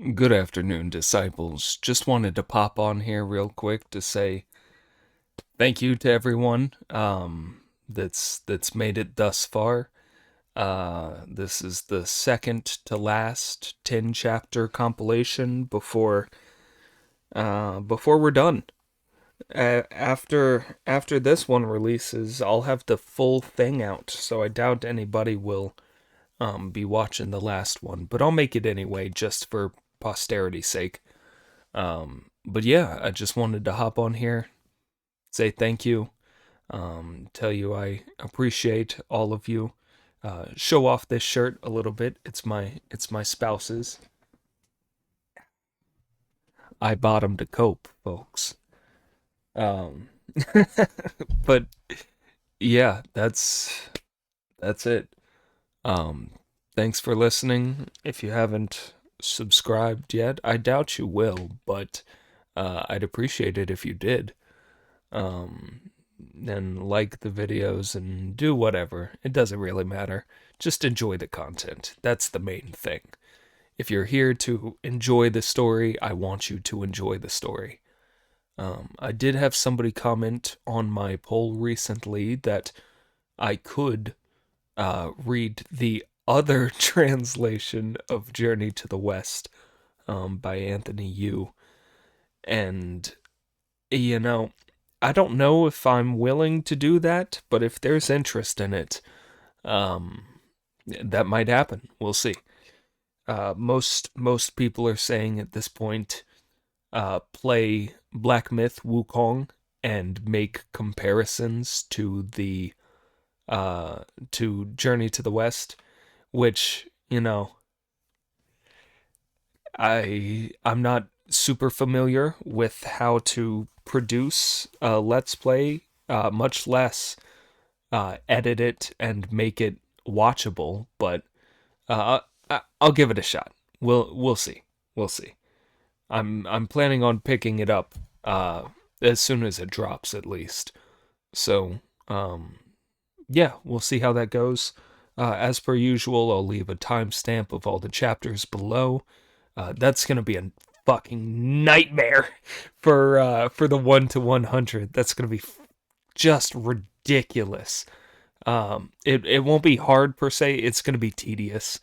Good afternoon, disciples. Just wanted to pop on here real quick to say thank you to everyone that's made it thus far. This is the second to last 10 chapter compilation before we're done. After this one releases, I'll have the full thing out, so I doubt anybody will be watching the last one, but I'll make it anyway just for posterity's sake. But yeah, I just wanted to hop on here, say thank you, tell you I appreciate all of you. Show off this shirt a little bit. It's my spouse's. I bought him to cope, folks. Um, but yeah, that's it. Um, Thanks for listening. If you haven't subscribed yet, I doubt you will, but I'd appreciate it if you did. Um, and like the videos and do whatever. It doesn't really matter. Just enjoy the content. That's the main thing. If you're here to enjoy the story, I want you to enjoy the story. I did have somebody comment on my poll recently that I could read the other translation of Journey to the West by Anthony Yu. And, you know, I don't know if I'm willing to do that, but if there's interest in it, um, that might happen. We'll see. Most people are saying at this point, play Black Myth Wukong and make comparisons to Journey to the West, which I'm not super familiar with how to produce a Let's Play, much less edit it and make it watchable. But I'll give it a shot. We'll see. We'll see. I'm planning on picking it up as soon as it drops, at least. So yeah, we'll see how that goes. As per usual, I'll leave a timestamp of all the chapters below. That's gonna be a fucking nightmare for the 1 to 100. That's gonna be just ridiculous. It won't be hard per se. It's gonna be tedious.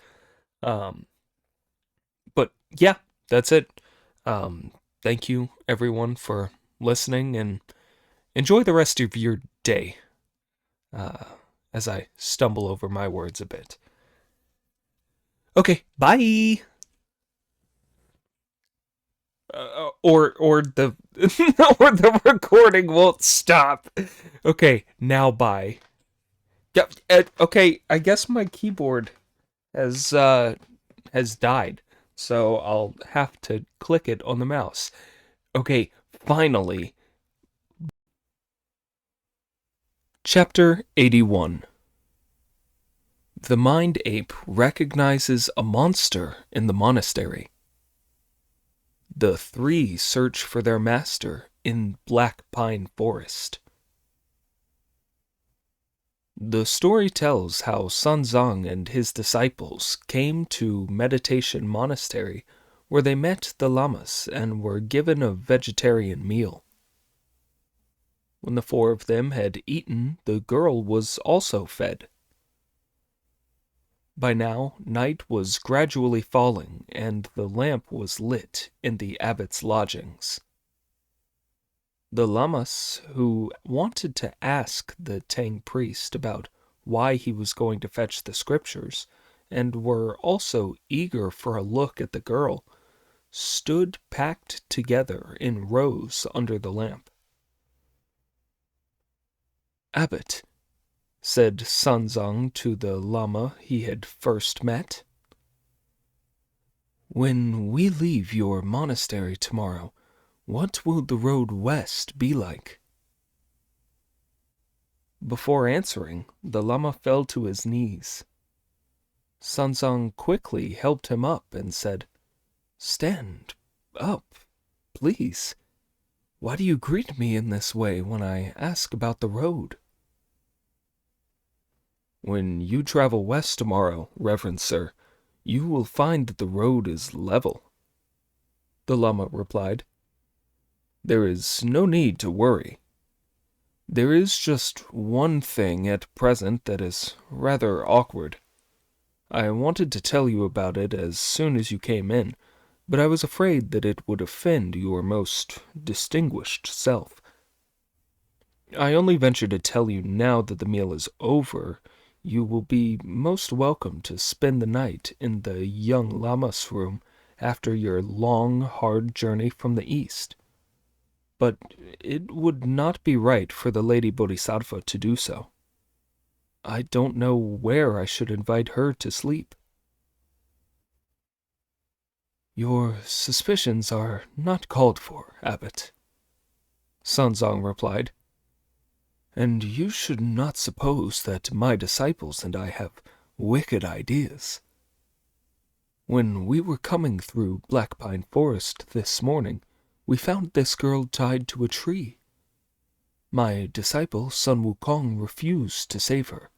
Um, but yeah, that's it. Thank you everyone for listening and enjoy the rest of your day. Uh, as I stumble over my words a bit. Okay, bye. Or the or the recording won't stop. Okay, now bye. Yep. Okay, I guess my keyboard has has died, so I'll have to click it on the mouse. Okay, finally. Chapter 81. The Mind Ape recognizes a monster in the monastery. The three search for their master in Black Pine Forest. The story tells how Sun Zong and his disciples came to Meditation Monastery, where they met the lamas and were given a vegetarian meal. When the four of them had eaten, the girl was also fed. By now, night was gradually falling, and the lamp was lit in the abbot's lodgings. The lamas, who wanted to ask the Tang priest about why he was going to fetch the scriptures, and were also eager for a look at the girl, stood packed together in rows under the lamp. "Abbot," said Sanzang to the lama he had first met, "when we leave your monastery tomorrow, what will the road west be like?" Before answering, the lama fell to his knees. Sanzang quickly helped him up and said, "Stand up, please. Why do you greet me in this way when I ask about the road?" "When you travel west tomorrow, reverend sir, you will find that the road is level. the Lama replied. There is no need to worry. There is just one thing at present that is rather awkward. I wanted to tell you about it as soon as you came in, but I was afraid that it would offend your most distinguished self. I only venture to tell you now that the meal is over. You will be most welcome to spend the night in the young Lama's room after your long, hard journey from the east. But it would not be right for the Lady Bodhisattva to do so. I don't know where I should invite her to sleep. Your suspicions are not called for, Abbot, Sanzang replied. And you should not suppose that my disciples and I have wicked ideas. When we were coming through Black Pine Forest this morning, we found this girl tied to a tree. My disciple, Sun Wukong, refused to save her,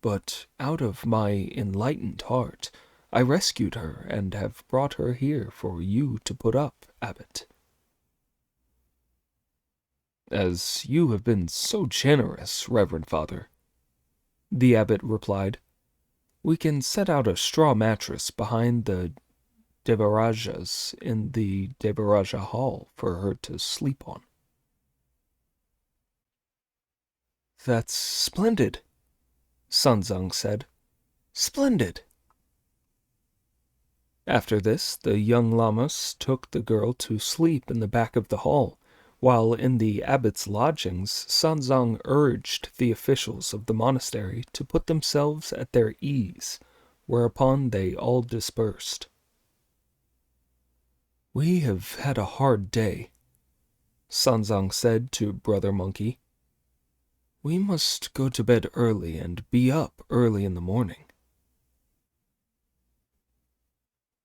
but out of my enlightened heart, I rescued her and have brought her here for you to put up, Abbot. As you have been so generous, Reverend Father, the abbot replied, we can set out a straw mattress behind the Devarajas in the Devaraja Hall for her to sleep on. That's splendid, Sanzang said. Splendid. After this, the young lamas took the girl to sleep in the back of the hall, while in the abbot's lodgings, Sanzang urged the officials of the monastery to put themselves at their ease, whereupon they all dispersed. We have had a hard day, Sanzang said to Brother Monkey. We must go to bed early and be up early in the morning.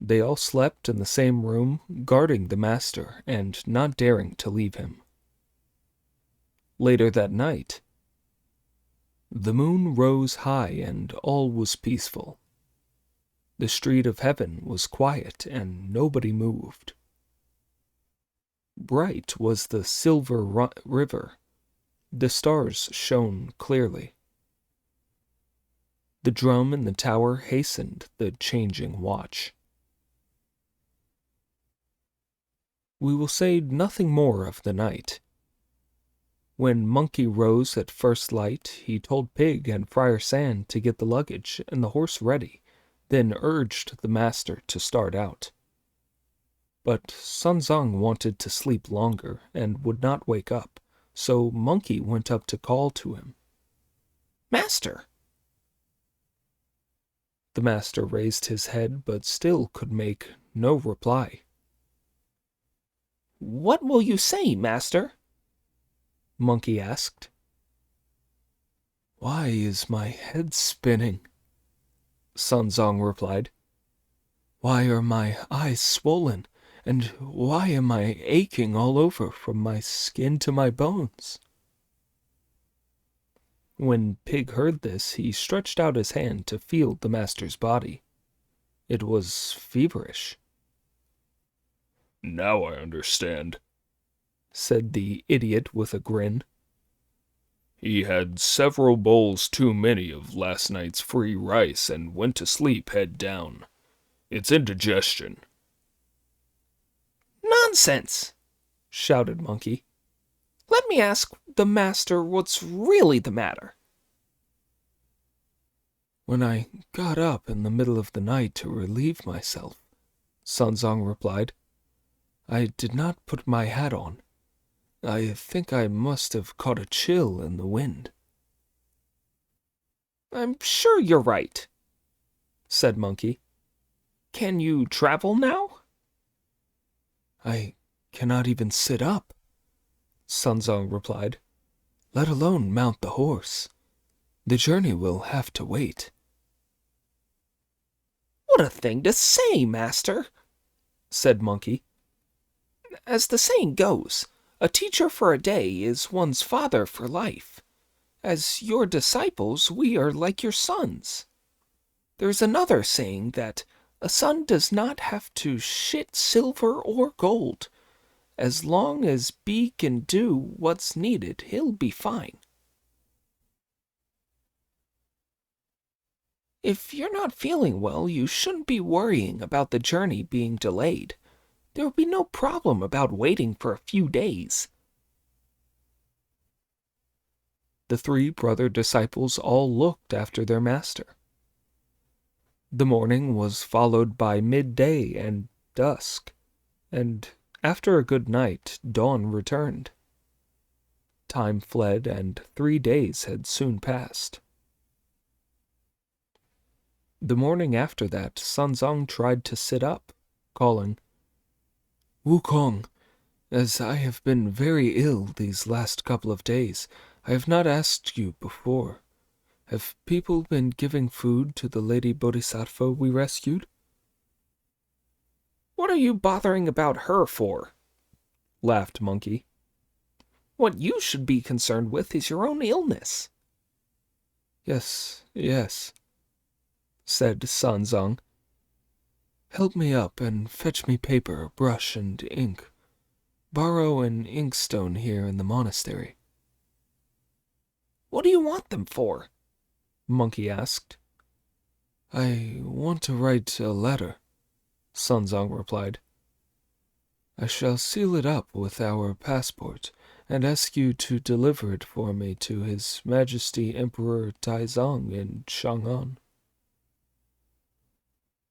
They all slept in the same room, guarding the master and not daring to leave him. Later that night, the moon rose high and all was peaceful. The street of heaven was quiet and nobody moved. Bright was the silver river. The stars shone clearly. The drum in the tower hastened the changing watch. We will say nothing more of the night. When Monkey rose at first light, he told Pig and Friar Sand to get the luggage and the horse ready, then urged the master to start out. But Sanzang wanted to sleep longer and would not wake up, so Monkey went up to call to him. Master! The master raised his head but still could make no reply. What will you say, master? Monkey asked. Why is my head spinning? Sanzang replied. Why are my eyes swollen, and why am I aching all over from my skin to my bones? When Pig heard this, he stretched out his hand to feel the master's body. It was feverish. Now I understand, said the idiot with a grin. He had several bowls too many of last night's free rice and went to sleep head down. It's indigestion. Nonsense, shouted Monkey. Let me ask the master what's really the matter. When I got up in the middle of the night to relieve myself, Sanzang replied, I did not put my hat on. I think I must have caught a chill in the wind. I'm sure you're right, said Monkey. Can you travel now? I cannot even sit up, Sanzang replied, let alone mount the horse. The journey will have to wait. What a thing to say, master, said Monkey. As the saying goes, a teacher for a day is one's father for life. As your disciples, we are like your sons. There's another saying that A son does not have to shit silver or gold. As long as B can do what's needed, he'll be fine. If you're not feeling well, you shouldn't be worrying about the journey being delayed. There will be no problem about waiting for a few days. The three brother disciples all looked after their master. The morning was followed by midday and dusk, and after a good night, dawn returned. Time fled, and 3 days had soon passed. The morning after that, Sanzang tried to sit up, calling, "Wukong, as I have been very ill these last couple of days, I have not asked you before. Have people been giving food to the Lady Bodhisattva we rescued?" "What are you bothering about her for?" laughed Monkey. "What you should be concerned with is your own illness." Yes, said Sanzang. "Help me up and fetch me paper, brush, and ink. Borrow an inkstone here in the monastery." "What do you want them for?" Monkey asked. "I want to write a letter," Sanzang replied. "I shall seal it up with our passport and ask you to deliver it for me to His Majesty Emperor Taizong in Chang'an."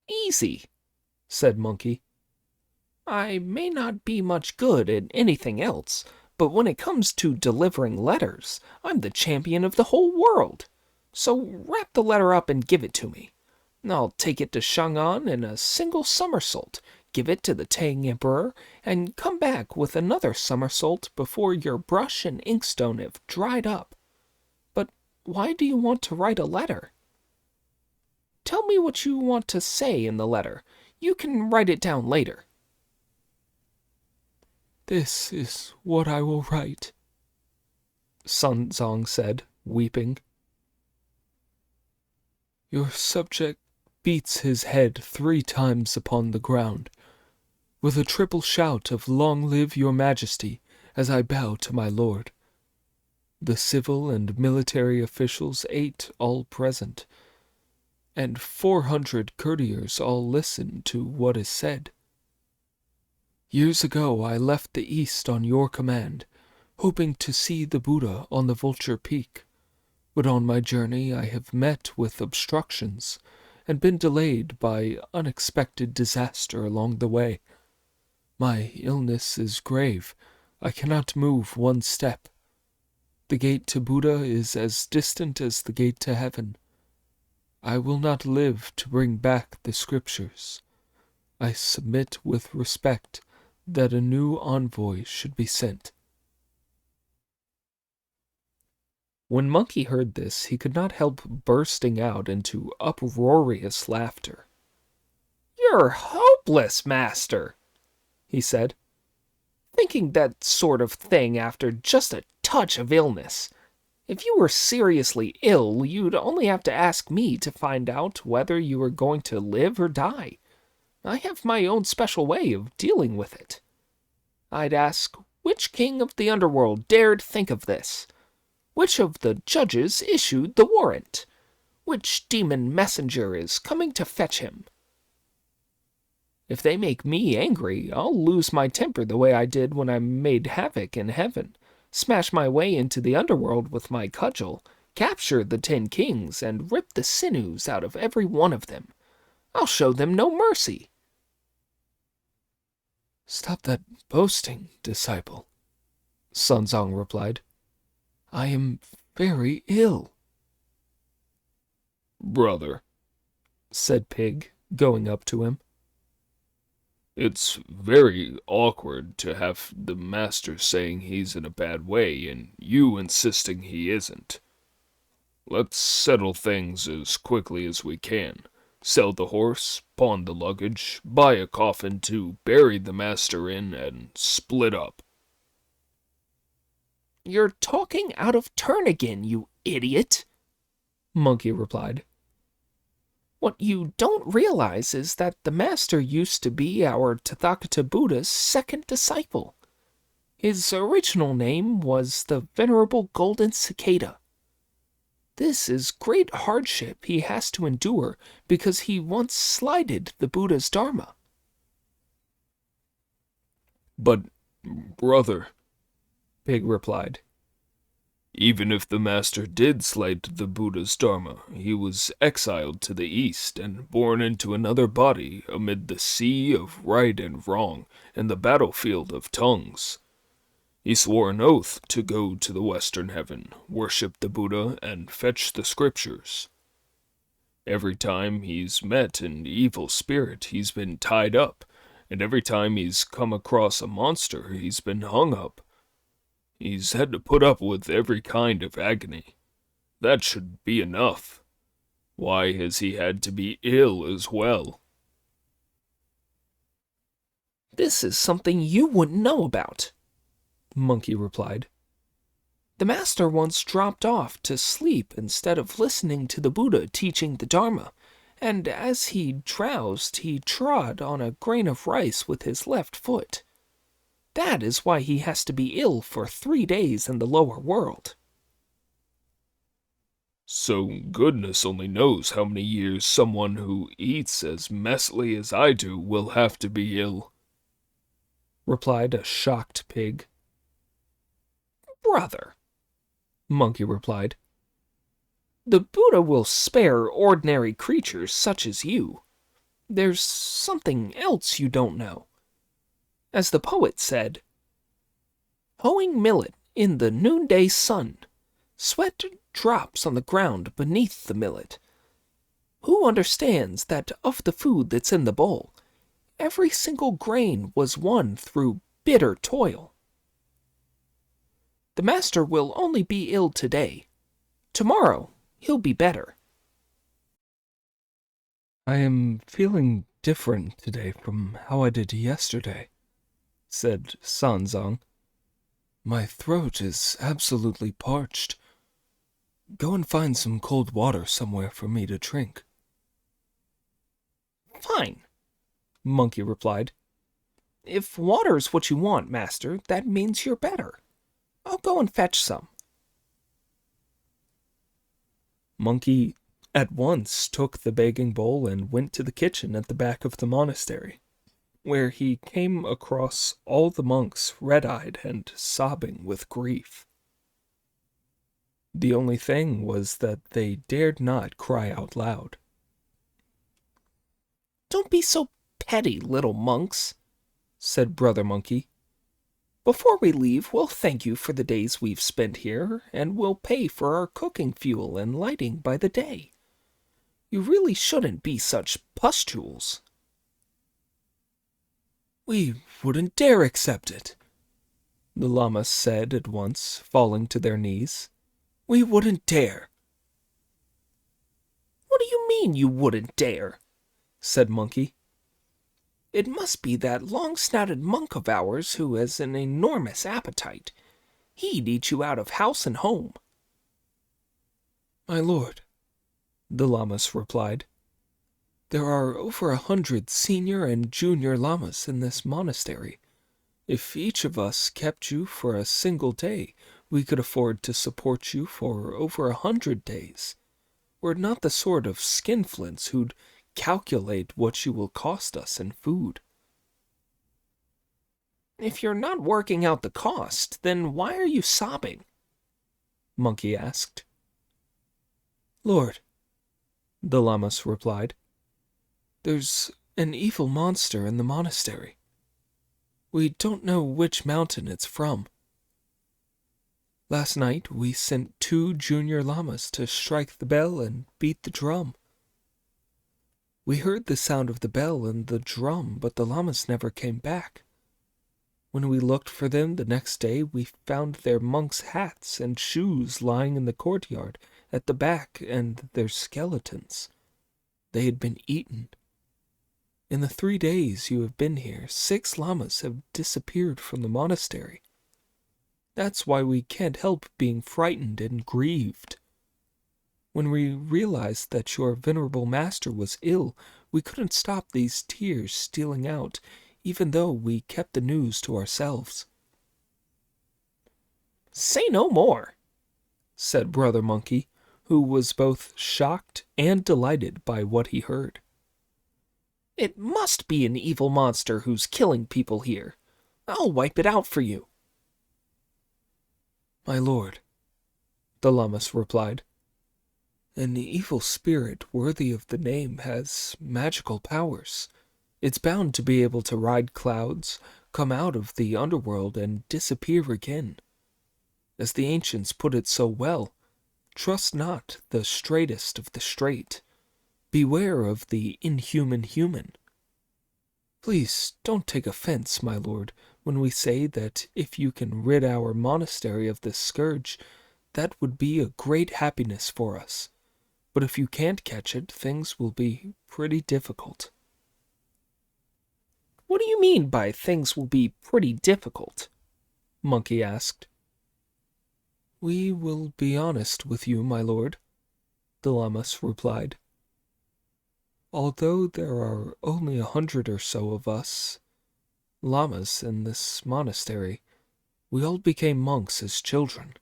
"Easy," said Monkey. "I may not be much good at anything else, but when it comes to delivering letters, I'm the champion of the whole world. So wrap the letter up and give it to me. I'll take it to Chang'an in a single somersault, give it to the Tang Emperor, and come back with another somersault before your brush and inkstone have dried up. But why do you want to write a letter? Tell me what you want to say in the letter. You can write it down later." "This is what I will write," Sanzang said, weeping. "Your subject beats his head 3 times upon the ground, with a triple shout of 'Long live your Majesty,' as I bow to my lord. The civil and military officials ate all present, and 400 courtiers all listen to what is said. Years ago I left the East on your command, hoping to see the Buddha on the Vulture Peak. But on my journey I have met with obstructions and been delayed by unexpected disaster along the way. My illness is grave. I cannot move 1 step. The gate to Buddha is as distant as the gate to heaven. I will not live to bring back the scriptures. I submit with respect that a new envoy should be sent." When Monkey heard this, he could not help bursting out into uproarious laughter. "You're hopeless, master," he said. "Thinking that sort of thing after just a touch of illness. If you were seriously ill, you'd only have to ask me to find out whether you were going to live or die. I have my own special way of dealing with it. I'd ask, which king of the underworld dared think of this? Which of the judges issued the warrant? Which demon messenger is coming to fetch him? If they make me angry, I'll lose my temper the way I did when I made havoc in heaven, smash my way into the underworld with my cudgel, capture the 10 kings, and rip the sinews out of every one of them. I'll show them no mercy." "Stop that boasting, disciple," Sanzang replied. "I am very ill." "Brother," said Pig, going up to him, "it's very awkward to have the master saying he's in a bad way and you insisting he isn't. Let's settle things as quickly as we can. Sell the horse, pawn the luggage, buy a coffin to bury the master in, and split up." "You're talking out of turn again, you idiot," Monkey replied. What you don't realize is that the Master used to be our Tathagata Buddha's second disciple. His original name was the Venerable Golden Cicada. This is great hardship he has to endure because he once slighted the Buddha's Dharma. But, brother, Pig replied, even if the master did slight the Buddha's Dharma, he was exiled to the east and born into another body amid the sea of right and wrong and the battlefield of tongues. He swore an oath to go to the western heaven, worship the Buddha, and fetch the scriptures. Every time he's met an evil spirit, he's been tied up, and every time he's come across a monster, he's been hung up. He's had to put up with every kind of agony. That should be enough. Why has he had to be ill as well? This is something you wouldn't know about, Monkey replied. The Master once dropped off to sleep instead of listening to the Buddha teaching the Dharma, and as he drowsed, he trod on a grain of rice with his left foot. That is why he has to be ill for 3 days in the lower world. So goodness only knows how many years someone who eats as messily as I do will have to be ill, replied a shocked pig. Brother, Monkey replied, the Buddha will spare ordinary creatures such as you. There's something else you don't know. As the poet said, hoeing millet in the noonday sun, sweat drops on the ground beneath the millet. Who understands that of the food that's in the bowl, every single grain was won through bitter toil? The Master will only be ill today. Tomorrow, he'll be better. I am feeling different today from how I did yesterday, said Sanzang. My throat is absolutely parched. Go and find some cold water somewhere for me to drink. Fine, Monkey replied. If water's what you want, Master, that means you're better. I'll go and fetch some. Monkey at once took the begging bowl and went to the kitchen at the back of the monastery, where he came across all the monks red-eyed and sobbing with grief. The only thing was that they dared not cry out loud. Don't be so petty, little monks, said Brother Monkey. Before we leave, we'll thank you for the days we've spent here, and we'll pay for our cooking fuel and lighting by the day. You really shouldn't be such pustules. We wouldn't dare accept it, the llamas said at once, falling to their knees. We wouldn't dare. What do you mean you wouldn't dare? Said Monkey. It must be that long-snouted monk of ours who has an enormous appetite. He'd eat you out of house and home. My lord, the llamas replied, there are over 100 senior and junior llamas in this monastery. If each of us kept you for a single day, we could afford to support you for over 100 days. We're not the sort of skinflints who'd calculate what you will cost us in food. If you're not working out the cost, then why are you sobbing? Monkey asked. Lord, the llamas replied, there's an evil monster in the monastery. We don't know which mountain it's from. Last night we sent 2 junior llamas to strike the bell and beat the drum. We heard the sound of the bell and the drum, but the llamas never came back. When we looked for them the next day, we found their monks' hats and shoes lying in the courtyard at the back and their skeletons. They had been eaten. In the 3 days you have been here, 6 llamas have disappeared from the monastery. That's why we can't help being frightened and grieved. When we realized that your venerable master was ill, we couldn't stop these tears stealing out, even though we kept the news to ourselves." "Say no more," said Brother Monkey, who was both shocked and delighted by what he heard. "It must be an evil monster who's killing people here. I'll wipe it out for you." "My lord," the Lammas replied, "an evil spirit worthy of the name has magical powers. It's bound to be able to ride clouds, come out of the underworld, and disappear again. As the ancients put it so well, trust not the straightest of the straight. Beware of the inhuman human. Please don't take offense, my lord, when we say that if you can rid our monastery of this scourge, that would be a great happiness for us. But if you can't catch it, things will be pretty difficult." "What do you mean by things will be pretty difficult?" Monkey asked. "We will be honest with you, my lord," the Lammas replied. "Although there are only 100 or so of us Lammas in this monastery, we all became monks as children.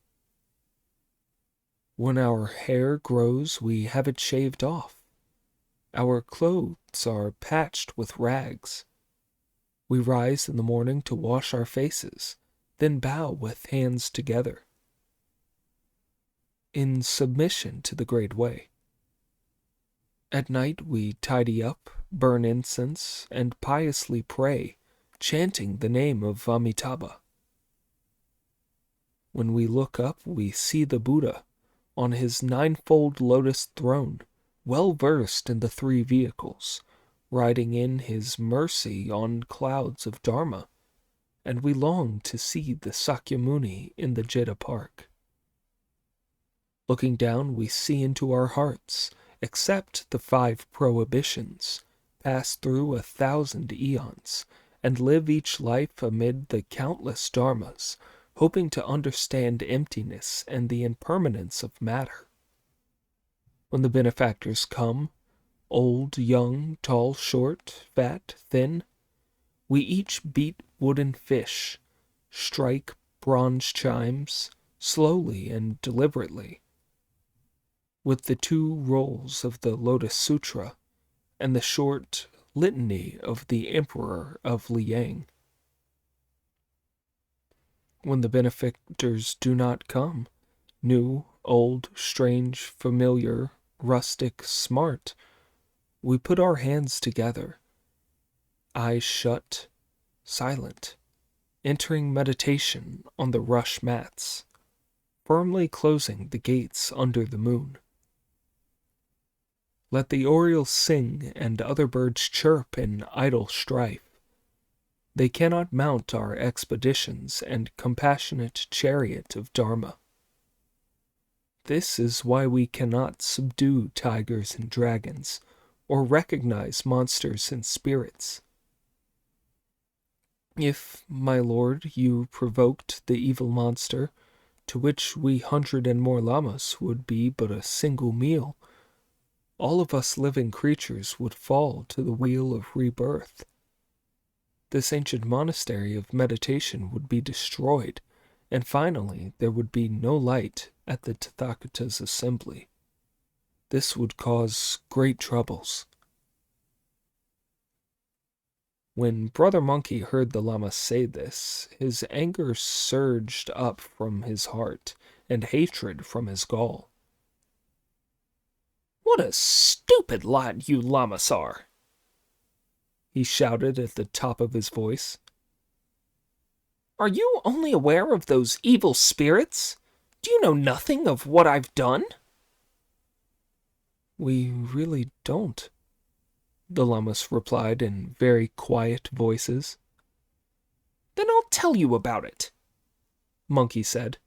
When our hair grows, we have it shaved off. Our clothes are patched with rags. We rise in the morning to wash our faces, then bow with hands together, in submission to the Great Way. At night we tidy up, burn incense, and piously pray, chanting the name of Amitabha. When we look up, we see the Buddha on his ninefold lotus throne, well versed in the three vehicles, riding in his mercy on clouds of Dharma, and we long to see the Sakyamuni in the Jeta Park. Looking down, we see into our hearts, accept the 5 prohibitions, pass through 1,000 eons, and live each life amid the countless dharmas, hoping to understand emptiness and the impermanence of matter. When the benefactors come, old, young, tall, short, fat, thin, we each beat wooden fish, strike bronze chimes, slowly and deliberately, with the 2 rolls of the Lotus Sutra and the short litany of the Emperor of Liang. When the benefactors do not come, new, old, strange, familiar, rustic, smart, we put our hands together, eyes shut, silent, entering meditation on the rush mats, firmly closing the gates under the moon. Let the orioles sing and other birds chirp in idle strife. They cannot mount our expeditions and compassionate chariot of Dharma. This is why we cannot subdue tigers and dragons, or recognize monsters and spirits. If, my lord, you provoked the evil monster, to which we 100 and more Lammas would be but a single meal, all of us living creatures would fall to the wheel of rebirth. This ancient monastery of meditation would be destroyed, and finally there would be no light at the Tathagata's assembly. This would cause great troubles." When Brother Monkey heard the Lama say this, his anger surged up from his heart, and hatred from his gall. "What a stupid lot you Lamas are!" he shouted at the top of his voice. "Are you only aware of those evil spirits? Do you know nothing of what I've done?" "We really don't," the Lammas replied in very quiet voices. "Then I'll tell you about it," Monkey said.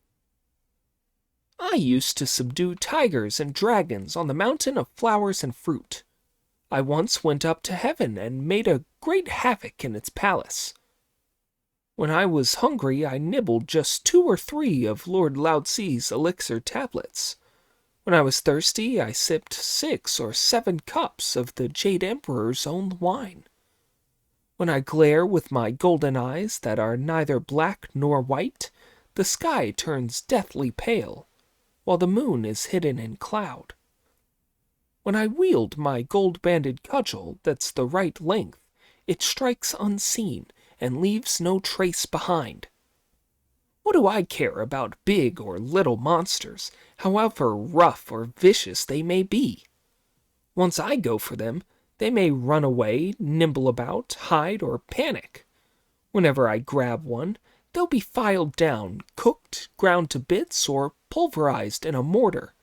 "I used to subdue tigers and dragons on the mountain of flowers and fruit. I once went up to heaven and made a great havoc in its palace. When I was hungry, I nibbled just 2 or 3 of Lord Lao Tse's elixir tablets. When I was thirsty, I sipped 6 or 7 cups of the Jade Emperor's own wine. When I glare with my golden eyes that are neither black nor white, the sky turns deathly pale, while the moon is hidden in cloud. When I wield my gold-banded cudgel that's the right length, it strikes unseen and leaves no trace behind. What do I care about big or little monsters, however rough or vicious they may be? Once I go for them, they may run away, nimble about, hide, or panic. Whenever I grab one, they'll be filed down, cooked, ground to bits, or pulverized in a mortar.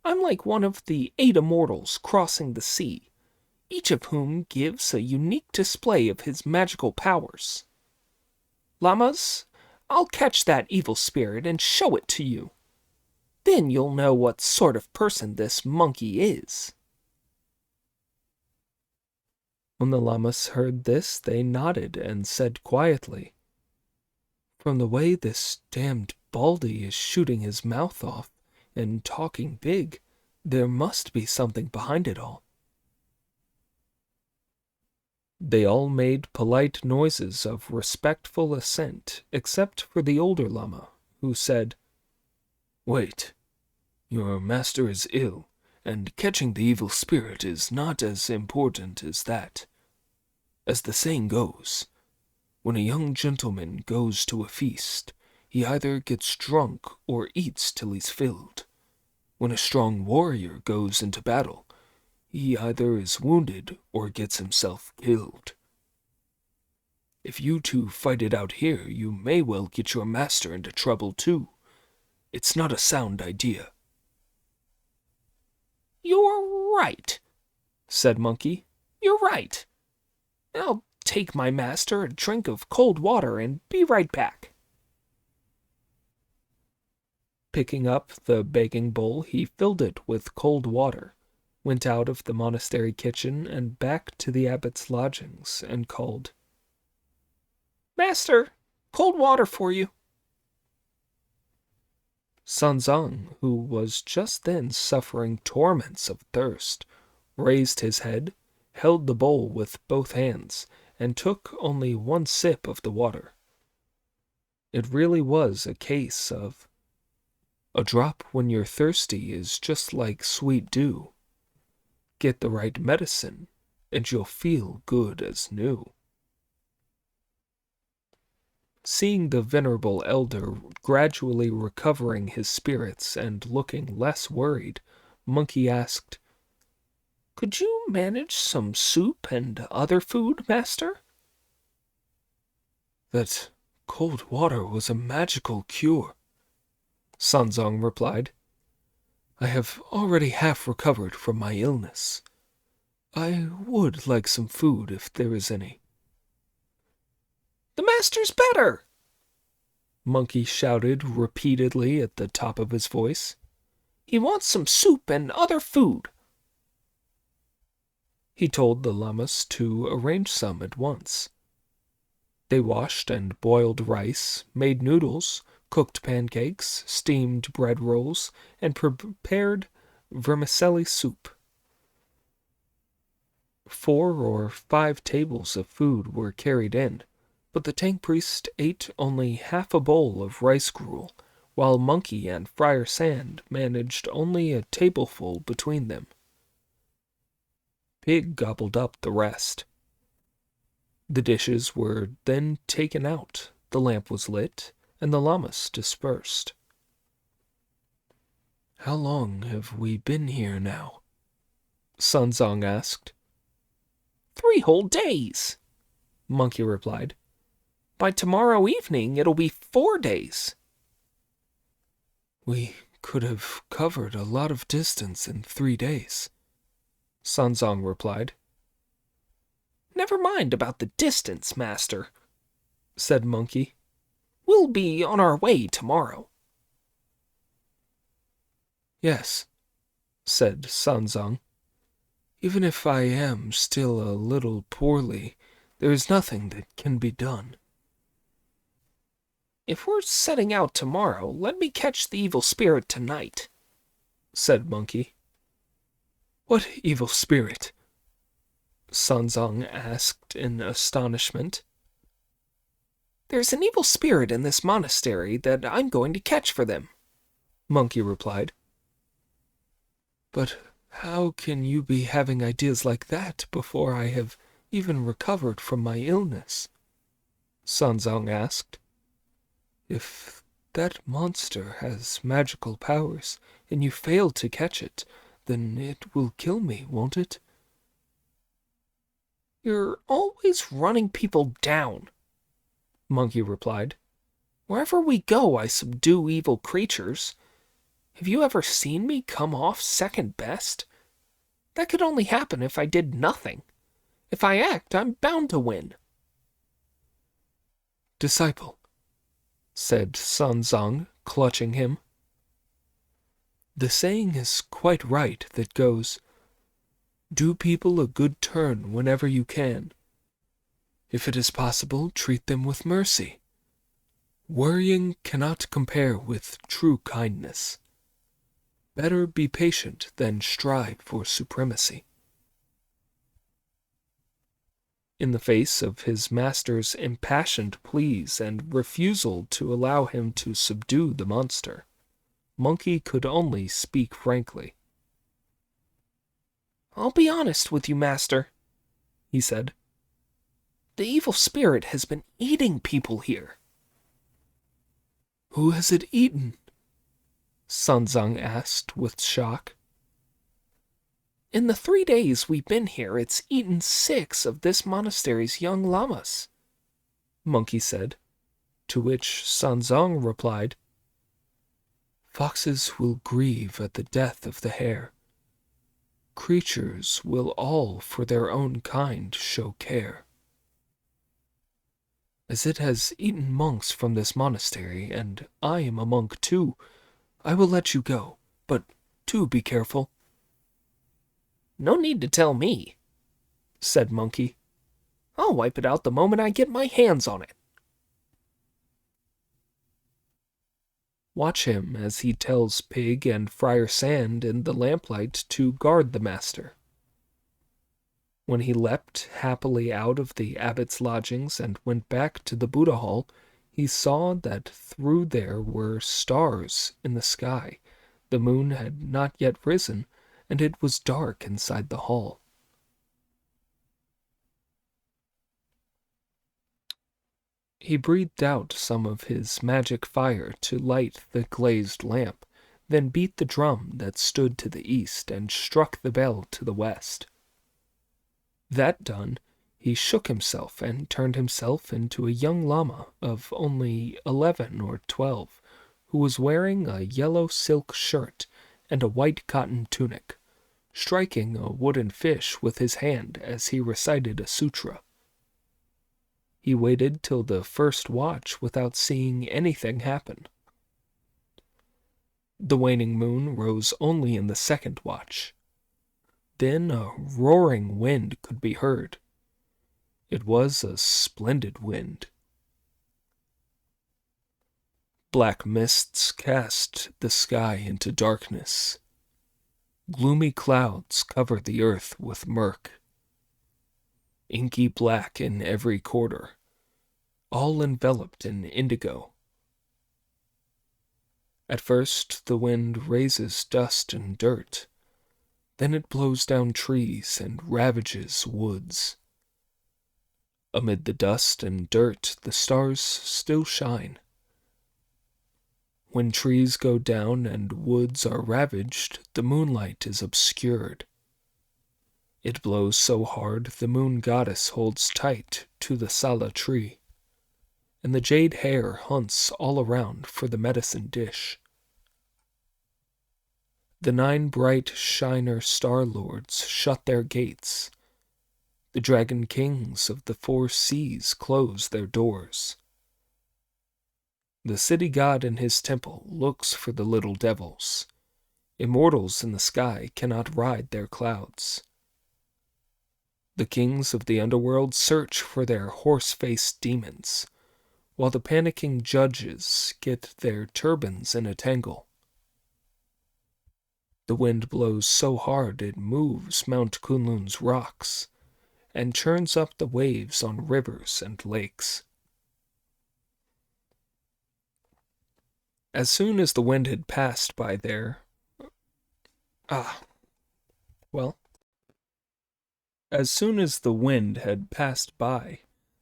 I'm like one of the 8 immortals crossing the sea, each of whom gives a unique display of his magical powers. Llamas, I'll catch that evil spirit and show it to you. Then you'll know what sort of person this monkey is." When the llamas heard this, they nodded and said quietly, "From the way this damned Baldy is shooting his mouth off and talking big, there must be something behind it all." They all made polite noises of respectful assent, except for the older llama, who said, "Wait, your master is ill, and catching the evil spirit is not as important as that. As the saying goes, when a young gentleman goes to a feast, he either gets drunk or eats till he's filled. When a strong warrior goes into battle, he either is wounded or gets himself killed. If you two fight it out here, you may well get your master into trouble too. It's not a sound idea." "You're right," said Monkey. "You're right. I'll take my master a drink of cold water and be right back." Picking up the begging bowl, he filled it with cold water, went out of the monastery kitchen and back to the abbot's lodgings, and called, "Master, cold water for you." Sanzang, who was just then suffering torments of thirst, raised his head, held the bowl with both hands, and took only one sip of the water. It really was a case of a drop when you're thirsty is just like sweet dew. Get the right medicine, and you'll feel good as new. Seeing the venerable elder gradually recovering his spirits and looking less worried, Monkey asked, "Could you manage some soup and other food, master?" "That cold water was a magical cure," Sanzong replied. "I have already half recovered from my illness. I would like some food if there is any." "The master's better!" Monkey shouted repeatedly at the top of his voice. "He wants some soup and other food." He told the llamas to arrange some at once. They washed and boiled rice, made noodles, cooked pancakes, steamed bread rolls, and prepared vermicelli soup. 4 or 5 tables of food were carried in, but the tank priest ate only half a bowl of rice gruel, while Monkey and Friar Sand managed only a tableful between them. Pig gobbled up the rest. The dishes were then taken out, the lamp was lit, and the llamas dispersed. "How long have we been here now?" Sanzong asked. 3 whole days," Monkey replied. "By tomorrow evening it'll be 4 days." "We could have covered a lot of distance in 3 days," Sanzong replied. "Never mind about the distance, master," said Monkey. "We'll be on our way tomorrow." "Yes," said Sanzong. "Even if I am still a little poorly, there is nothing that can be done." "If we're setting out tomorrow, let me catch the evil spirit tonight." said Monkey. What evil spirit? Sanzong asked in astonishment. There's an evil spirit in this monastery that I'm going to catch for them, Monkey replied. But how can you be having ideas like that before I have even recovered from my illness? Sanzong asked. If that monster has magical powers and you fail to catch it, then it will kill me, won't it? You're always running people down, Monkey replied. Wherever we go, I subdue evil creatures. Have you ever seen me come off second best? That could only happen if I did nothing. If I act, I'm bound to win. Disciple, said Sanzong, clutching him. The saying is quite right that goes, do people a good turn whenever you can. If it is possible, treat them with mercy. Worrying cannot compare with true kindness. Better be patient than strive for supremacy. In the face of his master's impassioned pleas and refusal to allow him to subdue the monster, Monkey could only speak frankly. I'll be honest with you, Master, he said. The evil spirit has been eating people here. Who has it eaten? Sanzong asked with shock. In the 3 days we've been here, it's eaten 6 of this monastery's young lamas, Monkey said, to which Sanzong replied, Foxes will grieve at the death of the hare. Creatures will all for their own kind show care. As it has eaten monks from this monastery, and I am a monk too, I will let you go, but do be careful. No need to tell me, said Monkey. I'll wipe it out the moment I get my hands on it. Watch him as he tells Pig and Friar Sand in the lamplight to guard the master. When he leapt happily out of the abbot's lodgings and went back to the Buddha hall, he saw that through there were stars in the sky. The moon had not yet risen, and it was dark inside the hall. He breathed out some of his magic fire to light the glazed lamp, then beat the drum that stood to the east and struck the bell to the west. That done, he shook himself and turned himself into a young lama of only 11 or 12, who was wearing a yellow silk shirt and a white cotton tunic, striking a wooden fish with his hand as he recited a sutra. He waited till the first watch without seeing anything happen. The waning moon rose only in the second watch. Then a roaring wind could be heard. It was a splendid wind. Black mists cast the sky into darkness. Gloomy clouds covered the earth with murk. Inky black in every quarter, all enveloped in indigo. At first the wind raises dust and dirt, then it blows down trees and ravages woods. Amid the dust and dirt the stars still shine. When trees go down and woods are ravaged, the moonlight is obscured. It blows so hard the moon goddess holds tight to the sala tree, and the jade hare hunts all around for the medicine dish. The 9 bright shiner star-lords shut their gates. The dragon kings of the 4 seas close their doors. The city god in his temple looks for the little devils. Immortals in the sky cannot ride their clouds. The kings of the underworld search for their horse-faced demons, while the panicking judges get their turbans in a tangle. The wind blows so hard it moves Mount Kunlun's rocks and churns up the waves on rivers and lakes. As soon as the wind had passed by there, ah, well, as soon as the wind had passed by,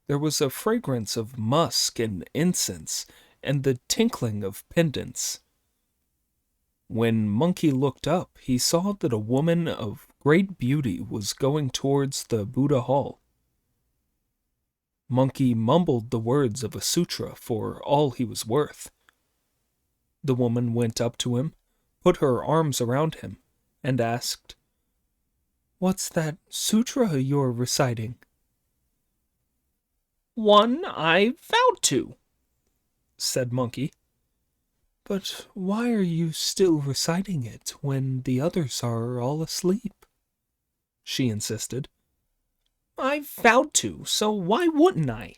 there was a fragrance of musk and incense and the tinkling of pendants. When Monkey looked up, he saw that a woman of great beauty was going towards the Buddha Hall. Monkey mumbled the words of a sutra for all he was worth. The woman went up to him, put her arms around him, and asked, "What's that sutra you're reciting?" "One I vowed to," said Monkey. "But why are you still reciting it when the others are all asleep?" she insisted. "I vowed to, so why wouldn't I?"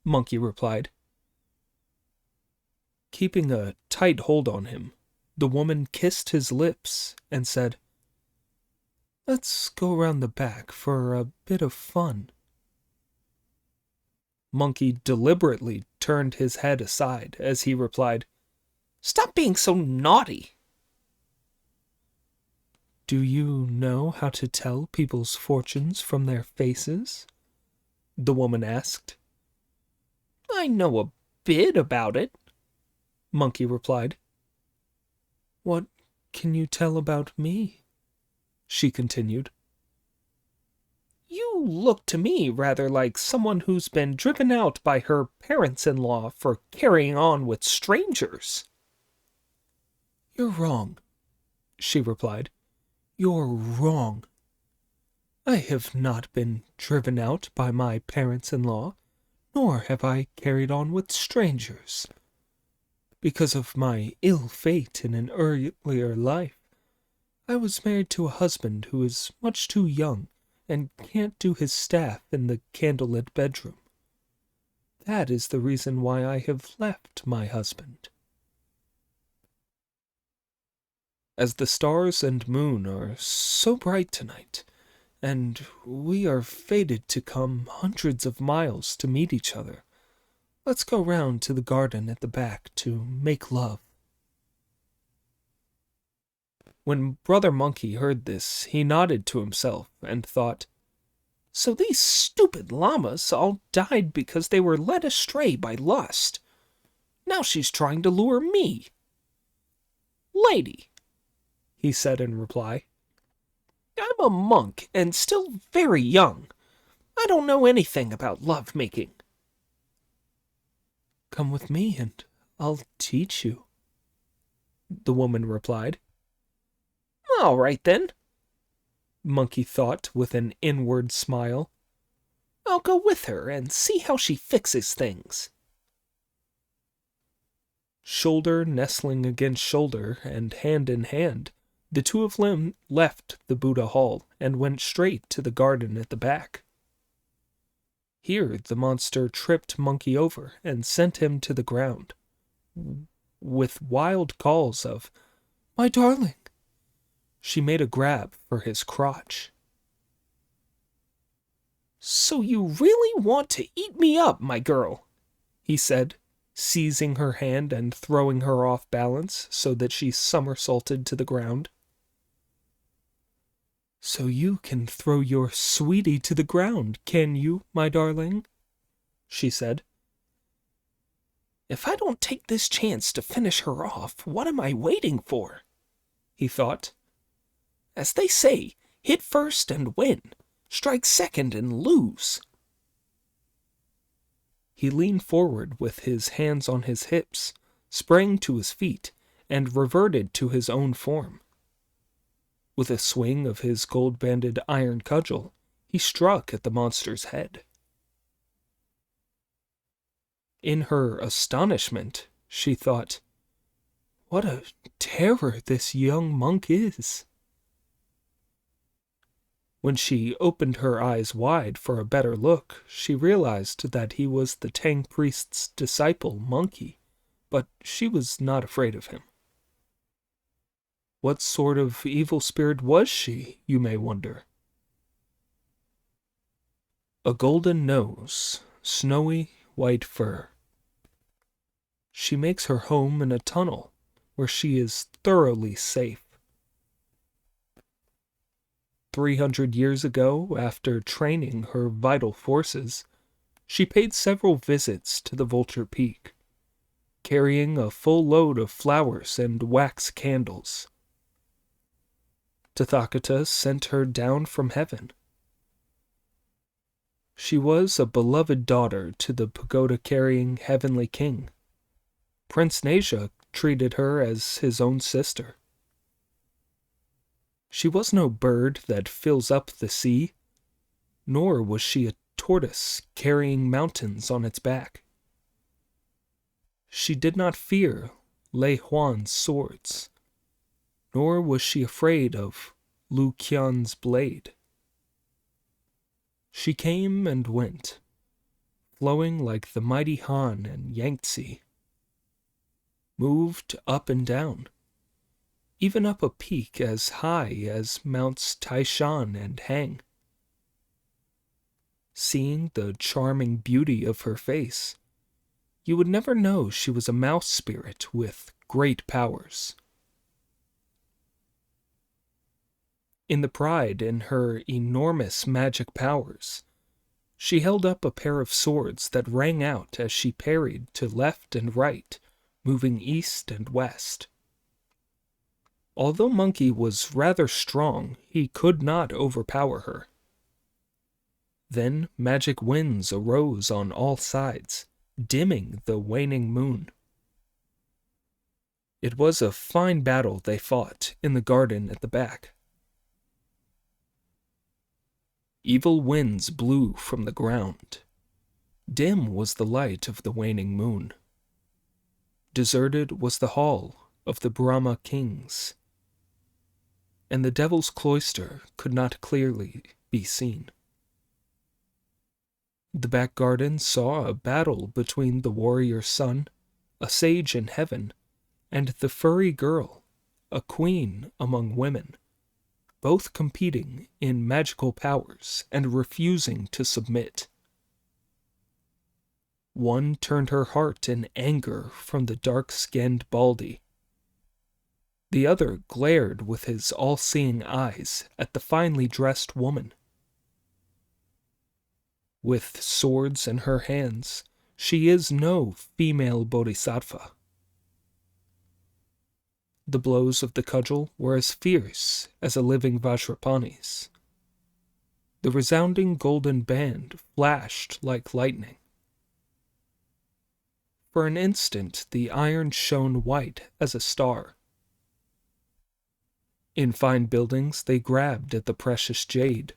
Monkey replied. Keeping a tight hold on him, the woman kissed his lips and said, "Let's go round the back for a bit of fun." Monkey deliberately turned his head aside as he replied, "Stop being so naughty." "Do you know how to tell people's fortunes from their faces?" the woman asked. "I know a bit about it," Monkey replied. "What can you tell about me?" she continued. "You look to me rather like someone who's been driven out by her parents-in-law for carrying on with strangers." "You're wrong," she replied. "You're wrong. I have not been driven out by my parents-in-law, nor have I carried on with strangers. Because of my ill fate in an earlier life, I was married to a husband who is much too young and can't do his staff in the candlelit bedroom. That is the reason why I have left my husband." As the stars and moon are so bright tonight, and we are fated to come hundreds of miles to meet each other, let's go round to the garden at the back to make love. When Brother Monkey heard this, he nodded to himself and thought, "So these stupid llamas all died because they were led astray by lust. Now she's trying to lure me." "Lady," he said in reply, "I'm a monk and still very young. I don't know anything about love-making." "Come with me and I'll teach you," the woman replied. "All right then," Monkey thought with an inward smile. "I'll go with her and see how she fixes things." Shoulder nestling against shoulder and hand in hand, the two of them left the Buddha Hall and went straight to the garden at the back. Here the monster tripped Monkey over and sent him to the ground, with wild calls of, "My darling!" She made a grab for his crotch. "So you really want to eat me up, my girl?" he said, seizing her hand and throwing her off balance so that she somersaulted to the ground. "So you can throw your sweetie to the ground, can you, my darling?" she said. "If I don't take this chance to finish her off, what am I waiting for?" he thought. "As they say, hit first and win, strike second and lose." He leaned forward with his hands on his hips, sprang to his feet, and reverted to his own form. With a swing of his gold-banded iron cudgel, he struck at the monster's head. In her astonishment, she thought, "What a terror this young monk is!" When she opened her eyes wide for a better look, she realized that he was the Tang priest's disciple, Monkey, but she was not afraid of him. What sort of evil spirit was she, you may wonder? A golden nose, snowy white fur. She makes her home in a tunnel where she is thoroughly safe. 300 years ago, after training her vital forces, she paid several visits to the Vulture Peak, carrying a full load of flowers and wax candles. Tathagata sent her down from heaven. She was a beloved daughter to the pagoda-carrying heavenly king. Prince Naja treated her as his own sister. She was no bird that fills up the sea, nor was she a tortoise carrying mountains on its back. She did not fear Lei Huan's swords, nor was she afraid of Lu Qian's blade. She came and went, flowing like the mighty Han and Yangtze, moved up and down, even up a peak as high as Mounts Taishan and Hang. Seeing the charming beauty of her face, you would never know she was a mouse spirit with great powers. In the pride in her enormous magic powers, she held up a pair of swords that rang out as she parried to left and right, moving east and west. Although Monkey was rather strong, he could not overpower her. Then magic winds arose on all sides, dimming the waning moon. It was a fine battle they fought in the garden at the back. Evil winds blew from the ground. Dim was the light of the waning moon. Deserted was the hall of the Brahma kings, and the devil's cloister could not clearly be seen. The back garden saw a battle between the warrior sun, a sage in heaven, and the furry girl, a queen among women, both competing in magical powers and refusing to submit. One turned her heart in anger from the dark-skinned Baldy. The other glared with his all-seeing eyes at the finely dressed woman. With swords in her hands, she is no female bodhisattva. The blows of the cudgel were as fierce as a living Vajrapani's. The resounding golden band flashed like lightning. For an instant the iron shone white as a star. In fine buildings they grabbed at the precious jade.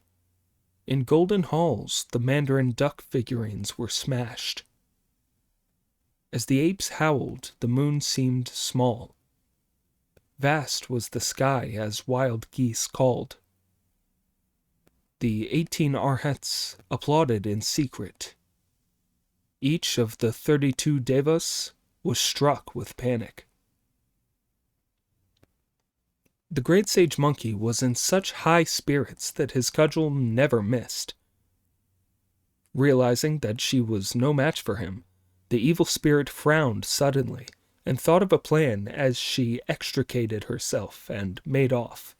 In golden halls the mandarin duck figurines were smashed. As the apes howled, the moon seemed small. Vast was the sky as wild geese called. The 18 arhats applauded in secret. Each of the 32 devas was struck with panic. The great sage monkey was in such high spirits that his cudgel never missed. Realizing that she was no match for him, the evil spirit frowned suddenly and thought of a plan as she extricated herself and made off.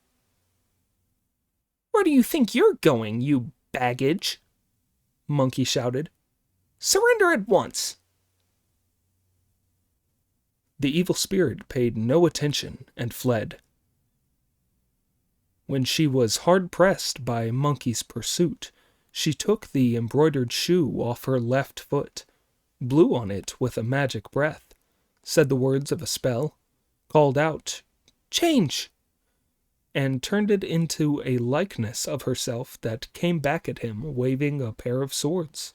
"Where do you think you're going, you baggage?" Monkey shouted. "Surrender at once!" The evil spirit paid no attention and fled. When she was hard-pressed by Monkey's pursuit, she took the embroidered shoe off her left foot, blew on it with a magic breath, said the words of a spell, called out, "Change!" and turned it into a likeness of herself that came back at him waving a pair of swords.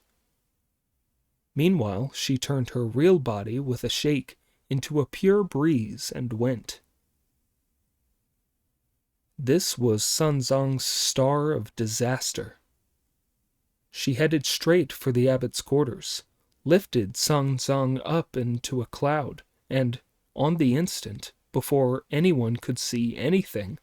Meanwhile, she turned her real body with a shake into a pure breeze and went. This was Sun Zong's star of disaster. She headed straight for the abbot's quarters, lifted Sun Zong up into a cloud, and, on the instant, before anyone could see anything,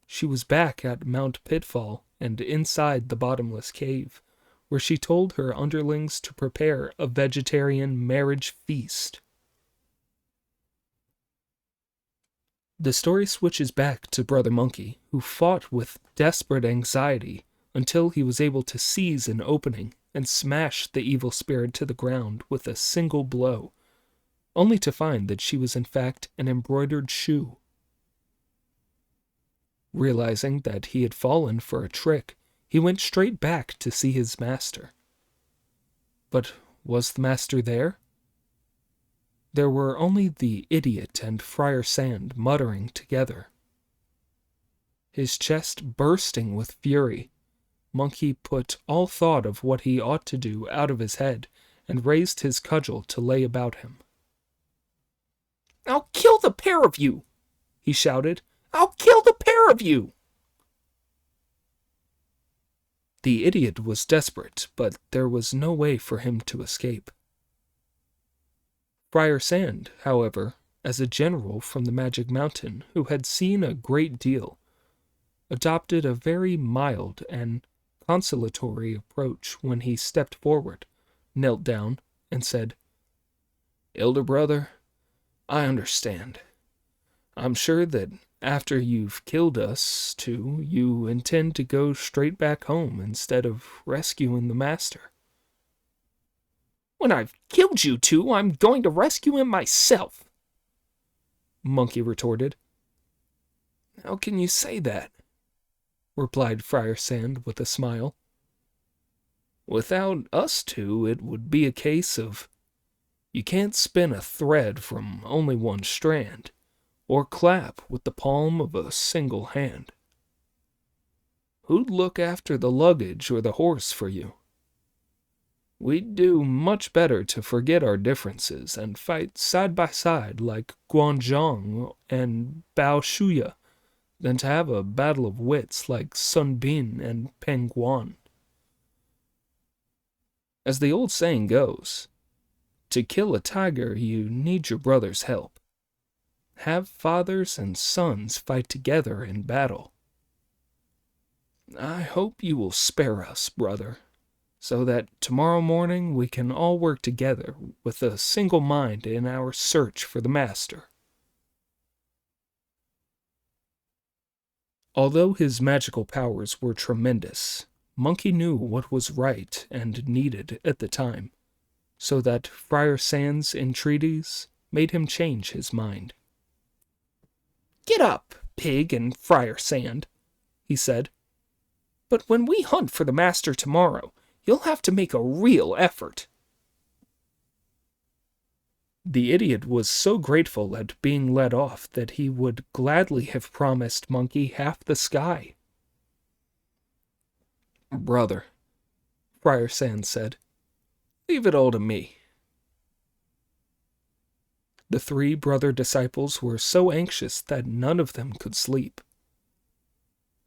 she was back at Mount Pitfall and inside the bottomless cave, where she told her underlings to prepare a vegetarian marriage feast. The story switches back to Brother Monkey, who fought with desperate anxiety until he was able to seize an opening and smash the evil spirit to the ground with a single blow, only to find that she was in fact an embroidered shoe. Realizing that he had fallen for a trick, he went straight back to see his master. But was the master there? There were only the idiot and Friar Sand muttering together. His chest bursting with fury, Monkey put all thought of what he ought to do out of his head and raised his cudgel to lay about him. "I'll kill the pair of you!" he shouted. "I'll kill the pair of you!" The idiot was desperate, but there was no way for him to escape. Friar Sand, however, as a general from the Magic Mountain who had seen a great deal, adopted a very mild and conciliatory approach when he stepped forward, knelt down, and said, "Elder brother, I understand. I'm sure that after you've killed us two, you intend to go straight back home instead of rescuing the master." "When I've killed you two, I'm going to rescue him myself," Monkey retorted. "How can you say that?" replied Friar Sand with a smile. "Without us two, it would be a case of you can't spin a thread from only one strand, or clap with the palm of a single hand. Who'd look after the luggage or the horse for you? We'd do much better to forget our differences and fight side by side like Guanzhong and Bao Shuya than to have a battle of wits like Sun Bin and Peng Guan. As the old saying goes, to kill a tiger you need your brother's help. Have fathers and sons fight together in battle. I hope you will spare us, brother, so that tomorrow morning we can all work together with a single mind in our search for the master." Although his magical powers were tremendous, Monkey knew what was right and needed at the time, so that Friar Sand's entreaties made him change his mind. "Get up, Pig and Friar Sand," he said. "But when we hunt for the master tomorrow, you'll have to make a real effort." The idiot was so grateful at being let off that he would gladly have promised Monkey half the sky. "Brother," Friar Sand said, "leave it all to me." The three brother disciples were so anxious that none of them could sleep.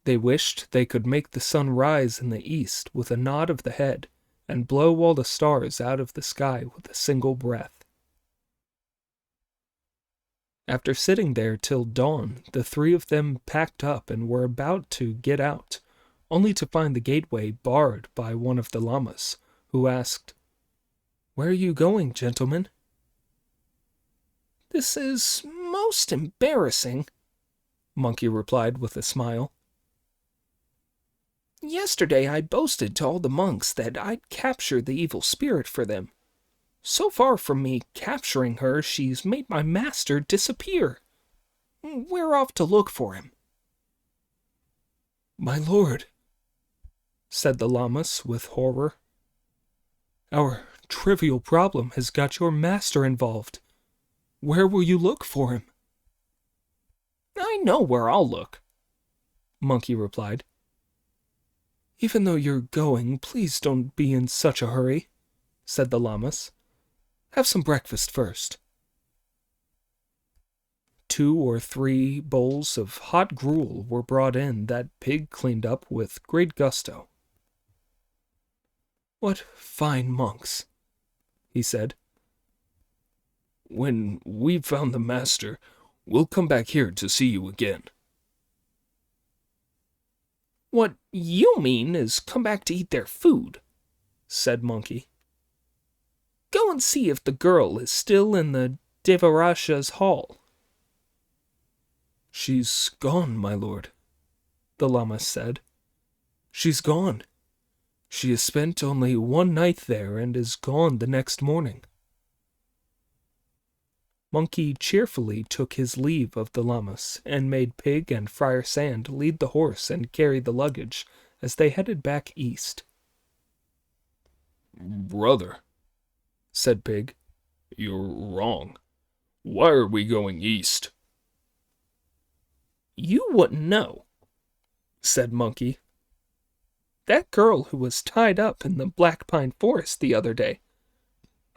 They wished they could make the sun rise in the east with a nod of the head and blow all the stars out of the sky with a single breath. After sitting there till dawn, the three of them packed up and were about to get out, only to find the gateway barred by one of the llamas, who asked, "Where are you going, gentlemen?" "This is most embarrassing," Monkey replied with a smile. "Yesterday I boasted to all the monks that I'd capture the evil spirit for them. So far from me capturing her, she's made my master disappear. We're off to look for him." "My lord," said the llamas with horror, "our trivial problem has got your master involved. Where will you look for him?" "I know where I'll look," Monkey replied. "Even though you're going, please don't be in such a hurry," said the llamas. "Have some breakfast first." 2 or 3 bowls of hot gruel were brought in that Pig cleaned up with great gusto. "What fine monks," he said. "When we've found the master, We'll come back here to see you again. What you mean is come back to eat their food, said Monkey. Go and see if the girl is still in the Devarasha's hall. She's gone, my lord, the Llama said. She's gone. She has spent only one night there and is gone the next morning. Monkey cheerfully took his leave of the llamas and made Pig and Friar Sand lead the horse and carry the luggage as they headed back east. Brother, said Pig, you're wrong. Why are we going east? You wouldn't know, said Monkey. That girl who was tied up in the Black Pine Forest the other day.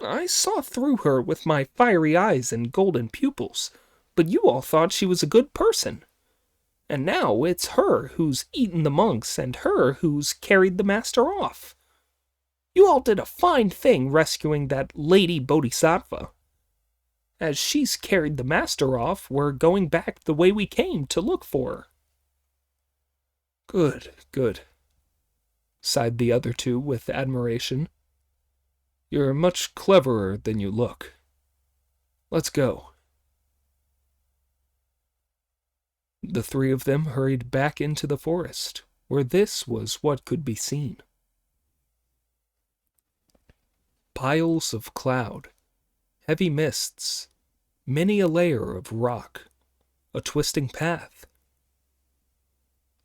I saw through her with my fiery eyes and golden pupils, but you all thought she was a good person. And now it's her who's eaten the monks and her who's carried the master off. You all did a fine thing rescuing that lady Bodhisattva. As she's carried the master off, we're going back the way we came to look for her. Good, good, sighed the other two with admiration. You're much cleverer than you look. Let's go. The three of them hurried back into the forest, where this was what could be seen. Piles of cloud, heavy mists, many a layer of rock, a twisting path.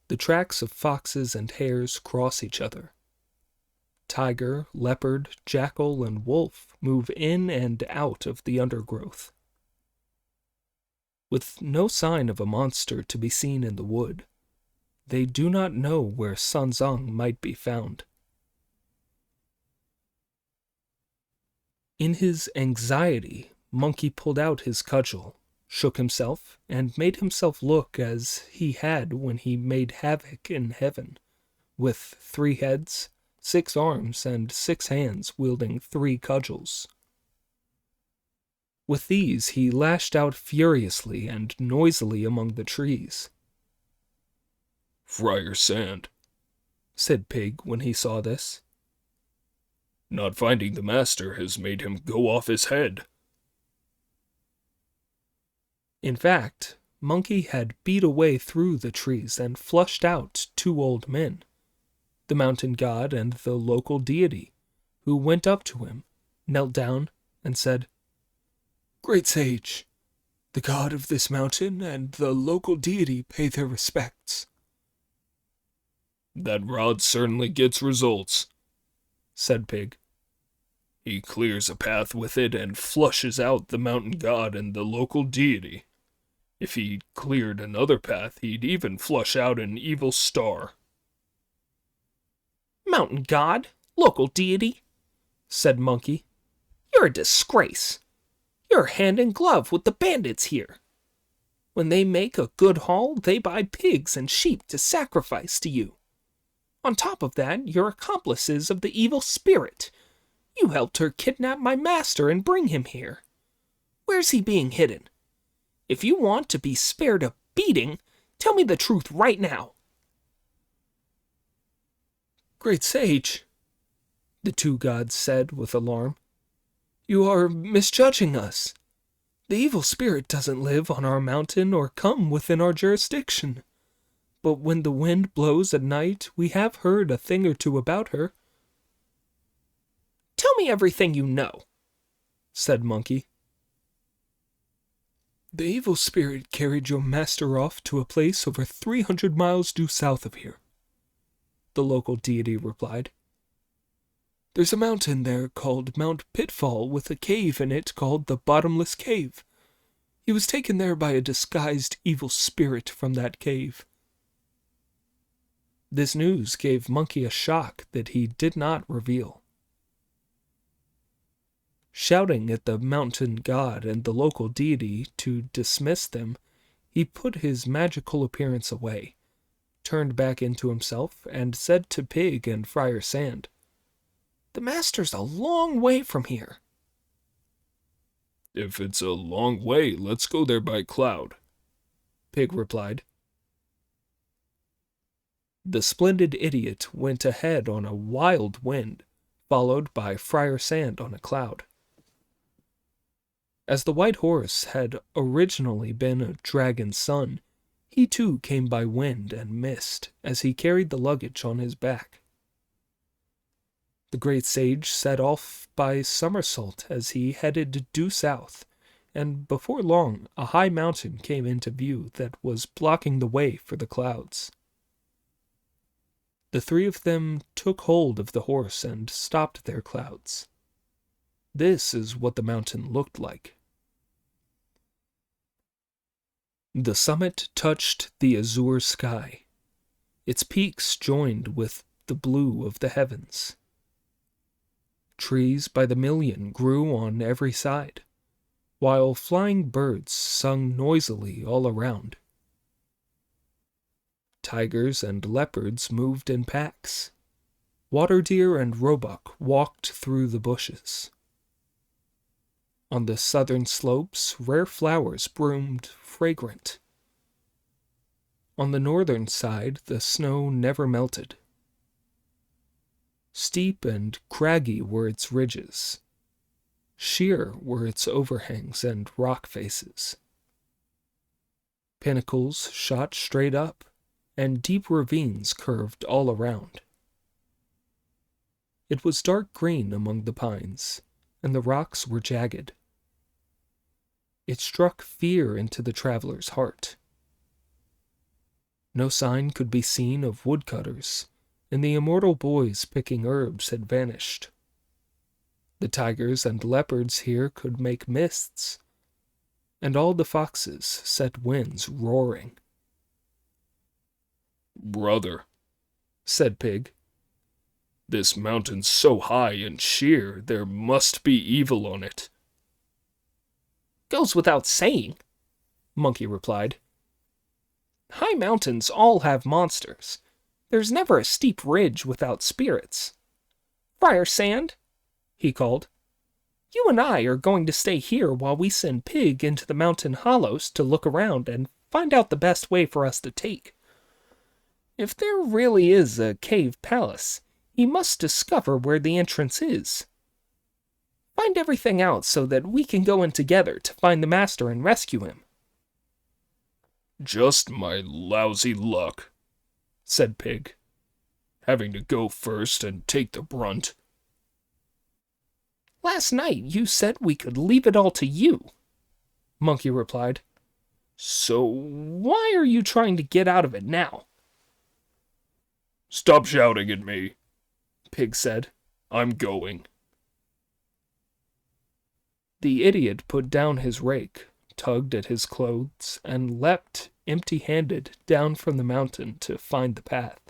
The tracks of foxes and hares cross each other. Tiger, leopard, jackal, and wolf move in and out of the undergrowth. With no sign of a monster to be seen in the wood, they do not know where Sanzang might be found. In his anxiety, Monkey pulled out his cudgel, shook himself, and made himself look as he had when he made havoc in heaven, with 3 heads, 6 arms, and 6 hands wielding 3 cudgels. With these he lashed out furiously and noisily among the trees. Friar Sand, said Pig when he saw this. Not finding the master has made him go off his head. In fact, Monkey had beat a way through the trees and flushed out 2 old men, the mountain god and the local deity, who went up to him, knelt down, and said, Great sage, the god of this mountain and the local deity pay their respects. That rod certainly gets results, said Pig. He clears a path with it and flushes out the mountain god and the local deity. If he cleared another path, he'd even flush out an evil star. Mountain god, local deity, said Monkey. You're a disgrace. You're hand in glove with the bandits here. When they make a good haul, they buy pigs and sheep to sacrifice to you. On top of that, you're accomplices of the evil spirit. You helped her kidnap my master and bring him here. Where's he being hidden? If you want to be spared a beating, tell me the truth right now. Great sage, the 2 gods said with alarm. You are misjudging us. The evil spirit doesn't live on our mountain or come within our jurisdiction. But when the wind blows at night, we have heard a thing or 2 about her. Tell me everything you know, said Monkey. The evil spirit carried your master off to a place over 300 miles due south of here, the local deity replied. There's a mountain there called Mount Pitfall with a cave in it called the Bottomless Cave. He was taken there by a disguised evil spirit from that cave. This news gave Monkey a shock that he did not reveal. Shouting at the mountain god and the local deity to dismiss them, he put his magical appearance away, turned back into himself, and said to Pig and Friar Sand, The master's a long way from here. If it's a long way, let's go there by cloud, Pig replied. The splendid idiot went ahead on a wild wind, followed by Friar Sand on a cloud. As the white horse had originally been a dragon's son, he too came by wind and mist as he carried the luggage on his back. The great sage set off by somersault as he headed due south, and before long a high mountain came into view that was blocking the way for the clouds. The three of them took hold of the horse and stopped their clouds. This is what the mountain looked like. The summit touched the azure sky. Its peaks joined with the blue of the heavens. Trees by the million grew on every side, while flying birds sung noisily all around. Tigers and leopards moved in packs. Water deer and roebuck walked through the bushes. On the southern slopes, rare flowers bloomed fragrant. On the northern side, the snow never melted. Steep and craggy were its ridges. Sheer were its overhangs and rock faces. Pinnacles shot straight up, and deep ravines curved all around. It was dark green among the pines, and the rocks were jagged. It struck fear into the traveler's heart. No sign could be seen of woodcutters, and the immortal boys picking herbs had vanished. The tigers and leopards here could make mists, and all the foxes set winds roaring. Brother, said Pig. This mountain's so high and sheer, there must be evil on it. Goes without saying, Monkey replied. High mountains all have monsters. There's never a steep ridge without spirits. Friar Sand, he called, you and I are going to stay here while we send Pig into the mountain hollows to look around and find out the best way for us to take. If there really is a cave palace, he must discover where the entrance is. Find everything out so that we can go in together to find the master and rescue him. Just my lousy luck, said Pig, having to go first and take the brunt. Last night you said we could leave it all to you, Monkey replied. So why are you trying to get out of it now? Stop shouting at me, Pig said. I'm going. The idiot put down his rake, tugged at his clothes, and leapt empty-handed down from the mountain to find the path.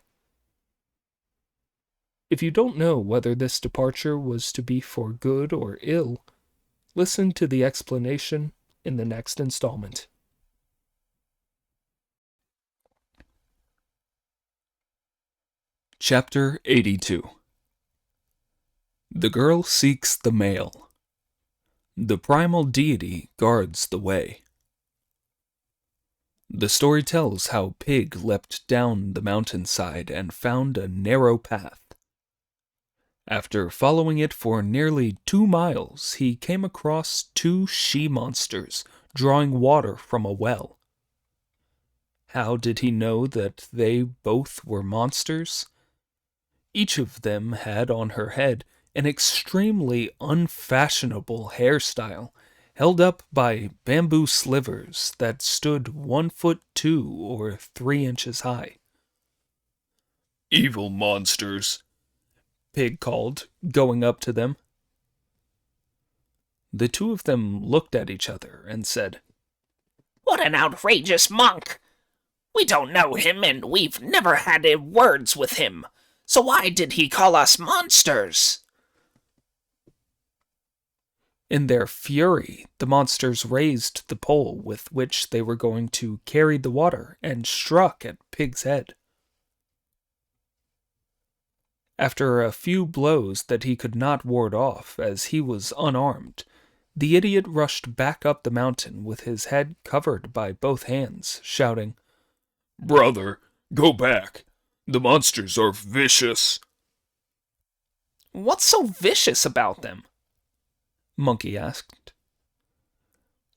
If you don't know whether this departure was to be for good or ill, listen to the explanation in the next installment. Chapter 82. The girl seeks the male. The primal deity guards the way. The story tells how Pig leapt down the mountainside and found a narrow path. After following it for nearly 2 miles, he came across 2 she-monsters drawing water from a well. How did he know that they both were monsters? Each of them had on her head an extremely unfashionable hairstyle, held up by bamboo slivers that stood 1 foot 2 or 3 inches high. Evil monsters, Pig called, going up to them. The 2 of them looked at each other and said, What an outrageous monk! We don't know him, and we've never had words with him. So why did he call us monsters? In their fury, the monsters raised the pole with which they were going to carry the water and struck at Pig's head. After a few blows that he could not ward off, as he was unarmed, The idiot rushed back up the mountain with his head covered by both hands, shouting, Brother, go back. The monsters are vicious. What's so vicious about them? Monkey asked.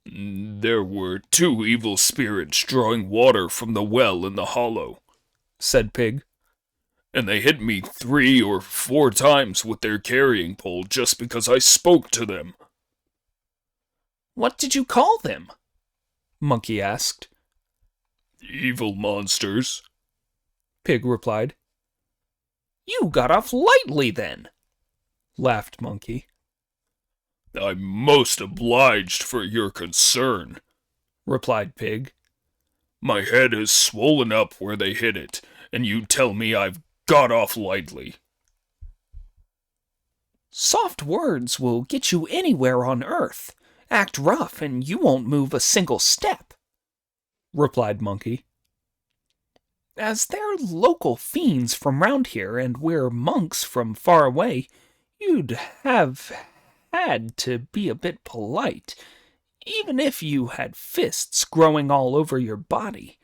There were 2 evil spirits drawing water from the well in the hollow, said Pig. And they hit me 3 or 4 times with their carrying pole just because I spoke to them. What did you call them? Monkey asked. Evil monsters, Pig replied. You got off lightly then, laughed Monkey. I'm most obliged for your concern, replied Pig. My head is swollen up where they hit it, and you tell me I've got off lightly. Soft words will get you anywhere on Earth. Act rough and you won't move a single step, replied Monkey. As they're local fiends from round here and we're monks from far away, you'd have had to be a bit polite, even if you had fists growing all over your body.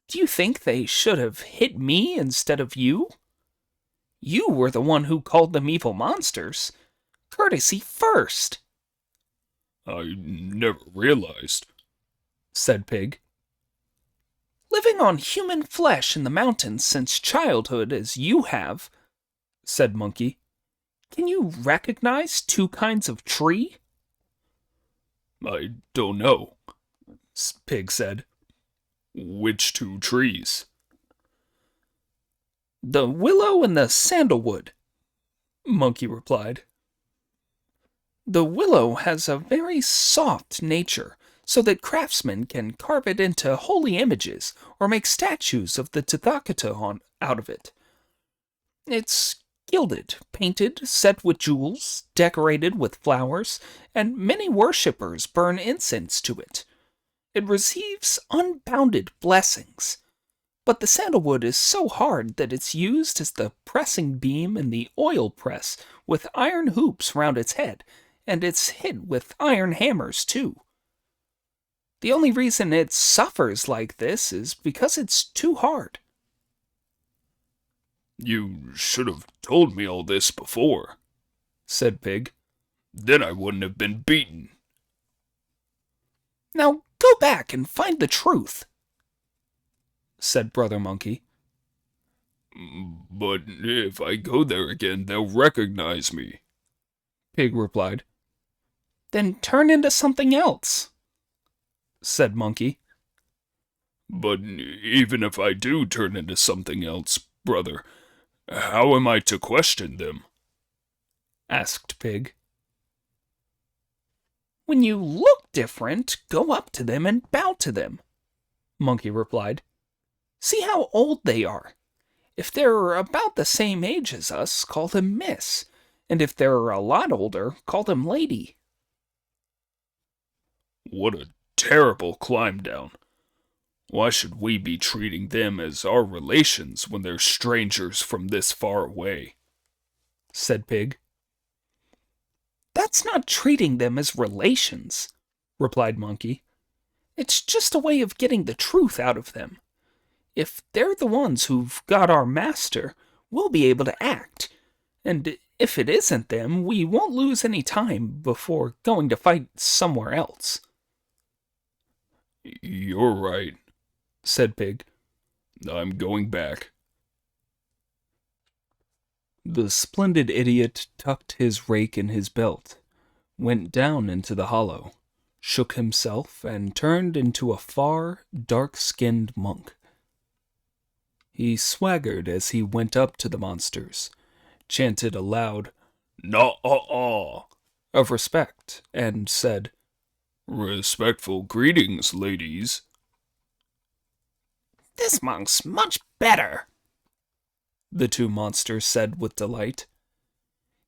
Do you think they should have hit me instead of you? You were the one who called them evil monsters. Courtesy first. I never realized, said Pig. Living on human flesh in the mountains since childhood as you have, said Monkey, can you recognize 2 kinds of tree? I don't know, Pig said. Which 2 trees? The willow and the sandalwood, Monkey replied. The willow has a very soft nature, so that craftsmen can carve it into holy images or make statues of the Tathagata out of it. It's gilded, painted, set with jewels, decorated with flowers, and many worshippers burn incense to it. It receives unbounded blessings. But the sandalwood is so hard that it's used as the pressing beam in the oil press with iron hoops round its head, and it's hit with iron hammers too. The only reason it suffers like this is because it's too hard. You should have told me all this before, said Pig. Then I wouldn't have been beaten. Now go back and find the truth, said Brother Monkey. But if I go there again, they'll recognize me, Pig replied. Then turn into something else, said Monkey. But even if I do turn into something else, brother, how am I to question them? asked Pig. When you look different, go up to them and bow to them, Monkey replied. See how old they are. If they're about the same age as us, call them Miss, and if they're a lot older, call them Lady. What a terrible climb down. Why should we be treating them as our relations when they're strangers from this far away? Said Pig. That's not treating them as relations, replied Monkey. It's just a way of getting the truth out of them. If they're the ones who've got our master, we'll be able to act. And if it isn't them, we won't lose any time before going to fight somewhere else. You're right, said Pig. I'm going back. The splendid idiot tucked his rake in his belt, went down into the hollow, shook himself, and turned into a far, dark-skinned monk. He swaggered as he went up to the monsters, chanted a loud "Na-ah-ah" of respect, and said, "Respectful greetings, ladies." This monk's much better, the 2 monsters said with delight.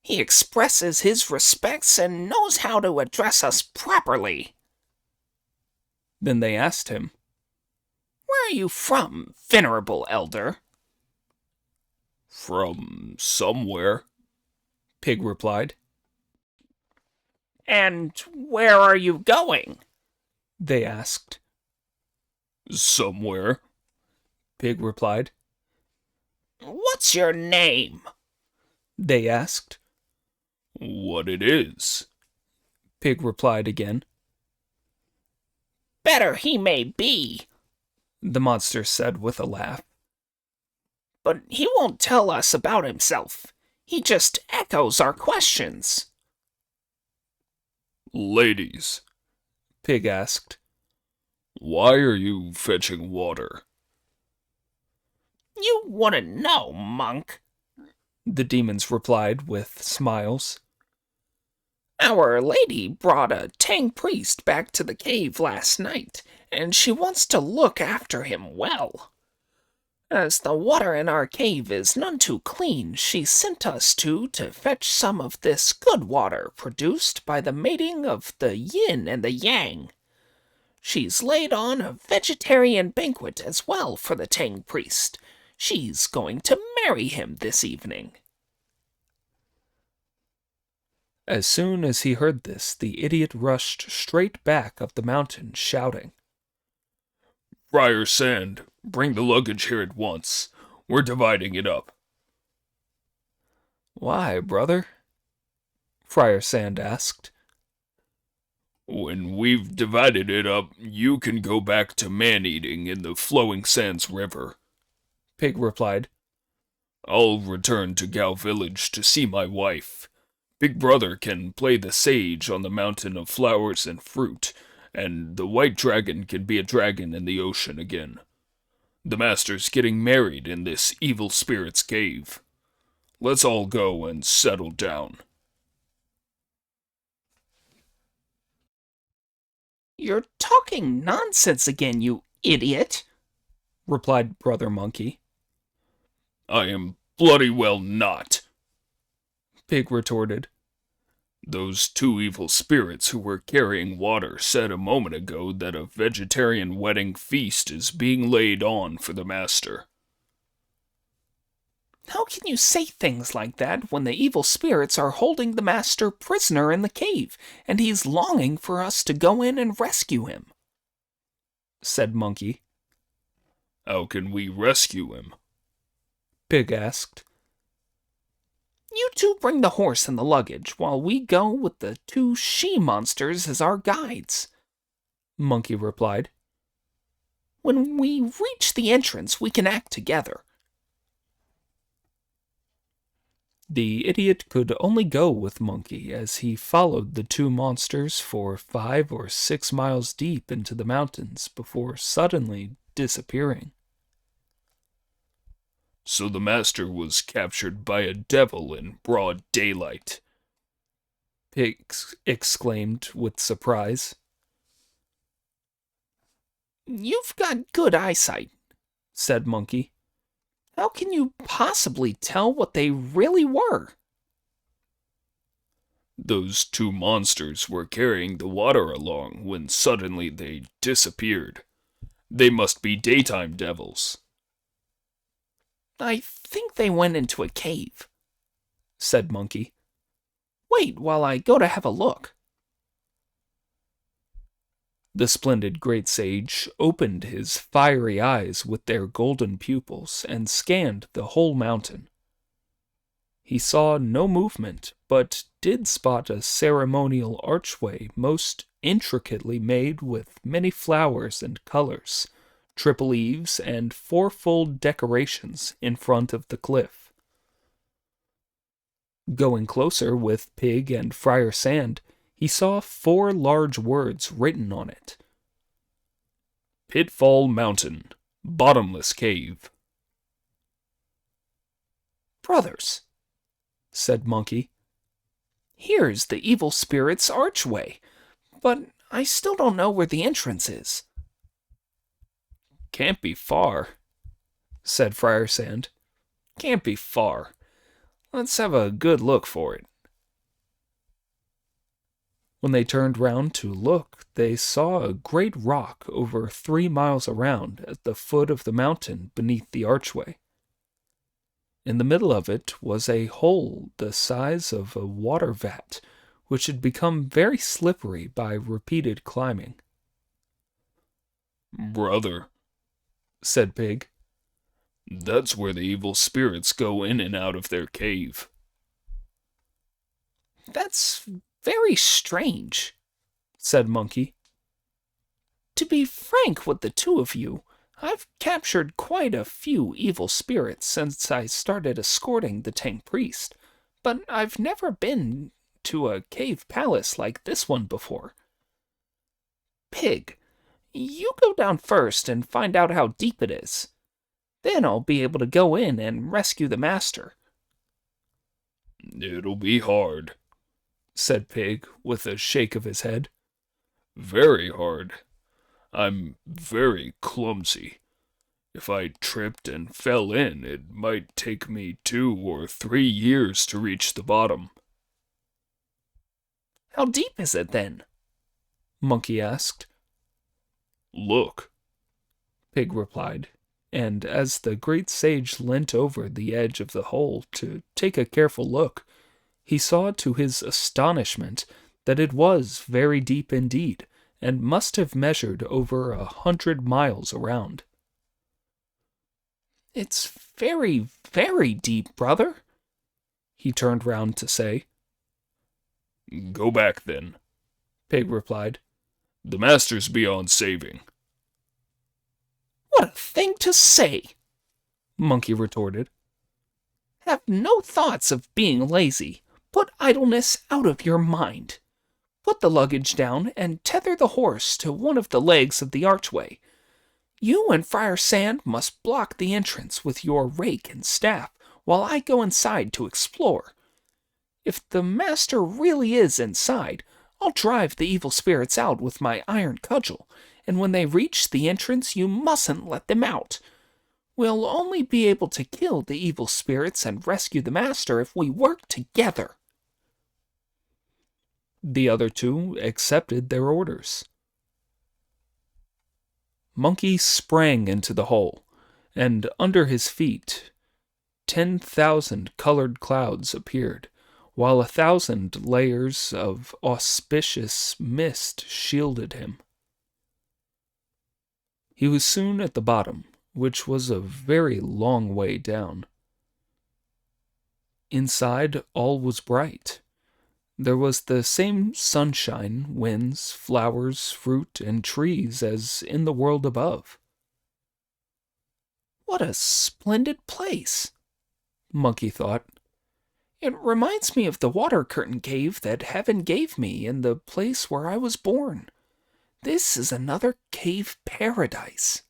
He expresses his respects and knows how to address us properly. Then they asked him, Where are you from, venerable elder? From somewhere, Pig replied. And where are you going? They asked. Somewhere. Pig replied. What's your name? They asked. What it is. Pig replied again. Better he may be, The monster said with a laugh. but he won't tell us about himself. He just echoes our questions. Ladies, Pig asked. why are you fetching water? You wouldn't know, monk. The demons replied with smiles. Our lady brought a Tang priest back to the cave last night, and she wants to look after him well. As the water in our cave is none too clean, she sent us to fetch some of this good water produced by the mating of the yin and the yang. She's laid on a vegetarian banquet as well for the Tang priest. She's going to marry him this evening. As soon as he heard this, the idiot rushed straight back up the mountain, shouting. Friar Sand, bring the luggage here at once. We're dividing it up. Why, brother? Friar Sand asked. When we've divided it up, you can go back to man-eating in the flowing sands river. Pig replied. I'll return to Gao village to see my wife. Big Brother can play the sage on the mountain of flowers and fruit, and the white dragon can be a dragon in the ocean again. The master's getting married in this evil spirit's cave. Let's all go and settle down. You're talking nonsense again, you idiot, replied Brother Monkey. I am bloody well not, Pig retorted. Those two evil spirits who were carrying water said a moment ago that a vegetarian wedding feast is being laid on for the master. How can you say things like that when the evil spirits are holding the master prisoner in the cave, and he's longing for us to go in and rescue him? Said Monkey. How can we rescue him? Pig asked. You two bring the horse and the luggage, while we go with the two she-monsters as our guides, Monkey replied. When we reach the entrance, we can act together. The idiot could only go with Monkey as he followed the two monsters for 5 or 6 miles deep into the mountains before suddenly disappearing. So the master was captured by a devil in broad daylight, Pig exclaimed with surprise. You've got good eyesight, Said Monkey. How can you possibly tell what they really were? Those two monsters were carrying the water along when suddenly they disappeared. They must be daytime devils. I think they went into a cave, said Monkey. Wait while I go to have a look. The splendid great sage opened his fiery eyes with their golden pupils and scanned the whole mountain. He saw no movement, but did spot a ceremonial archway most intricately made with many flowers and colors, triple eaves, and fourfold decorations in front of the cliff. Going closer with Pig and Friar Sand, he saw 4 large words written on it. Pitfall Mountain, Bottomless Cave. Brothers, said Monkey, here's the evil spirit's archway, but I still don't know where the entrance is. Can't be far, said Friar Sand. Can't be far. Let's have a good look for it. When they turned round to look, they saw a great rock over 3 miles around at the foot of the mountain beneath the archway. In the middle of it was a hole the size of a water vat, which had become very slippery by repeated climbing. "Brother," said Pig. "that's where the evil spirits go in and out of their cave." That's very strange, said Monkey. To be frank with the two of you, I've captured quite a few evil spirits since I started escorting the Tang priest, but I've never been to a cave palace like this one before. Pig, you go down first and find out how deep it is. Then I'll be able to go in and rescue the master. "It'll be hard," said Pig with a shake of his head. "very hard. I'm very clumsy. If I tripped and fell in, it might take me 2 or 3 years to reach the bottom." How deep is it then? Monkey asked. "Look," Pig replied, and as the great sage leant over the edge of the hole to take a careful look, he saw to his astonishment that it was very deep indeed, and must have measured over 100 miles around. It's very, very deep, brother, he turned round to say. "Go back then," Pig replied. "The master's beyond saving." What a thing to say, Monkey retorted. Have no thoughts of being lazy. Put idleness out of your mind. Put the luggage down and tether the horse to one of the legs of the archway. You and Friar Sand must block the entrance with your rake and staff while I go inside to explore. If the master really is inside, I'll drive the evil spirits out with my iron cudgel, and when they reach the entrance you mustn't let them out. We'll only be able to kill the evil spirits and rescue the master if we work together. The other two accepted their orders. Monkey sprang into the hole, and under his feet 10,000 colored clouds appeared, while 1,000 layers of auspicious mist shielded him. He was soon at the bottom, which was a very long way down. Inside all was bright. There was the same sunshine, winds, flowers, fruit, and trees as in the world above. What a splendid place, Monkey thought. It reminds me of the water curtain cave that Heaven gave me in the place where I was born. This is another cave paradise.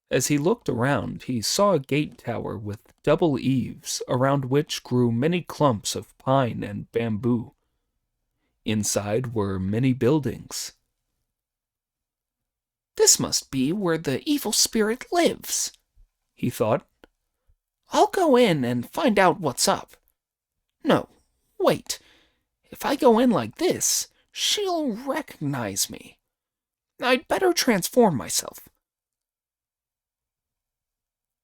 As he looked around, he saw a gate tower with double eaves, around which grew many clumps of pine and bamboo. Inside were many buildings. This must be where the evil spirit lives, he thought. I'll go in and find out what's up. No, wait. If I go in like this, she'll recognize me. I'd better transform myself.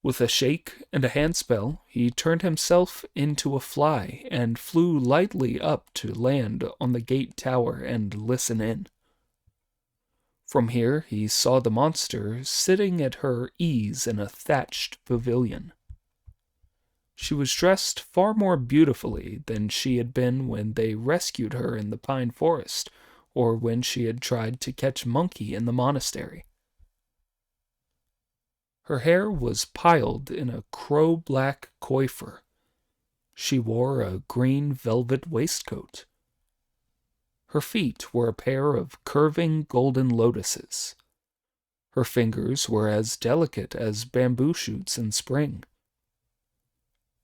With a shake and a handspell, he turned himself into a fly and flew lightly up to land on the gate tower and listen in. From here he saw the monster sitting at her ease in a thatched pavilion. She was dressed far more beautifully than she had been when they rescued her in the pine forest, or when she had tried to catch Monkey in the monastery. Her hair was piled in a crow-black coiffure. She wore a green velvet waistcoat. Her feet were a pair of curving golden lotuses. Her fingers were as delicate as bamboo shoots in spring.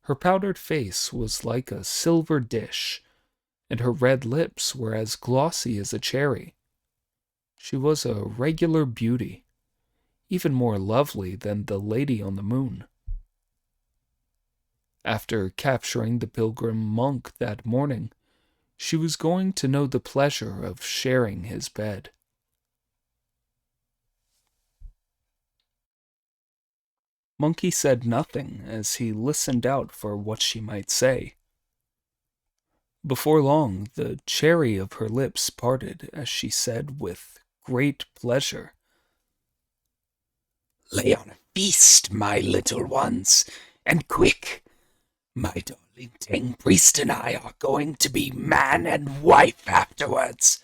Her powdered face was like a silver dish, and her red lips were as glossy as a cherry. She was a regular beauty, even more lovely than the lady on the moon. After capturing the pilgrim monk that morning, she was going to know the pleasure of sharing his bed. Monkey said nothing as he listened out for what she might say. Before long, the cherry of her lips parted as she said with great pleasure, Lay on a feast, my little ones, and quick! My darling Tang Priest and I are going to be man and wife afterwards.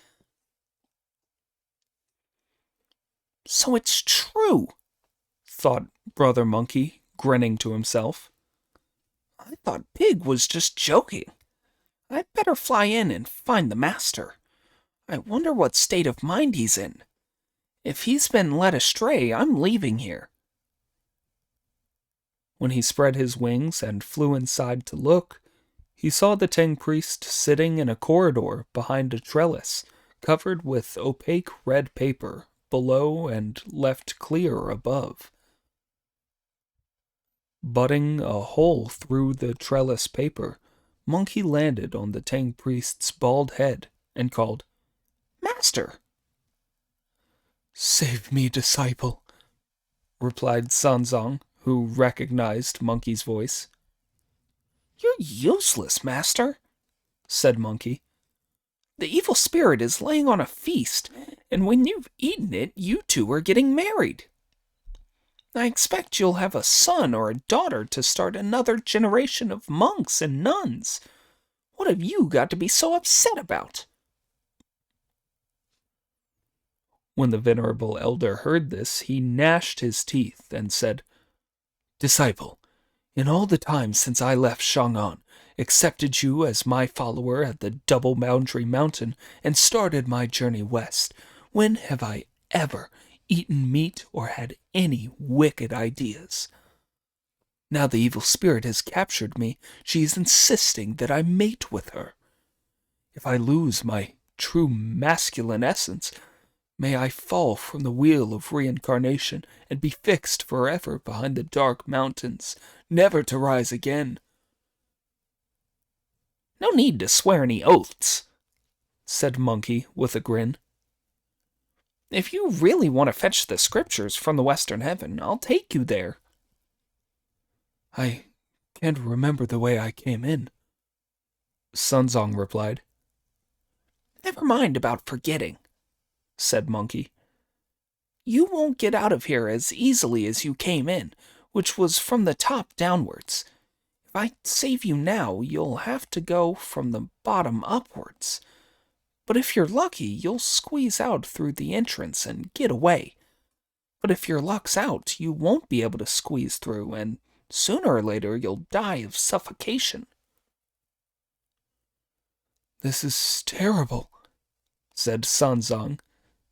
"So it's true," thought Brother Monkey, grinning to himself. "I thought Pig was just joking. I'd better fly in and find the master. I wonder what state of mind he's in. If he's been led astray, I'm leaving here." When he spread his wings and flew inside to look, he saw the Tang priest sitting in a corridor behind a trellis, covered with opaque red paper below and left clear above. Butting a hole through the trellis paper, Monkey landed on the Tang priest's bald head and called, "Master!" "Save me, disciple," replied Sanzong, who recognized Monkey's voice. "You're useless, master," said Monkey. "The evil spirit is laying on a feast, and when you've eaten it, you two are getting married. I expect you'll have a son or a daughter to start another generation of monks and nuns. What have you got to be so upset about?" When the venerable elder heard this, he gnashed his teeth and said, "Disciple, in all the time since I left Chang'an, accepted you as my follower at the Double Boundary Mountain, and started my journey west, when have I ever eaten meat or had any wicked ideas? Now the evil spirit has captured me, she is insisting that I mate with her. If I lose my true masculine essence, may I fall from the wheel of reincarnation and be fixed forever behind the dark mountains, never to rise again." "No need to swear any oaths," said Monkey with a grin. "If you really want to fetch the scriptures from the western heaven, I'll take you there." "I can't remember the way I came in," Sunzong replied. "Never mind about forgetting," said Monkey. "You won't get out of here as easily as you came in, which was from the top downwards. If I save you now, you'll have to go from the bottom upwards. But if you're lucky, you'll squeeze out through the entrance and get away. But if your luck's out, you won't be able to squeeze through, and sooner or later you'll die of suffocation." "This is terrible," said Sanzong,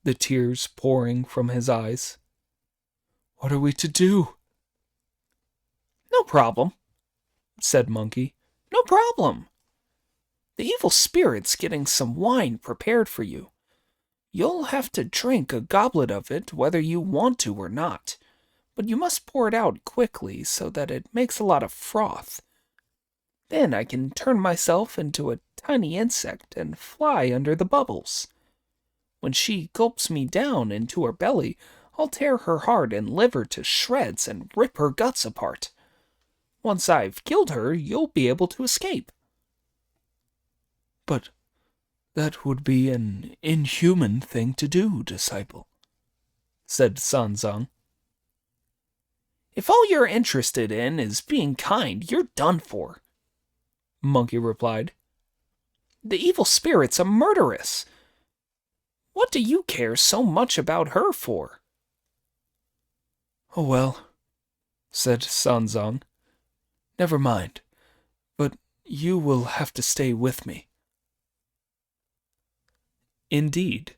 the tears pouring from his eyes. "What are we to do?" "No problem," said Monkey. "No problem. The evil spirit's getting some wine prepared for you. You'll have to drink a goblet of it whether you want to or not, but you must pour it out quickly so that it makes a lot of froth. Then I can turn myself into a tiny insect and fly under the bubbles. When she gulps me down into her belly, I'll tear her heart and liver to shreds and rip her guts apart. Once I've killed her, you'll be able to escape." "But that would be an inhuman thing to do, disciple," said Sanzang. "If all you're interested in is being kind, you're done for," Monkey replied. "The evil spirit's a murderess. What do you care so much about her for?" "Oh well," said Sanzong. "Never mind, but you will have to stay with me." Indeed,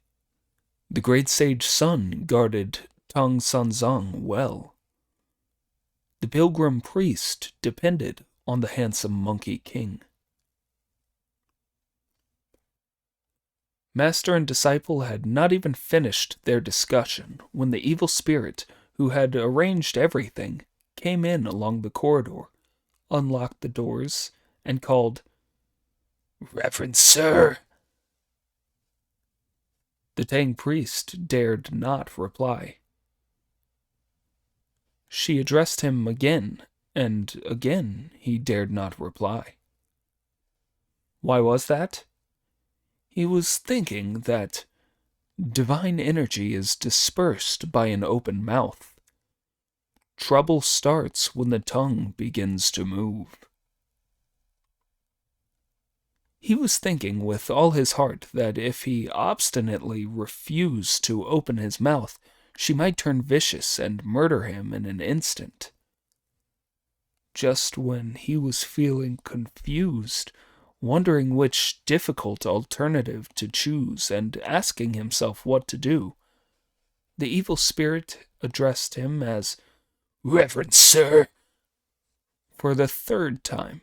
the great sage Sun guarded Tang Sanzong well. The pilgrim priest depended on the handsome monkey king. Master and disciple had not even finished their discussion when the evil spirit, who had arranged everything, came in along the corridor, unlocked the doors, and called, "Reverend sir." The Tang priest dared not reply. She addressed him again, and again he dared not reply. Why was that? He was thinking that divine energy is dispersed by an open mouth. Trouble starts when the tongue begins to move. He was thinking with all his heart that if he obstinately refused to open his mouth, she might turn vicious and murder him in an instant. Just when he was feeling confused, wondering which difficult alternative to choose and asking himself what to do, the evil spirit addressed him as Reverend Sir. for the third time.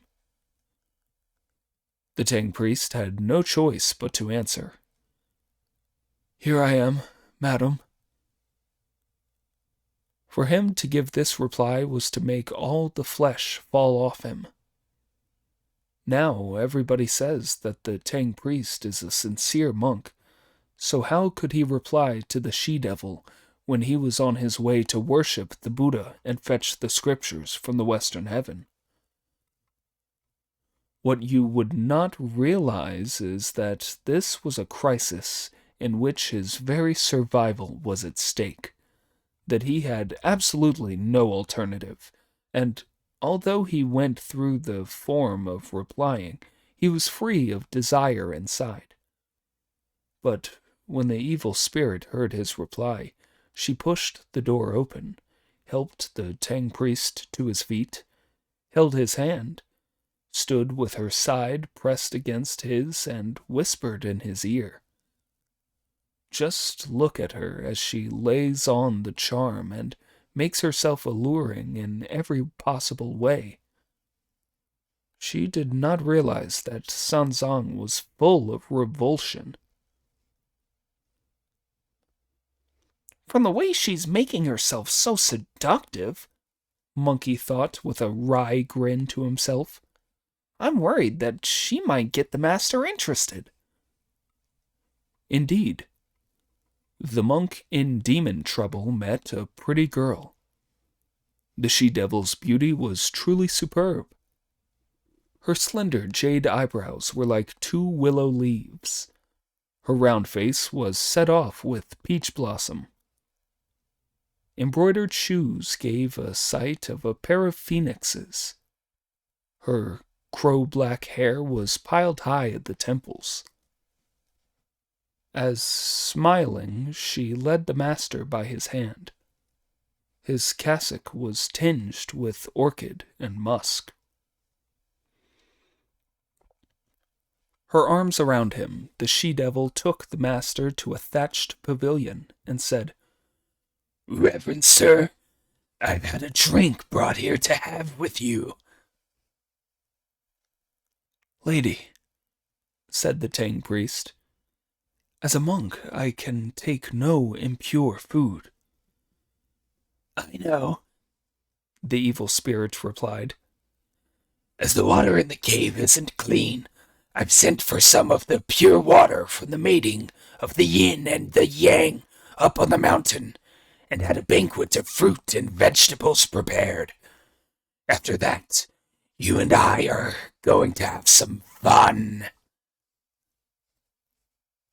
The Tang priest had no choice but to answer. Here I am, madam. For him to give this reply was to make all the flesh fall off him. Now everybody says that the Tang priest is a sincere monk, so how could he reply to the she-devil when he was on his way to worship the Buddha and fetch the scriptures from the western heaven? What you would not realize is that this was a crisis in which his very survival was at stake, that he had absolutely no alternative, and although he went through the form of replying, he was free of desire inside. But when the evil spirit heard his reply, she pushed the door open, helped the Tang priest to his feet, held his hand, stood with her side pressed against his, and whispered in his ear. Just look at her as she lays on the charm and makes herself alluring in every possible way. She did not realize that Sanzang was full of revulsion. From the way she's making herself so seductive, Monkey thought with a wry grin to himself, I'm worried that she might get the master interested. Indeed, the monk in demon trouble met a pretty girl. The she-devil's beauty was truly superb. Her slender jade eyebrows were like 2 willow leaves. Her round face was set off with peach blossom. Embroidered shoes gave a sight of a pair of phoenixes. Her crow-black hair was piled high at the temples. As smiling, she led the master by his hand. His cassock was tinged with orchid and musk. Her arms around him, the she-devil took the master to a thatched pavilion and said, Reverend Sir, I've had a drink brought here to have with you. Lady, said the Tang priest, as a monk I can take no impure food. I know, the evil spirit replied. As the water in the cave isn't clean, I've sent for some of the pure water from the mating of the yin and the yang up on the mountain, and had a banquet of fruit and vegetables prepared. After that, you and I are going to have some fun.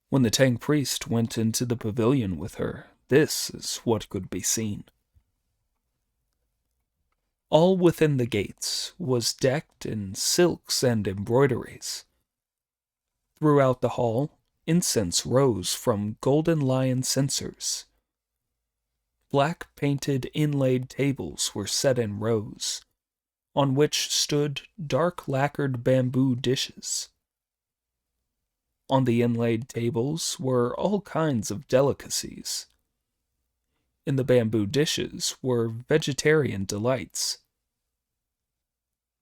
When the Tang priest went into the pavilion with her, this is what could be seen. All within the gates was decked in silks and embroideries. Throughout the hall, incense rose from golden lion censers. Black painted inlaid tables were set in rows, on which stood dark lacquered bamboo dishes. On the inlaid tables were all kinds of delicacies. In the bamboo dishes were vegetarian delights.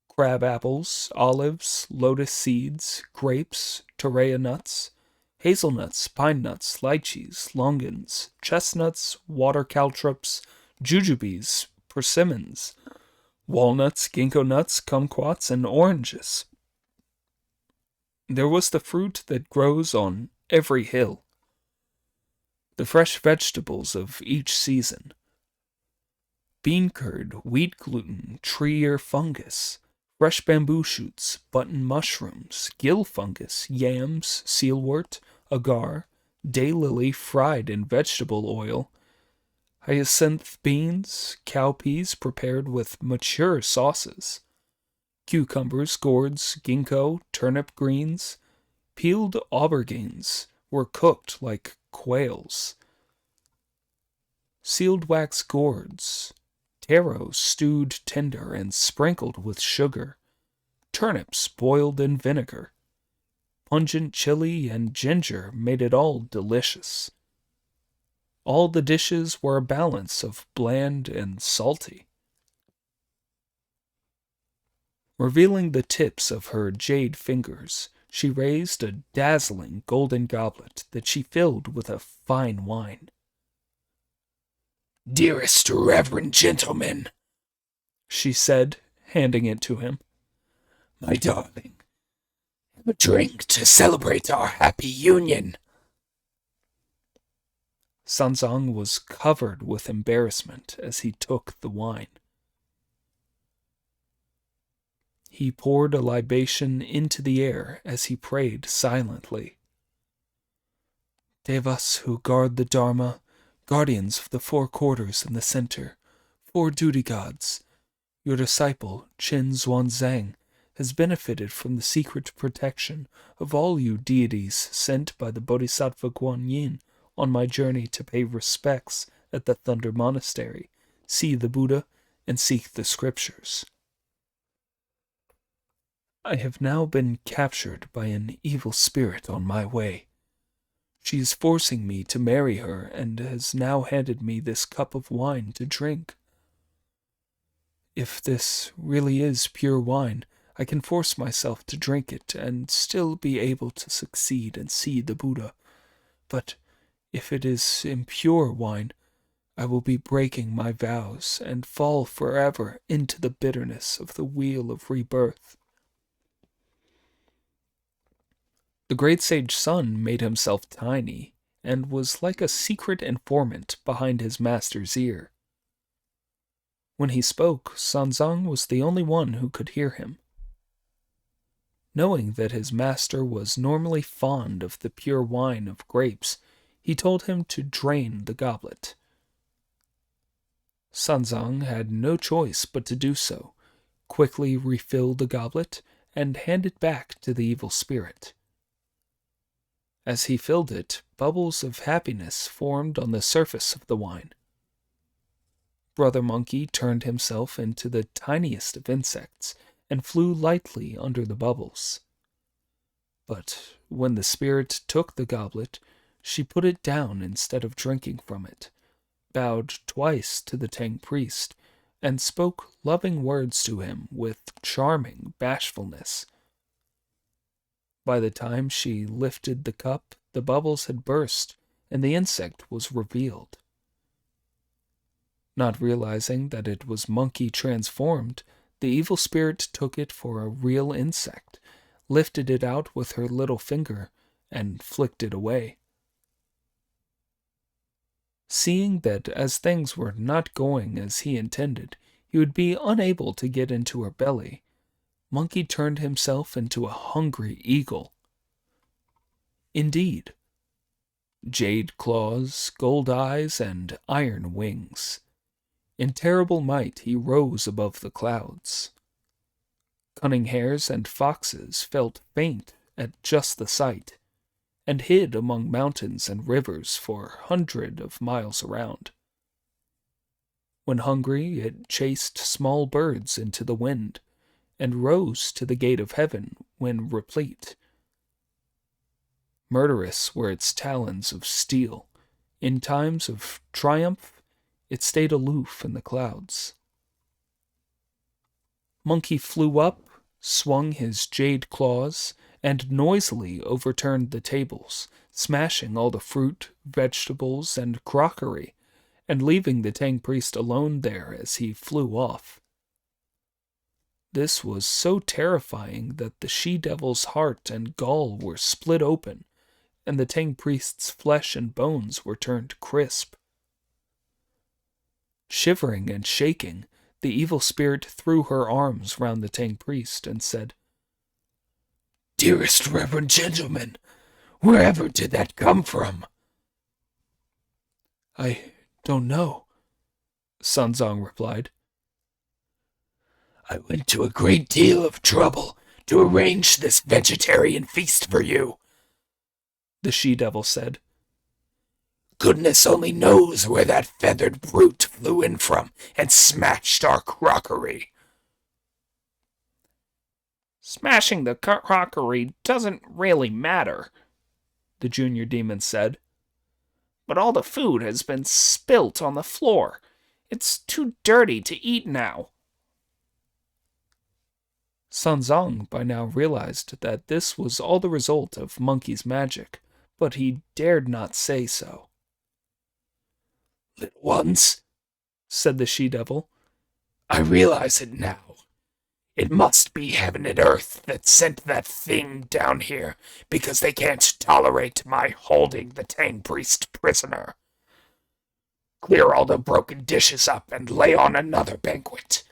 Crab apples, olives, lotus seeds, grapes, torreya nuts, hazelnuts, pine nuts, lychees, longans, chestnuts, water caltrops, jujubes, persimmons, walnuts, ginkgo nuts, kumquats, and oranges. There was the fruit that grows on every hill, the fresh vegetables of each season, bean curd, wheat gluten, tree ear fungus, fresh bamboo shoots, button mushrooms, gill fungus, yams, sealwort, agar, daylily fried in vegetable oil, hyacinth beans, cowpeas prepared with mature sauces, cucumbers, gourds, ginkgo, turnip greens, peeled aubergines were cooked like quails, sealed wax gourds, taro stewed tender and sprinkled with sugar, turnips boiled in vinegar, pungent chili and ginger made it all delicious. All the dishes were a balance of bland and salty. Revealing the tips of her jade fingers, she raised a dazzling golden goblet that she filled with a fine wine. Dearest reverend gentleman, She said, handing it to him. my darling, have a drink to celebrate our happy union. Sanzang was covered with embarrassment as he took the wine. He poured a libation into the air as he prayed silently. Devas who guard the Dharma, guardians of the four quarters and the center, four duty gods, your disciple, Qin Xuanzang, has benefited from the secret protection of all you deities sent by the Bodhisattva Guan Yin on my journey to pay respects at the Thunder Monastery, see the Buddha, and seek the scriptures. I have now been captured by an evil spirit on my way. She is forcing me to marry her and has now handed me this cup of wine to drink. If this really is pure wine, I can force myself to drink it and still be able to succeed and see the Buddha. But if it is impure wine, I will be breaking my vows and fall forever into the bitterness of the wheel of rebirth. The great sage Sun made himself tiny and was like a secret informant behind his master's ear. When he spoke, Sanzang was the only one who could hear him. Knowing that his master was normally fond of the pure wine of grapes, he told him to drain the goblet. Sanzang had no choice but to do so, quickly refill the goblet, and hand it back to the evil spirit. As he filled it, bubbles of happiness formed on the surface of the wine. Brother Monkey turned himself into the tiniest of insects and flew lightly under the bubbles. But when the spirit took the goblet, she put it down instead of drinking from it, bowed twice to the Tang priest, and spoke loving words to him with charming bashfulness. By the time she lifted the cup, the bubbles had burst, and the insect was revealed. Not realizing that it was monkey transformed, the evil spirit took it for a real insect, lifted it out with her little finger, and flicked it away. Seeing that as things were not going as he intended, he would be unable to get into her belly, Monkey turned himself into a hungry eagle. Indeed, jade claws, gold eyes, and iron wings. In terrible might he rose above the clouds. Cunning hares and foxes felt faint at just the sight, and hid among mountains and rivers for hundreds of miles around. When hungry, it chased small birds into the wind, and rose to the gate of heaven when replete. Murderous were its talons of steel. In times of triumph, it stayed aloof in the clouds. Monkey flew up, swung his jade claws, and noisily overturned the tables, smashing all the fruit, vegetables, and crockery, and leaving the Tang priest alone there as he flew off. This was so terrifying that the she-devil's heart and gall were split open, and the Tang priest's flesh and bones were turned crisp. Shivering and shaking, The evil spirit threw her arms round the Tang priest and said, Dearest reverend gentleman, wherever did that come from? I don't know, Sunzong replied. I went to a great deal of trouble to arrange this vegetarian feast for you, the she-devil said. Goodness only knows where that feathered brute flew in from and smashed our crockery. Smashing the crockery doesn't really matter, the junior demon said. But all the food has been spilt on the floor. It's too dirty to eat now. Sunzong by now realized that this was all the result of Monkey's magic, but he dared not say so. Little ones, said the she-devil, I realize it now. It must be heaven and earth that sent that thing down here because they can't tolerate my holding the Tang priest prisoner. Clear all the broken dishes up and lay on another banquet.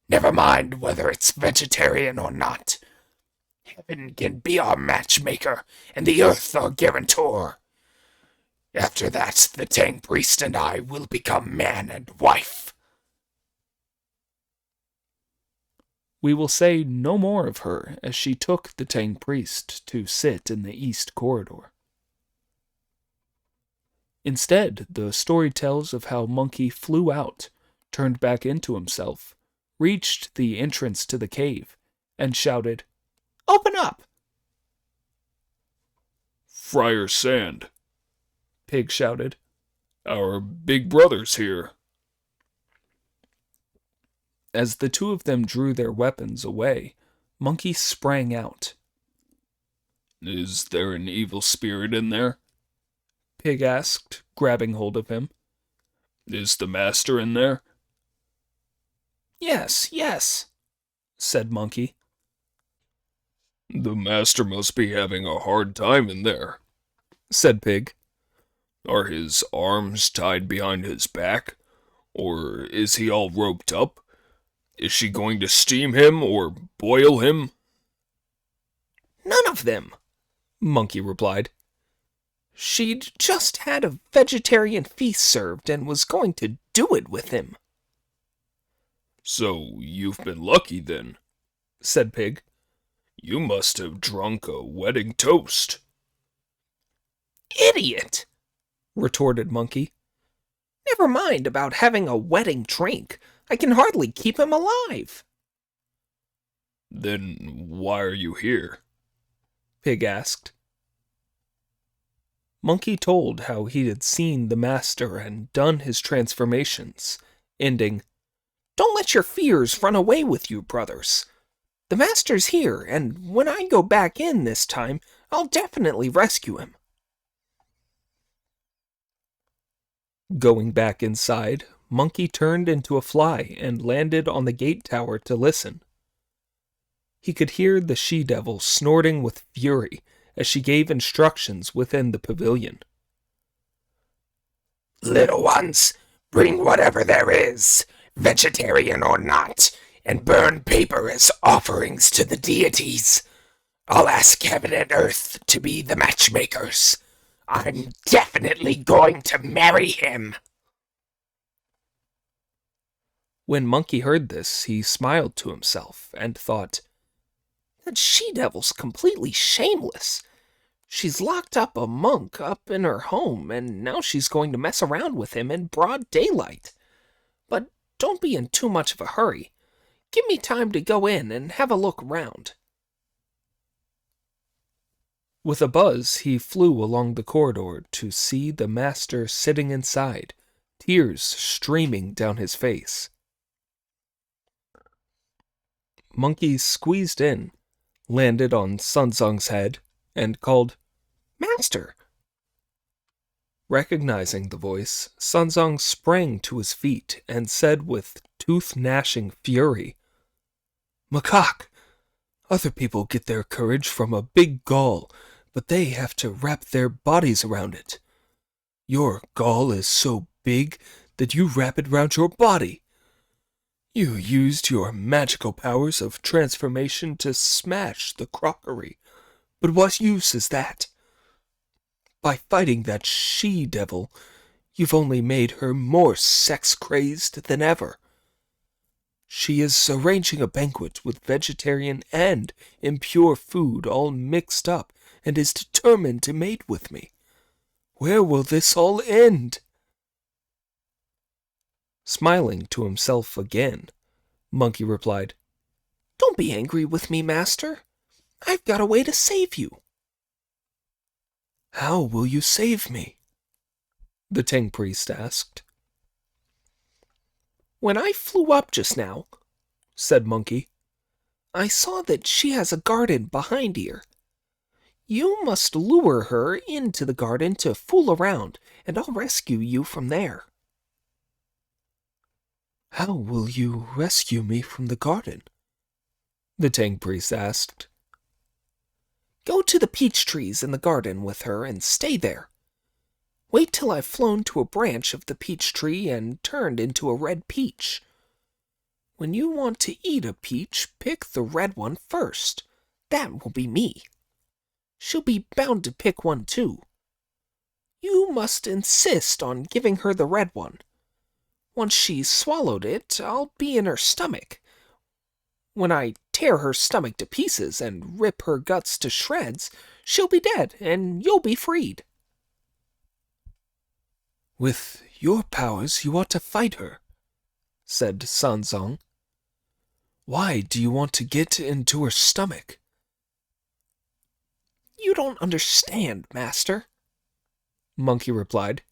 Never mind whether it's vegetarian or not. Heaven can be our matchmaker and the earth our guarantor. After that, the Tang priest and I will become man and wife. We will say no more of her as she took the Tang priest to sit in the east corridor. Instead, the story tells of how Monkey flew out, turned back into himself, reached the entrance to the cave, and shouted, "Open up!" Friar Sand, Pig shouted. our big brother's here. As the two of them drew their weapons away, Monkey sprang out. Is there an evil spirit in there? Pig asked, grabbing hold of him. Is the master in there? Yes, yes, said Monkey. The master must be having a hard time in there, said Pig. Are his arms tied behind his back? Or is he all roped up? Is she going to steam him or boil him? None of them, Monkey replied. She'd just had a vegetarian feast served and was going to do it with him. So you've been lucky then, said Pig. You must have drunk a wedding toast. Idiot, retorted Monkey. Never mind about having a wedding drink. I can hardly keep him alive. Then why are you here? Pig asked. Monkey told how he had seen the master and done his transformations, ending, Don't let your fears run away with you, brothers. The master's here, and when I go back in this time, I'll definitely rescue him. Going back inside, Monkey turned into a fly and landed on the gate tower to listen. He could hear the she-devil snorting with fury as she gave instructions within the pavilion. Little ones, bring whatever there is, vegetarian or not, and burn paper as offerings to the deities. I'll ask heaven and earth to be the matchmakers. I'm definitely going to marry him. When Monkey heard this, he smiled to himself and thought, That she-devil's completely shameless. She's locked up a monk up in her home, and now she's going to mess around with him in broad daylight. But don't be in too much of a hurry. Give me time to go in and have a look round. With a buzz, he flew along the corridor to see the master sitting inside, tears streaming down his face. Monkey squeezed in, landed on Sunzong's head, and called, Master! Recognizing the voice, Sunzong sprang to his feet and said with tooth-gnashing fury, Macaque! Other people get their courage from a big gall, but they have to wrap their bodies around it. Your gall is so big that you wrap it round your body. You used your magical powers of transformation to smash the crockery, but what use is that? By fighting that she-devil, you've only made her more sex-crazed than ever. She is arranging a banquet with vegetarian and impure food all mixed up and is determined to mate with me. Where will this all end? Smiling to himself again, Monkey replied, Don't be angry with me, Master. I've got a way to save you. How will you save me? The Tang priest asked. When I flew up just now, said Monkey, I saw that she has a garden behind here. You must lure her into the garden to fool around, and I'll rescue you from there. How will you rescue me from the garden? The Tang priest asked. Go to the peach trees in the garden with her and stay there. Wait till I've flown to a branch of the peach tree and turned into a red peach. When you want to eat a peach, pick the red one first. That will be me. She'll be bound to pick one too. You must insist on giving her the red one. Once she's swallowed it, I'll be in her stomach. When I tear her stomach to pieces and rip her guts to shreds, she'll be dead and you'll be freed. With your powers, you ought to fight her, said Sanzong. Why do you want to get into her stomach? You don't understand, Master, Monkey replied.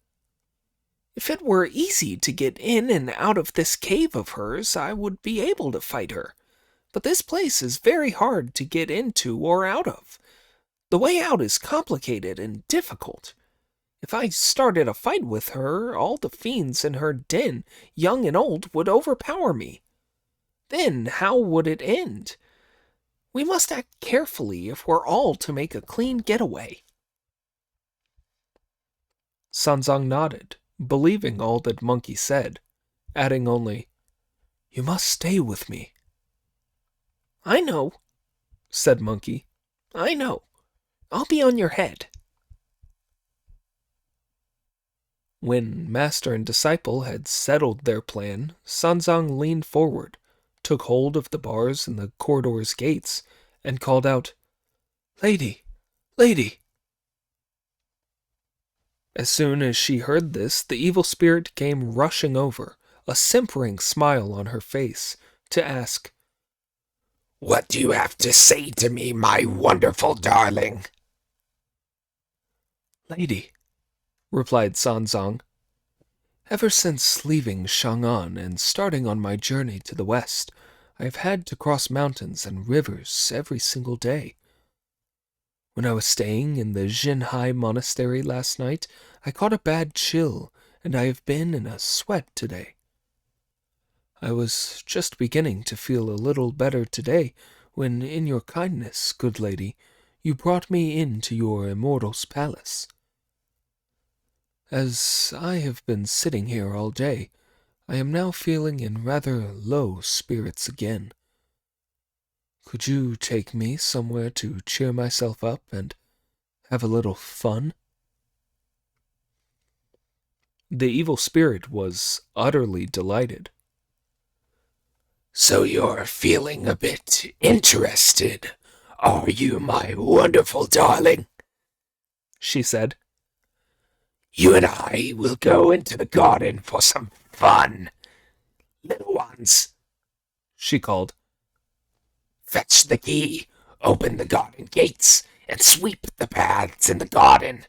If it were easy to get in and out of this cave of hers, I would be able to fight her. But this place is very hard to get into or out of. The way out is complicated and difficult. If I started a fight with her, all the fiends in her den, young and old, would overpower me. Then how would it end? We must act carefully if we're all to make a clean getaway. Sanzong nodded, believing all that Monkey said, adding only, You must stay with me. I know, said Monkey. I know. I'll be on your head. When Master and Disciple had settled their plan, Sanzong leaned forward, took hold of the bars in the corridor's gates, and called out, Lady! Lady! As soon as she heard this, the evil spirit came rushing over, a simpering smile on her face, to ask, What do you have to say to me, my wonderful darling? Lady, replied Sanzong, ever since leaving Chang'an and starting on my journey to the west, I have had to cross mountains and rivers every single day. When I was staying in the Jinhai monastery last night, I caught a bad chill, and I have been in a sweat today. I was just beginning to feel a little better today, when in your kindness, good lady, you brought me into your immortal's palace. As I have been sitting here all day, I am now feeling in rather low spirits again. Could you take me somewhere to cheer myself up and have a little fun? The evil spirit was utterly delighted. So you're feeling a bit interested, are you, my wonderful darling? She said. You and I will go into the garden for some fun. Little ones, she called. Fetch the key, open the garden gates, and sweep the paths in the garden.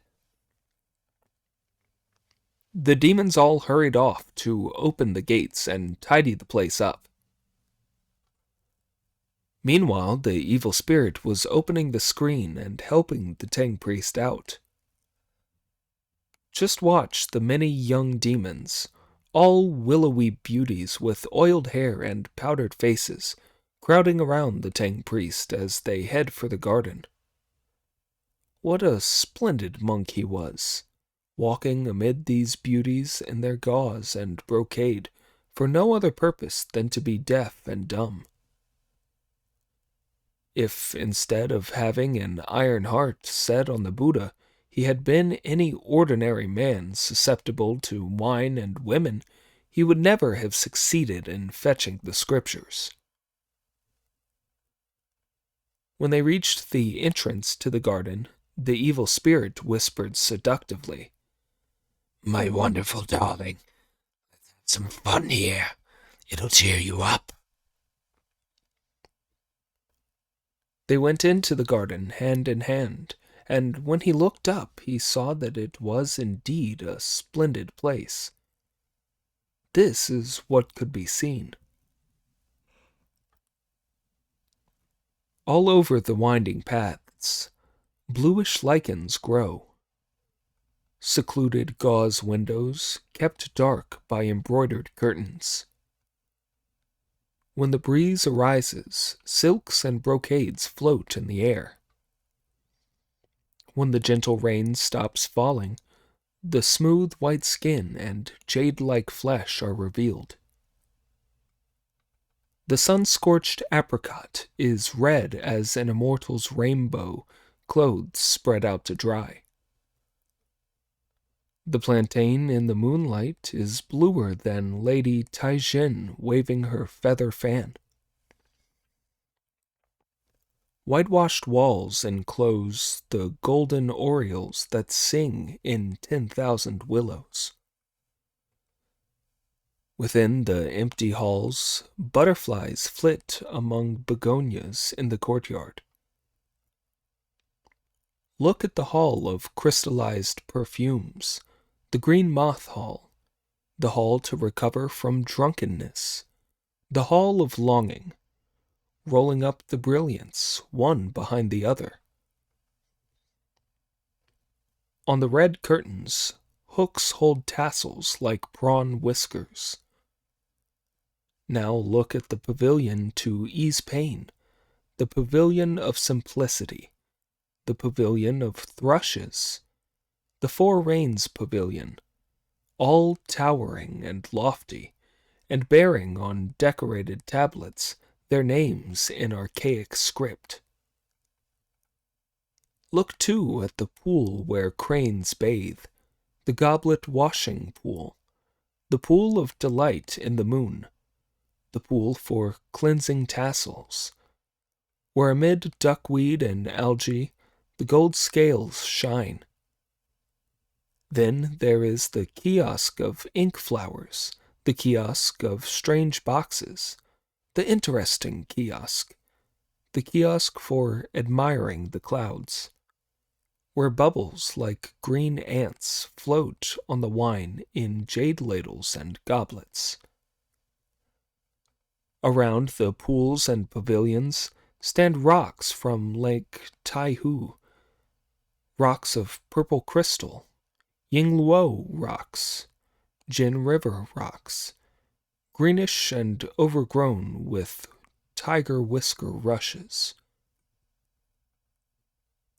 The demons all hurried off to open the gates and tidy the place up. Meanwhile, the evil spirit was opening the screen and helping the Tang priest out. Just watch the many young demons, all willowy beauties with oiled hair and powdered faces, crowding around the Tang priest as they head for the garden. What a splendid monk he was, walking amid these beauties in their gauze and brocade, for no other purpose than to be deaf and dumb. If, instead of having an iron heart set on the Buddha, he had been any ordinary man susceptible to wine and women, he would never have succeeded in fetching the scriptures. When they reached the entrance to the garden, the evil spirit whispered seductively, My wonderful darling, let's have some fun here. It'll cheer you up. They went into the garden hand in hand, and when he looked up, he saw that it was indeed a splendid place. This is what could be seen. All over the winding paths, bluish lichens grow. Secluded gauze windows kept dark by embroidered curtains. When the breeze arises, silks and brocades float in the air. When the gentle rain stops falling, the smooth white skin and jade-like flesh are revealed. The sun-scorched apricot is red as an immortal's rainbow, clothes spread out to dry. The plantain in the moonlight is bluer than Lady Taijin waving her feather fan. Whitewashed walls enclose the golden orioles that sing in 10,000 willows. Within the empty halls, butterflies flit among begonias in the courtyard. Look at the hall of crystallized perfumes, the green moth hall, the hall to recover from drunkenness, the hall of longing, rolling up the brilliants, one behind the other. On the red curtains, hooks hold tassels like prawn whiskers. Now look at the pavilion to ease pain, the pavilion of simplicity, the pavilion of thrushes, the Four Rains pavilion, all towering and lofty, and bearing on decorated tablets their names in archaic script. Look too at the pool where cranes bathe, the goblet washing pool, the pool of delight in the moon, the pool for cleansing tassels, where amid duckweed and algae the gold scales shine. Then there is the kiosk of ink flowers, the kiosk of strange boxes, the interesting kiosk, the kiosk for admiring the clouds, where bubbles like green ants float on the wine in jade ladles and goblets. Around the pools and pavilions stand rocks from Lake Taihu, rocks of purple crystal, Yingluo rocks, Jin River rocks, greenish and overgrown with tiger whisker rushes.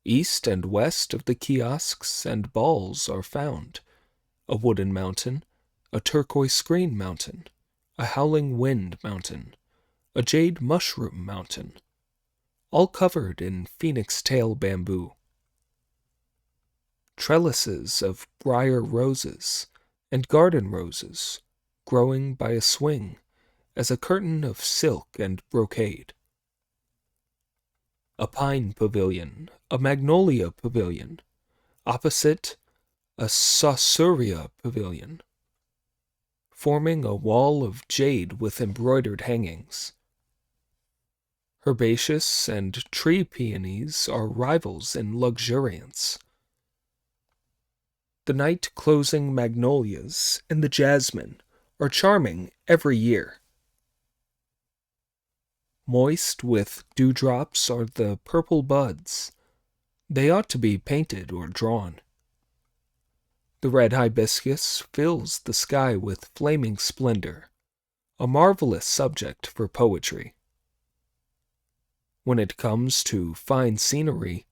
East and west of the kiosks and balls are found a wooden mountain, a turquoise green mountain, a howling wind mountain, a jade mushroom mountain, all covered in phoenix tail bamboo. Trellises of briar roses and garden roses growing by a swing as a curtain of silk and brocade. A pine pavilion, a magnolia pavilion, opposite a sausuria pavilion, forming a wall of jade with embroidered hangings. Herbaceous and tree peonies are rivals in luxuriance. The night-closing magnolias and the jasmine are charming every year. Moist with dewdrops are the purple buds. They ought to be painted or drawn. The red hibiscus fills the sky with flaming splendor, a marvelous subject for poetry. When it comes to fine scenery,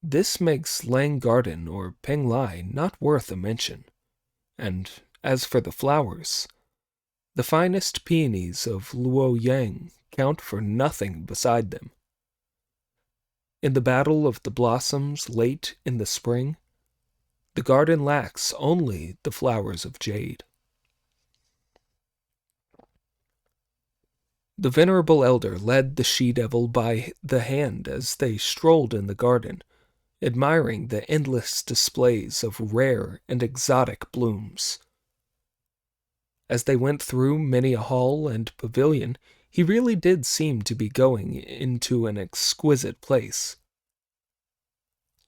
this makes Lang Garden or Penglai not worth a mention, and as for the flowers, The finest peonies of Luo Yang count for nothing beside them. In the battle of the blossoms late in the spring, the garden lacks only the flowers of jade. The venerable elder led the she-devil by the hand as they strolled in the garden, admiring the endless displays of rare and exotic blooms. As they went through many a hall and pavilion, he really did seem to be going into an exquisite place.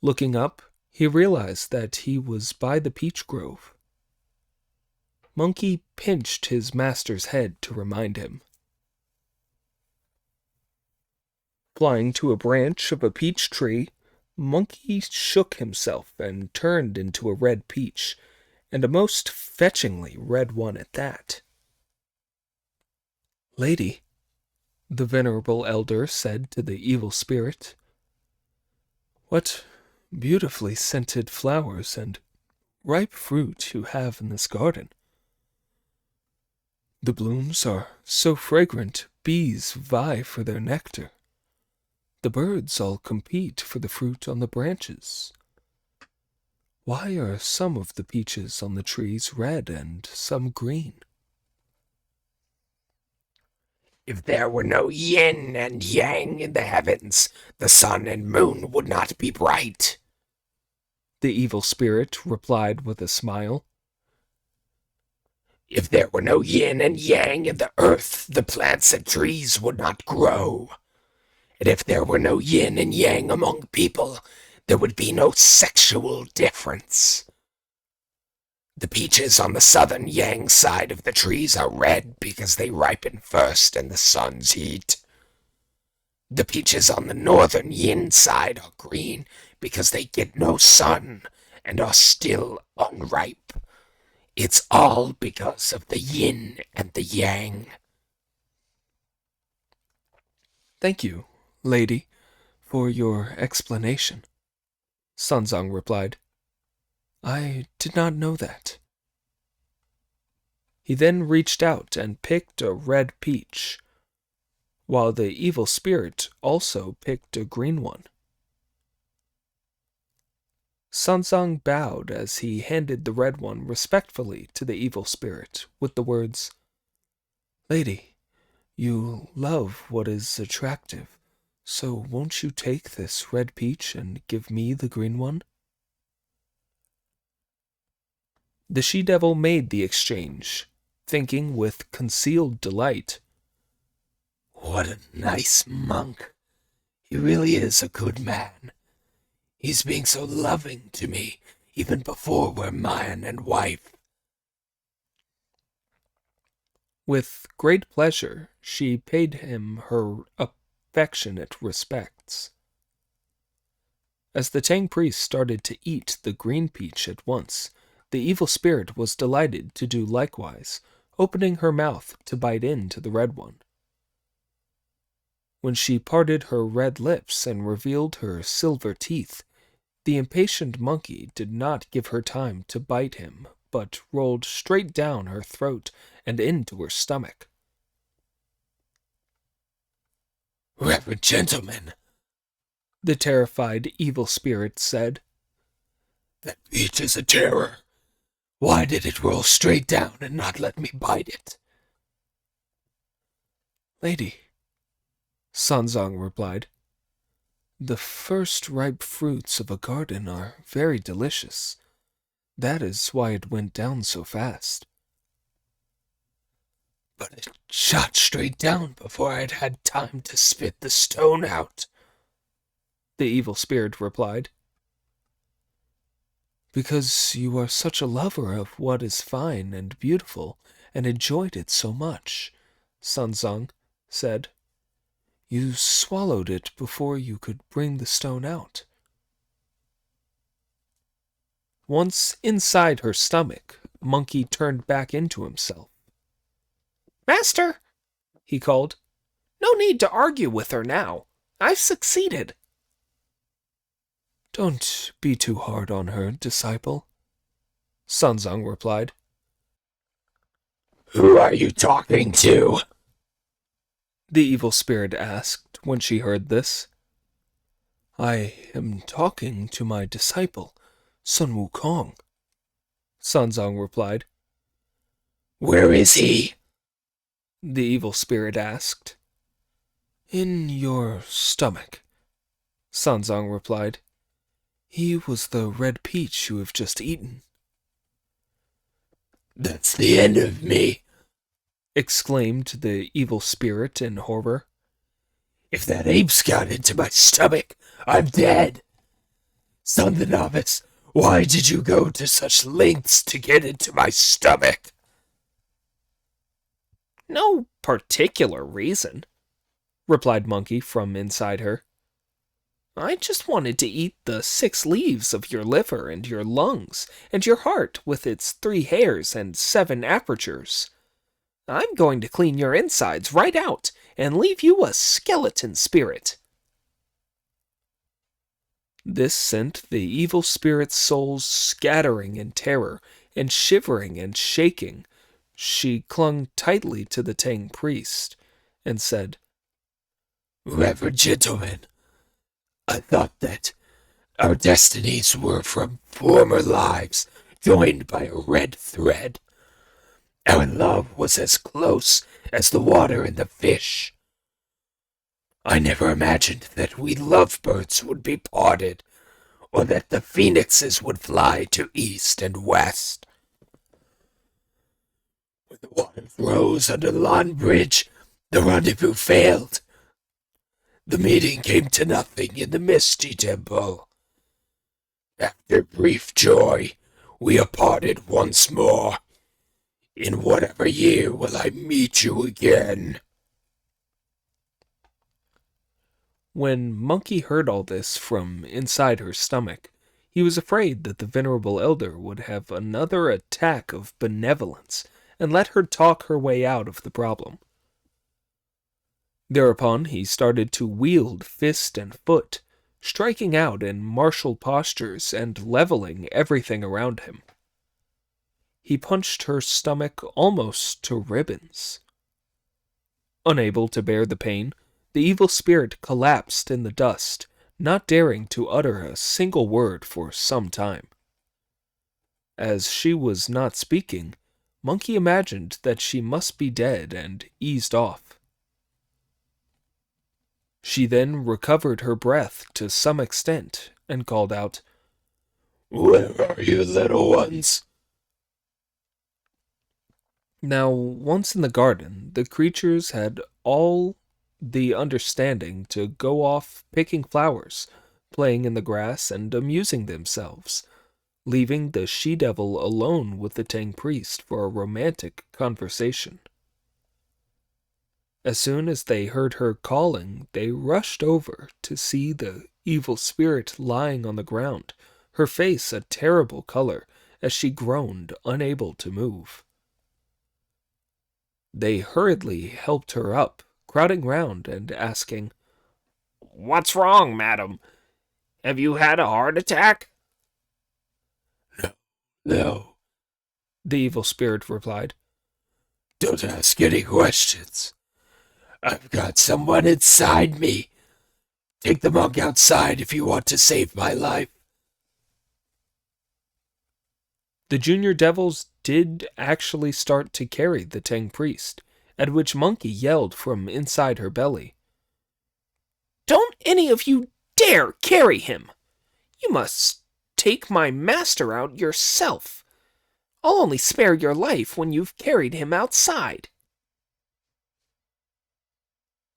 Looking up, he realized that he was by the peach grove. Monkey pinched his master's head to remind him. Flying to a branch of a peach tree, Monkey shook himself and turned into a red peach, and a most fetchingly red one at that. "Lady," the venerable elder said to the evil spirit, "what beautifully scented flowers and ripe fruit you have in this garden. The blooms are so fragrant, bees vie for their nectar. The birds all compete for the fruit on the branches. Why are some of the peaches on the trees red and some green?" If there were no yin and yang in the heavens, the sun and moon would not be bright. The evil spirit replied with a smile. If there were no yin and yang in the earth, the plants and trees would not grow. And if there were no yin and yang among people, there would be no sexual difference. The peaches on the southern yang side of the trees are red because they ripen first in the sun's heat. The peaches on the northern yin side are green because they get no sun and are still unripe. It's all because of the yin and the yang. "Thank you, lady, for your explanation," Sanzang replied. "I did not know that." He then reached out and picked a red peach, while the evil spirit also picked a green one. Sanzang bowed as he handed the red one respectfully to the evil spirit, with the words, "Lady, you love what is attractive, so won't you take this red peach and give me the green one?" The she-devil made the exchange, thinking with concealed delight, What a nice monk. He really is a good man. He's being so loving to me, even before we're man and wife. With great pleasure, she paid him her affectionate respects. As the Tang priest started to eat the green peach at once, the evil spirit was delighted to do likewise, opening her mouth to bite into the red one. When she parted her red lips and revealed her silver teeth, the impatient monkey did not give her time to bite him, but rolled straight down her throat and into her stomach. Reverend gentlemen, The terrified evil spirit said, that peach is a terror. Why did it roll straight down and not let me bite it? "Lady," Sanzang replied, "the first ripe fruits of a garden are very delicious. That is why it went down so fast." But it shot straight down before I'd had time to spit the stone out. The evil spirit replied. "Because you are such a lover of what is fine and beautiful and enjoyed it so much," Sanzang said. "You swallowed it before you could bring the stone out." Once inside her stomach, Monkey turned back into himself. "Master," he called, "no need to argue with her now. I've succeeded." "Don't be too hard on her, disciple," Sanzang replied. Who are you talking to? The evil spirit asked when she heard this. I am talking to my disciple, Sun Wukong, Sanzong replied. Where is he? The evil spirit asked. In your stomach, Sanzong replied. He was the red peach you have just eaten. That's the end of me, exclaimed the evil spirit in horror. If that ape's got into my stomach, I'm dead. Son the Novice, why did you go to such lengths to get into my stomach? No particular reason, replied Monkey from inside her. I just wanted to eat the 6 leaves of your liver and your lungs and your heart with its 3 hairs and 7 apertures. I'm going to clean your insides right out and leave you a skeleton spirit. This sent the evil spirit's souls scattering in terror and shivering and shaking. She clung tightly to the Tang priest and said, Reverend gentlemen, I thought that our destinies were from former lives joined by a red thread. Our love was as close as the water and the fish. I never imagined that we lovebirds would be parted, or that the phoenixes would fly to east and west. When the waters rose under the Lawn Bridge, the rendezvous failed. The meeting came to nothing in the Misty Temple. After brief joy, we are parted once more. In whatever year will I meet you again? When Monkey heard all this from inside her stomach, he was afraid that the venerable elder would have another attack of benevolence and let her talk her way out of the problem. Thereupon he started to wield fist and foot, striking out in martial postures and leveling everything around him. He punched her stomach almost to ribbons. Unable to bear the pain, the evil spirit collapsed in the dust, not daring to utter a single word for some time. As she was not speaking, Monkey imagined that she must be dead and eased off. She then recovered her breath to some extent and called out, Where are you, little ones? Now, once in the garden, the creatures had all the understanding to go off picking flowers, playing in the grass, and amusing themselves, leaving the she-devil alone with the Tang priest for a romantic conversation. As soon as they heard her calling, they rushed over to see the evil spirit lying on the ground, her face a terrible color as she groaned, unable to move. They hurriedly helped her up, crowding round and asking, "What's wrong, madam? Have you had a heart attack?" No, The evil spirit replied. don't ask any questions. I've got someone inside me. Take the monk outside if you want to save my life. The junior devils did actually start to carry the Tang priest, at which Monkey yelled from inside her belly, "Don't any of you dare carry him! You must take my master out yourself. I'll only spare your life when you've carried him outside."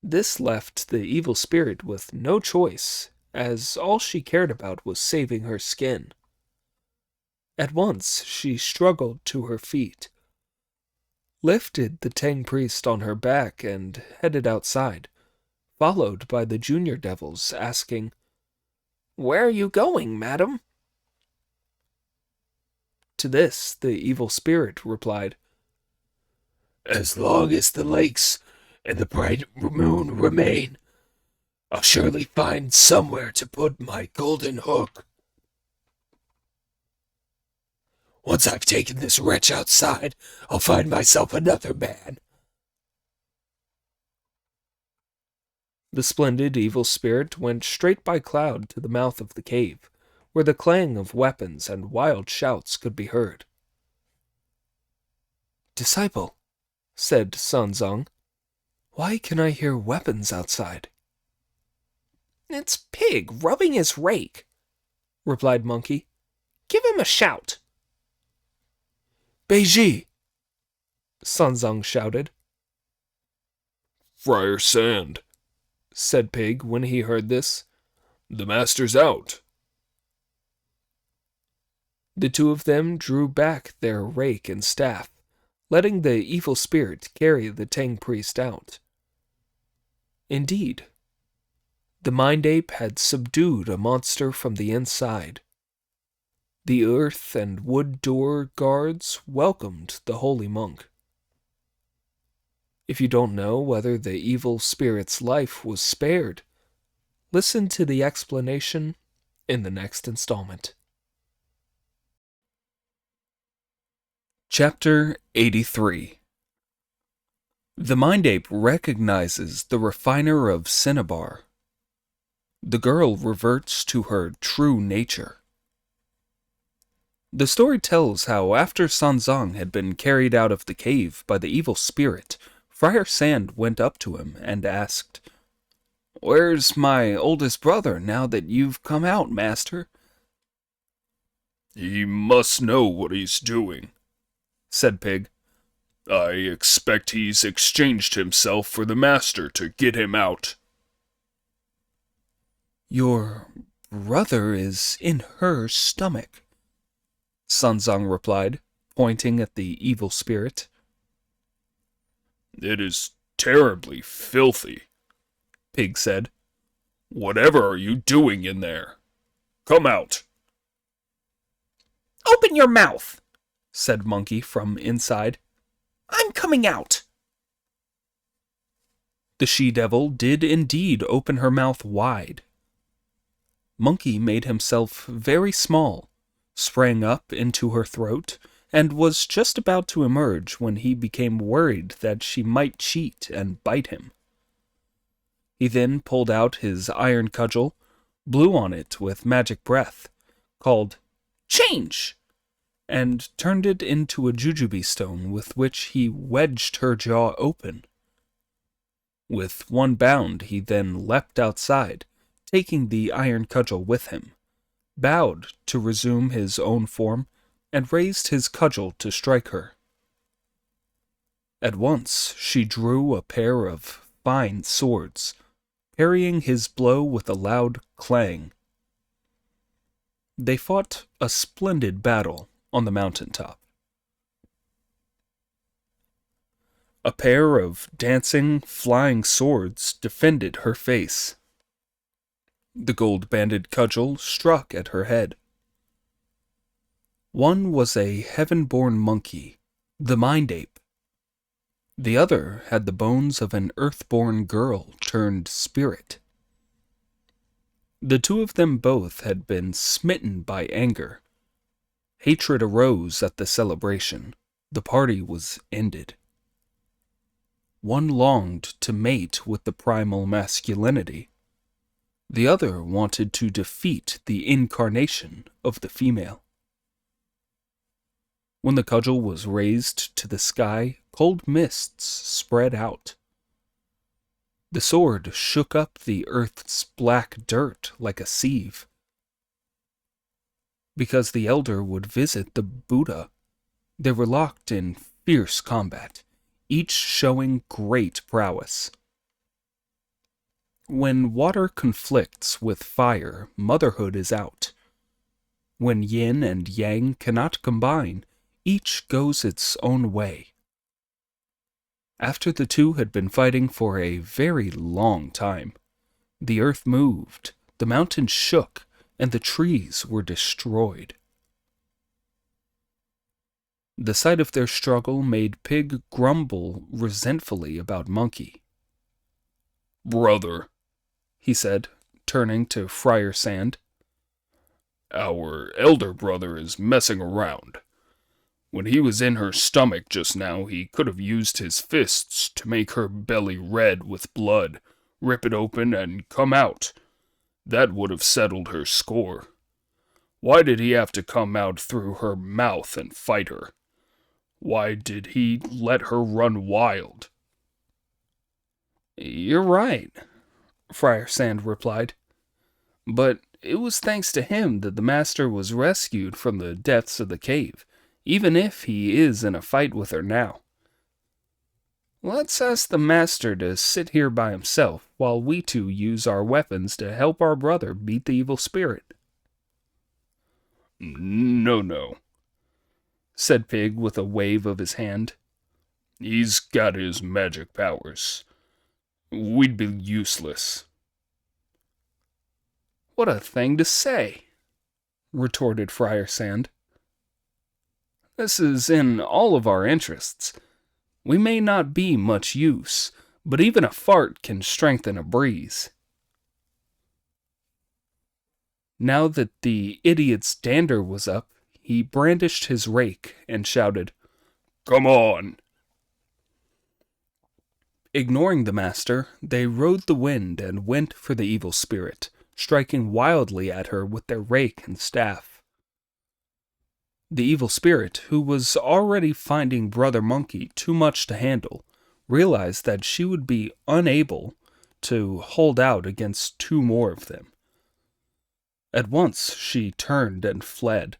This left the evil spirit with no choice, as all she cared about was saving her skin. At once she struggled to her feet, lifted the Tang priest on her back, and headed outside, followed by the junior devils asking, "Where are you going, madam?" To this the evil spirit replied, As long as the lakes and the bright moon remain, I'll surely find somewhere to put my golden hook. Once I've taken this wretch outside, I'll find myself another man. The splendid evil spirit went straight by Cloud to the mouth of the cave, where the clang of weapons and wild shouts could be heard. Disciple, said Sanzang, why can I hear weapons outside? It's Pig rubbing his rake, replied Monkey. Give him a shout. Beiji, Sanzang shouted. Friar Sand, said Pig when he heard this. The master's out. The two of them drew back their rake and staff, letting the evil spirit carry the Tang priest out. Indeed, the mind ape had subdued a monster from the inside. The earth and wood door guards welcomed the holy monk. If you don't know whether the evil spirit's life was spared, listen to the explanation in the next installment. Chapter 83. The mind ape recognizes the refiner of cinnabar. The girl reverts to her true nature. The story tells how after Sanzang had been carried out of the cave by the evil spirit, Friar Sand went up to him and asked, "Where's my oldest brother now that you've come out, master?" He must know what he's doing, said Pig. I expect he's exchanged himself for the master to get him out. Your brother is in her stomach, Sanzang replied, pointing at the evil spirit. It is terribly filthy, Pig said. Whatever are you doing in there? Come out. Open your mouth, said Monkey from inside. I'm coming out. The she-devil did indeed open her mouth wide. Monkey made himself very small, sprang up into her throat, and was just about to emerge when he became worried that she might cheat and bite him. He then pulled out his iron cudgel, blew on it with magic breath, called "Change!" and turned it into a jujube stone with which he wedged her jaw open. With one bound he then leapt outside, taking the iron cudgel with him, bowed to resume his own form, and raised his cudgel to strike her. At once she drew a pair of fine swords, parrying his blow with a loud clang. They fought a splendid battle on the mountaintop. A pair of dancing, flying swords defended her face. The gold-banded cudgel struck at her head. One was a heaven-born monkey, the mind ape. The other had the bones of an earth-born girl turned spirit. The two of them both had been smitten by anger. Hatred arose at the celebration. The party was ended. One longed to mate with the primal masculinity. The other wanted to defeat the incarnation of the female. When the cudgel was raised to the sky, cold mists spread out. The sword shook up the earth's black dirt like a sieve. Because the elder would visit the Buddha, they were locked in fierce combat, each showing great prowess. When water conflicts with fire, motherhood is out. When yin and yang cannot combine, each goes its own way. After the two had been fighting for a very long time, the earth moved, the mountains shook, and the trees were destroyed. The sight of their struggle made Pig grumble resentfully about Monkey. Brother, he said, turning to Friar Sand, our elder brother is messing around. When he was in her stomach just now, he could have used his fists to make her belly red with blood, rip it open, and come out. That would have settled her score. Why did he have to come out through her mouth and fight her? Why did he let her run wild? You're right, Friar Sand replied. But it was thanks to him that the master was rescued from the depths of the cave, even if he is in a fight with her now. Let's ask the master to sit here by himself while we two use our weapons to help our brother beat the evil spirit. No, said Pig with a wave of his hand. He's got his magic powers. We'd be useless. What a thing to say, retorted Friar Sand. This is in all of our interests. We may not be much use, but even a fart can strengthen a breeze. Now that the idiot's dander was up, he brandished his rake and shouted, "Come on!" Ignoring the master, they rode the wind and went for the evil spirit, striking wildly at her with their rake and staff. The evil spirit, who was already finding Brother Monkey too much to handle, realized that she would be unable to hold out against two more of them. At once she turned and fled.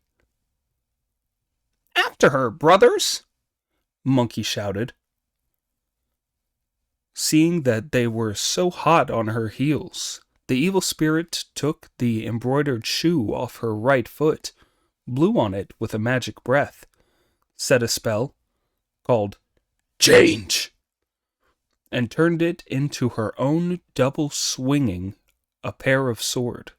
"After her, brothers!" Monkey shouted. Seeing that they were so hot on her heels, the evil spirit took the embroidered shoe off her right foot, blew on it with a magic breath, said a spell called "Change," and turned it into her own double swinging a pair of sword.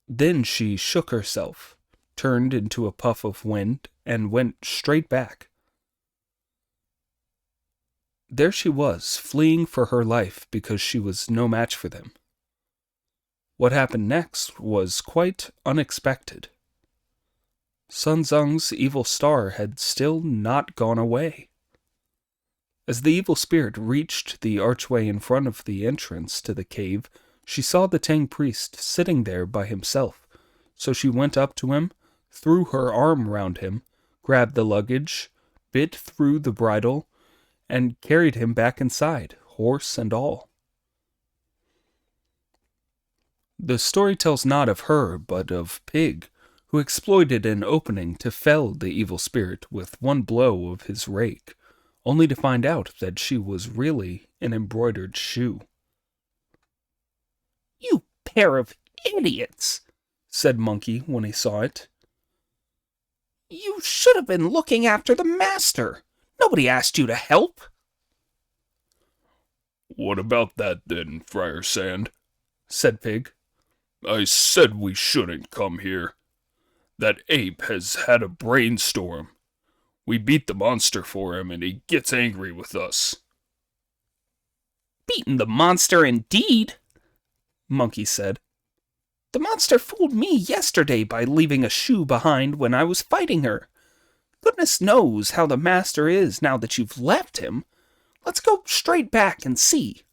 Then she shook herself, turned into a puff of wind, and went straight back. There she was, fleeing for her life because she was no match for them. What happened next was quite unexpected. Sun Zung's evil star had still not gone away. As the evil spirit reached the archway in front of the entrance to the cave, she saw the Tang priest sitting there by himself, so she went up to him, threw her arm round him, grabbed the luggage, bit through the bridle, and carried him back inside, horse and all. The story tells not of her, but of Pig, who exploited an opening to fell the evil spirit with one blow of his rake, only to find out that she was really an embroidered shoe. "You pair of idiots," said Monkey when he saw it. "You should have been looking after the master. Nobody asked you to help." "What about that then, Friar Sand?" said Pig. "I said we shouldn't come here. That ape has had a brainstorm. We beat the monster for him and he gets angry with us." "Beaten the monster indeed," Monkey said. "The monster fooled me yesterday by leaving a shoe behind when I was fighting her. Goodness knows how the master is now that you've left him. Let's go straight back and see."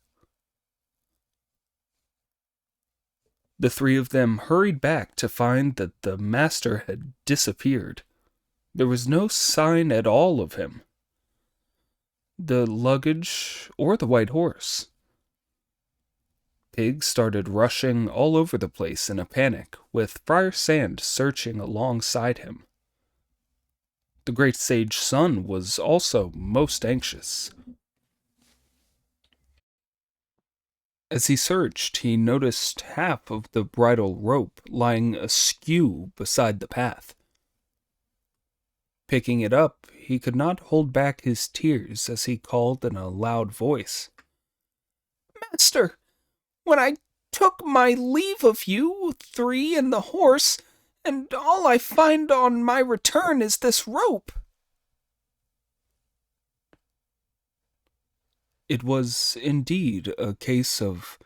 The three of them hurried back to find that the master had disappeared. There was no sign at all of him. The luggage or the white horse. Pig started rushing all over the place in a panic, with Friar Sand searching alongside him. The great sage Sun was also most anxious. As he searched, he noticed half of the bridle rope lying askew beside the path. Picking it up, he could not hold back his tears as he called in a loud voice, "Master, when I took my leave of you three and the horse, and all I find on my return is this rope." It was indeed a case of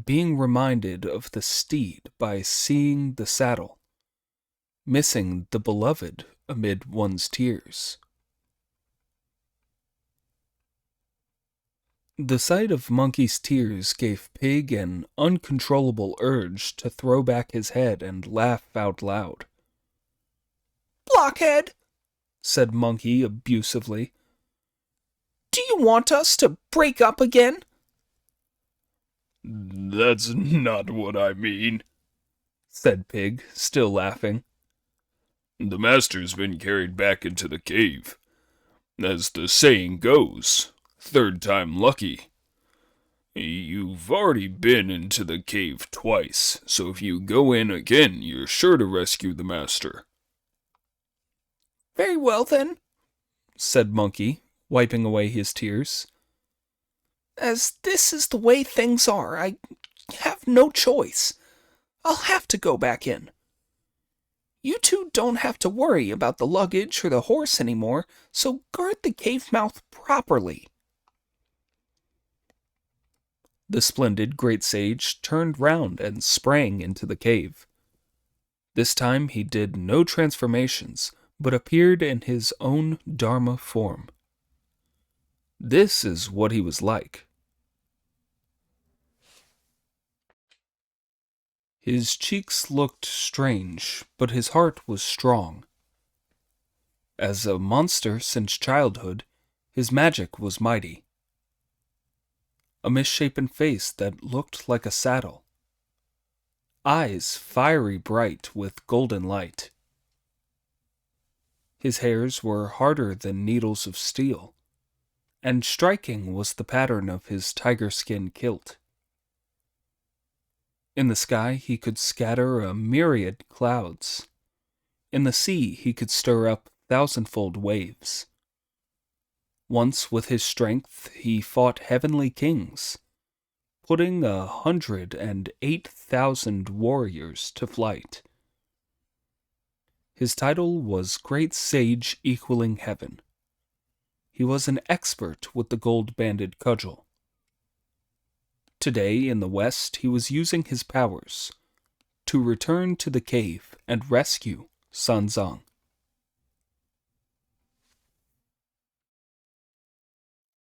being reminded of the steed by seeing the saddle. missing the beloved amid one's tears. The sight of Monkey's tears gave Pig an uncontrollable urge to throw back his head and laugh out loud. "Blockhead," said Monkey abusively. "do you want us to break up again?" That's not what I mean, said Pig, still laughing. The master's been carried back into the cave. As the saying goes, third time lucky. You've already been into the cave twice, so if you go in again, you're sure to rescue the master. "Very well, then," said Monkey, wiping away his tears. "as this is the way things are, I have no choice. I'll have to go back in. You two don't have to worry about the luggage or the horse anymore, so guard the cave mouth properly." The splendid great sage turned round and sprang into the cave. This time he did no transformations, but appeared in his own Dharma form. This is what he was like. His cheeks looked strange, but his heart was strong. As a monster since childhood, his magic was mighty. A misshapen face that looked like a saddle. Eyes fiery bright with golden light. His hairs were harder than needles of steel, and striking was the pattern of his tiger skin kilt. In the sky he could scatter a myriad clouds. In the sea he could stir up thousandfold waves. Once with his strength he fought heavenly kings, putting 108,000 warriors to flight. His title was Great Sage Equaling Heaven. He was an expert with the gold-banded cudgel. Today, in the West, he was using his powers to return to the cave and rescue Sanzang.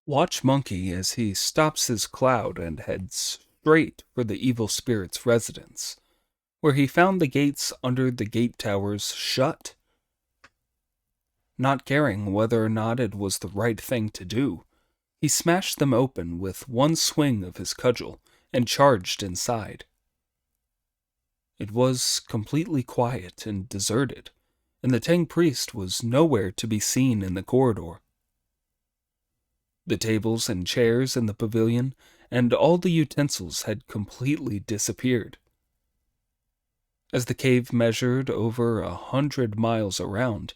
Watch Monkey as he stops his cloud and heads straight for the evil spirit's residence, where he found the gates under the gate towers shut. Not caring whether or not it was the right thing to do, he smashed them open with one swing of his cudgel and charged inside. It was completely quiet and deserted, and the Tang priest was nowhere to be seen in the corridor. The tables and chairs in the pavilion and all the utensils had completely disappeared. As the cave measured over 100 miles around,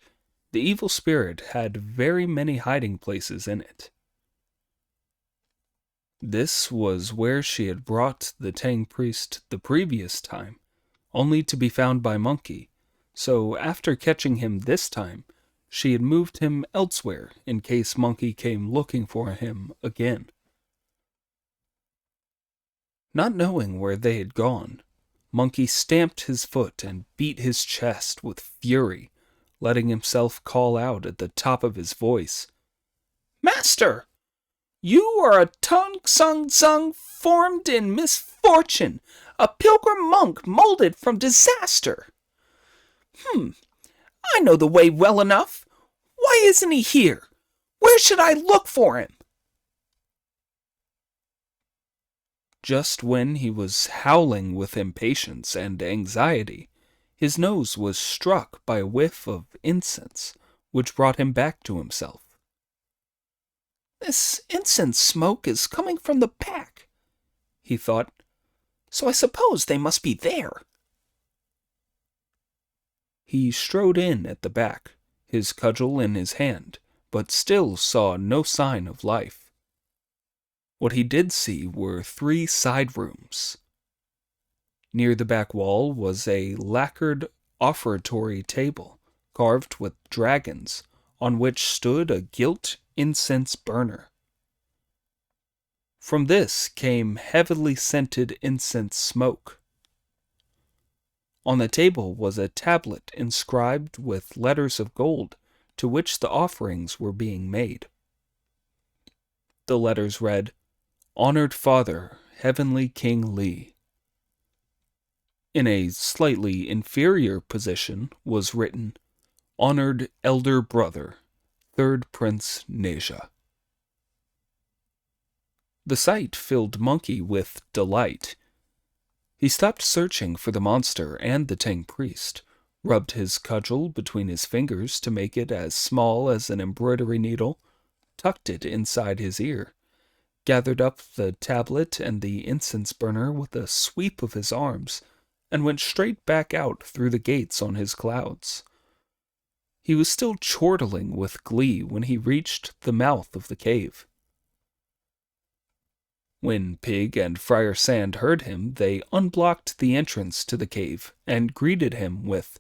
the evil spirit had very many hiding places in it. This was where she had brought the Tang priest the previous time, only to be found by Monkey, so after catching him this time, she had moved him elsewhere in case Monkey came looking for him again. Not knowing where they had gone, Monkey stamped his foot and beat his chest with fury, letting himself call out at the top of his voice, "Master! You are a Tung Sung Sung formed in misfortune, a pilgrim monk molded from disaster. I know the way well enough. Why isn't he here? Where should I look for him?" Just when he was howling with impatience and anxiety, his nose was struck by a whiff of incense, which brought him back to himself. "This incense smoke is coming from the back," he thought, "so I suppose they must be there." He strode in at the back, his cudgel in his hand, but still saw no sign of life. What he did see were 3 side rooms. Near the back wall was a lacquered offertory table, carved with dragons, on which stood a gilt incense burner. From this came heavily scented incense smoke. On the table was a tablet inscribed with letters of gold, to which the offerings were being made. The letters read, Honored Father, Heavenly King Li. In a slightly inferior position was written, Honored Elder Brother, Third Prince Neja. The sight filled Monkey with delight. He stopped searching for the monster and the Tang priest, rubbed his cudgel between his fingers to make it as small as an embroidery needle, tucked it inside his ear, gathered up the tablet and the incense burner with a sweep of his arms, and went straight back out through the gates on his clouds. He was still chortling with glee when he reached the mouth of the cave. When Pig and Friar Sand heard him, they unblocked the entrance to the cave and greeted him with,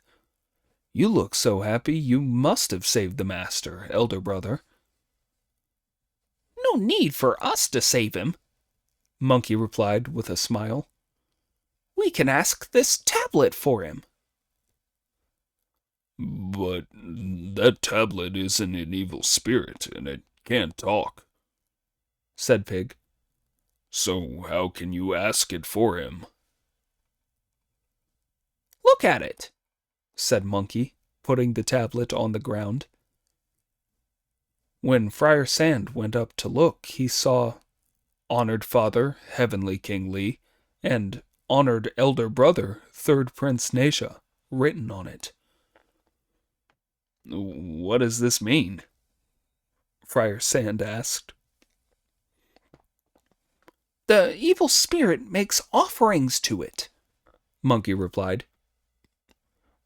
You look so happy you must have saved the master, elder brother. No need for us to save him, Monkey replied with a smile. We can ask this tablet for him. But that tablet isn't an evil spirit, and it can't talk, said Pig. So how can you ask it for him? Look at it, said Monkey, putting the tablet on the ground. When Friar Sand went up to look, he saw Honored Father, Heavenly King Li, and Honored Elder Brother, Third Prince Neja, written on it. What does this mean? Friar Sand asked. The evil spirit makes offerings to it, Monkey replied.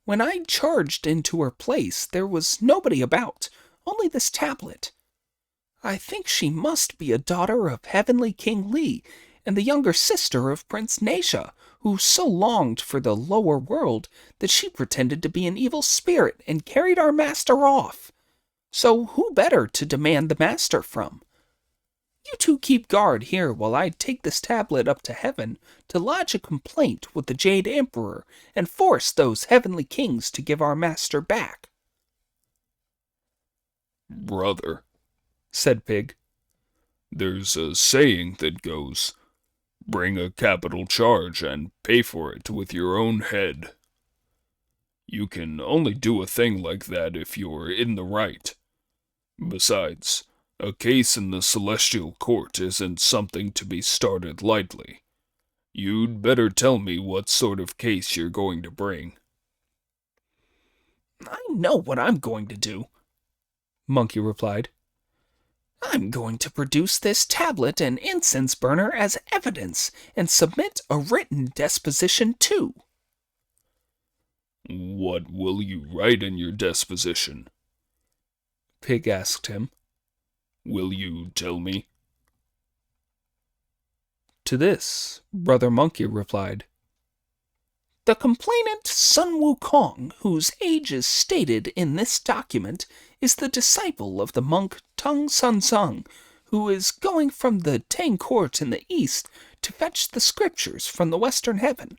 When I charged into her place, there was nobody about, only this tablet. I think she must be a daughter of Heavenly King Li and the younger sister of Prince Neja, who so longed for the lower world that she pretended to be an evil spirit and carried our master off. So who better to demand the master from? You two keep guard here while I take this tablet up to heaven to lodge a complaint with the Jade Emperor and force those heavenly kings to give our master back. Brother, said Pig, there's a saying that goes, Bring a capital charge and pay for it with your own head. You can only do a thing like that if you're in the right. Besides, a case in the Celestial Court isn't something to be started lightly. You'd better tell me what sort of case you're going to bring. I know what I'm going to do, Monkey replied. I'm going to produce this tablet and incense burner as evidence and submit a written disposition too. What will you write in your disposition? Pig asked him. Will you tell me? To this, Brother Monkey replied, The complainant Sun Wukong, whose age is stated in this document, is the disciple of the monk Tung Sun Sung, who is going from the Tang court in the east to fetch the scriptures from the western heaven.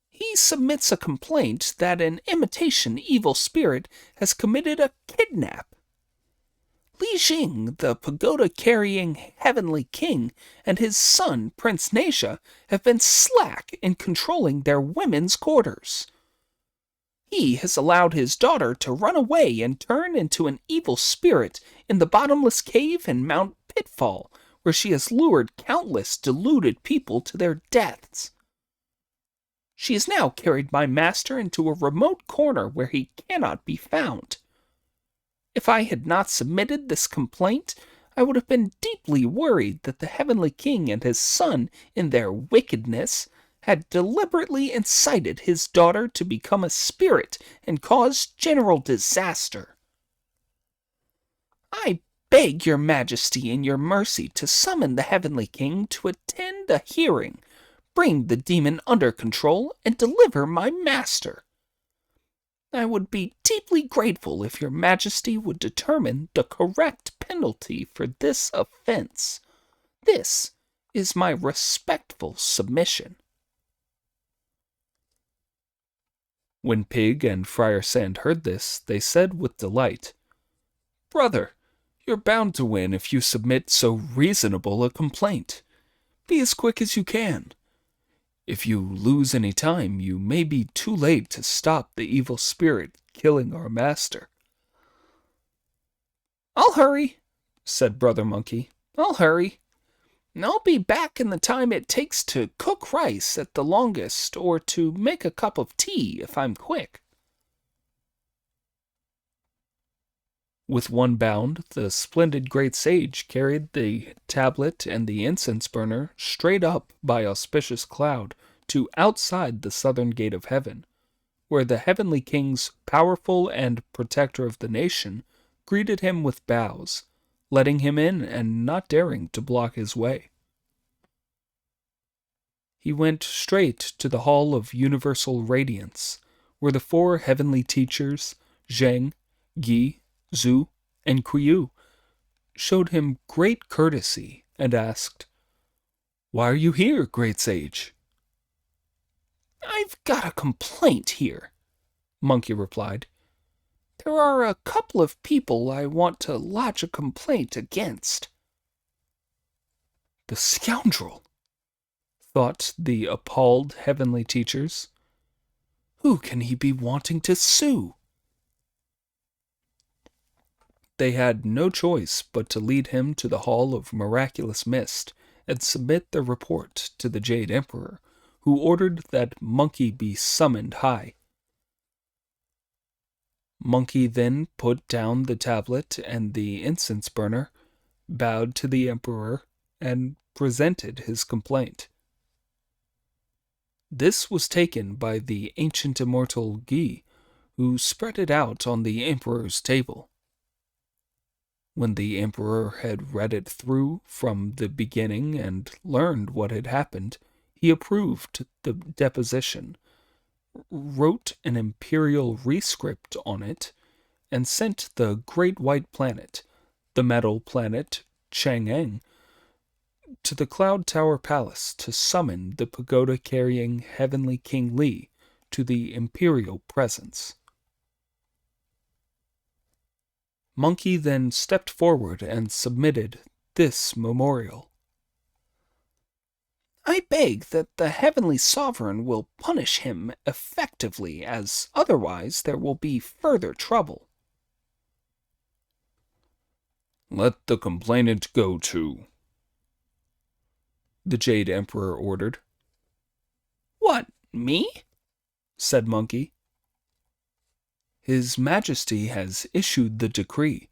He submits a complaint that an imitation evil spirit has committed a kidnap. Li Jing, the pagoda-carrying heavenly king, and his son, Prince Neja, have been slack in controlling their women's quarters. He has allowed his daughter to run away and turn into an evil spirit in the bottomless cave in Mount Pitfall, where she has lured countless deluded people to their deaths. She has now carried my master into a remote corner where he cannot be found. If I had not submitted this complaint, I would have been deeply worried that the Heavenly King and his son, in their wickedness, had deliberately incited his daughter to become a spirit and cause general disaster. I beg your majesty in your mercy to summon the Heavenly King to attend a hearing, bring the demon under control, and deliver my master. I would be deeply grateful if your majesty would determine the correct penalty for this offense. This is my respectful submission. When Pig and Friar Sand heard this, they said with delight, "Brother, you're bound to win if you submit so reasonable a complaint. Be as quick as you can. If you lose any time, you may be too late to stop the evil spirit killing our master." "I'll hurry," said Brother Monkey. "I'll hurry. I'll be back in the time it takes to cook rice at the longest, or to make a cup of tea if I'm quick." With one bound, the splendid great sage carried the tablet and the incense burner straight up by auspicious cloud to outside the southern gate of heaven, where the heavenly kings, powerful and protector of the nation, greeted him with bows, letting him in and not daring to block his way. He went straight to the Hall of Universal Radiance, where the four heavenly teachers, Zheng, Yi, Zhu, and Kuiyu, showed him great courtesy and asked, "Why are you here, great sage?" "I've got a complaint here," Monkey replied. "There are a couple of people I want to lodge a complaint against." "The scoundrel!" thought the appalled heavenly teachers. "Who can he be wanting to sue?" They had no choice but to lead him to the Hall of Miraculous Mist and submit their report to the Jade Emperor, who ordered that Monkey be summoned high. Monkey then put down the tablet and the incense burner, bowed to the Emperor, and presented his complaint. This was taken by the ancient immortal Guy, who spread it out on the Emperor's table. When the Emperor had read it through from the beginning and learned what had happened, he approved the deposition, wrote an imperial rescript on it, and sent the Great White Planet, the metal planet Chang'an, to the Cloud Tower Palace to summon the pagoda-carrying Heavenly King Li to the imperial presence. Monkey then stepped forward and submitted this memorial. "I beg that the Heavenly Sovereign will punish him effectively, as otherwise there will be further trouble." "Let the complainant go too," the Jade Emperor ordered. "What, me?" said Monkey. "His Majesty has issued the decree,"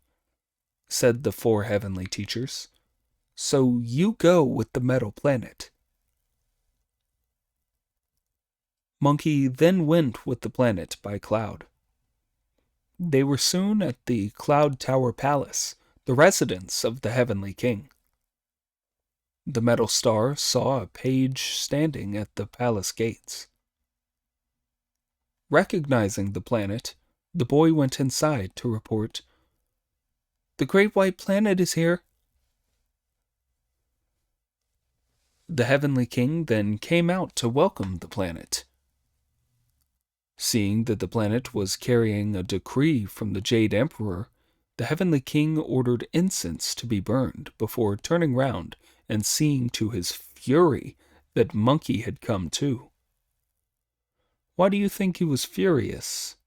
said the four heavenly teachers. "So you go with the metal planet." Monkey then went with the planet by cloud. They were soon at the Cloud Tower Palace, the residence of the Heavenly King. The metal star saw a page standing at the palace gates. Recognizing the planet, the boy went inside to report, "The Great White Planet is here." The Heavenly King then came out to welcome the planet. Seeing that the planet was carrying a decree from the Jade Emperor, the Heavenly King ordered incense to be burned before turning round and seeing to his fury that Monkey had come too. Why do you think he was furious?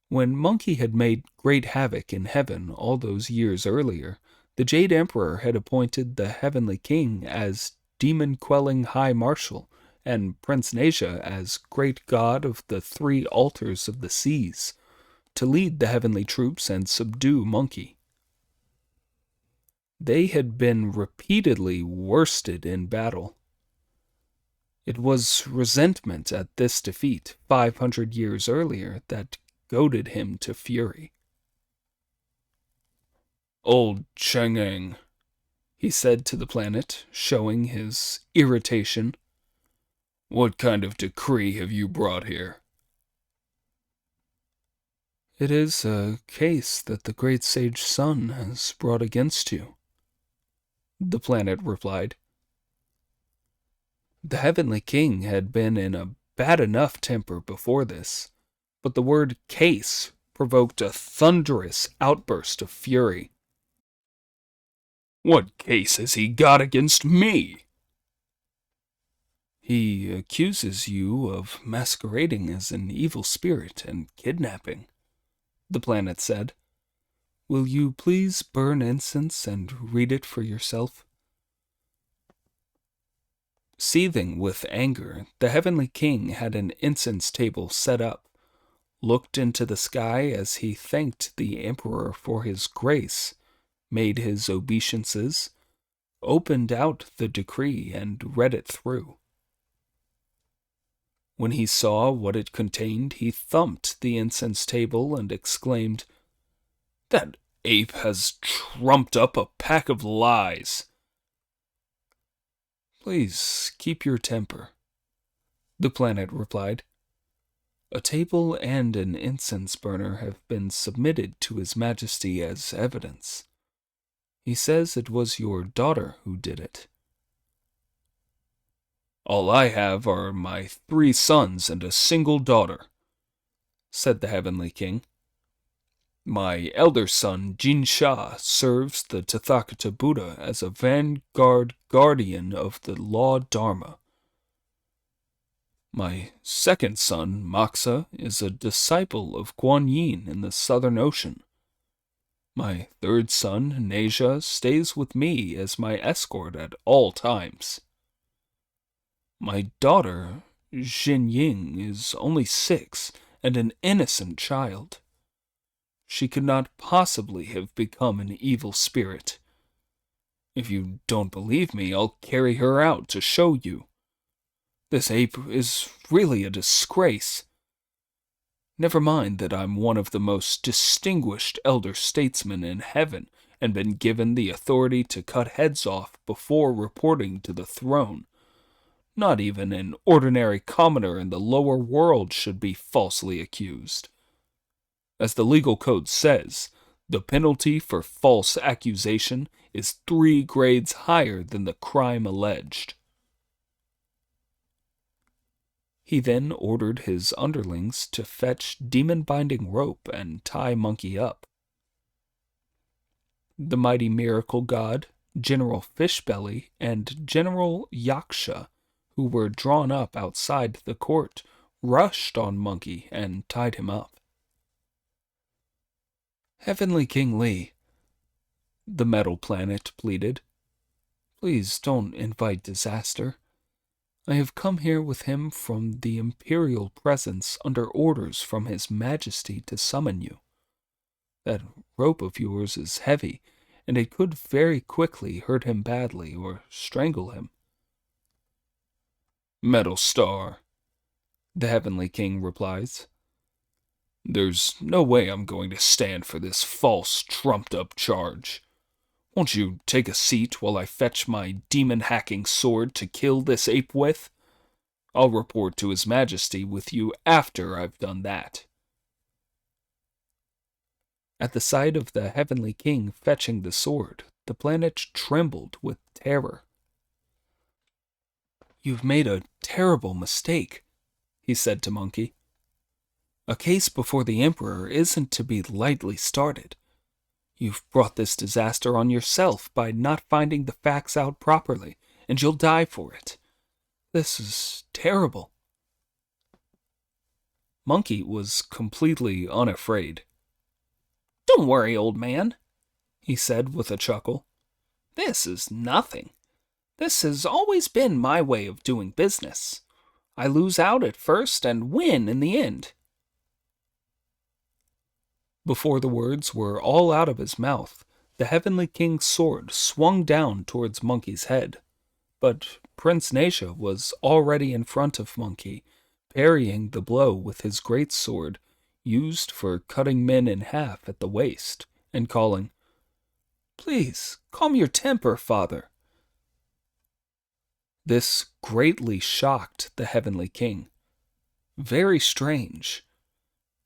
When Monkey had made great havoc in heaven all those years earlier, the Jade Emperor had appointed the Heavenly King as demon-quelling High Marshal and Prince Nasia as Great God of the Three Altars of the Seas, to lead the heavenly troops and subdue Monkey. They had been repeatedly worsted in battle. It was resentment at this defeat 500 years earlier that goaded him to fury. "Old Chang'an," he said to the planet, showing his irritation, "what kind of decree have you brought here?" "It is a case that the great sage Sun has brought against you," the planet replied. The Heavenly King had been in a bad enough temper before this, but the word case provoked a thunderous outburst of fury. What case has he got against me? He accuses you of masquerading as an evil spirit and kidnapping, the planet said. Will you please burn incense and read it for yourself? Seething with anger, the Heavenly King had an incense table set up, looked into the sky as he thanked the Emperor for his grace, made his obeisances, opened out the decree, and read it through. When he saw what it contained, he thumped the incense table and exclaimed, "That ape has trumped up a pack of lies." Please keep your temper, the planet replied. A table and an incense burner have been submitted to His Majesty as evidence. He says it was your daughter who did it. All I have are my 3 sons and a single daughter, said the Heavenly King. My elder son, Jin Sha, serves the Tathagata Buddha as a vanguard guardian of the law Dharma. My second son, Moxa, is a disciple of Guan Yin in the Southern Ocean. My third son, Neja, stays with me as my escort at all times. My daughter, Xin Ying, is only 6 and an innocent child. She could not possibly have become an evil spirit. If you don't believe me, I'll carry her out to show you. This ape is really a disgrace. Never mind that I'm one of the most distinguished elder statesmen in heaven and been given the authority to cut heads off before reporting to the throne. Not even an ordinary commoner in the lower world should be falsely accused. As the legal code says, the penalty for false accusation is 3 grades higher than the crime alleged. He then ordered his underlings to fetch demon-binding rope and tie Monkey up. The mighty miracle god, General Fishbelly, and General Yaksha, who were drawn up outside the court, rushed on Monkey and tied him up. Heavenly King Li, the metal planet pleaded, please don't invite disaster. I have come here with him from the Imperial presence under orders from His Majesty to summon you. That rope of yours is heavy, and it could very quickly hurt him badly or strangle him. Metal Star, the Heavenly King replies. There's no way I'm going to stand for this false, trumped-up charge. Won't you take a seat while I fetch my demon-hacking sword to kill this ape with? I'll report to His Majesty with you after I've done that. At the sight of the Heavenly King fetching the sword, the planet trembled with terror. You've made a terrible mistake, he said to Monkey. A case before the Emperor isn't to be lightly started. You've brought this disaster on yourself by not finding the facts out properly, and you'll die for it. This is terrible. Monkey was completely unafraid. Don't worry, old man, he said with a chuckle. This is nothing. This has always been my way of doing business. I lose out at first and win in the end. Before the words were all out of his mouth, the Heavenly King's sword swung down towards Monkey's head. But Prince Neja was already in front of Monkey, parrying the blow with his great sword, used for cutting men in half at the waist, and calling, "Please, calm your temper, father." This greatly shocked the Heavenly King. Very strange.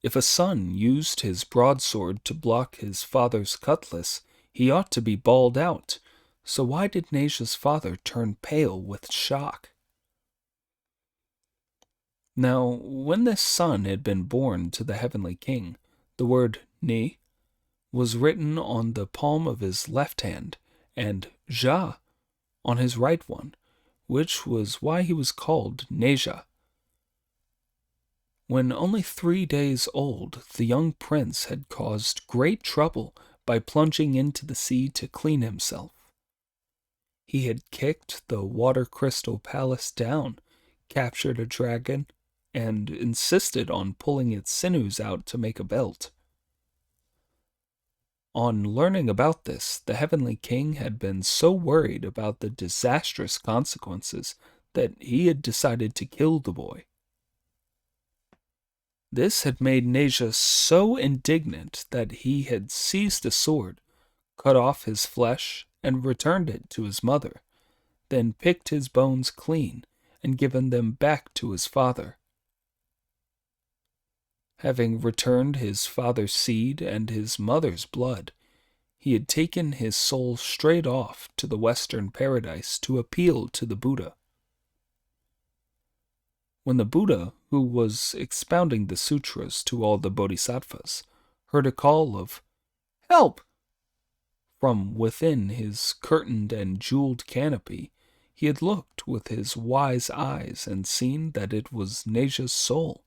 If a son used his broadsword to block his father's cutlass, he ought to be bawled out. So why did Neja's father turn pale with shock? Now, when this son had been born to the heavenly king, the word Ni was written on the palm of his left hand, and Ja on his right one, which was why he was called Neja. When only 3 days old, the young prince had caused great trouble by plunging into the sea to clean himself. He had kicked the water crystal palace down, captured a dragon, and insisted on pulling its sinews out to make a belt. On learning about this, the heavenly king had been so worried about the disastrous consequences that he had decided to kill the boy. This had made Neja so indignant that he had seized a sword, cut off his flesh, and returned it to his mother, then picked his bones clean and given them back to his father. Having returned his father's seed and his mother's blood, he had taken his soul straight off to the Western Paradise to appeal to the Buddha. When the Buddha, who was expounding the sutras to all the bodhisattvas, heard a call of "Help!" from within his curtained and jeweled canopy, he had looked with his wise eyes and seen that it was Neja's soul.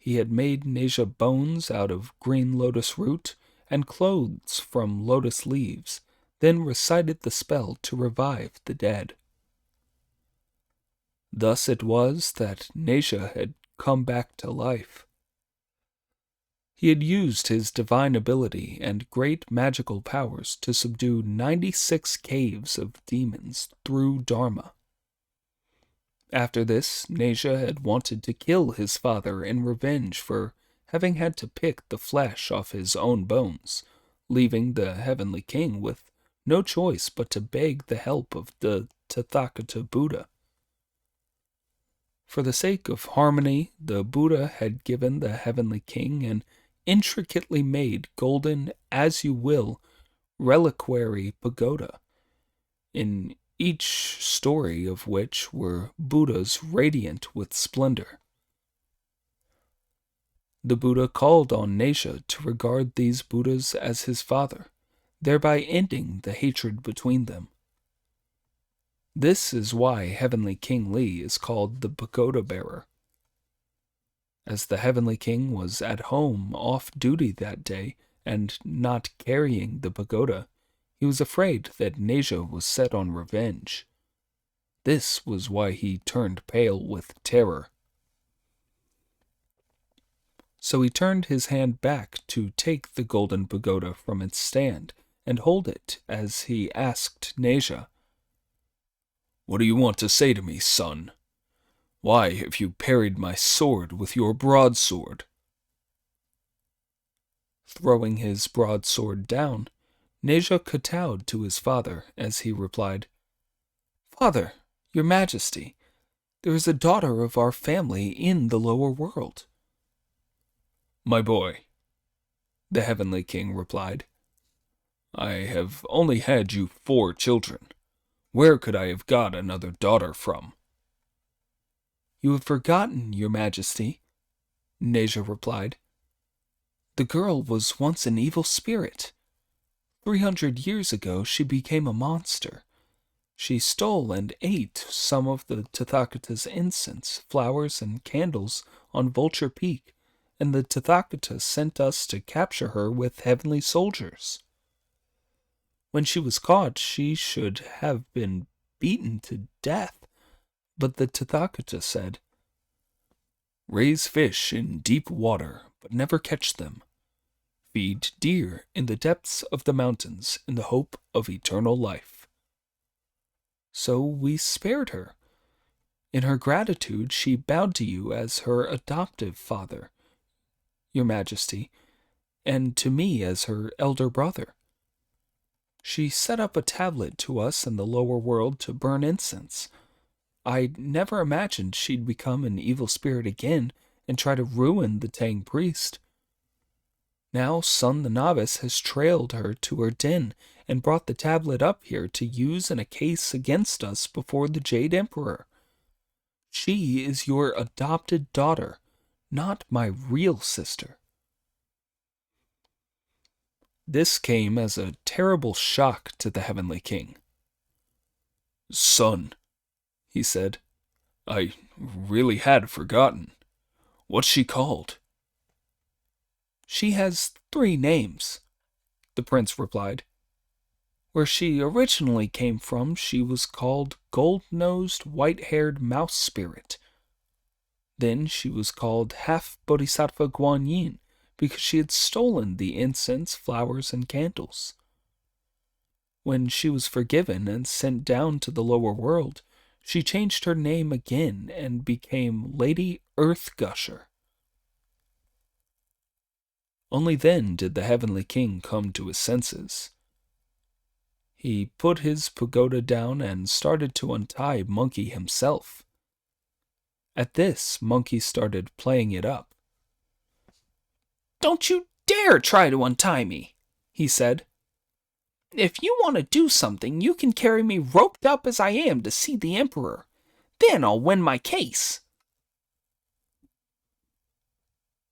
He had made Neja bones out of green lotus root and clothes from lotus leaves, then recited the spell to revive the dead. Thus it was that Neja had come back to life. He had used his divine ability and great magical powers to subdue 96 caves of demons through Dharma. After this, Neja had wanted to kill his father in revenge for having had to pick the flesh off his own bones, leaving the heavenly king with no choice but to beg the help of the Tathagata Buddha. For the sake of harmony, the Buddha had given the heavenly king an intricately made golden as-you-will reliquary pagoda, in each story of which were Buddhas radiant with splendor. The Buddha called on Neja to regard these Buddhas as his father, thereby ending the hatred between them. This is why Heavenly King Li is called the pagoda bearer. As the Heavenly King was at home off duty that day and not carrying the pagoda, he was afraid that Neja was set on revenge. This was why he turned pale with terror. So he turned his hand back to take the golden pagoda from its stand and hold it as he asked Neja, "What do you want to say to me, son? Why have you parried my sword with your broadsword?" Throwing his broadsword down, Neja kowtowed to his father as he replied, "Father, your majesty, there is a daughter of our family in the lower world." "My boy," the heavenly king replied, "I have only had you 4 children. Where could I have got another daughter from?" "You have forgotten, your majesty," Neja replied. "The girl was once an evil spirit. 300 years ago she became a monster. She stole and ate some of the Tathagata's incense, flowers, and candles on Vulture Peak, and the Tathagata sent us to capture her with heavenly soldiers. When she was caught, she should have been beaten to death, but the Tathagata said, 'Raise fish in deep water, but never catch them. Feed deer in the depths of the mountains in the hope of eternal life.' So we spared her. In her gratitude, she bowed to you as her adoptive father, your majesty, and to me as her elder brother. She set up a tablet to us in the lower world to burn incense. I never imagined she'd become an evil spirit again and try to ruin the Tang priest. Now Sun the novice has trailed her to her den and brought the tablet up here to use in a case against us before the Jade Emperor. She is your adopted daughter, not my real sister. This came as a terrible shock to the Heavenly King. Son, he said, I really had forgotten. What's she called? She has 3 names, the prince replied. Where she originally came from, she was called Gold-Nosed, White-Haired Mouse Spirit. Then she was called Half Bodhisattva Guanyin because she had stolen the incense, flowers, and candles. When she was forgiven and sent down to the lower world, she changed her name again and became Lady Earth Gusher. Only then did the Heavenly King come to his senses. He put his pagoda down and started to untie Monkey himself. At this, Monkey started playing it up. "Don't you dare try to untie me," he said. "If you want to do something, you can carry me roped up as I am to see the Emperor. Then I'll win my case."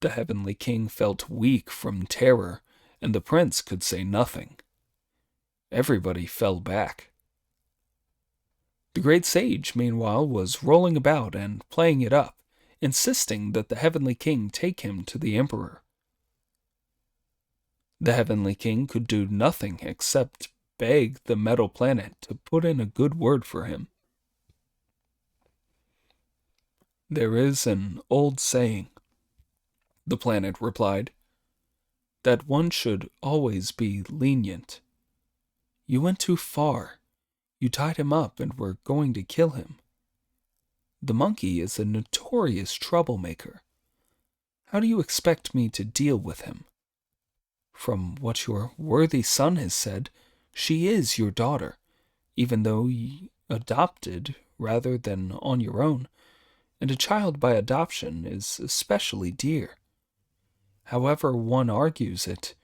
The Heavenly King felt weak from terror, and the prince could say nothing. Everybody fell back. The great sage, meanwhile, was rolling about and playing it up, insisting that the Heavenly King take him to the Emperor. The Heavenly King could do nothing except beg the metal planet to put in a good word for him. "There is an old saying," the planet replied, "that one should always be lenient. You went too far. You tied him up and were going to kill him. The monkey is a notorious troublemaker. How do you expect me to deal with him? From what your worthy son has said, she is your daughter, even though adopted rather than on your own, and a child by adoption is especially dear. However one argues it,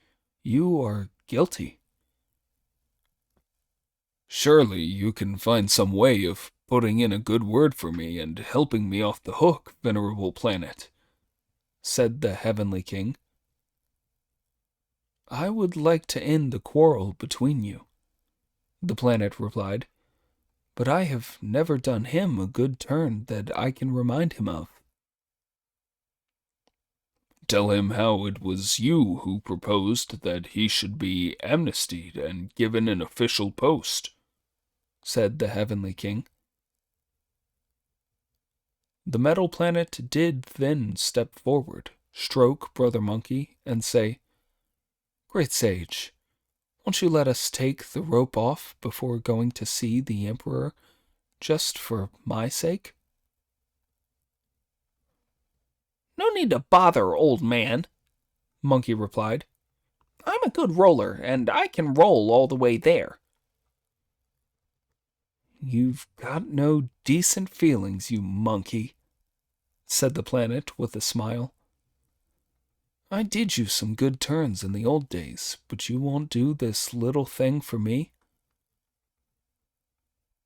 you are guilty." Surely you can find some way of putting in a good word for me and helping me off the hook, venerable planet, said the Heavenly King. "I would like to end the quarrel between you," the planet replied, "but I have never done him a good turn that I can remind him of." Tell him how it was you who proposed that he should be amnestied and given an official post, said the Heavenly King. The metal planet did then step forward, stroke Brother Monkey, and say, "Great Sage, won't you let us take the rope off before going to see the Emperor, just for my sake?" "No need to bother, old man," Monkey replied. "I'm a good roller, and I can roll all the way there." "You've got no decent feelings, you monkey," said the planet with a smile. "I did you some good turns in the old days, but you won't do this little thing for me?"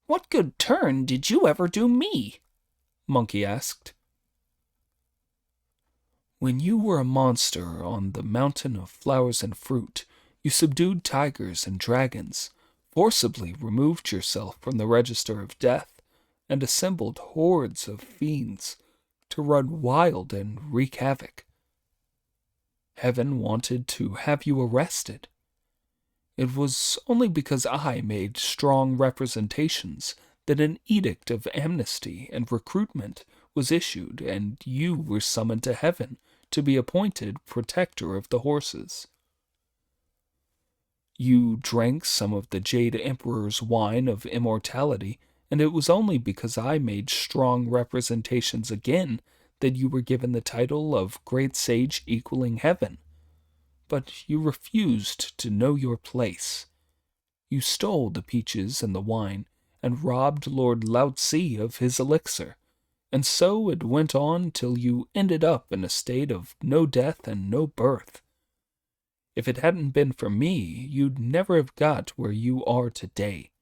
"What good turn did you ever do me?" Monkey asked. "When you were a monster on the mountain of flowers and fruit, you subdued tigers and dragons, forcibly removed yourself from the register of death, and assembled hordes of fiends to run wild and wreak havoc. Heaven wanted to have you arrested. It was only because I made strong representations that an edict of amnesty and recruitment was issued, and you were summoned to heaven to be appointed protector of the horses. You drank some of the Jade Emperor's wine of immortality, and it was only because I made strong representations again that you were given the title of Great Sage equaling heaven. But you refused to know your place. You stole the peaches and the wine, and robbed Lord Lao-Tzu of his elixir, and so it went on till you ended up in a state of no death and no birth. If it hadn't been for me, you'd never have got where you are today.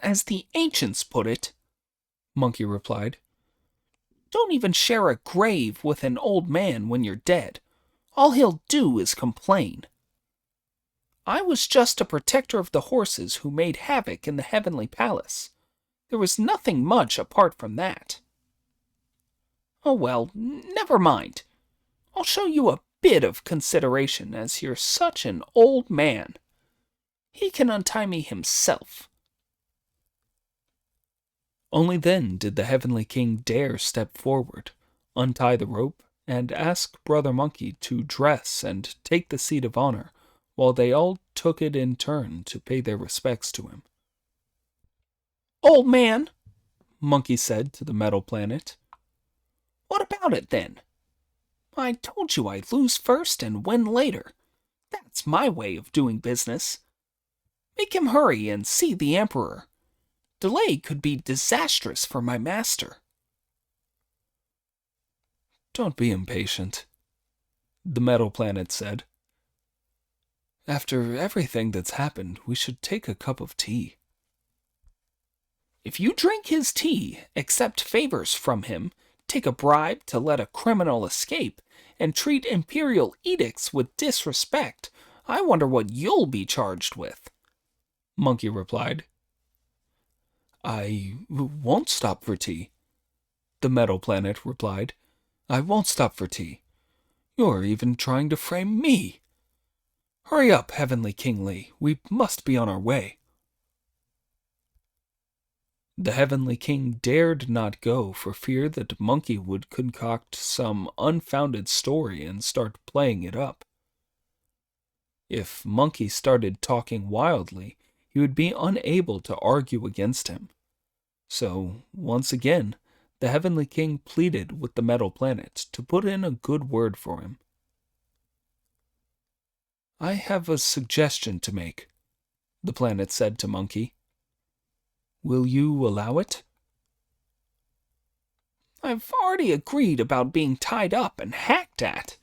As the ancients put it, Monkey replied. Don't even share a grave with an old man when you're dead. All he'll do is complain. I was just a protector of the horses who made havoc in the heavenly palace. There was nothing much apart from that. Oh well, never mind. I'll show you a bit of consideration as you're such an old man. He can untie me himself. Only then did the Heavenly King dare step forward, untie the rope, and ask Brother Monkey to dress and take the seat of honor, while they all took it in turn to pay their respects to him. Old man, Monkey said to the metal planet, what about it then? I told you I lose first and win later. That's my way of doing business. Make him hurry and see the Emperor. Delay could be disastrous for my master. Don't be impatient, the metal planet said. After everything that's happened, we should take a cup of tea. If you drink his tea, accept favors from him, take a bribe to let a criminal escape, and treat imperial edicts with disrespect, I wonder what you'll be charged with, Monkey replied. I won't stop for tea, the metal planet replied. I won't stop for tea. You're even trying to frame me. Hurry up, Heavenly King Lee. We must be on our way. The Heavenly King dared not go for fear that Monkey would concoct some unfounded story and start playing it up. If Monkey started talking wildly, he would be unable to argue against him. So, once again, the Heavenly King pleaded with the metal planet to put in a good word for him. I have a suggestion to make, the planet said to Monkey. Will you allow it? I've already agreed about being tied up and hacked at,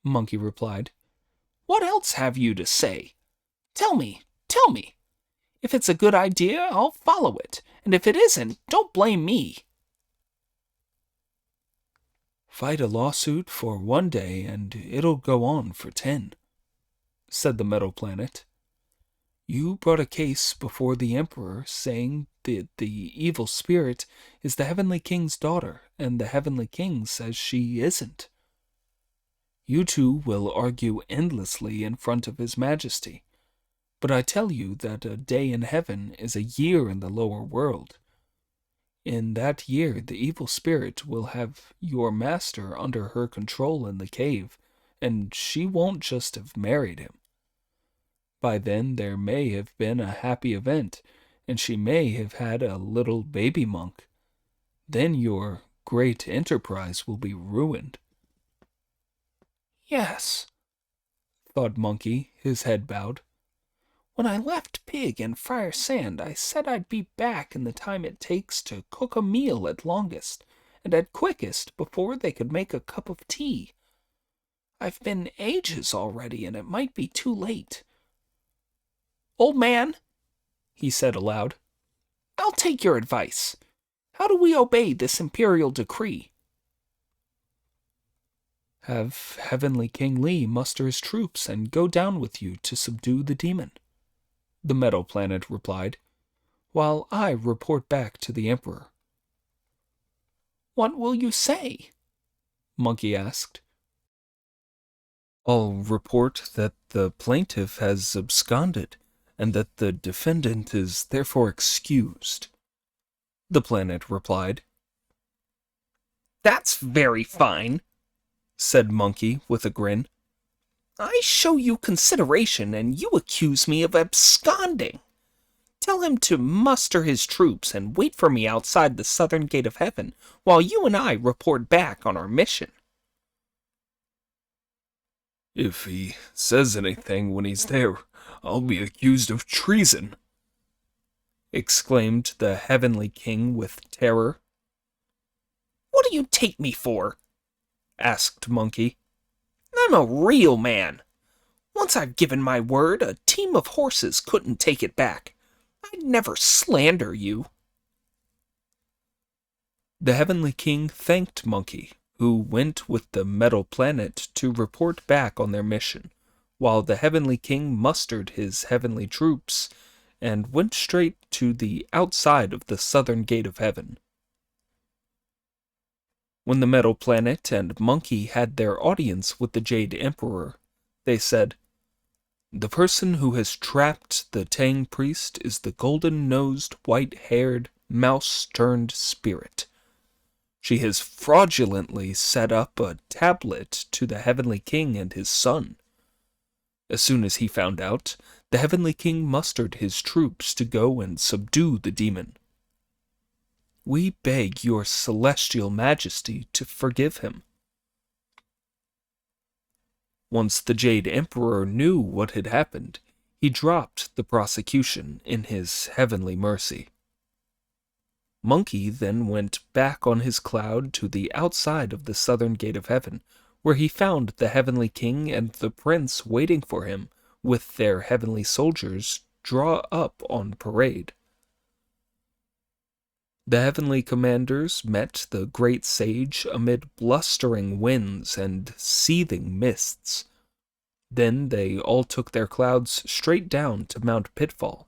Monkey replied. What else have you to say? Tell me. If it's a good idea, I'll follow it, and if it isn't, don't blame me. Fight a lawsuit for 1 day, and it'll go on for 10, said the metal planet. You brought a case before the Emperor saying that the evil spirit is the Heavenly King's daughter, and the Heavenly King says she isn't. You two will argue endlessly in front of His Majesty, but I tell you that a day in heaven is a year in the lower world. In that year, the evil spirit will have your master under her control in the cave, and she won't just have married him. By then, there may have been a happy event, and she may have had a little baby monk. Then your great enterprise will be ruined. Yes, thought Monkey, his head bowed. When I left Pig and Friar Sand, I said I'd be back in the time it takes to cook a meal at longest, and at quickest before they could make a cup of tea. I've been ages already, and it might be too late. Old man, he said aloud, I'll take your advice. How do we obey this imperial decree? Have Heavenly King Lee muster his troops and go down with you to subdue the demon, the metal planet replied, while I report back to the Emperor. What will you say? Monkey asked. I'll report that the plaintiff has absconded, and that the defendant is therefore excused, the planet replied. That's very fine, said Monkey with a grin. I show you consideration, and you accuse me of absconding. Tell him to muster his troops and wait for me outside the southern gate of heaven, while you and I report back on our mission. If he says anything when he's there, I'll be accused of treason, exclaimed the Heavenly King with terror. What do you take me for? Asked Monkey. I'm a real man. Once I've given my word, a team of horses couldn't take it back. I'd never slander you. The Heavenly King thanked Monkey, who went with the metal planet to report back on their mission, while the Heavenly King mustered his heavenly troops and went straight to the outside of the southern gate of heaven. When the metal planet and Monkey had their audience with the Jade Emperor, they said, "The person who has trapped the Tang priest is the golden-nosed, white-haired, mouse-turned spirit. She has fraudulently set up a tablet to the Heavenly King and his son. As soon as he found out, the Heavenly King mustered his troops to go and subdue the demon. We beg your celestial majesty to forgive him." Once the Jade Emperor knew what had happened, he dropped the prosecution in his heavenly mercy. Monkey then went back on his cloud to the outside of the southern gate of heaven, where he found the Heavenly King and the Prince waiting for him, with their heavenly soldiers draw up on parade. The heavenly commanders met the great sage amid blustering winds and seething mists. Then they all took their clouds straight down to Mount Pitfall.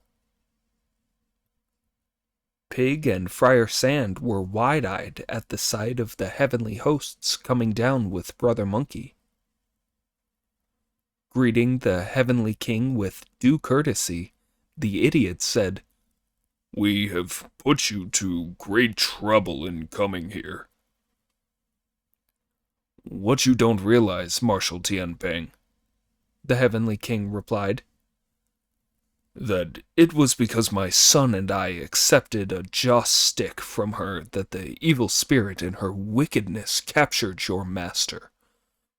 Pig and Friar Sand were wide-eyed at the sight of the heavenly hosts coming down with Brother Monkey. Greeting the Heavenly King with due courtesy, the idiot said, "We have put you to great trouble in coming here." "What you don't realize, Marshal Tianpeng," the Heavenly King replied, "that it was because my son and I accepted a joss stick from her that the evil spirit in her wickedness captured your master.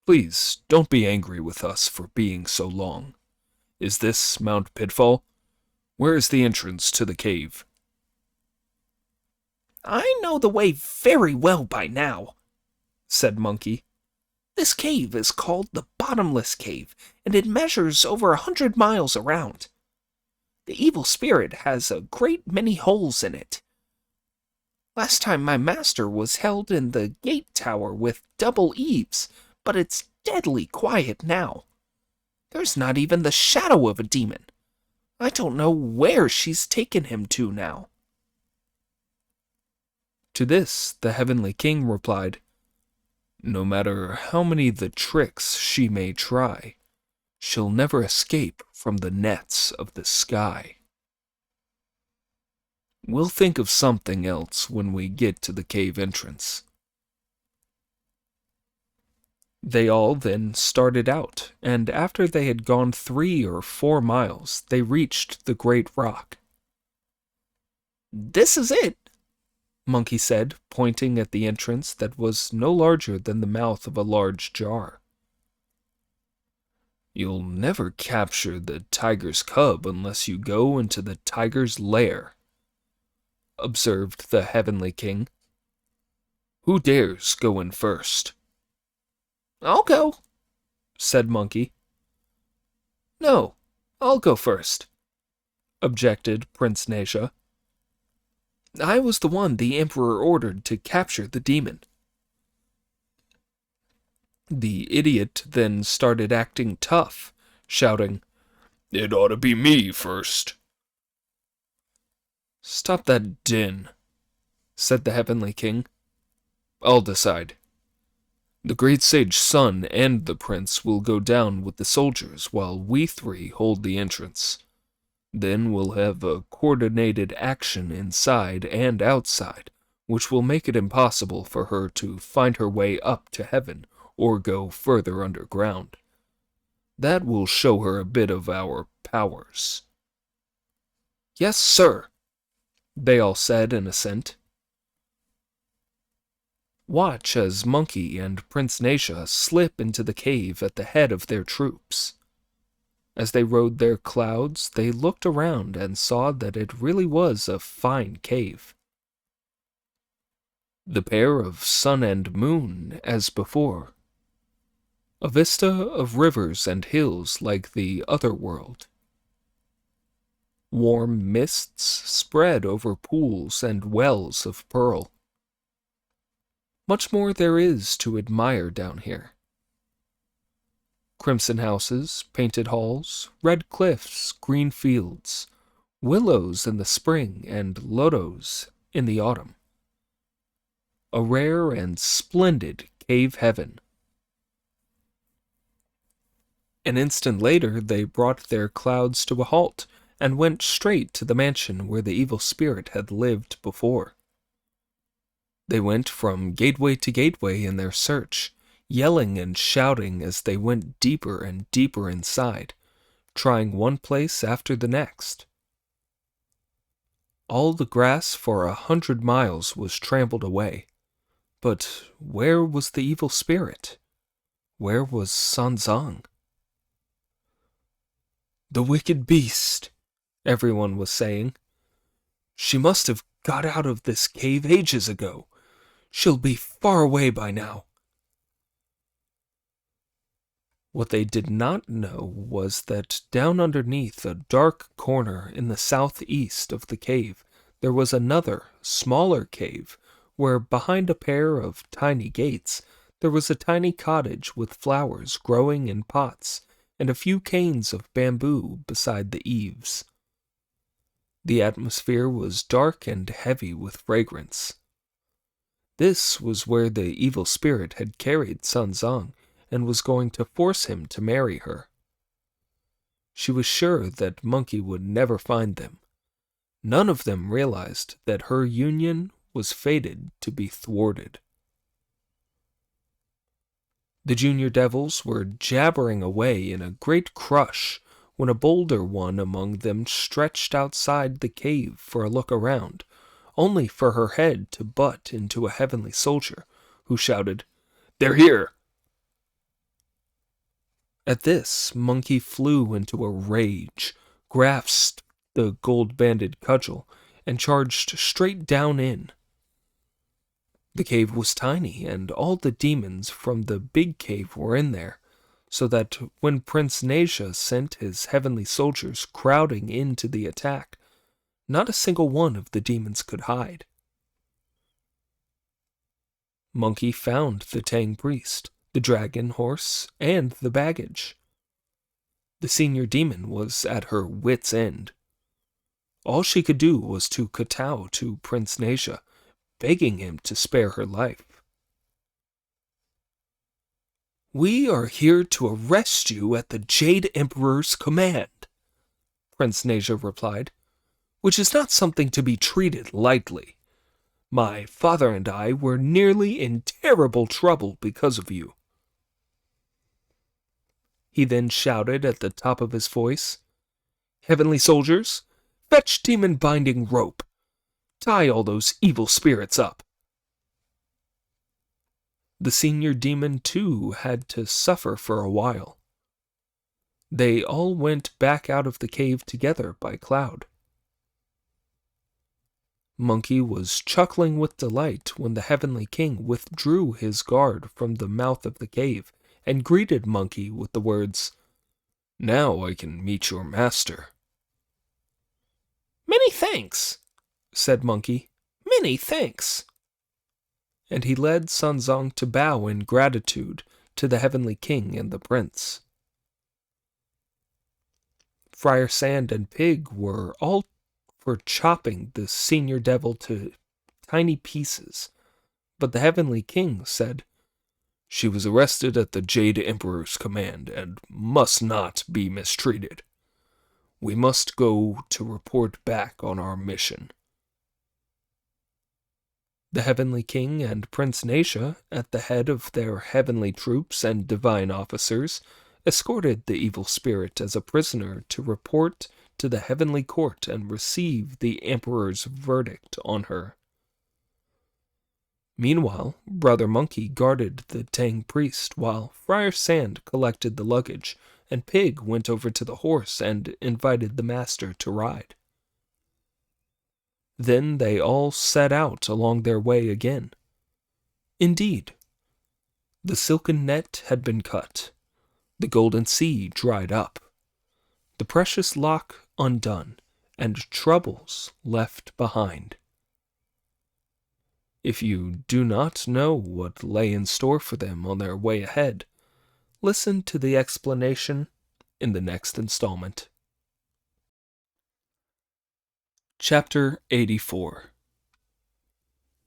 Please, don't be angry with us for being so long. Is this Mount Pitfall? Where is the entrance to the cave?" "I know the way very well by now," said Monkey. "This cave is called the Bottomless Cave, and it measures over 100 miles around. The evil spirit has a great many holes in it. Last time my master was held in the gate tower with double eaves, but it's deadly quiet now. There's not even the shadow of a demon. I don't know where she's taken him to now." To this, the Heavenly King replied, "No matter how many the tricks she may try, she'll never escape from the nets of the sky. We'll think of something else when we get to the cave entrance." They all then started out, and after they had gone 3 or 4 miles, they reached the great rock. "This is it," Monkey said, pointing at the entrance that was no larger than the mouth of a large jar. "You'll never capture the tiger's cub unless you go into the tiger's lair," observed the Heavenly King. "Who dares go in first?" "I'll go," said Monkey. "No, I'll go first," objected Prince Nasia. "I was the one the Emperor ordered to capture the demon." The idiot then started acting tough, shouting, "It ought to be me first." "Stop that din," said the Heavenly King. "I'll decide. The great sage Sun and the prince will go down with the soldiers while we 3 hold the entrance. Then we'll have a coordinated action inside and outside, which will make it impossible for her to find her way up to heaven or go further underground. That will show her a bit of our powers." "Yes, sir," they all said in assent. Watch as Monkey and Prince Nasia slip into the cave at the head of their troops. As they rode their clouds, they looked around and saw that it really was a fine cave. The pair of sun and moon as before. A vista of rivers and hills like the other world. Warm mists spread over pools and wells of pearl. Much more there is to admire down here. Crimson houses, painted halls, red cliffs, green fields, willows in the spring and lotos in the autumn. A rare and splendid cave heaven. An instant later, they brought their clouds to a halt and went straight to the mansion where the evil spirit had lived before. They went from gateway to gateway in their search, yelling and shouting as they went deeper and deeper inside, trying one place after the next. All the grass for 100 miles was trampled away. But where was the evil spirit? Where was Sanzang? The wicked beast, everyone was saying. She must have got out of this cave ages ago. She'll be far away by now. What they did not know was that down underneath a dark corner in the southeast of the cave, there was another, smaller cave, where behind a pair of tiny gates, there was a tiny cottage with flowers growing in pots and a few canes of bamboo beside the eaves. The atmosphere was dark and heavy with fragrance. This was where the evil spirit had carried Sanzang and was going to force him to marry her. She was sure that Monkey would never find them. None of them realized that her union was fated to be thwarted. The junior devils were jabbering away in a great crush when a bolder one among them stretched outside the cave for a look around, only for her head to butt into a heavenly soldier, who shouted, "They're here!" At this, Monkey flew into a rage, grasped the gold-banded cudgel, and charged straight down in. The cave was tiny, and all the demons from the big cave were in there, so that when Prince Nasia sent his heavenly soldiers crowding into the attack, not a single one of the demons could hide. Monkey found the Tang priest, the dragon horse, and the baggage. The senior demon was at her wit's end. All she could do was to kowtow to Prince Nasia, begging him to spare her life. "We are here to arrest you at the Jade Emperor's command," Prince Nasia replied, "which is not something to be treated lightly. My father and I were nearly in terrible trouble because of you." He then shouted at the top of his voice, "Heavenly soldiers, fetch demon-binding rope. Tie all those evil spirits up." The senior demon, too, had to suffer for a while. They all went back out of the cave together by cloud. Monkey was chuckling with delight when the Heavenly King withdrew his guard from the mouth of the cave and greeted Monkey with the words, "Now I can meet your master." "Many thanks," said Monkey. "Many thanks." And he led Sanzang to bow in gratitude to the Heavenly King and the Prince. Friar Sand and Pig were all for chopping the senior devil to tiny pieces, but the Heavenly King said, "She was arrested at the Jade Emperor's command and must not be mistreated. We must go to report back on our mission." The Heavenly King and Prince Nasia, at the head of their heavenly troops and divine officers, escorted the evil spirit as a prisoner to report to the heavenly court and receive the Emperor's verdict on her. Meanwhile, Brother Monkey guarded the Tang priest while Friar Sand collected the luggage, and Pig went over to the horse and invited the master to ride. Then they all set out along their way again. Indeed, the silken net had been cut, the golden sea dried up, the precious lock undone, and troubles left behind. If you do not know what lay in store for them on their way ahead, listen to the explanation in the next installment. Chapter 84.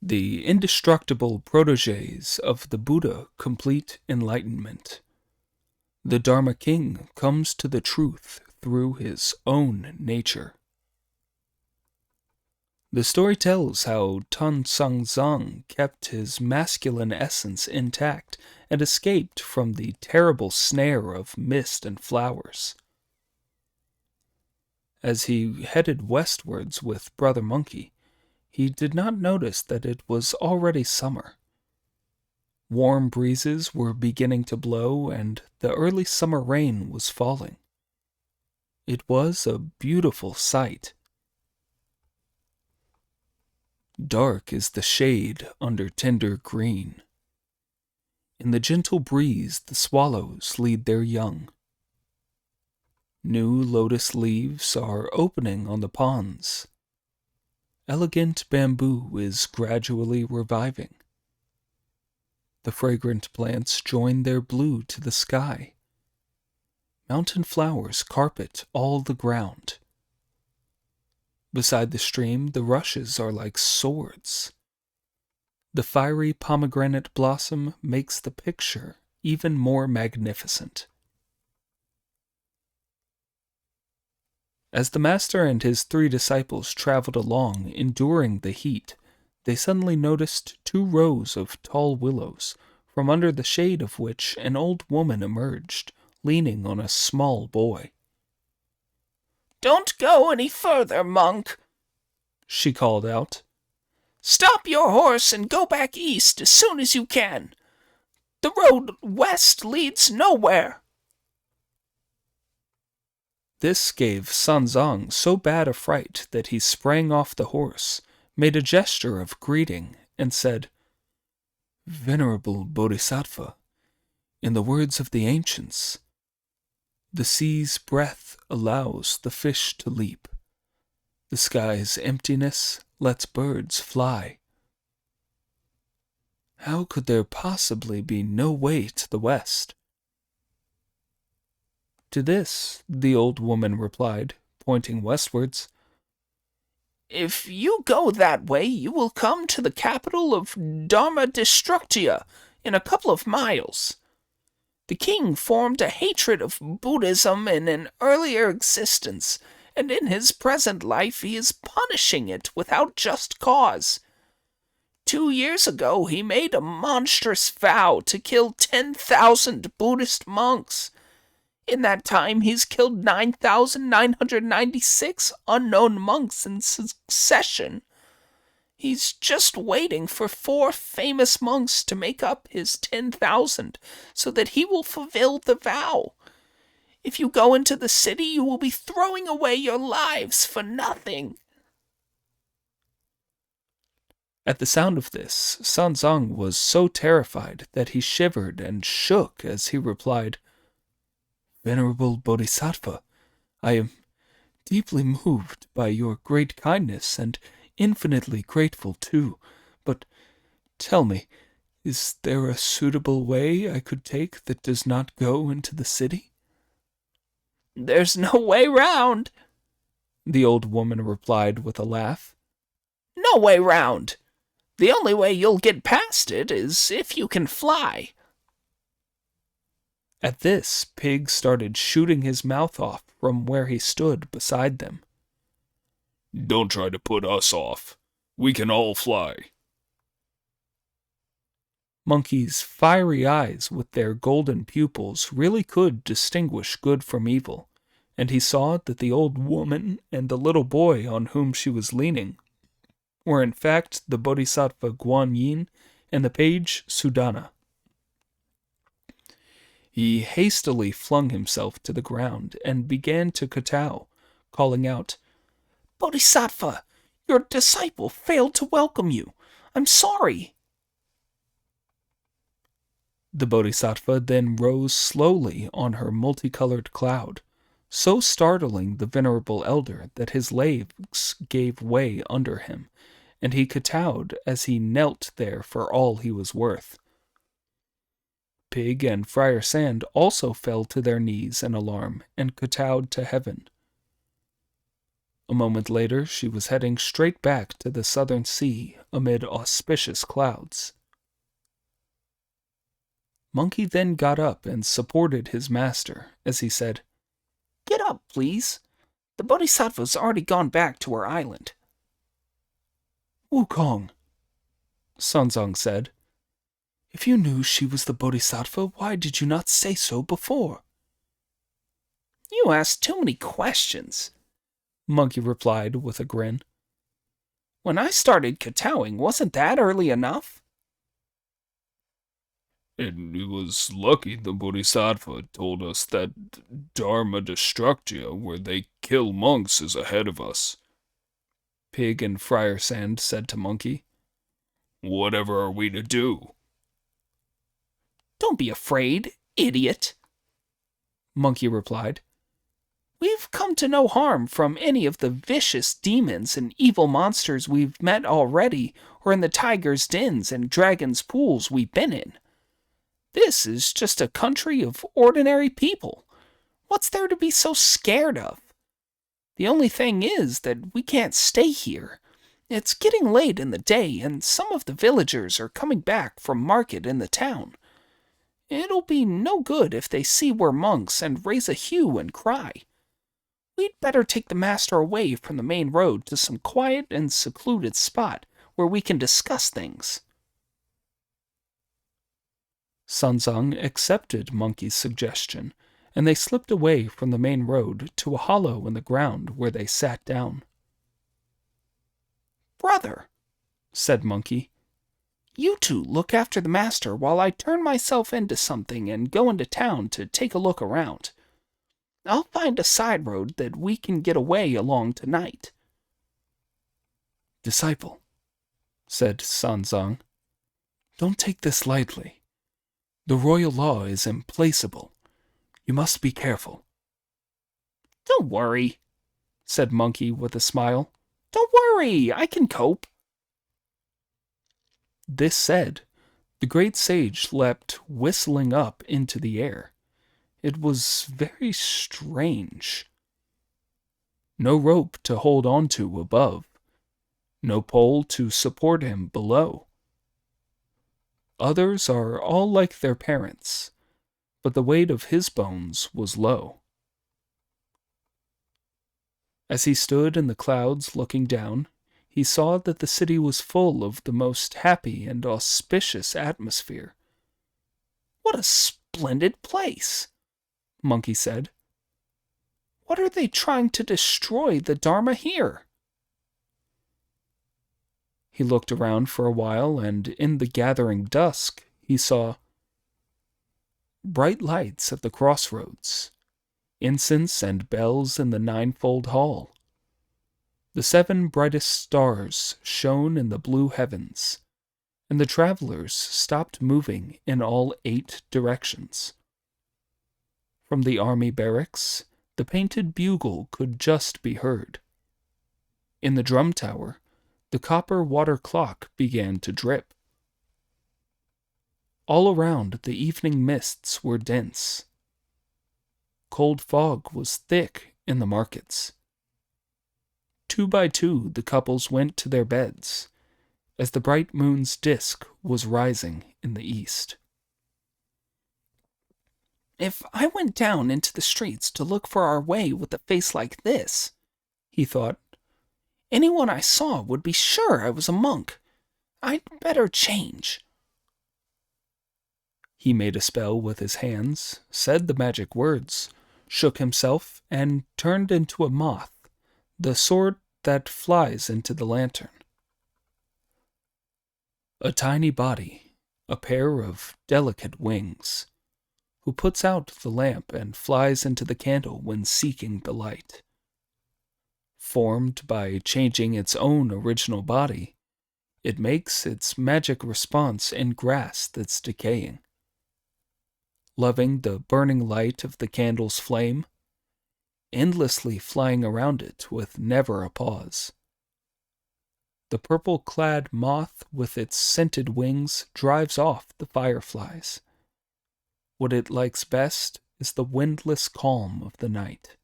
The Indestructible Protégés of the Buddha Complete Enlightenment. The Dharma King comes to the truth through his own nature. The story tells how Tun Sung Zong kept his masculine essence intact and escaped from the terrible snare of mist and flowers. As he headed westwards with Brother Monkey, he did not notice that it was already summer. Warm breezes were beginning to blow, and the early summer rain was falling. It was a beautiful sight. Dark is the shade under tender green. In the gentle breeze the swallows lead their young. New lotus leaves are opening on the ponds. Elegant bamboo is gradually reviving. The fragrant plants join their blue to the sky. Mountain flowers carpet all the ground. Beside the stream, the rushes are like swords. The fiery pomegranate blossom makes the picture even more magnificent. As the master and his 3 disciples traveled along, enduring the heat, they suddenly noticed 2 rows of tall willows, from under the shade of which an old woman emerged, leaning on a small boy. "Don't go any further, monk," she called out. "Stop your horse and go back east as soon as you can. The road west leads nowhere." This gave Sun Zong so bad a fright that he sprang off the horse, made a gesture of greeting, and said, "Venerable Bodhisattva, in the words of the ancients, the sea's breath allows the fish to leap. The sky's emptiness lets birds fly. How could there possibly be no way to the west?" To this, the old woman replied, pointing westwards, "If you go that way, you will come to the capital of Dharma Destructia in a couple of miles. The king formed a hatred of Buddhism in an earlier existence, and in his present life he is punishing it without just cause. 2 years ago he made a monstrous vow to kill 10,000 Buddhist monks. In that time he's killed 9,996 unknown monks in succession. He's just waiting for 4 famous monks to make up his 10,000 so that he will fulfill the vow. If you go into the city, you will be throwing away your lives for nothing." At the sound of this, Sun Zong was so terrified that he shivered and shook as he replied, "Venerable Bodhisattva, I am deeply moved by your great kindness and infinitely grateful too. But tell me, is there a suitable way I could take that does not go into the city?" "There's no way round," the old woman replied with a laugh. "No way round. The only way you'll get past it is if you can fly." At this, Pig started shooting his mouth off from where he stood beside them. Don't try to put us off. We can all fly. Monkey's fiery eyes with their golden pupils really could distinguish good from evil, and he saw that the old woman and the little boy on whom she was leaning were in fact the Bodhisattva Guan Yin and the page Sudana. He hastily flung himself to the ground and began to kowtow, calling out, "Bodhisattva, your disciple failed to welcome you. I'm sorry." The Bodhisattva then rose slowly on her multicolored cloud, so startling the venerable elder that his legs gave way under him, and he kowtowed as he knelt there for all he was worth. Pig and Friar Sand also fell to their knees in alarm and kowtowed to heaven. A moment later, she was heading straight back to the southern sea amid auspicious clouds. Monkey then got up and supported his master as he said, "Get up, please. The Bodhisattva's already gone back to her island." "Wukong," Sanzong said, "if you knew she was the Bodhisattva, why did you not say so before?" "You ask too many questions," Monkey replied with a grin. "When I started kowtowing, wasn't that early enough?" And it was lucky the Bodhisattva told us that Dharma Destructia, where they kill monks, is ahead of us," Pig and Friar Sand said to Monkey. "Whatever are we to do?" "Don't be afraid, idiot," Monkey replied. "We've come to no harm from any of the vicious demons and evil monsters we've met already, or in the tiger's dens and dragon's pools we've been in. This is just a country of ordinary people. What's there to be so scared of? The only thing is that we can't stay here. It's getting late in the day, and some of the villagers are coming back from market in the town. It'll be no good if they see we're monks and raise a hue and cry. We'd better take the master away from the main road to some quiet and secluded spot where we can discuss things." Sanzang accepted Monkey's suggestion, and they slipped away from the main road to a hollow in the ground where they sat down. "Brother," said Monkey, "you two look after the master while I turn myself into something and go into town to take a look around. I'll find a side road that we can get away along tonight." "Disciple," said Sanzang, "don't take this lightly. The royal law is implacable. You must be careful." "Don't worry," said Monkey with a smile. "Don't worry, I can cope." This said, the great sage leapt whistling up into the air. It was very strange. No rope to hold on to above, no pole to support him below. Others are all like their parents, but the weight of his bones was low. As he stood in the clouds looking down, he saw that the city was full of the most happy and auspicious atmosphere. "What a splendid place," Monkey said. "What are they trying to destroy the Dharma here?" He looked around for a while, and in the gathering dusk he saw bright lights at the crossroads, incense and bells in the ninefold hall. The 7 brightest stars shone in the blue heavens, and the travelers stopped moving in all 8 directions. From the army barracks, the painted bugle could just be heard. In the drum tower, the copper water clock began to drip. All around, the evening mists were dense. Cold fog was thick in the markets. 2 by 2, the couples went to their beds, as the bright moon's disk was rising in the east. "If I went down into the streets to look for our way with a face like this," he thought, "anyone I saw would be sure I was a monk. I'd better change." He made a spell with his hands, said the magic words, shook himself, and turned into a moth, the sort that flies into the lantern. A tiny body, a pair of delicate wings, who puts out the lamp and flies into the candle when seeking the light. Formed by changing its own original body, it makes its magic response in grass that's decaying. Loving the burning light of the candle's flame, endlessly flying around it with never a pause. The purple-clad moth with its scented wings drives off the fireflies. What it likes best is the windless calm of the night.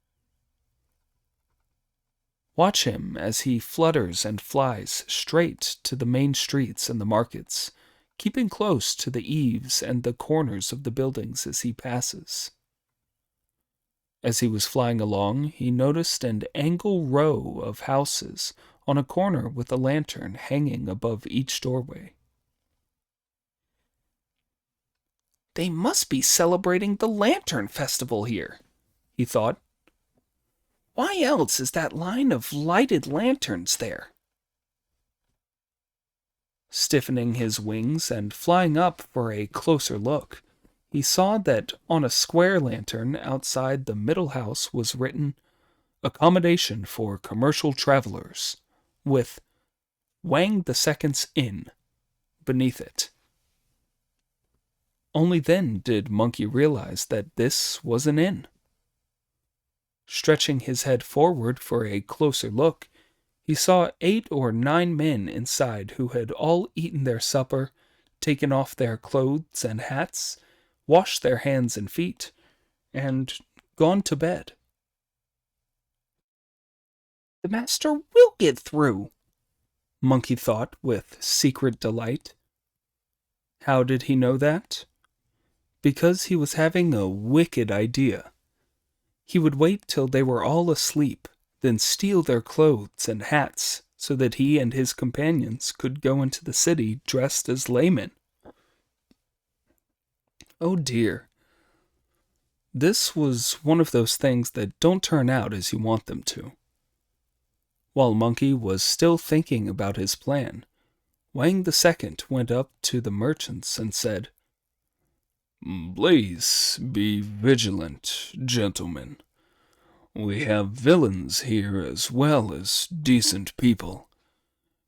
Watch him as he flutters and flies straight to the main streets and the markets, keeping close to the eaves and the corners of the buildings as he passes. As he was flying along, he noticed an angle row of houses on a corner with a lantern hanging above each doorway. They must be celebrating the Lantern Festival here, he thought. Why else is that line of lighted lanterns there? Stiffening his wings and flying up for a closer look, he saw that on a square lantern outside the middle house was written, "Accommodation for commercial travelers," with "Wang the Second's Inn" beneath it. Only then did Monkey realize that this was an inn. Stretching his head forward for a closer look, he saw 8 or 9 men inside who had all eaten their supper, taken off their clothes and hats, washed their hands and feet, and gone to bed. The master will get through, Monkey thought with secret delight. How did he know that? Because he was having a wicked idea. He would wait till they were all asleep, then steal their clothes and hats so that he and his companions could go into the city dressed as laymen. Oh dear. This was one of those things that don't turn out as you want them to. While Monkey was still thinking about his plan, Wang the Second went up to the merchants and said, "Please be vigilant, gentlemen. We have villains here as well as decent people.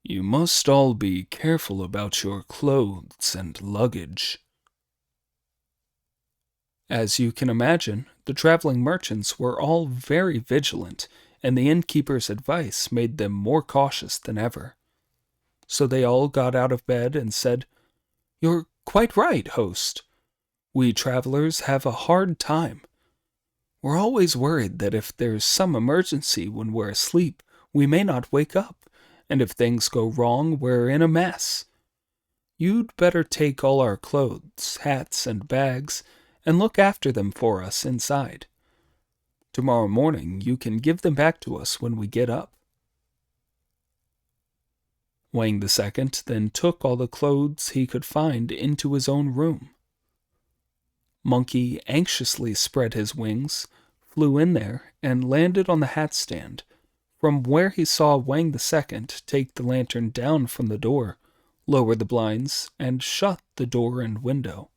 You must all be careful about your clothes and luggage." As you can imagine, the traveling merchants were all very vigilant, and the innkeeper's advice made them more cautious than ever. So they all got out of bed and said, "You're quite right, host. We travelers have a hard time. We're always worried that if there's some emergency when we're asleep, we may not wake up, and if things go wrong, we're in a mess. You'd better take all our clothes, hats, and bags, and look after them for us inside. Tomorrow morning you can give them back to us when we get up." Wang the Second then took all the clothes he could find into his own room. Monkey anxiously spread his wings, flew in there, and landed on the hat stand, from where he saw Wang the Second take the lantern down from the door, lower the blinds, and shut the door and window.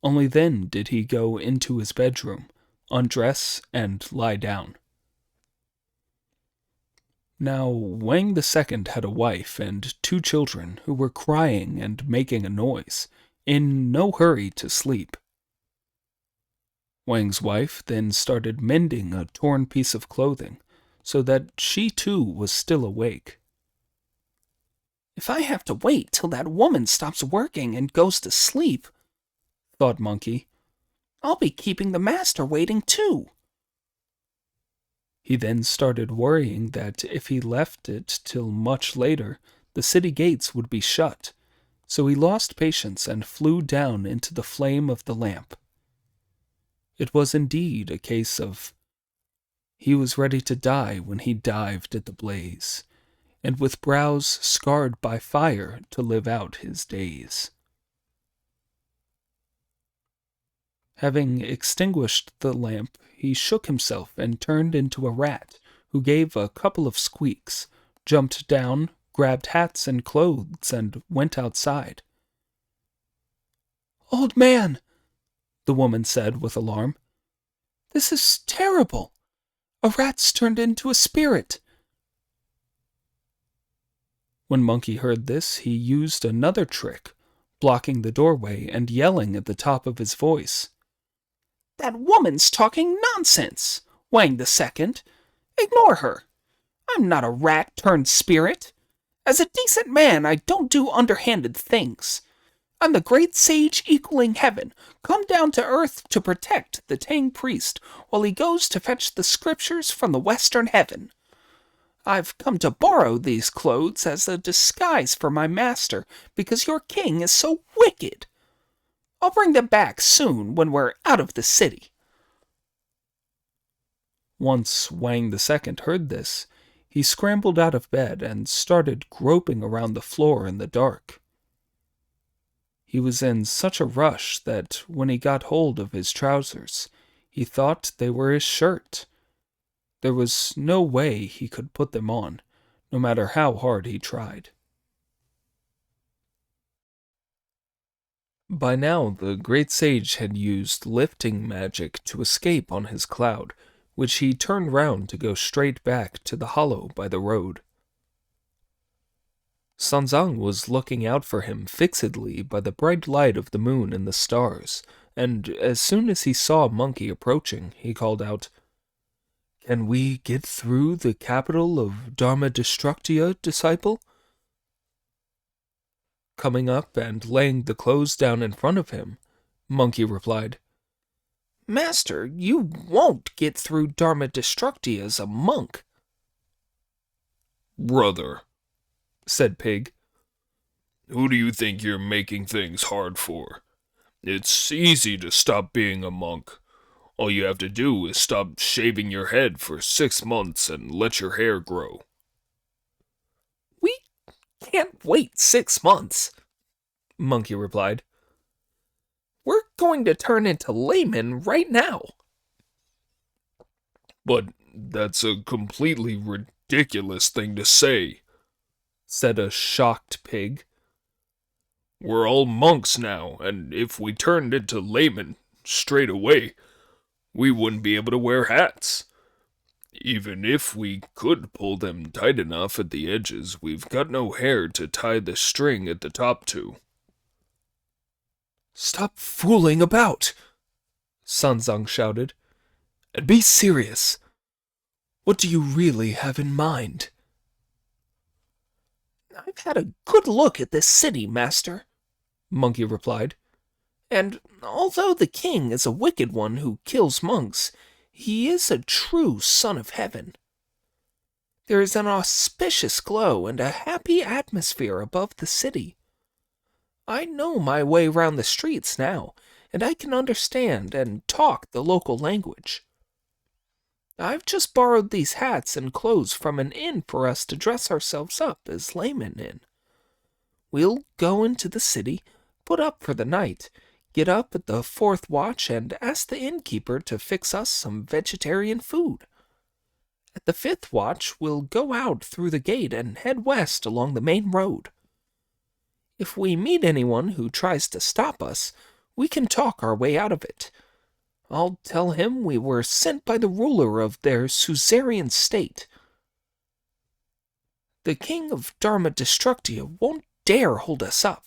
Only then did he go into his bedroom, undress, and lie down. Now, Wang the Second had a wife and 2 children who were crying and making a noise, in no hurry to sleep. Wang's wife then started mending a torn piece of clothing, so that she too was still awake. If I have to wait till that woman stops working and goes to sleep, thought Monkey, I'll be keeping the master waiting too. He then started worrying that if he left it till much later, the city gates would be shut, so he lost patience and flew down into the flame of the lamp. It was indeed a case of he was ready to die when he dived at the blaze, and with brows scarred by fire to live out his days. Having extinguished the lamp, he shook himself and turned into a rat, who gave a couple of squeaks, jumped down, grabbed hats and clothes, and went outside. "Old man," the woman said with alarm, "this is terrible. A rat's turned into a spirit." When Monkey heard this, he used another trick, blocking the doorway and yelling at the top of his voice. "That woman's talking nonsense, Wang the Second. Ignore her. I'm not a rat turned spirit. As a decent man, I don't do underhanded things. I'm the great sage equaling heaven, come down to earth to protect the Tang priest while he goes to fetch the scriptures from the western heaven. I've come to borrow these clothes as a disguise for my master because your king is so wicked. I'll bring them back soon when we're out of the city. Once Wang the Second heard this, he scrambled out of bed and started groping around the floor in the dark. He was in such a rush that when he got hold of his trousers, he thought they were his shirt. There was no way he could put them on, no matter how hard he tried. By now, the great sage had used lifting magic to escape on his cloud, which he turned round to go straight back to the hollow by the road. Sanzang was looking out for him fixedly by the bright light of the moon and the stars, and as soon as he saw Monkey approaching, he called out, "Can we get through the capital of Dharma Destructia, disciple?" Coming up and laying the clothes down in front of him, Monkey replied, Master, you won't get through Dharma Destructia as a monk. Brother, said Pig, who do you think you're making things hard for? It's easy to stop being a monk. All you have to do is stop shaving your head for 6 months and let your hair grow. We can't wait 6 months, Monkey replied. We're going to turn into laymen right now. But that's a completely ridiculous thing to say, said a shocked Pig. We're all monks now, and if we turned into laymen straight away, we wouldn't be able to wear hats. Even if we could pull them tight enough at the edges, we've got no hair to tie the string at the top to. Stop fooling about, Sanzang shouted, and be serious. What do you really have in mind? I've had a good look at this city, master, Monkey replied. And although the king is a wicked one who kills monks, he is a true son of heaven. There is an auspicious glow and a happy atmosphere above the city. I know my way round the streets now, and I can understand and talk the local language. I've just borrowed these hats and clothes from an inn for us to dress ourselves up as laymen in. We'll go into the city, put up for the night, get up at the 4th watch, and ask the innkeeper to fix us some vegetarian food. At the 5th watch, we'll go out through the gate and head west along the main road. If we meet anyone who tries to stop us, we can talk our way out of it. I'll tell him we were sent by the ruler of their suzerain state. The king of Dharma Destructia won't dare hold us up.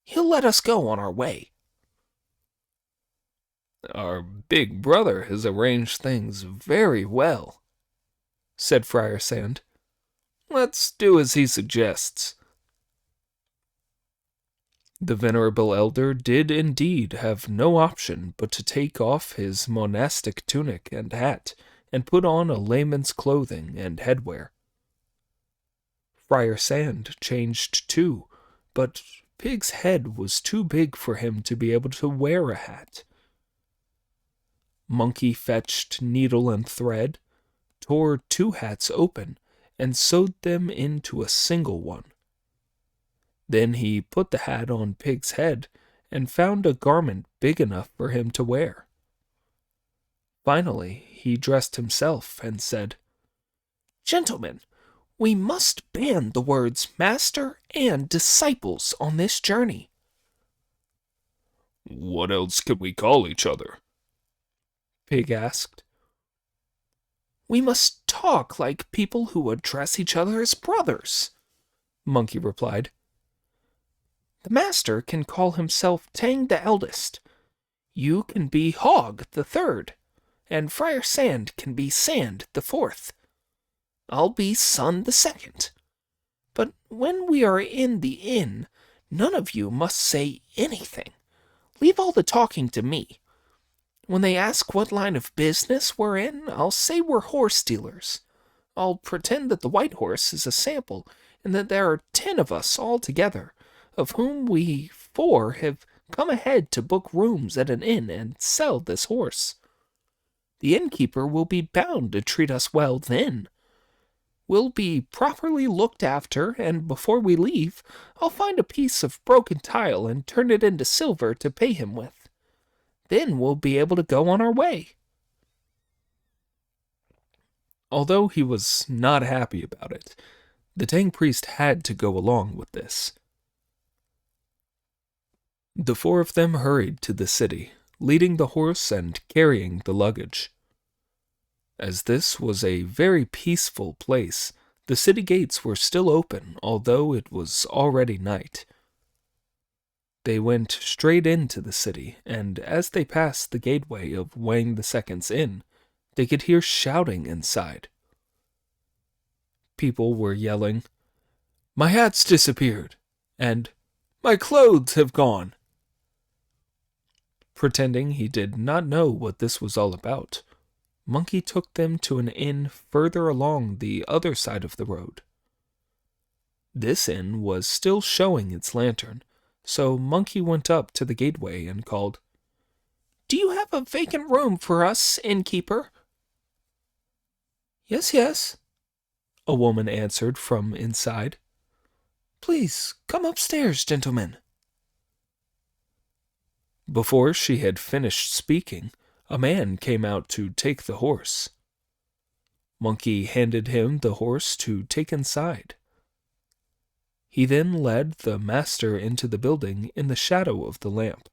He'll let us go on our way. Our big brother has arranged things very well, said Friar Sand. Let's do as he suggests. The venerable elder did indeed have no option but to take off his monastic tunic and hat and put on a layman's clothing and headwear. Friar Sand changed too, but Pig's head was too big for him to be able to wear a hat. Monkey fetched needle and thread, tore 2 hats open, and sewed them into a single one. Then he put the hat on Pig's head and found a garment big enough for him to wear. Finally, he dressed himself and said, Gentlemen, we must ban the words master and disciples on this journey. What else can we call each other? Pig asked. We must talk like people who address each other as brothers, Monkey replied. The master can call himself Tang the Eldest. You can be Hog the Third, and Friar Sand can be Sand the Fourth. I'll be Sun the Second. But when we are in the inn, none of you must say anything. Leave all the talking to me. When they ask what line of business we're in, I'll say we're horse dealers. I'll pretend that the white horse is a sample, and that there are 10 of us all together, of whom we 4 have come ahead to book rooms at an inn and sell this horse. The innkeeper will be bound to treat us well then. We'll be properly looked after, and before we leave, I'll find a piece of broken tile and turn it into silver to pay him with. Then we'll be able to go on our way." Although he was not happy about it, the Tang priest had to go along with this. The 4 of them hurried to the city, leading the horse and carrying the luggage. As this was a very peaceful place, the city gates were still open, although it was already night. They went straight into the city, and as they passed the gateway of Wang II's inn, they could hear shouting inside. People were yelling, "My hat's disappeared," and "My clothes have gone." Pretending he did not know what this was all about, Monkey took them to an inn further along the other side of the road. This inn was still showing its lantern, so Monkey went up to the gateway and called, "Do you have a vacant room for us, innkeeper?" "Yes, yes," a woman answered from inside. "Please come upstairs, gentlemen." Before she had finished speaking, a man came out to take the horse. Monkey handed him the horse to take inside. He then led the master into the building in the shadow of the lamp.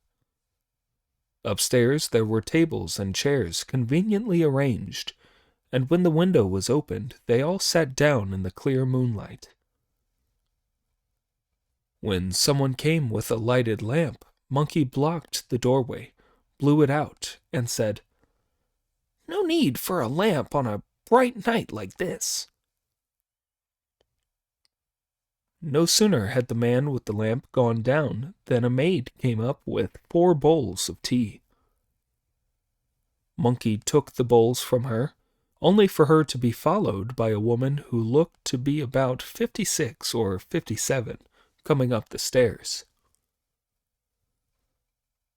Upstairs there were tables and chairs conveniently arranged, and when the window was opened, they all sat down in the clear moonlight. When someone came with a lighted lamp, Monkey blocked the doorway, blew it out, and said, "No need for a lamp on a bright night like this." No sooner had the man with the lamp gone down than a maid came up with 4 bowls of tea. Monkey took the bowls from her, only for her to be followed by a woman who looked to be about 56 or 57, coming up the stairs.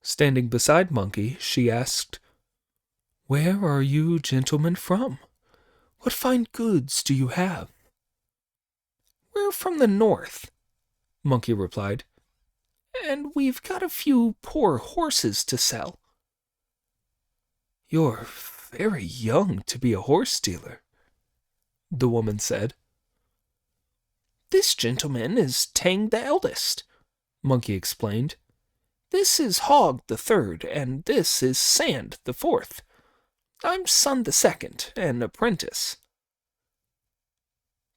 Standing beside Monkey, she asked, "Where are you gentlemen from? What fine goods do you have?" "We're from the north," Monkey replied, "and we've got a few poor horses to sell." "You're very young to be a horse dealer," the woman said. "This gentleman is Tang the eldest," Monkey explained. "This is Hog the third, and this is Sand the fourth. I'm Sun the second, an apprentice."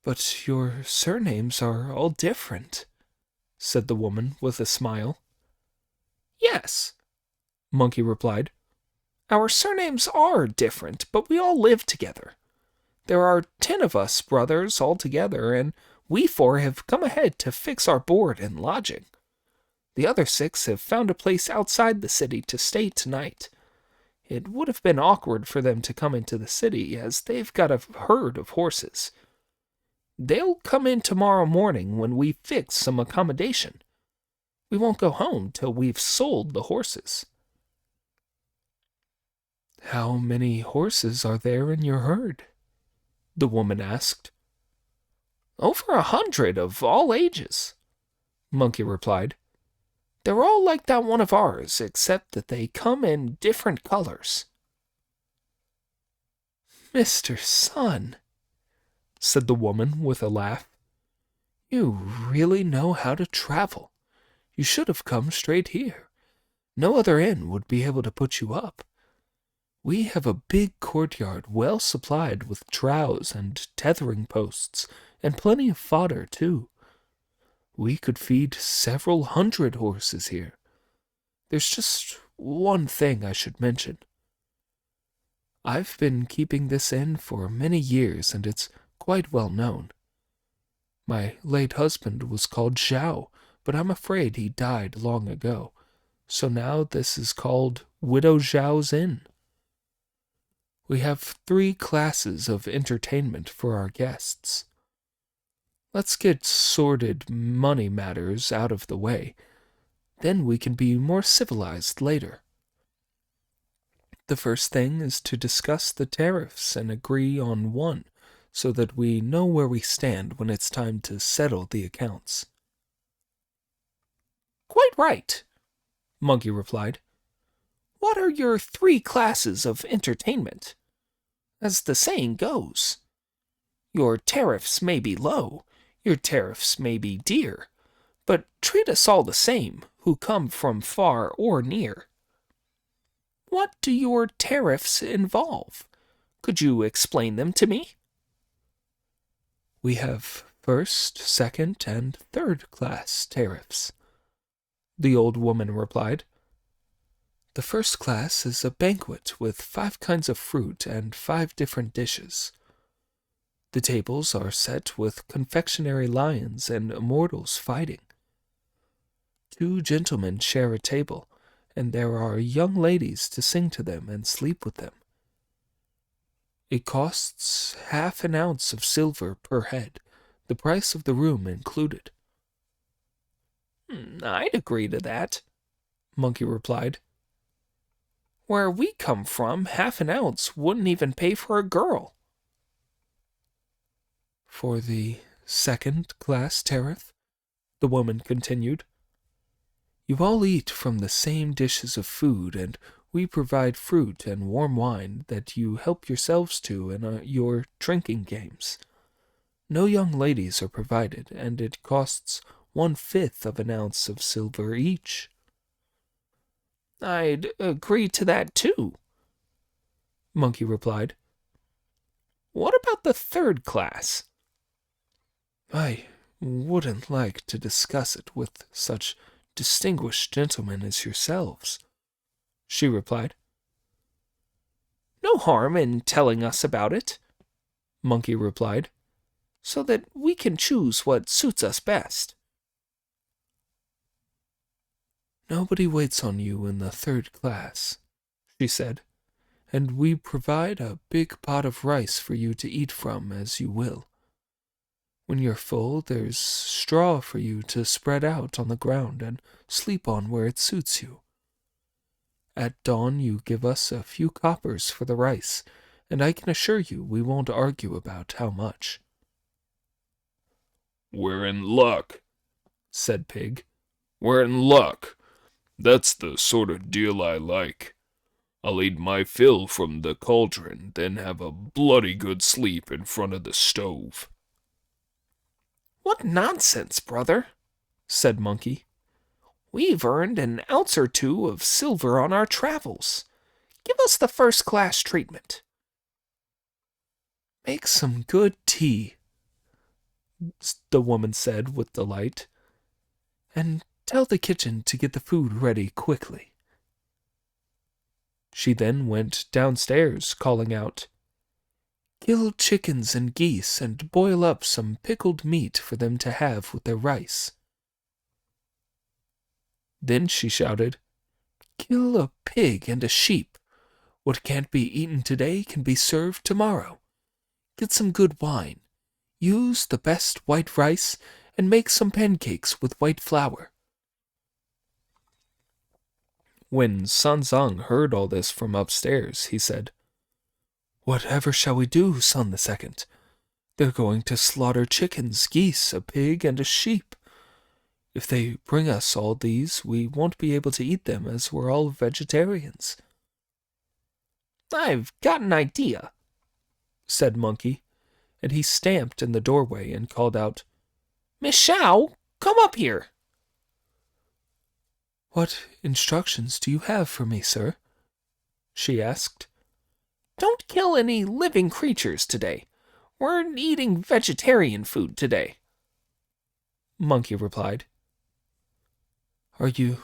"But your surnames are all different," said the woman with a smile. "Yes," Monkey replied. "Our surnames are different, but we all live together. There are 10 of us brothers all together, and we 4 have come ahead to fix our board and lodging. The other 6 have found a place outside the city to stay tonight. It would have been awkward for them to come into the city, as they've got a herd of horses. They'll come in tomorrow morning when we fix some accommodation. We won't go home till we've sold the horses." "How many horses are there in your herd?" the woman asked. "Over 100 of all ages," Monkey replied. "They're all like that one of ours, except that they come in different colors." "Mr. Sun," said the woman with a laugh, "you really know how to travel. You should have come straight here. No other inn would be able to put you up. We have a big courtyard well supplied with troughs and tethering posts, and plenty of fodder, too. We could feed several hundred horses here. There's just one thing I should mention. I've been keeping this inn for many years, and it's quite well known. My late husband was called Zhao, but I'm afraid he died long ago. So now this is called Widow Zhao's Inn. We have 3 classes of entertainment for our guests. Let's get sordid money matters out of the way. Then we can be more civilized later. The first thing is to discuss the tariffs and agree on one, so that we know where we stand when it's time to settle the accounts. Quite right, Monkey replied. What are your 3 classes of entertainment? As the saying goes, your tariffs may be low, your tariffs may be dear, but treat us all the same, who come from far or near. What do your tariffs involve? Could you explain them to me? We have first, second, and third class tariffs, the old woman replied. The first class is a banquet with 5 kinds of fruit and 5 different dishes. The tables are set with confectionery lions and immortals fighting. 2 gentlemen share a table, and there are young ladies to sing to them and sleep with them. It costs half an ounce of silver per head, the price of the room included. I'd agree to that, Monkey replied. Where we come from, half an ounce wouldn't even pay for a girl. For the second class tariff, the woman continued, you all eat from the same dishes of food, and we provide fruit and warm wine that you help yourselves to in your drinking games. No young ladies are provided, and it costs 1/5 of an ounce of silver each. I'd agree to that too, Monkey replied. What about the third class? I wouldn't like to discuss it with such distinguished gentlemen as yourselves, she replied. No harm in telling us about it, Monkey replied, so that we can choose what suits us best. Nobody waits on you in the third class, she said, and we provide a big pot of rice for you to eat from as you will. When you're full, there's straw for you to spread out on the ground and sleep on where it suits you. At dawn, you give us a few coppers for the rice, and I can assure you we won't argue about how much. We're in luck, said Pig. We're in luck. That's the sort of deal I like. I'll eat my fill from the cauldron, then have a bloody good sleep in front of the stove. What nonsense, brother, said Monkey. We've earned an ounce or 2 of silver on our travels. Give us the first-class treatment. Make some good tea, the woman said with delight, and tell the kitchen to get the food ready quickly. She then went downstairs, calling out, kill chickens and geese and boil up some pickled meat for them to have with their rice. Then she shouted, kill a pig and a sheep. What can't be eaten today can be served tomorrow. Get some good wine. Use the best white rice and make some pancakes with white flour. When Sanzang heard all this from upstairs, he said, whatever shall we do, Sun the Second? They're going to slaughter chickens, geese, a pig, and a sheep. If they bring us all these, we won't be able to eat them as we're all vegetarians. I've got an idea, said Monkey, and he stamped in the doorway and called out, Miss Shao, come up here. What instructions do you have for me, sir? She asked. Don't kill any living creatures today. We're eating vegetarian food today, Monkey replied. Are you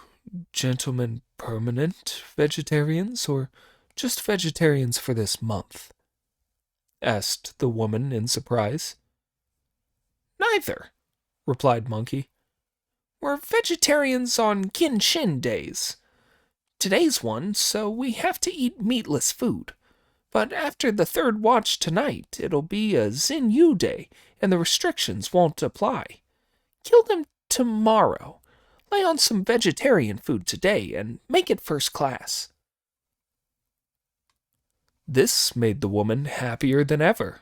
gentlemen permanent vegetarians, or just vegetarians for this month? Asked the woman in surprise. Neither, replied Monkey. We're vegetarians on Kin-Shin days. Today's one, so we have to eat meatless food. But after the third watch tonight, it'll be a Xinyu day, and the restrictions won't apply. Kill them tomorrow. Lay on some vegetarian food today and make it first class. This made the woman happier than ever.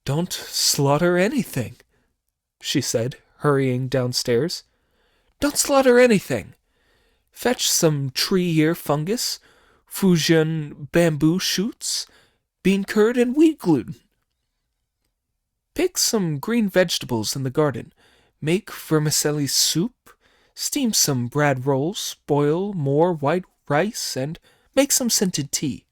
Don't slaughter anything, she said, hurrying downstairs. Don't slaughter anything. Fetch some tree ear fungus, Fujian bamboo shoots, bean curd, and wheat gluten. Pick some green vegetables in the garden. Make vermicelli soup, steam some bread rolls, boil more white rice, and make some scented tea.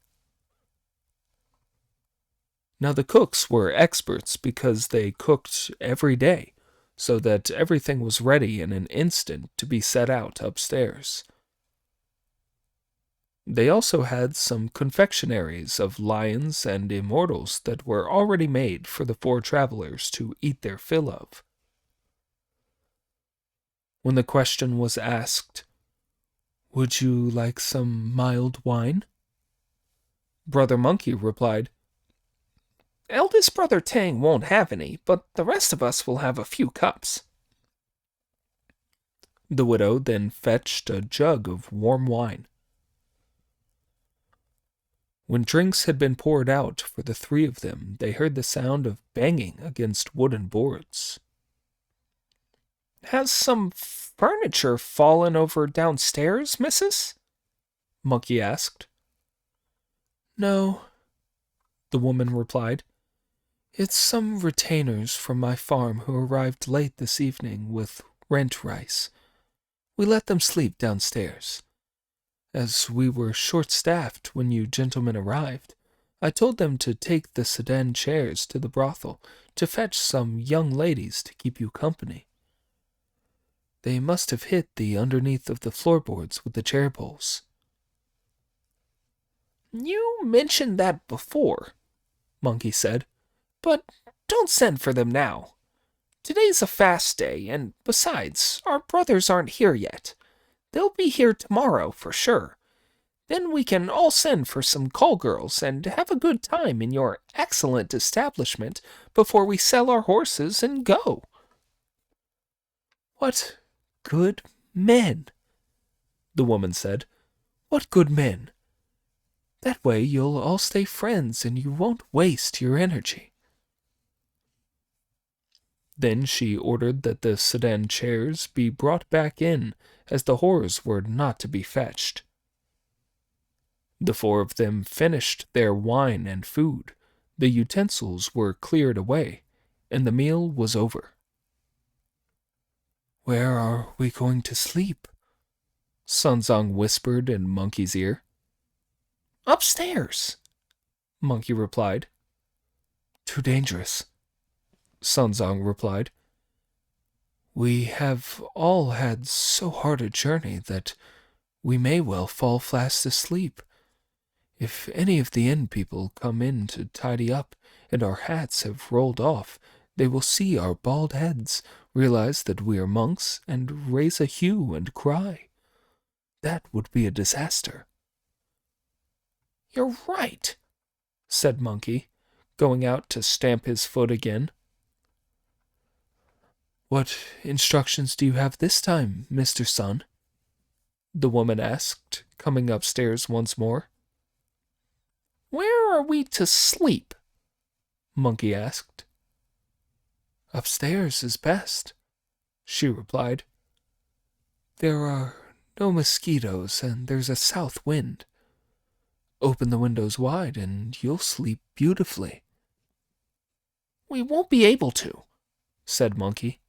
Now the cooks were experts because they cooked every day, so that everything was ready in an instant to be set out upstairs. They also had some confectionaries of lions and immortals that were already made for the 4 travelers to eat their fill of. When the question was asked, "Would you like some mild wine?" Brother Monkey replied, Eldest Brother Tang won't have any, but the rest of us will have a few cups. The widow then fetched a jug of warm wine. When drinks had been poured out for the 3 of them, they heard the sound of banging against wooden boards. Has some furniture fallen over downstairs, missus? Monkey asked. No, the woman replied. It's some retainers from my farm who arrived late this evening with rent rice. We let them sleep downstairs. As we were short-staffed when you gentlemen arrived, I told them to take the sedan chairs to the brothel to fetch some young ladies to keep you company. They must have hit the underneath of the floorboards with the chair poles. You mentioned that before, Monkey said, but don't send for them now. Today's a fast day, and besides, our brothers aren't here yet. They'll be here tomorrow for sure. Then we can all send for some call girls and have a good time in your excellent establishment before we sell our horses and go. What good men, the woman said. What good men. That way you'll all stay friends and you won't waste your energy. Then she ordered that the sedan chairs be brought back in, as the whores were not to be fetched. The 4 of them finished their wine and food, the utensils were cleared away, and the meal was over. Where are we going to sleep? Sunzong whispered in Monkey's ear. Upstairs, Monkey replied. Too dangerous, Sunzong replied. We have all had so hard a journey that we may well fall fast asleep. If any of the inn people come in to tidy up and our hats have rolled off, they will see our bald heads, realize that we are monks, and raise a hue and cry. That would be a disaster. You're right, said Monkey, going out to stamp his foot again. What instructions do you have this time, Mr. Sun? The woman asked, coming upstairs once more. Where are we to sleep? Monkey asked. Upstairs is best, she replied. There are no mosquitoes and there's a south wind. Open the windows wide and you'll sleep beautifully. We won't be able to, said Monkey.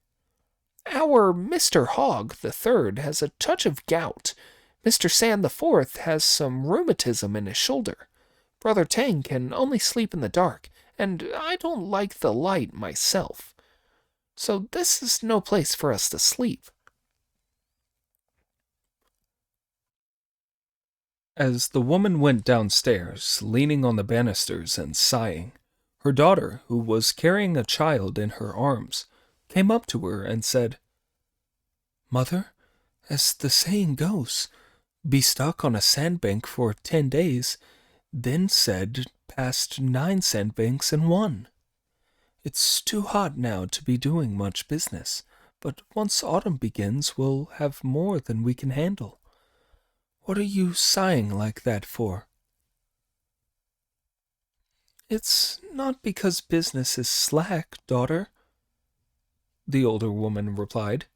Our Mr. Hogg the Third has a touch of gout. Mr. Sand the Fourth has some rheumatism in his shoulder. Brother Tang can only sleep in the dark, and I don't like the light myself. So this is no place for us to sleep. As the woman went downstairs, leaning on the banisters and sighing, her daughter, who was carrying a child in her arms, came up to her and said, "Mother, as the saying goes, be stuck on a sandbank for 10 days, then said past 9 sandbanks in one. It's too hot now to be doing much business, but once autumn begins, we'll have more than we can handle. What are you sighing like that for?" "It's not because business is slack, daughter," the older woman replied.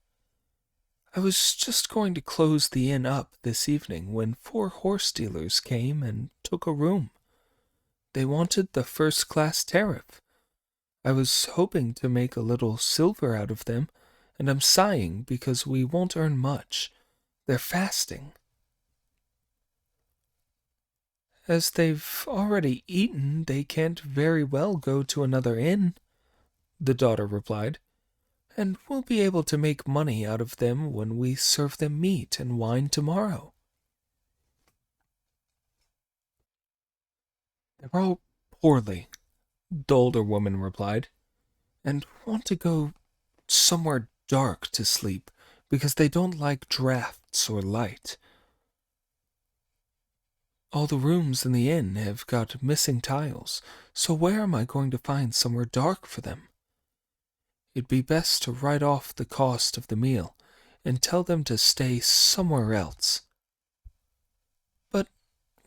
"I was just going to close the inn up this evening when 4 horse dealers came and took a room. They wanted the first-class tariff. I was hoping to make a little silver out of them, and I'm sighing because we won't earn much. They're fasting." "As they've already eaten, they can't very well go to another inn," the daughter replied, "and we'll be able to make money out of them when we serve them meat and wine tomorrow." "They're all poorly," the older woman replied, "and want to go somewhere dark to sleep because they don't like drafts or light. All the rooms in the inn have got missing tiles, so where am I going to find somewhere dark for them? It'd be best to write off the cost of the meal and tell them to stay somewhere else." "But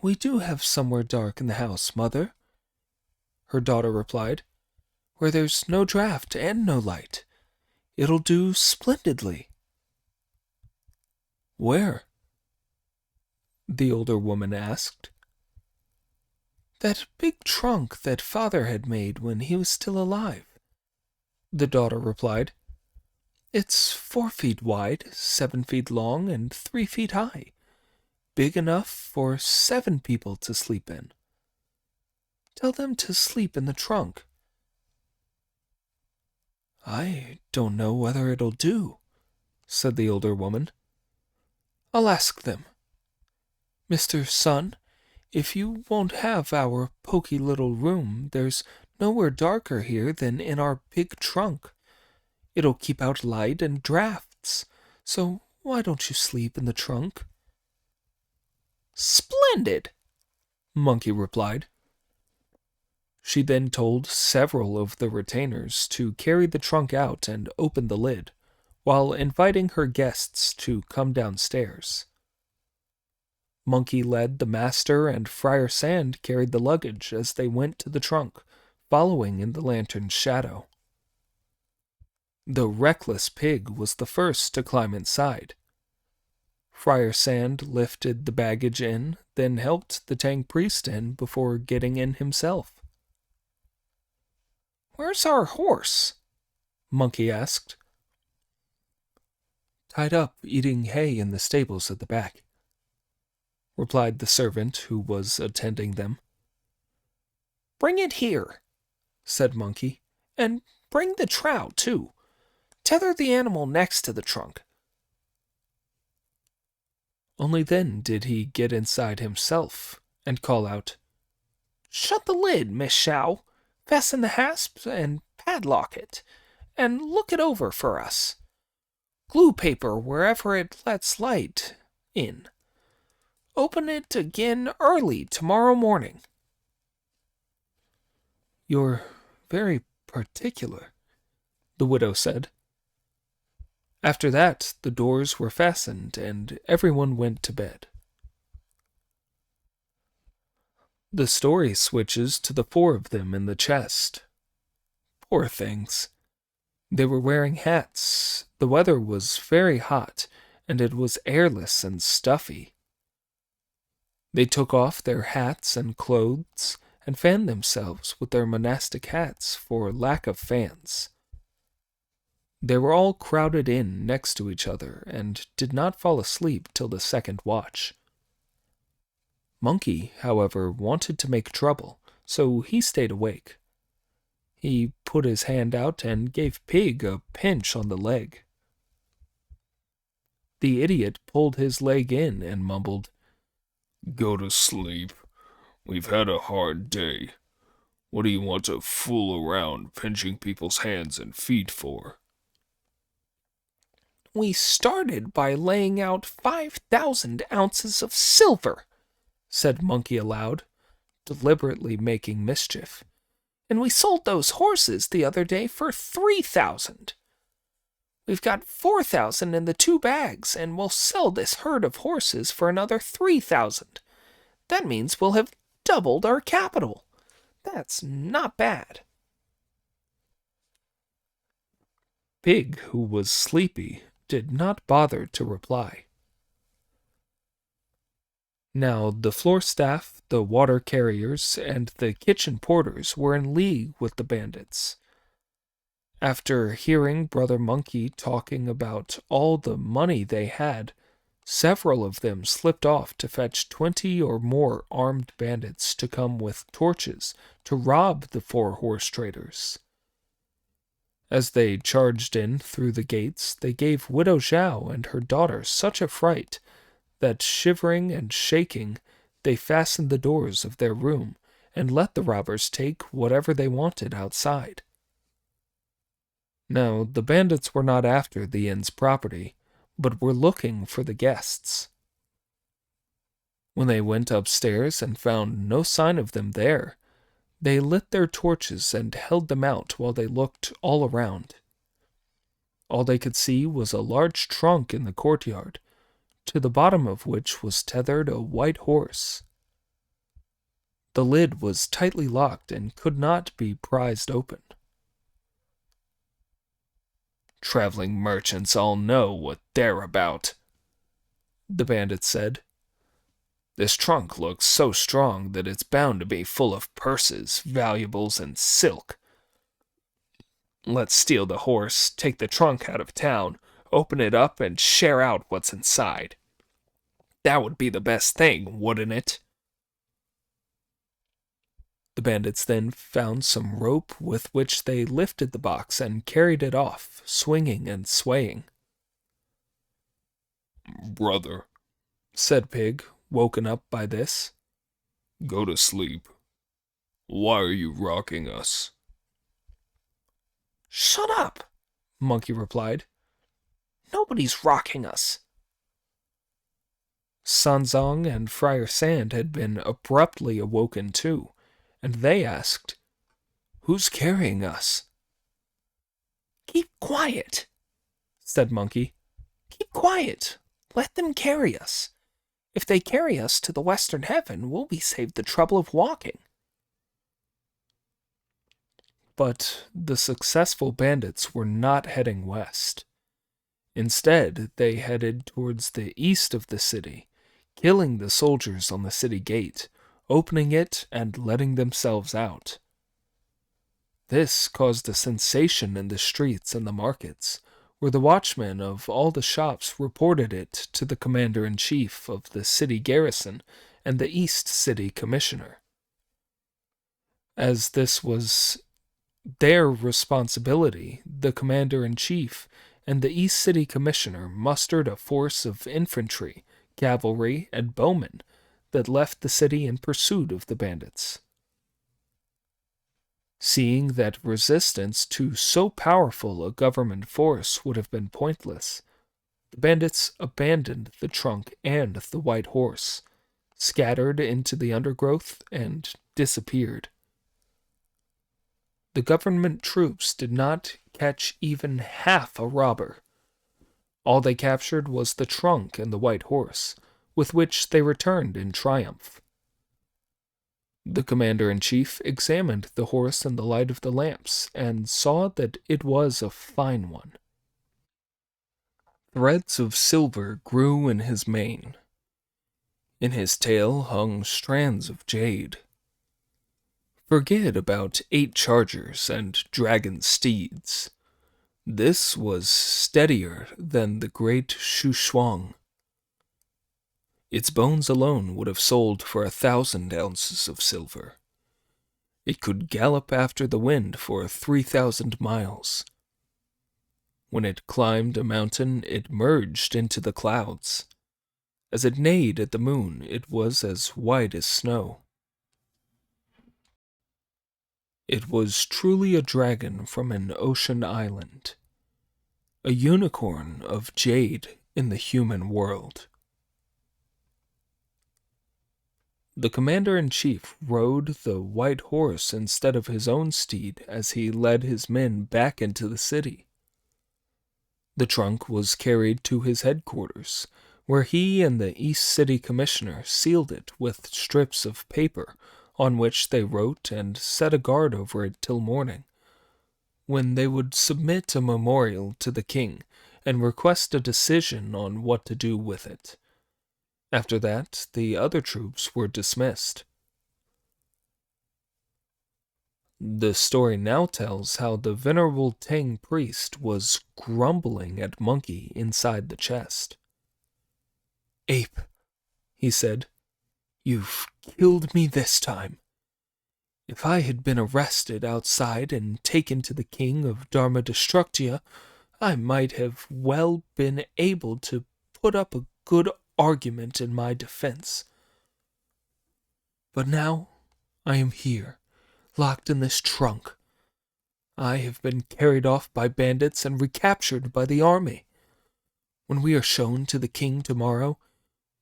we do have somewhere dark in the house, Mother," her daughter replied, "where there's no draught and no light. It'll do splendidly." "Where?" the older woman asked. "That big trunk that Father had made when he was still alive," the daughter replied. "It's 4 feet wide, 7 feet long, and 3 feet high. Big enough for 7 people to sleep in. Tell them to sleep in the trunk." "I don't know whether it'll do," said the older woman. "I'll ask them. Mr. Sun, if you won't have our poky little room, there's nowhere darker here than in our big trunk. It'll keep out light and drafts, so why don't you sleep in the trunk?" "Splendid," Monkey replied. She then told several of the retainers to carry the trunk out and open the lid, while inviting her guests to come downstairs. Monkey led the master, and Friar Sand carried the luggage as they went to the trunk, following in the lantern's shadow. The reckless pig was the first to climb inside. Friar Sand lifted the baggage in, then helped the Tang priest in before getting in himself. "Where's our horse?" Monkey asked. "Tied up eating hay in the stables at the back," replied the servant who was attending them. "Bring it here," said Monkey, "and bring the trough, too. Tether the animal next to the trunk." Only then did he get inside himself and call out, "Shut the lid, Miss Shao. Fasten the hasp and padlock it, and look it over for us. Glue paper wherever it lets light in. Open it again early tomorrow morning." "You're very particular," the widow said. After that, the doors were fastened and everyone went to bed. The story switches to the 4 of them in the chest. Poor things. They were wearing hats. The weather was very hot, and it was airless and stuffy. They took off their hats and clothes and fanned themselves with their monastic hats for lack of fans. They were all crowded in next to each other and did not fall asleep till the 2nd watch. Monkey, however, wanted to make trouble, so he stayed awake. He put his hand out and gave Pig a pinch on the leg. The idiot pulled his leg in and mumbled, Go to sleep. We've had a hard day. What do you want to fool around pinching people's hands and feet for? We started by laying out 5,000 ounces of silver, said Monkey aloud, deliberately making mischief. And we sold those horses the other day for 3,000. We've got 4,000 in the 2 bags, and we'll sell this herd of horses for another 3,000. That means we'll have doubled our capital. That's not bad. Pig, who was sleepy, did not bother to reply. Now the floor staff, the water carriers, and the kitchen porters were in league with the bandits. After hearing Brother Monkey talking about all the money they had, several of them slipped off to fetch 20 or more armed bandits to come with torches to rob the 4 horse traders. As they charged in through the gates, they gave Widow Zhao and her daughter such a fright that, shivering and shaking, they fastened the doors of their room and let the robbers take whatever they wanted outside. Now, the bandits were not after the inn's property, but were looking for the guests. When they went upstairs and found no sign of them there, they lit their torches and held them out while they looked all around. All they could see was a large trunk in the courtyard, to the bottom of which was tethered a white horse. The lid was tightly locked and could not be prized open. "Traveling merchants all know what they're about," the bandit said. "This trunk looks so strong that it's bound to be full of purses, valuables, and silk. Let's steal the horse, take the trunk out of town, open it up, and share out what's inside. That would be the best thing, wouldn't it?" The bandits then found some rope with which they lifted the box and carried it off, swinging and swaying. "Brother," said Pig, woken up by this, "go to sleep. Why are you rocking us?" Shut up, Monkey replied. nobody's rocking us. Sanzong and Friar Sand had been abruptly awoken too, and they asked, "Who's carrying us?" Keep quiet, said Monkey. keep quiet. Let them carry us. If they carry us to the western heaven, we'll be saved the trouble of walking. But the successful bandits were not heading west. Instead, they headed towards the east of the city, killing the soldiers on the city gate, opening it and letting themselves out. This caused a sensation in the streets and the markets, where the watchmen of all the shops reported it to the commander-in-chief of the city garrison and the East City Commissioner. As this was their responsibility, the commander-in-chief and the East City Commissioner mustered a force of infantry, cavalry, and bowmen that left the city in pursuit of the bandits. Seeing that resistance to so powerful a government force would have been pointless, the bandits abandoned the trunk and the white horse, scattered into the undergrowth, and disappeared. The government troops did not catch even half a robber. All they captured was the trunk and the white horse, with which they returned in triumph. The commander-in-chief examined the horse in the light of the lamps, and saw that it was a fine one. Threads of silver grew in his mane. In his tail hung strands of jade. Forget about 8 chargers and dragon steeds. This was steadier than the great Shushwang. Its bones alone would have sold for 1,000 ounces of silver. It could gallop after the wind for 3,000 miles. When it climbed a mountain, it merged into the clouds. As it neighed at the moon, it was as white as snow. It was truly a dragon from an ocean island. a unicorn of jade in the human world. The commander-in-chief rode the white horse instead of his own steed as he led his men back into the city. The trunk was carried to his headquarters, where he and the East City Commissioner sealed it with strips of paper on which they wrote and set a guard over it till morning, when they would submit a memorial to the king and request a decision on what to do with it. After that, the other troops were dismissed. The story now tells how the venerable Tang priest was grumbling at Monkey inside the chest. "Ape," he said, "you've killed me this time. If I had been arrested outside and taken to the king of Dharma Destructia, I might have well been able to put up a good argument in my defense. But now I am here, locked in this trunk. I have been carried off by bandits and recaptured by the army. When we are shown to the king tomorrow,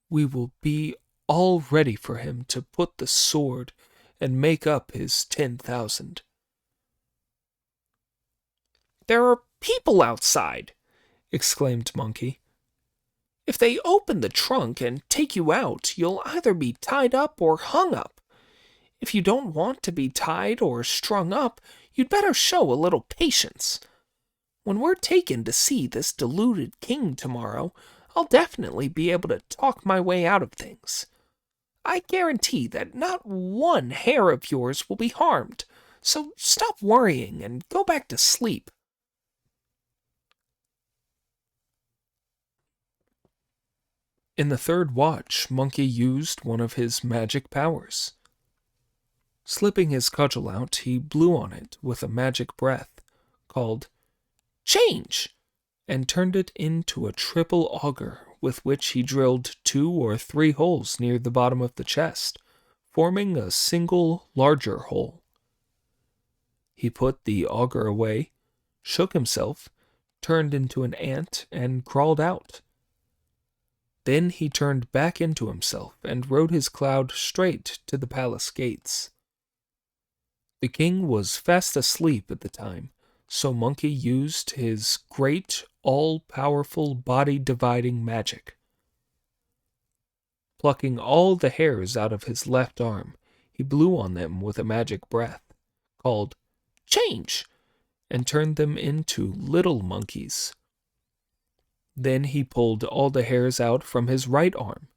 we will be all ready for him to put the sword and make up his 10,000. There are people outside, exclaimed Monkey. If they open the trunk and take you out, you'll either be tied up or hung up. If you don't want to be tied or strung up, you'd better show a little patience. When we're taken to see this deluded king tomorrow, I'll definitely be able to talk my way out of things. I guarantee that not one hair of yours will be harmed, so stop worrying and go back to sleep." In the third watch, Monkey used one of his magic powers. Slipping his cudgel out, he blew on it with a magic breath, called "Change!" and turned it into a triple auger with which he drilled 2 or 3 holes near the bottom of the chest, forming a single larger hole. He put the auger away, shook himself, turned into an ant, and crawled out. Then he turned back into himself and rode his cloud straight to the palace gates. The king was fast asleep at the time, so Monkey used his great, all-powerful body-dividing magic. Plucking all the hairs out of his left arm, he blew on them with a magic breath, called "Change!" and turned them into little monkeys. Then he pulled all the hairs out from his right arm,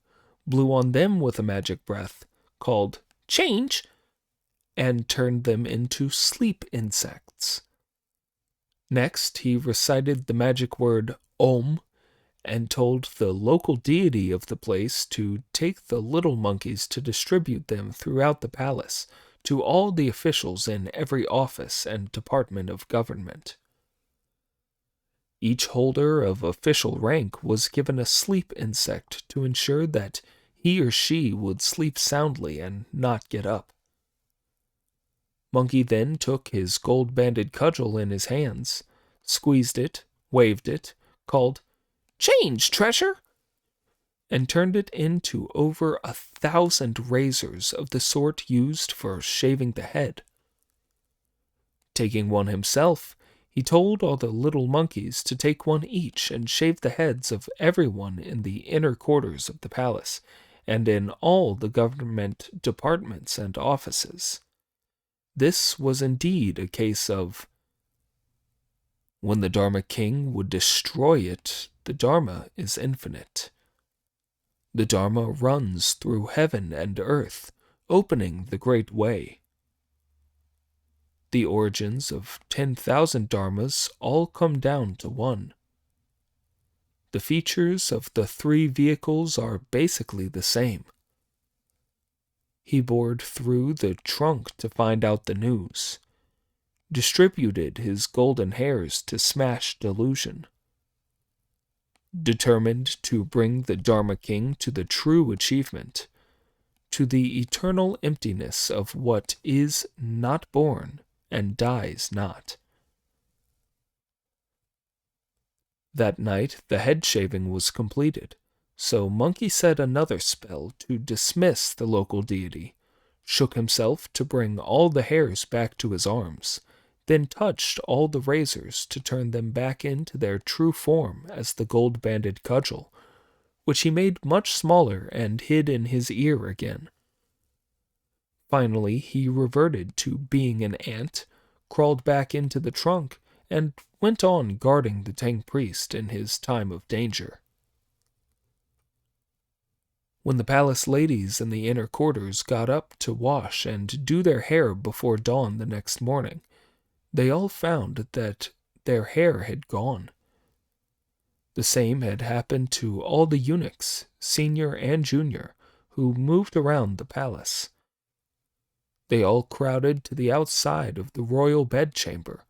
blew on them with a magic breath, called "Change!" and turned them into sleep insects. Next, he recited the magic word Om and told the local deity of the place to take the little monkeys to distribute them throughout the palace to all the officials in every office and department of government. Each holder of official rank was given a sleep insect to ensure that he or she would sleep soundly and not get up. Monkey then took his gold-banded cudgel in his hands, squeezed it, waved it, called "Change, treasure!" and turned it into over 1,000 razors of the sort used for shaving the head. Taking one himself, he told all the little monkeys to take one each and shave the heads of everyone in the inner quarters of the palace and in all the government departments and offices. This was indeed a case of when the Dharma King would destroy it, the Dharma is infinite. The Dharma runs through heaven and earth, opening the great way. The origins of 10,000 Dharmas all come down to one. The features of the 3 vehicles are basically the same. He bored through the trunk to find out the news, distributed his golden hairs to smash delusion, determined to bring the Dharma King to the true achievement, to the eternal emptiness of what is not born and dies not. That night the head shaving was completed, so Monkey said another spell to dismiss the local deity, shook himself to bring all the hairs back to his arms, then touched all the razors to turn them back into their true form as the gold-banded cudgel, which he made much smaller and hid in his ear again. Finally, he reverted to being an ant, crawled back into the trunk, and went on guarding the Tang priest in his time of danger. When the palace ladies in the inner quarters got up to wash and do their hair before dawn the next morning, they all found that their hair had gone. The same had happened to all the eunuchs, senior and junior, who moved around the palace. They all crowded to the outside of the royal bedchamber,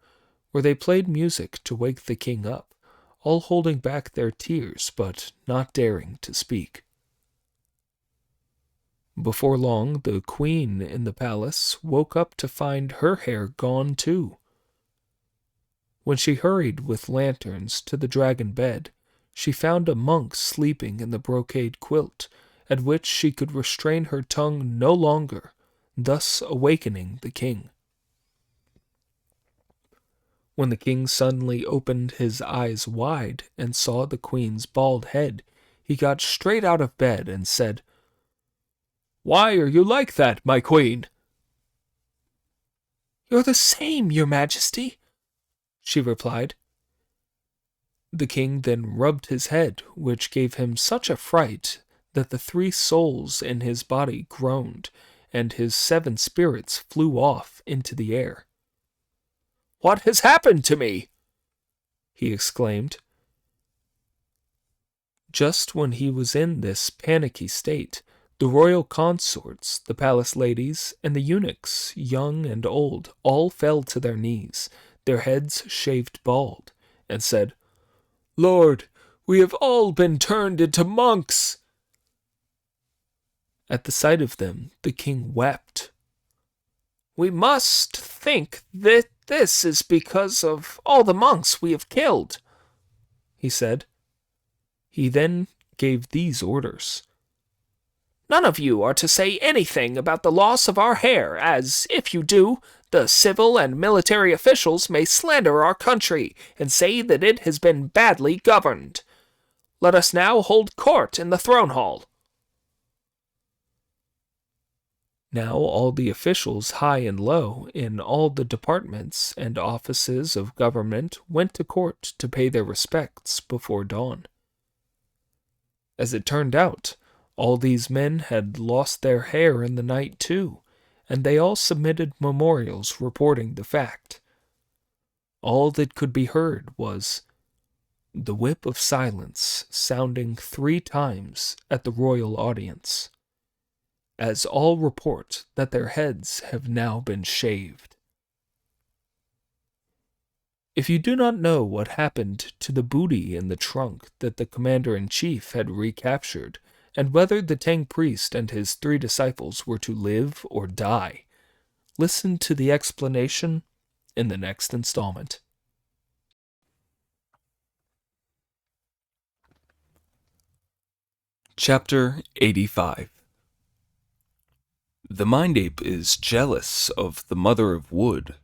where they played music to wake the king up, all holding back their tears but not daring to speak. Before long, the queen in the palace woke up to find her hair gone too. When she hurried with lanterns to the dragon bed, she found a monk sleeping in the brocade quilt, at which she could restrain her tongue no longer, thus awakening the king. When the king suddenly opened his eyes wide and saw the queen's bald head, he got straight out of bed and said, "Why are you like that, my queen?" "You're the same, your majesty," she replied. The king then rubbed his head, which gave him such a fright that the 3 souls in his body groaned, and his 7 spirits flew off into the air. "What has happened to me?" he exclaimed. Just when he was in this panicky state, the royal consorts, the palace ladies, and the eunuchs, young and old, all fell to their knees, their heads shaved bald, and said, "Lord, we have all been turned into monks." At the sight of them, the king wept. "We must think that this is because of all the monks we have killed," he said. He then gave these orders. "None of you are to say anything about the loss of our hair, as, if you do, the civil and military officials may slander our country and say that it has been badly governed. Let us now hold court in the throne hall." Now all the officials, high and low, in all the departments and offices of government went to court to pay their respects before dawn. As it turned out, all these men had lost their hair in the night too, and they all submitted memorials reporting the fact. All that could be heard was the whip of silence sounding 3 times at the royal audience, as all report that their heads have now been shaved. If you do not know what happened to the booty in the trunk that the commander-in-chief had recaptured, and whether the Tang priest and his 3 disciples were to live or die, listen to the explanation in the next installment. Chapter 85. The Mind Ape is jealous of the Mother of Wood.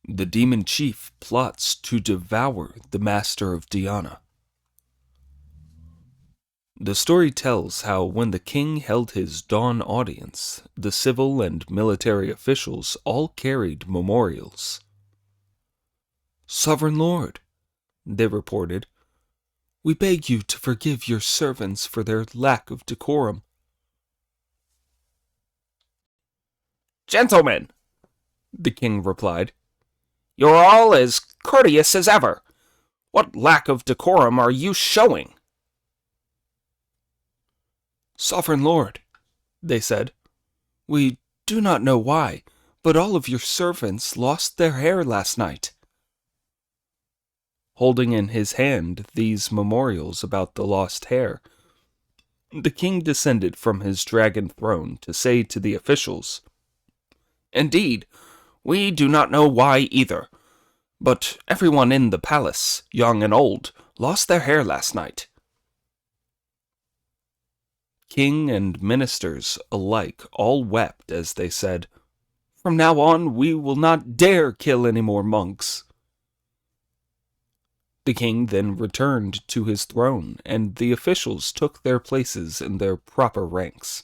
The demon chief plots to devour the Master of Dhyana. The story tells how when the king held his dawn audience, the civil and military officials all carried memorials. "Sovereign Lord," they reported, "we beg you to forgive your servants for their lack of decorum." "Gentlemen," the king replied, "you're all as courteous as ever. What lack of decorum are you showing?" "Sovereign Lord," they said, "we do not know why, but all of your servants lost their hair last night." Holding in his hand these memorials about the lost hair, the king descended from his dragon throne to say to the officials, "Indeed, we do not know why either. But everyone in the palace, young and old, lost their hair last night. King and ministers alike all wept as they said, "From now on we will not dare kill any more monks." The king then returned to his throne, and the officials took their places in their proper ranks.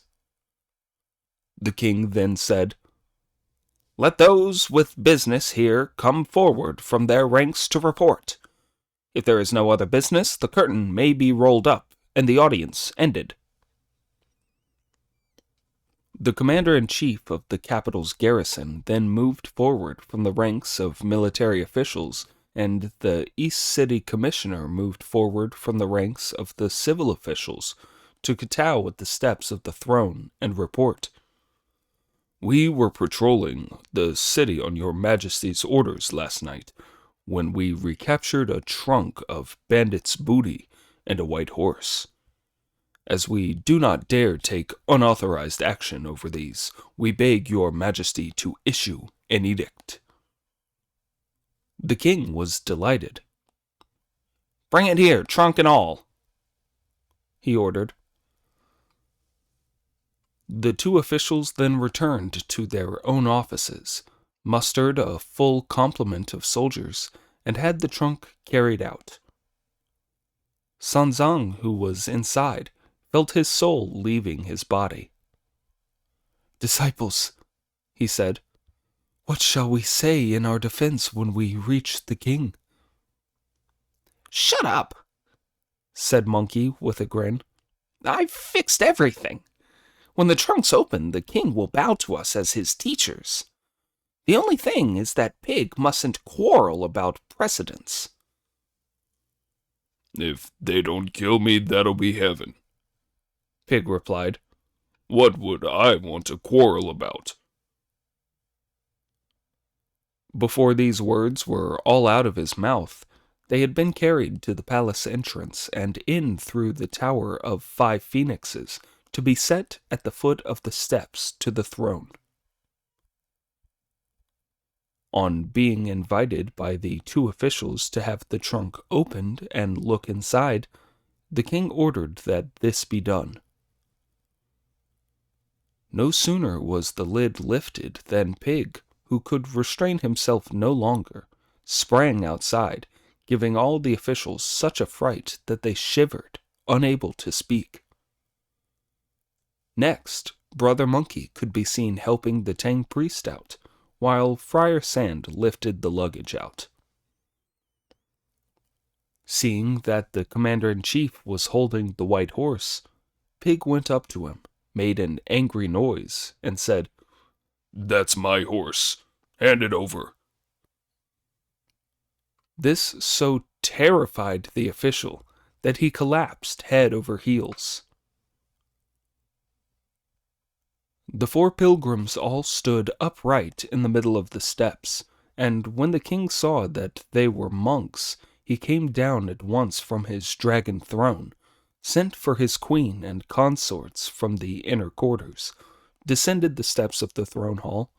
The king then said, "Let those with business here come forward from their ranks to report. If there is no other business, the curtain may be rolled up, and the audience ended." The commander-in-chief of the capital's garrison then moved forward from the ranks of military officials, and the East City Commissioner moved forward from the ranks of the civil officials to kowtow at the steps of the throne and report. "We were patrolling the city on your majesty's orders last night, when we recaptured a trunk of bandits' booty and a white horse. As we do not dare take unauthorized action over these, we beg your majesty to issue an edict." The king was delighted. "Bring it here, trunk and all," he ordered. The two officials then returned to their own offices, mustered a full complement of soldiers, and had the trunk carried out. Sanzang, who was inside, felt his soul leaving his body. "Disciples," he said, "what shall we say in our defense when we reach the king?" "Shut up," said Monkey with a grin. "I've fixed everything. When the trunk's open, the king will bow to us as his teachers. The only thing is that Pig mustn't quarrel about precedence." If they don't kill me, that'll be heaven," Pig replied. "What would I want to quarrel about?" Before these words were all out of his mouth, they had been carried to the palace entrance and in through the Tower of 5 Phoenixes to be set at the foot of the steps to the throne. On being invited by the two officials to have the trunk opened and look inside, the king ordered that this be done. No sooner was the lid lifted than Pig, who could restrain himself no longer, sprang outside, giving all the officials such a fright that they shivered, unable to speak. Next, Brother Monkey could be seen helping the Tang priest out, while Friar Sand lifted the luggage out. Seeing that the commander-in-chief was holding the white horse, Pig went up to him, made an angry noise, and said, "That's my horse. Hand it over." This so terrified the official that he collapsed head over heels. The 4 pilgrims all stood upright in the middle of the steps, and when the king saw that they were monks, he came down at once from his dragon throne, sent for his queen and consorts from the inner quarters, descended the steps of the throne hall,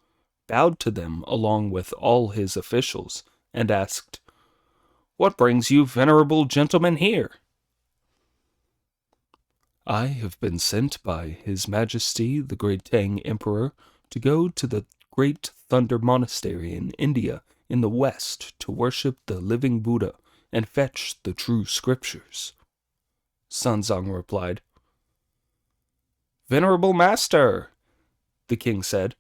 bowed to them along with all his officials, and asked, "What brings you venerable gentlemen here?" "I have been sent by His Majesty the Great Tang Emperor to go to the Great Thunder Monastery in India in the west to worship the living Buddha and fetch the true scriptures," Sanzang replied. "Venerable master," the king said,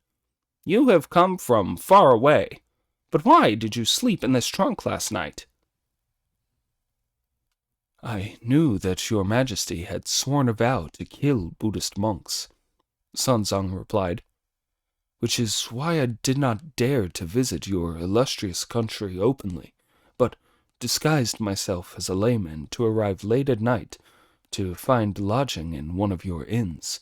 "you have come from far away, but why did you sleep in this trunk last night?" "I knew that your majesty had sworn a vow to kill Buddhist monks," Sanzang replied, "which is why I did not dare to visit your illustrious country openly, but disguised myself as a layman to arrive late at night to find lodging in one of your inns.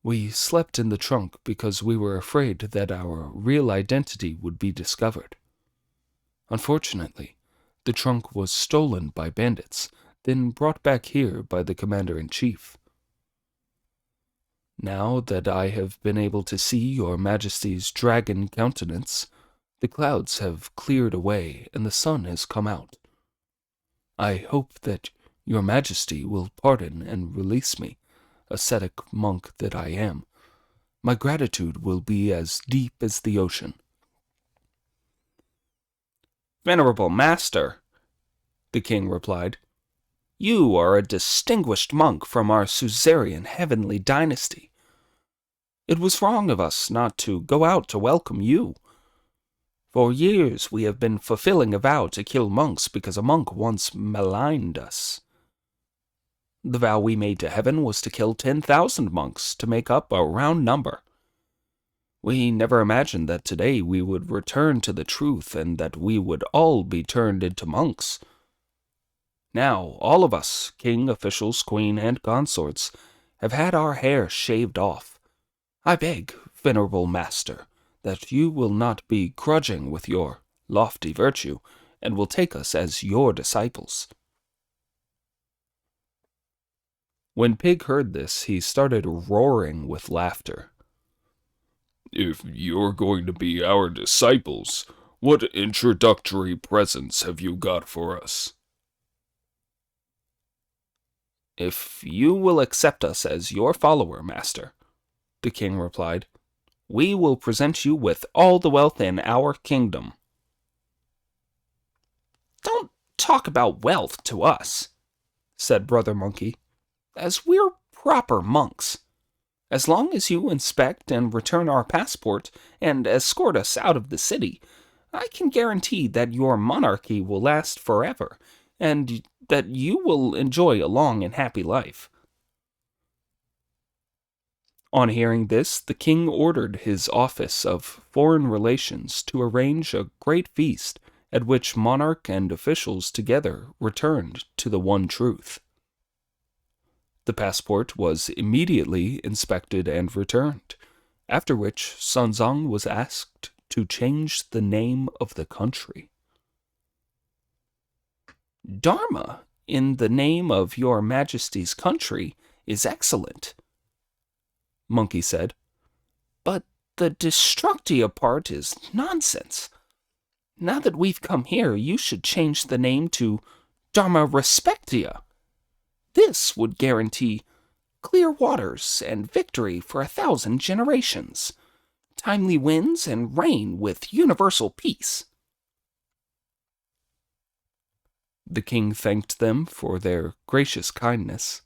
We slept in the trunk because we were afraid that our real identity would be discovered. Unfortunately, the trunk was stolen by bandits, then brought back here by the commander-in-chief. Now that I have been able to see your majesty's dragon countenance, The clouds have cleared away and the sun has come out. I hope that your majesty will pardon and release me, ascetic monk that I am. My gratitude will be as deep as the ocean. Venerable master, the king replied, you are a distinguished monk from our suzerain heavenly dynasty. It was wrong of us not to go out to welcome you. For years we have been fulfilling a vow to kill monks because a monk once maligned us. The vow we made to heaven was to kill 10,000 monks to make up a round number. We never imagined that today we would return to the truth and that we would all be turned into monks. Now, all of us, king, officials, queen, and consorts, have had our hair shaved off. I beg, venerable master, that you will not be grudging with your lofty virtue, and will take us as your disciples. When Pig heard this, he started roaring with laughter. If you're going to be our disciples, what introductory presents have you got for us? If you will accept us as your follower, master, the king replied, we will present you with all the wealth in our kingdom. Don't talk about wealth to us, said Brother Monkey, as we're proper monks. As long as you inspect and return our passport and escort us out of the city, I can guarantee that your monarchy will last forever, and that you will enjoy a long and happy life. On hearing this, the king ordered his office of foreign relations to arrange a great feast at which monarch and officials together returned to the one truth. The passport was immediately inspected and returned, after which Sunzong was asked to change the name of the country. Dharma, in the name of your majesty's country, is excellent, Monkey said, but the Destructia part is nonsense. Now that we've come here, you should change the name to Dharma Respectia. This would guarantee clear waters and victory for 1,000 generations, timely winds and rain with universal peace. The king thanked them for their gracious kindness,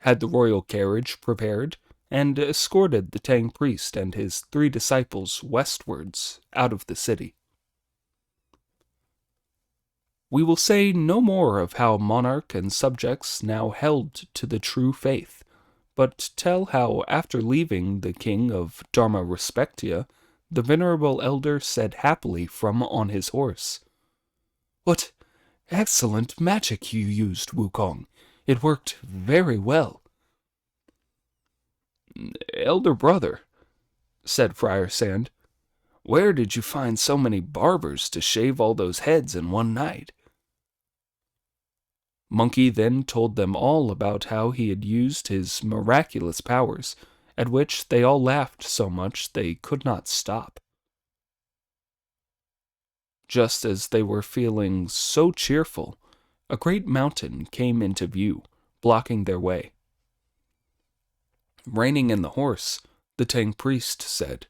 had the royal carriage prepared, and escorted the Tang priest and his 3 disciples westwards out of the city. We will say no more of how monarch and subjects now held to the true faith, but tell how after leaving the king of Dharma Respectia, the venerable elder said happily from on his horse, "What excellent magic you used, Wukong. It worked very well." "Elder brother," said Friar Sand, "where did you find so many barbers to shave all those heads in one night?" Monkey then told them all about how he had used his miraculous powers, at which they all laughed so much they could not stop. Just as they were feeling so cheerful, a great mountain came into view, blocking their way. Reining in the horse, the Tang priest said,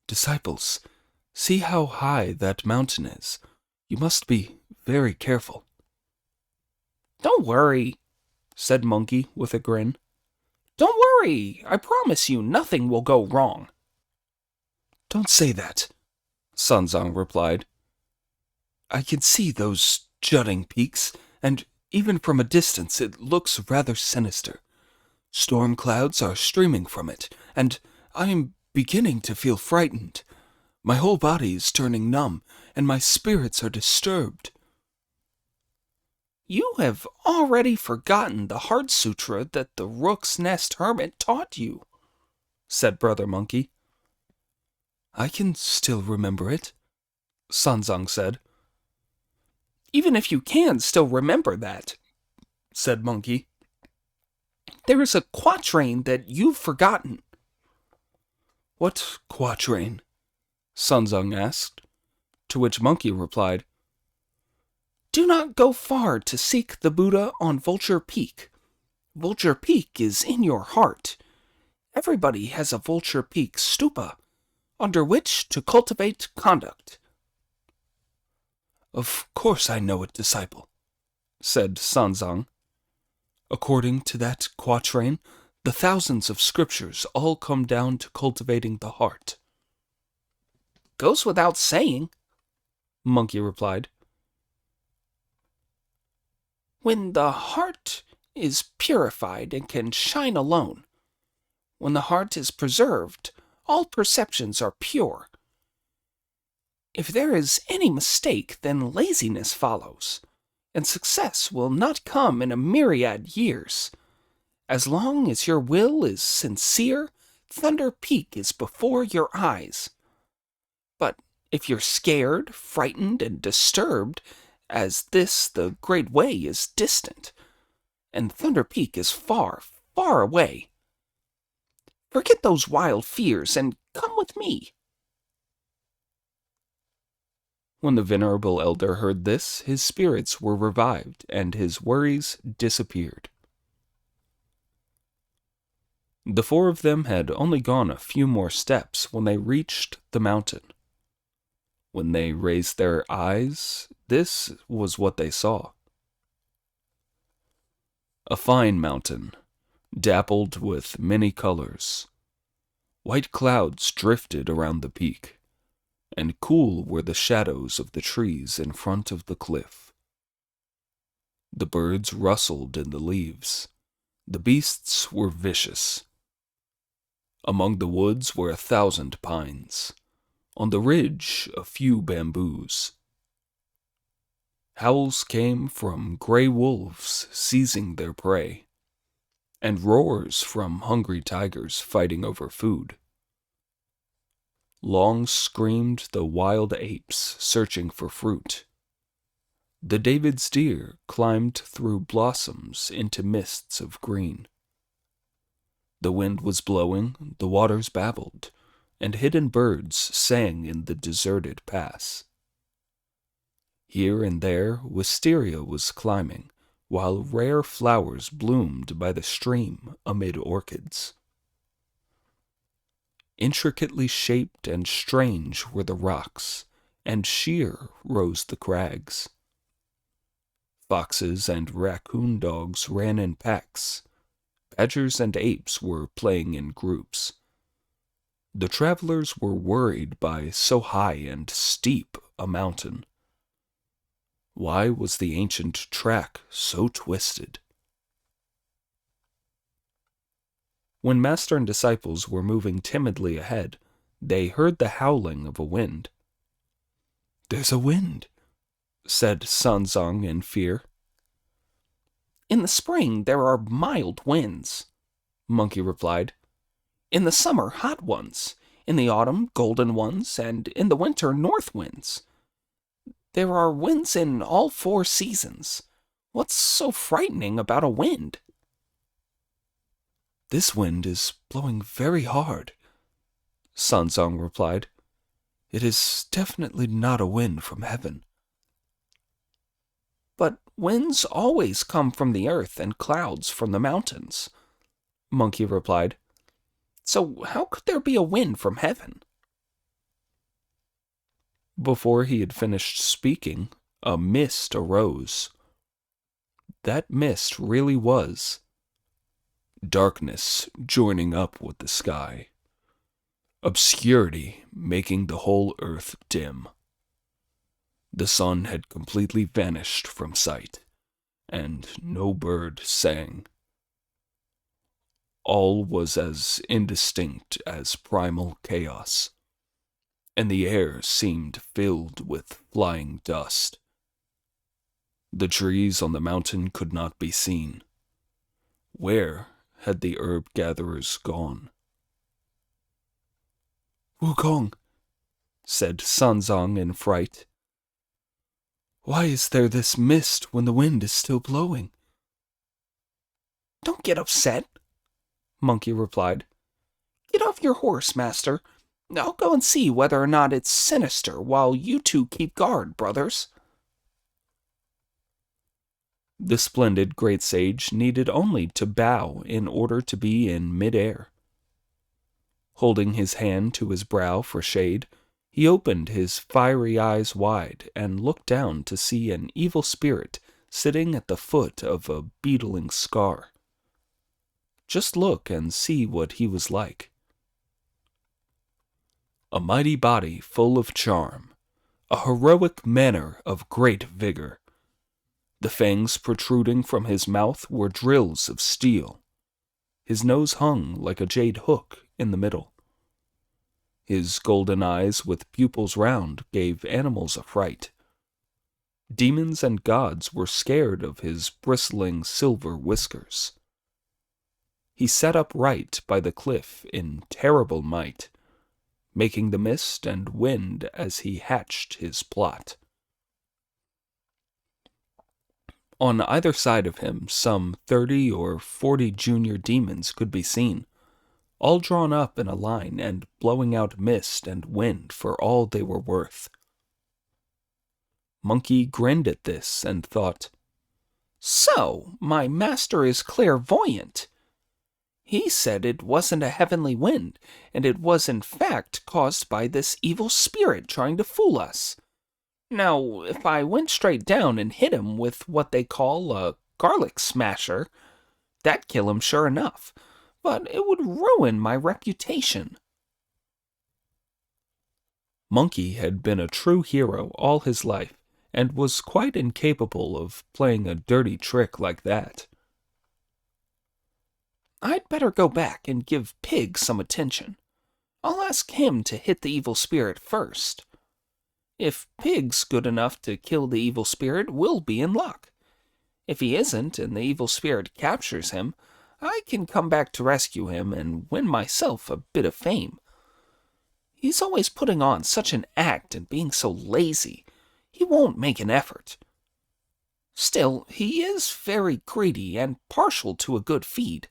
"Disciples, see how high that mountain is. You must be very careful." "Don't worry," said Monkey with a grin. "Don't worry. I promise you nothing will go wrong." "Don't say that," Sunzong replied. "I can see those jutting peaks, and even from a distance it looks rather sinister. Storm clouds are streaming from it, and I am beginning to feel frightened. My whole body is turning numb, and my spirits are disturbed." "You have already forgotten the Heart Sutra that the Rook's Nest Hermit taught you," said Brother Monkey. "I can still remember it," Sunzong said. "Even if you can still remember that," said Monkey, "there is a quatrain that you've forgotten." "What quatrain?" Sunzong asked. To which Monkey replied, "Do not go far to seek the Buddha on Vulture Peak. Vulture Peak is in your heart. Everybody has a Vulture Peak stupa, under which to cultivate conduct." "Of course I know it, disciple," said Sanzang. "According to that quatrain, the thousands of scriptures all come down to cultivating the heart." "Goes without saying," Monkey replied. "When the heart is purified and can shine alone, when the heart is preserved, all perceptions are pure. If there is any mistake, then laziness follows, and success will not come in a myriad years. As long as your will is sincere, Thunder Peak is before your eyes. But if you're scared, frightened, and disturbed, as this, the Great Way, is distant, and Thunder Peak is far, far away, forget those wild fears and come with me." When the venerable elder heard this, his spirits were revived, and his worries disappeared. The four of them had only gone a few more steps when they reached the mountain. When they raised their eyes, this was what they saw. A fine mountain, dappled with many colors. White clouds drifted around the peak, and cool were the shadows of the trees in front of the cliff. The birds rustled in the leaves. The beasts were vicious. Among the woods were 1,000 pines. On the ridge, a few bamboos. Howls came from gray wolves seizing their prey, and roars from hungry tigers fighting over food. Long screamed the wild apes searching for fruit. The David's deer climbed through blossoms into mists of green. The wind was blowing, the waters babbled, and hidden birds sang in the deserted pass. Here and there wisteria was climbing, while rare flowers bloomed by the stream amid orchids. Intricately shaped and strange were the rocks, and sheer rose the crags. Foxes and raccoon dogs ran in packs. Badgers and apes were playing in groups. The travelers were worried by so high and steep a mountain. Why was the ancient track so twisted? When master and disciples were moving timidly ahead, they heard the howling of a wind. "There's a wind," said Sanzang in fear. "In the spring there are mild winds," Monkey replied. "In the summer, hot ones. In the autumn, golden ones. And in the winter, north winds. There are winds in all 4 seasons. What's so frightening about a wind?" "This wind is blowing very hard," Sanzang replied. "It is definitely not a wind from heaven." "But winds always come from the earth and clouds from the mountains," Monkey replied. "So how could there be a wind from heaven?" Before he had finished speaking, a mist arose. That mist really was darkness joining up with the sky, obscurity making the whole earth dim. The sun had completely vanished from sight, and no bird sang. All was as indistinct as primal chaos, and the air seemed filled with flying dust. The trees on the mountain could not be seen. Where had the herb gatherers gone? "Wukong," said Sanzang in fright. "Why is there this mist when the wind is still blowing?" "Don't get upset," Monkey replied. "Get off your horse, master. I'll go and see whether or not it's sinister while you two keep guard, brothers. The splendid great sage needed only to bow in order to be in mid-air. Holding his hand to his brow for shade, he opened his fiery eyes wide and looked down to see an evil spirit sitting at the foot of a beetling scar. Just look and see what he was like. A mighty body full of charm, a heroic manner of great vigor. The fangs protruding from his mouth were drills of steel. His nose hung like a jade hook in the middle. His golden eyes with pupils round gave animals a fright. Demons and gods were scared of his bristling silver whiskers. He sat upright by the cliff in terrible might, making the mist and wind as he hatched his plot. On either side of him, some 30 or 40 junior demons could be seen, all drawn up in a line and blowing out mist and wind for all they were worth. Monkey grinned at this and thought, So, my master is clairvoyant. He said it wasn't a heavenly wind, and it was in fact caused by this evil spirit trying to fool us. Now, if I went straight down and hit him with what they call a garlic smasher, that'd kill him sure enough, but it would ruin my reputation. Monkey had been a true hero all his life, and was quite incapable of playing a dirty trick like that. I'd better go back and give Pig some attention. I'll ask him to hit the evil spirit first. If Pig's good enough to kill the evil spirit, we'll be in luck. If he isn't, and the evil spirit captures him, I can come back to rescue him and win myself a bit of fame. He's always putting on such an act and being so lazy. He won't make an effort. Still, he is very greedy and partial to a good feed.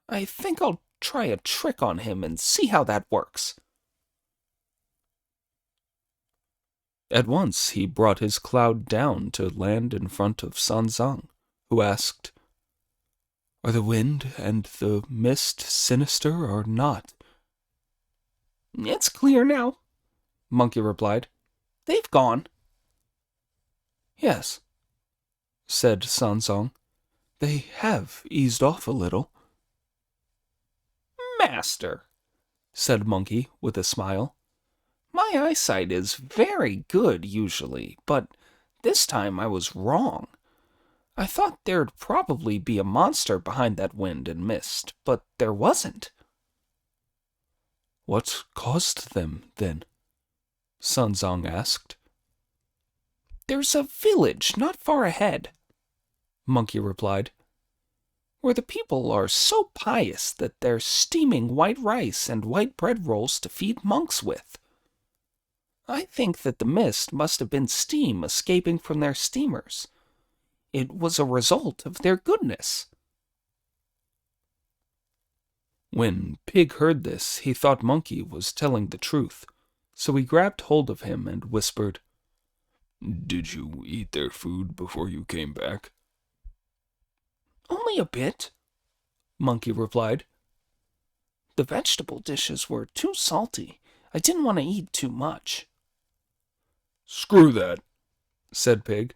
I think I'll try a trick on him and see how that works. At once he brought his cloud down to land in front of Sanzang, who asked, "Are the wind and the mist sinister or not?" It's clear now, Monkey replied. They've gone. Yes, said Sanzang. They have eased off a little. Master, said Monkey with a smile. My eyesight is very good usually, but this time I was wrong. I thought there'd probably be a monster behind that wind and mist, but there wasn't. What caused them, then? Sanzang asked. There's a village not far ahead, Monkey replied, where the people are so pious that they're steaming white rice and white bread rolls to feed monks with. I think that the mist must have been steam escaping from their steamers. It was a result of their goodness. When Pig heard this, he thought Monkey was telling the truth, so he grabbed hold of him and whispered, "Did you eat their food before you came back?" Only a bit, Monkey replied. The vegetable dishes were too salty. I didn't want to eat too much. "Screw that," said Pig.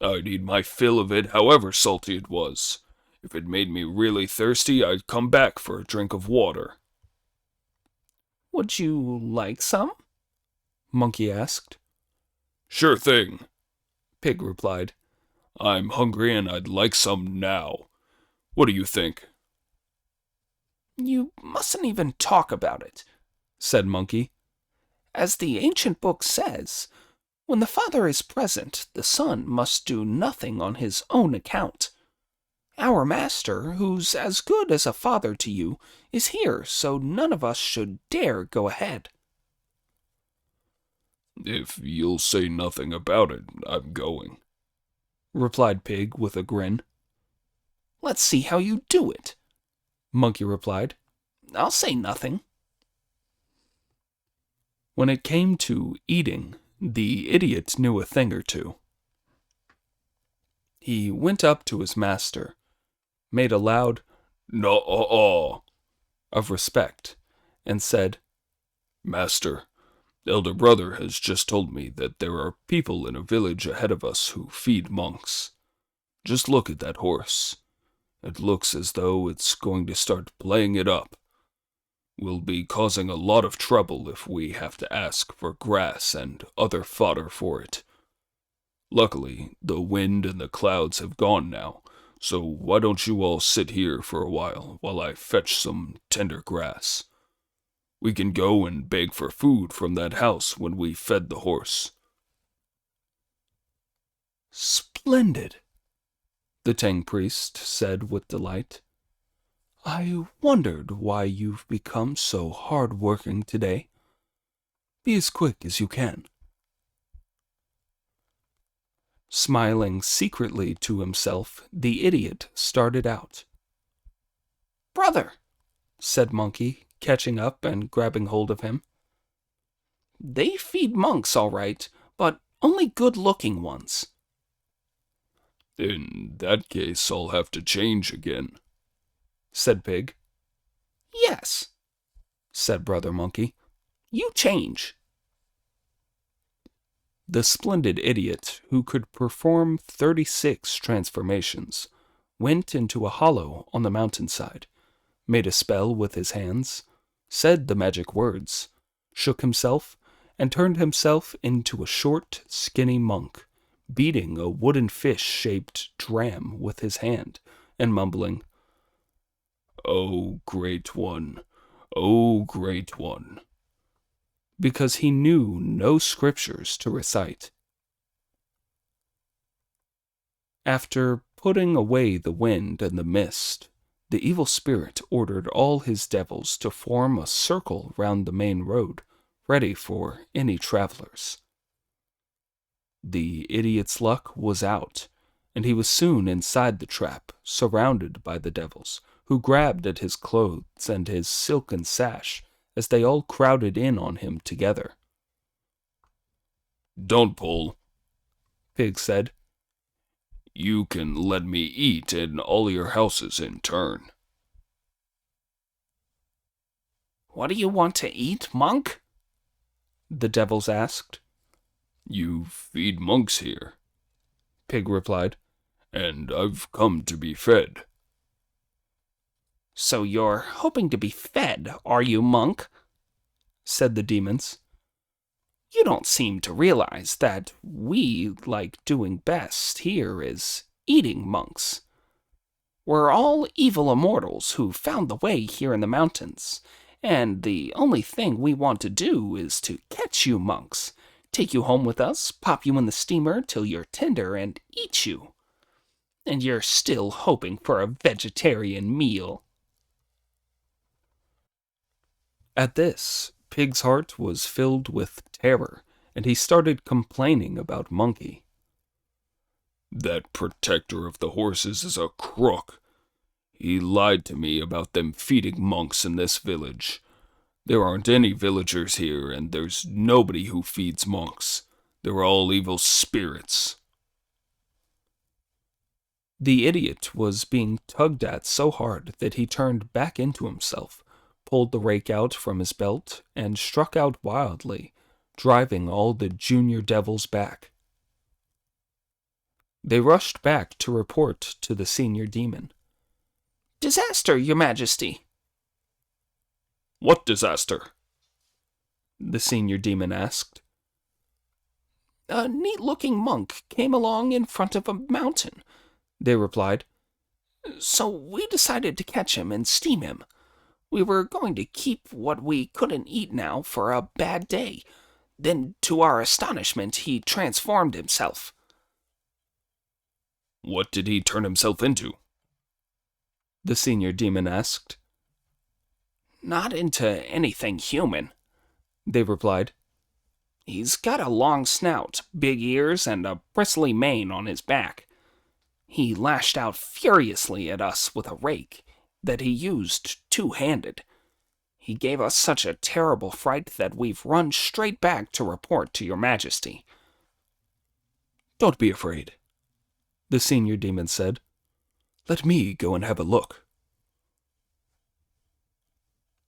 "I'd eat my fill of it however salty it was. If it made me really thirsty, I'd come back for a drink of water." Would you like some? Monkey asked. "Sure thing," Pig replied. "I'm hungry and I'd like some now. What do you think?" You mustn't even talk about it, said Monkey. As the ancient book says, when the Father is present, the Son must do nothing on his own account. Our Master, who's as good as a father to you, is here, so none of us should dare go ahead. "If you'll say nothing about it, I'm going," replied Pig with a grin. Let's see how you do it, Monkey replied. I'll say nothing. When it came to eating, the idiot knew a thing or two. He went up to his master, made a loud "no-oh-oh" of respect, and said, Master, Elder Brother has just told me that there are people in a village ahead of us who feed monks. Just look at that horse. It looks as though it's going to start playing it up. We'll be causing a lot of trouble if we have to ask for grass and other fodder for it. Luckily, the wind and the clouds have gone now, so why don't you all sit here for a while I fetch some tender grass? We can go and beg for food from that house when we fed the horse. "Splendid," the Tang priest said with delight. "I wondered why you've become so hard-working today. Be as quick as you can." Smiling secretly to himself, the idiot started out. "Brother," said Monkey, catching up and grabbing hold of him, "they feed monks all right, but only good-looking ones." In that case, I'll have to change again, said Pig. "Yes," said Brother Monkey. "you change." The splendid idiot, who could perform 36 transformations, went into a hollow on the mountainside, made a spell with his hands, said the magic words, shook himself, and turned himself into a short, skinny monk, beating a wooden fish-shaped dram with his hand, and mumbling, "Oh, great one! Oh, great one!" because he knew no scriptures to recite. After putting away the wind and the mist, the evil spirit ordered all his devils to form a circle round the main road, ready for any travelers. The idiot's luck was out, and he was soon inside the trap, surrounded by the devils, who grabbed at his clothes and his silken sash as they all crowded in on him together. "Don't pull," Pig said. "You can let me eat in all your houses in turn." "What do you want to eat, monk?" the devils asked. "You feed monks here," Pig replied, "and I've come to be fed." "So you're hoping to be fed, are you, monk?" said the demons. "You don't seem to realize that we like doing best here is eating monks. We're all evil immortals who found the way here in the mountains, and the only thing we want to do is to catch you monks, take you home with us, pop you in the steamer till you're tender, and eat you. And you're still hoping for a vegetarian meal." At this, Pig's heart was filled with terror, and he started complaining about Monkey. "That protector of the horses is a crook. He lied to me about them feeding monks in this village. There aren't any villagers here, and there's nobody who feeds monks. They're all evil spirits." The idiot was being tugged at so hard that he turned back into himself, pulled the rake out from his belt, and struck out wildly, driving all the junior devils back. They rushed back to report to the senior demon. "Disaster, your majesty." "What disaster?" the senior demon asked. "A neat-looking monk came along in front of a mountain," they replied. "So we decided to catch him and steam him. We were going to keep what we couldn't eat now for a bad day. Then, to our astonishment, he transformed himself." "What did he turn himself into?" the senior demon asked. "Not into anything human," they replied. "He's got a long snout, big ears, and a bristly mane on his back. He lashed out furiously at us with a rake that he used two-handed. He gave us such a terrible fright that we've run straight back to report to your majesty." "Don't be afraid," the senior demon said. "Let me go and have a look."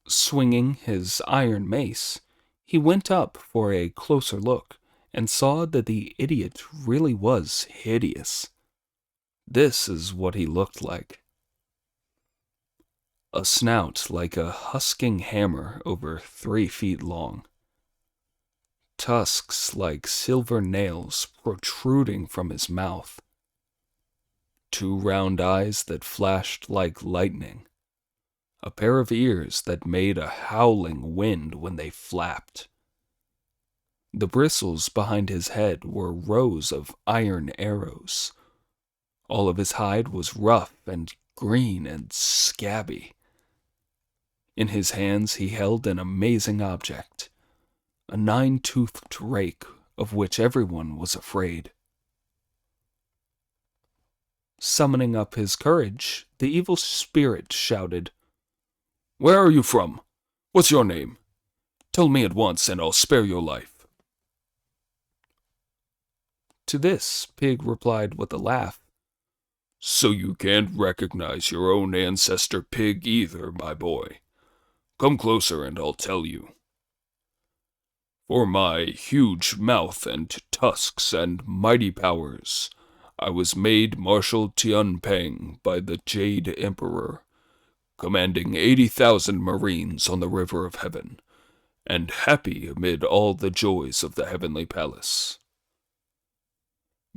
Swinging his iron mace, he went up for a closer look and saw that the idiot really was hideous. This is what he looked like. A snout like a husking hammer over 3 feet long. Tusks like silver nails protruding from his mouth. 2 round eyes that flashed like lightning. A pair of ears that made a howling wind when they flapped. The bristles behind his head were rows of iron arrows. All of his hide was rough and green and scabby. In his hands he held an amazing object, a 9-toothed rake of which everyone was afraid. Summoning up his courage, the evil spirit shouted, "Where are you from? What's your name? Tell me at once, and I'll spare your life." To this, Pig replied with a laugh, "So you can't recognize your own ancestor Pig either, my boy. Come closer and I'll tell you. For my huge mouth and tusks and mighty powers, I was made Marshal Tianpeng by the Jade Emperor, commanding 80,000 Marines on the River of Heaven, and happy amid all the joys of the Heavenly Palace.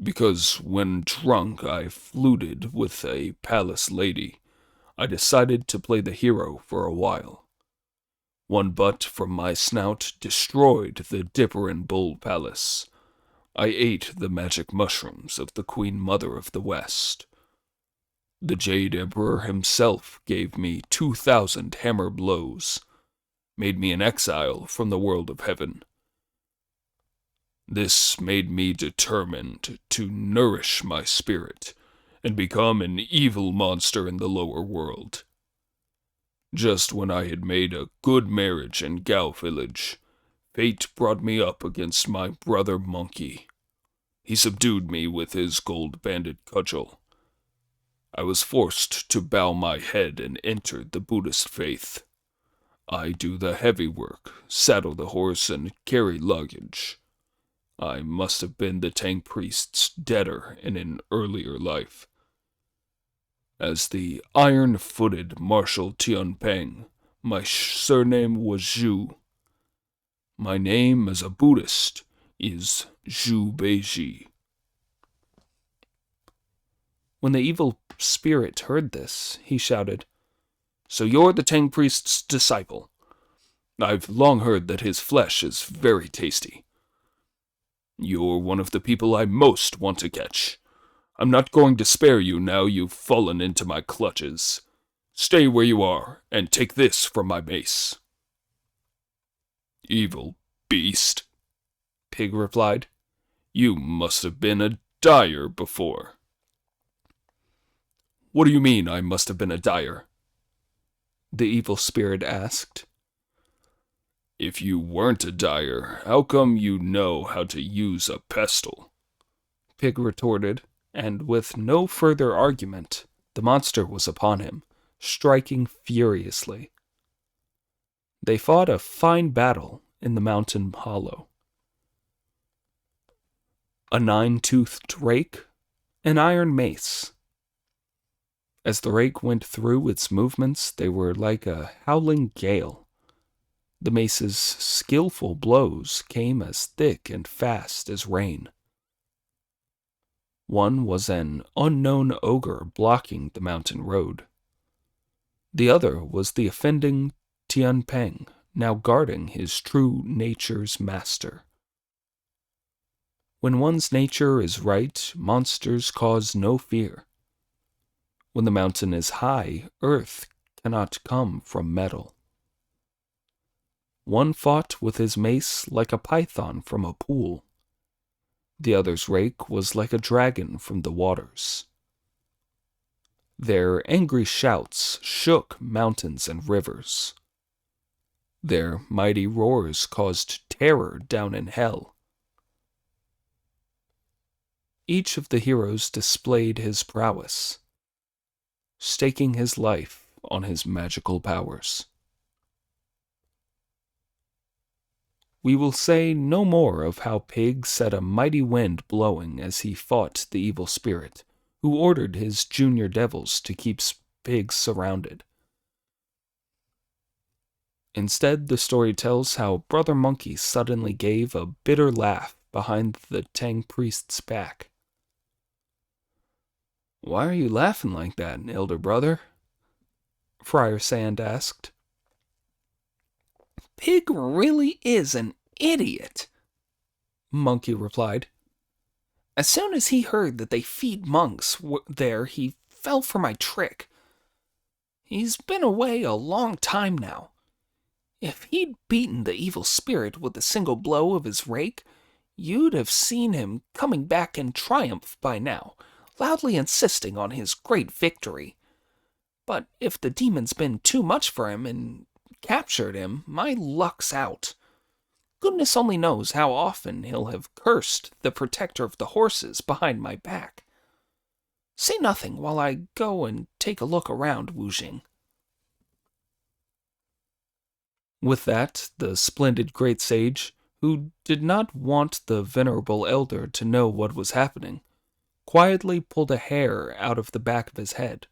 Because when drunk I fluted with a palace lady, I decided to play the hero for a while. One butt from my snout destroyed the Dipperin Bull Palace. I ate the magic mushrooms of the Queen Mother of the West. The Jade Emperor himself gave me 2,000 hammer blows, made me an exile from the world of heaven. This made me determined to nourish my spirit and become an evil monster in the lower world. Just when I had made a good marriage in Gao Village, fate brought me up against my brother Monkey. He subdued me with his gold-banded cudgel. I was forced to bow my head and enter the Buddhist faith. I do the heavy work, saddle the horse, and carry luggage. I must have been the Tang priest's debtor in an earlier life. As the iron-footed Marshal Tianpeng, my surname was Zhu. My name as a Buddhist is Zhu Beiji." When the evil spirit heard this, he shouted, "So you're the Tang priest's disciple? I've long heard that his flesh is very tasty. You're one of the people I most want to catch. I'm not going to spare you now you've fallen into my clutches. Stay where you are, and take this from my mace." "Evil beast," Pig replied. "You must have been a dyer before." "What do you mean I must have been a dyer?" the evil spirit asked. "If you weren't a dyer, how come you know how to use a pestle?" Pig retorted, and with no further argument, the monster was upon him, striking furiously. They fought a fine battle in the mountain hollow. A 9-toothed rake, an iron mace. As the rake went through its movements, they were like a howling gale. The mace's skillful blows came as thick and fast as rain. One was an unknown ogre blocking the mountain road. The other was the offending Tianpeng, now guarding his true nature's master. When one's nature is right, monsters cause no fear. When the mountain is high, earth cannot come from metal. One fought with his mace like a python from a pool. The other's rake was like a dragon from the waters. Their angry shouts shook mountains and rivers. Their mighty roars caused terror down in hell. Each of the heroes displayed his prowess, staking his life on his magical powers. We will say no more of how Pig set a mighty wind blowing as he fought the evil spirit, who ordered his junior devils to keep Pig surrounded. Instead, the story tells how Brother Monkey suddenly gave a bitter laugh behind the Tang priest's back. "Why are you laughing like that, elder brother?" Friar Sand asked. Pig really is an idiot, Monkey replied. As soon as he heard that they feed monks there, he fell for my trick. He's been away a long time now. If he'd beaten the evil spirit with a single blow of his rake, you'd have seen him coming back in triumph by now, loudly insisting on his great victory. But if the demon's been too much for him and captured him, my luck's out. Goodness only knows how often he'll have cursed the protector of the horses behind my back. Say nothing while I go and take a look around, Wu Jing." With that, the splendid great sage, who did not want the venerable elder to know what was happening, quietly pulled a hair out of the back of his head,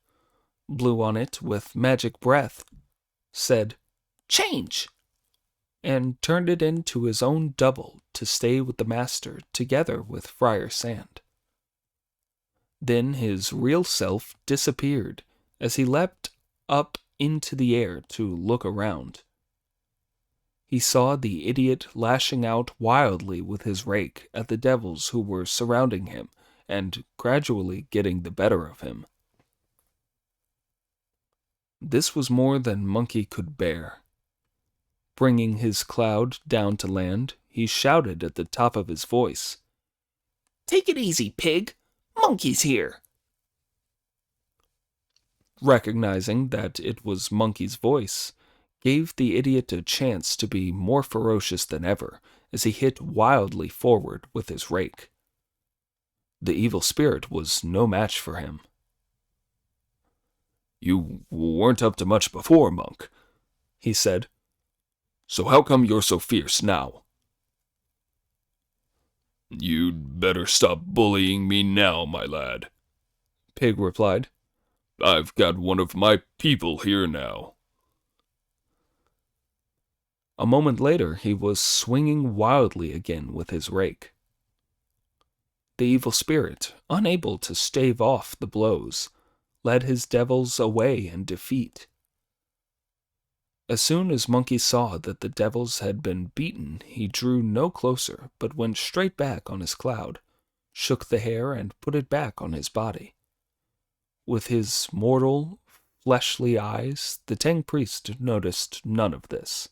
blew on it with magic breath, said, "Change!" and turned it into his own double to stay with the master together with Friar Sand. Then his real self disappeared as he leapt up into the air to look around. He saw the idiot lashing out wildly with his rake at the devils who were surrounding him and gradually getting the better of him. This was more than Monkey could bear. Bringing his cloud down to land, he shouted at the top of his voice, "Take it easy, Pig. Monkey's here." Recognizing that it was Monkey's voice, gave the idiot a chance to be more ferocious than ever as he hit wildly forward with his rake. The evil spirit was no match for him. "You weren't up to much before, monk," he said. "So how come you're so fierce now?" "You'd better stop bullying me now, my lad," Pig replied. "I've got one of my people here now." A moment later, he was swinging wildly again with his rake. The evil spirit, unable to stave off the blows, led his devils away in defeat. As soon as Monkey saw that the devils had been beaten, he drew no closer, but went straight back on his cloud, shook the hair, and put it back on his body. With his mortal, fleshly eyes, the Tang priest noticed none of this.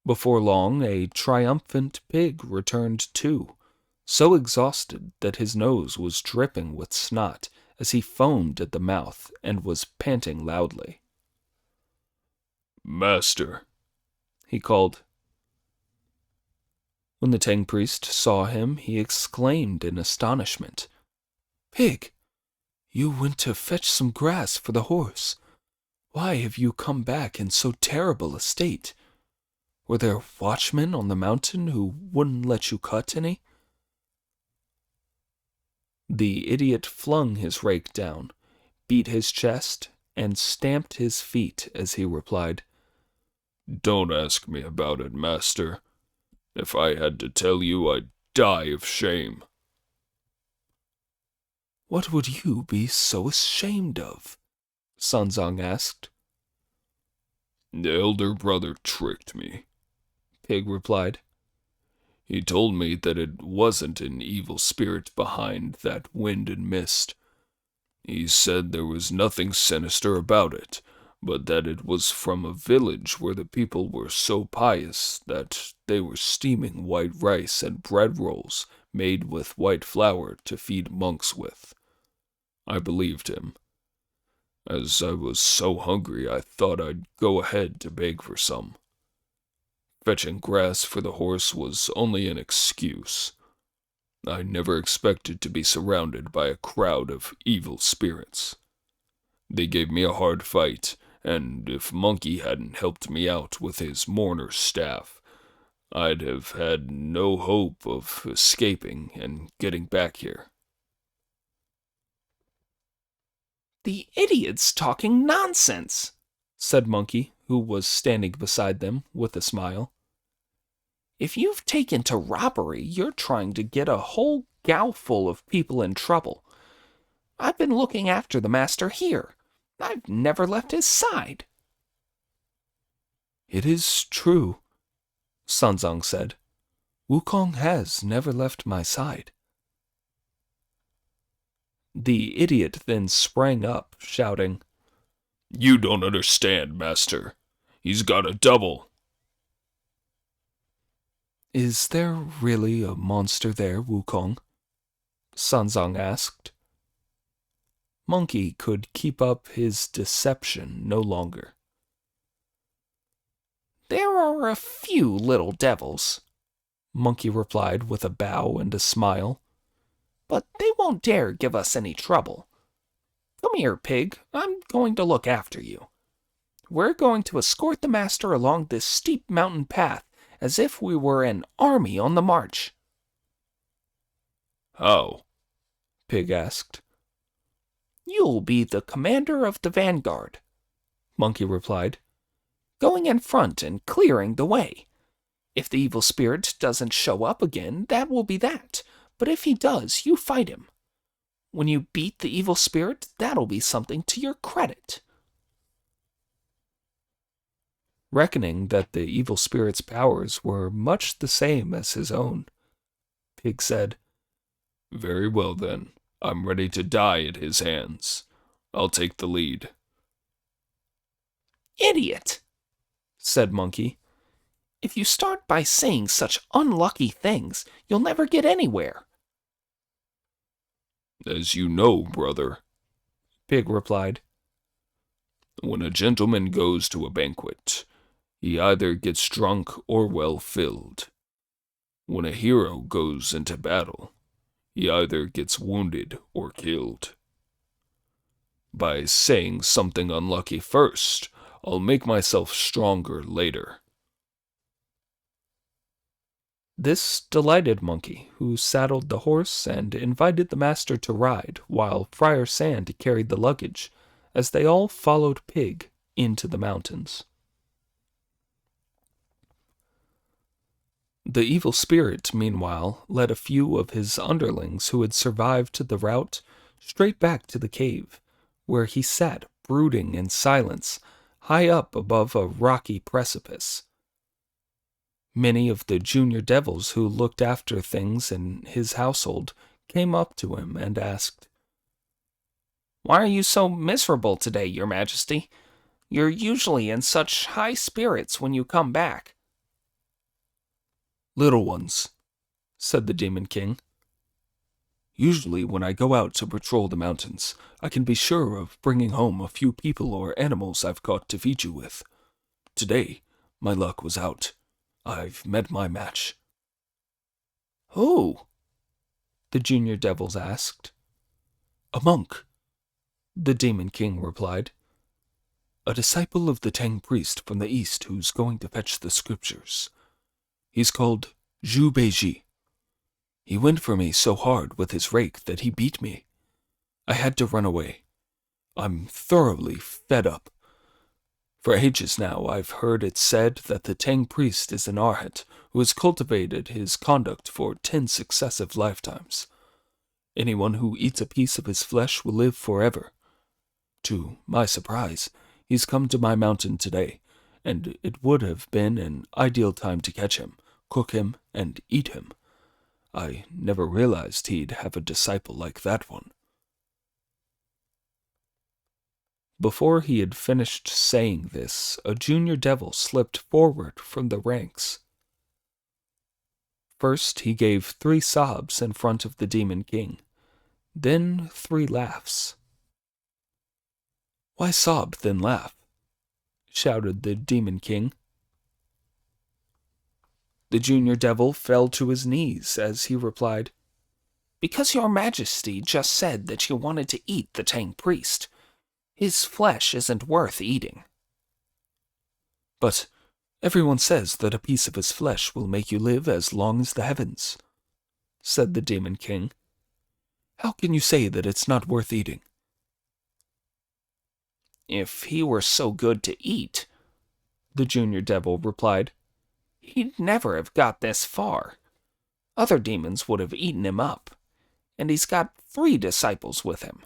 Before long, a triumphant pig returned too, so exhausted that his nose was dripping with snot as he foamed at the mouth and was panting loudly. "Master," he called. When the Tang priest saw him, he exclaimed in astonishment, "Pig, you went to fetch some grass for the horse. Why have you come back in so terrible a state? Were there watchmen on the mountain who wouldn't let you cut any?" The idiot flung his rake down, beat his chest, and stamped his feet as he replied, "Don't ask me about it, master. If I had to tell you, I'd die of shame." "What would you be so ashamed of?" Sanzang asked. "The elder brother tricked me," Pig replied. "He told me that it wasn't an evil spirit behind that wind and mist. He said there was nothing sinister about it, but that it was from a village where the people were so pious that they were steaming white rice and bread rolls made with white flour to feed monks with. I believed him. As I was so hungry, I thought I'd go ahead to beg for some. Fetching grass for the horse was only an excuse. I never expected to be surrounded by a crowd of evil spirits. They gave me a hard fight, and if Monkey hadn't helped me out with his mourner's staff, I'd have had no hope of escaping and getting back here. The idiot's talking nonsense, said Monkey, who was standing beside them with a smile. If you've taken to robbery, you're trying to get a whole gowful of people in trouble. I've been looking after the master here. I've never left his side. It is true, Sanzang said. Wukong has never left my side. The idiot then sprang up, shouting, You don't understand, master. He's got a double. Is there really a monster there, Wukong? Sanzang asked. Monkey could keep up his deception no longer. There are a few little devils, Monkey replied with a bow and a smile. but they won't dare give us any trouble. Come here, Pig. I'm going to look after you. We're going to escort the master along this steep mountain path as if we were an army on the march. How? Pig asked. You'll be the commander of the vanguard, Monkey replied. going in front and clearing the way. If the evil spirit doesn't show up again, that will be that. But if he does, you fight him. When you beat the evil spirit, that'll be something to your credit. Reckoning that the evil spirit's powers were much the same as his own, Pig said, Very well then. I'm ready to die at his hands. I'll take the lead. Idiot, said Monkey. If you start by saying such unlucky things, you'll never get anywhere. As you know, brother, Pig replied, when a gentleman goes to a banquet, he either gets drunk or well filled. When a hero goes into battle, he either gets wounded or killed. By saying something unlucky first, I'll make myself stronger later. This delighted Monkey, who saddled the horse and invited the master to ride, while Friar Sand carried the luggage, as they all followed Pig into the mountains. The evil spirit, meanwhile, led a few of his underlings who had survived the rout straight back to the cave, where he sat brooding in silence, high up above a rocky precipice. Many of the junior devils who looked after things in his household came up to him and asked, Why are you so miserable today, Your Majesty? You're usually in such high spirits when you come back. Little ones, said the Demon King. Usually when I go out to patrol the mountains, I can be sure of bringing home a few people or animals I've caught to feed you with. Today, my luck was out. I've met my match. Who? The junior devils asked. A monk, the Demon King replied. A disciple of the Tang priest from the east who's going to fetch the scriptures. He's called Zhu Beiji. He went for me so hard with his rake that he beat me. I had to run away. I'm thoroughly fed up. For ages now, I've heard it said that the Tang priest is an arhat who has cultivated his conduct for 10 successive lifetimes. Anyone who eats a piece of his flesh will live forever. To my surprise, he's come to my mountain today, and it would have been an ideal time to catch him, cook him, and eat him. I never realized he'd have a disciple like that one. Before he had finished saying this, a junior devil slipped forward from the ranks. First, he gave 3 sobs in front of the Demon King, then 3 laughs. Why sob, then laugh? Shouted the Demon King. The junior devil fell to his knees as he replied, Because your majesty just said that you wanted to eat the Tang priest. His flesh isn't worth eating. But everyone says that a piece of his flesh will make you live as long as the heavens, said the Demon King. How can you say that it's not worth eating? If he were so good to eat, the junior devil replied, he'd never have got this far. Other demons would have eaten him up, and he's got 3 disciples with him.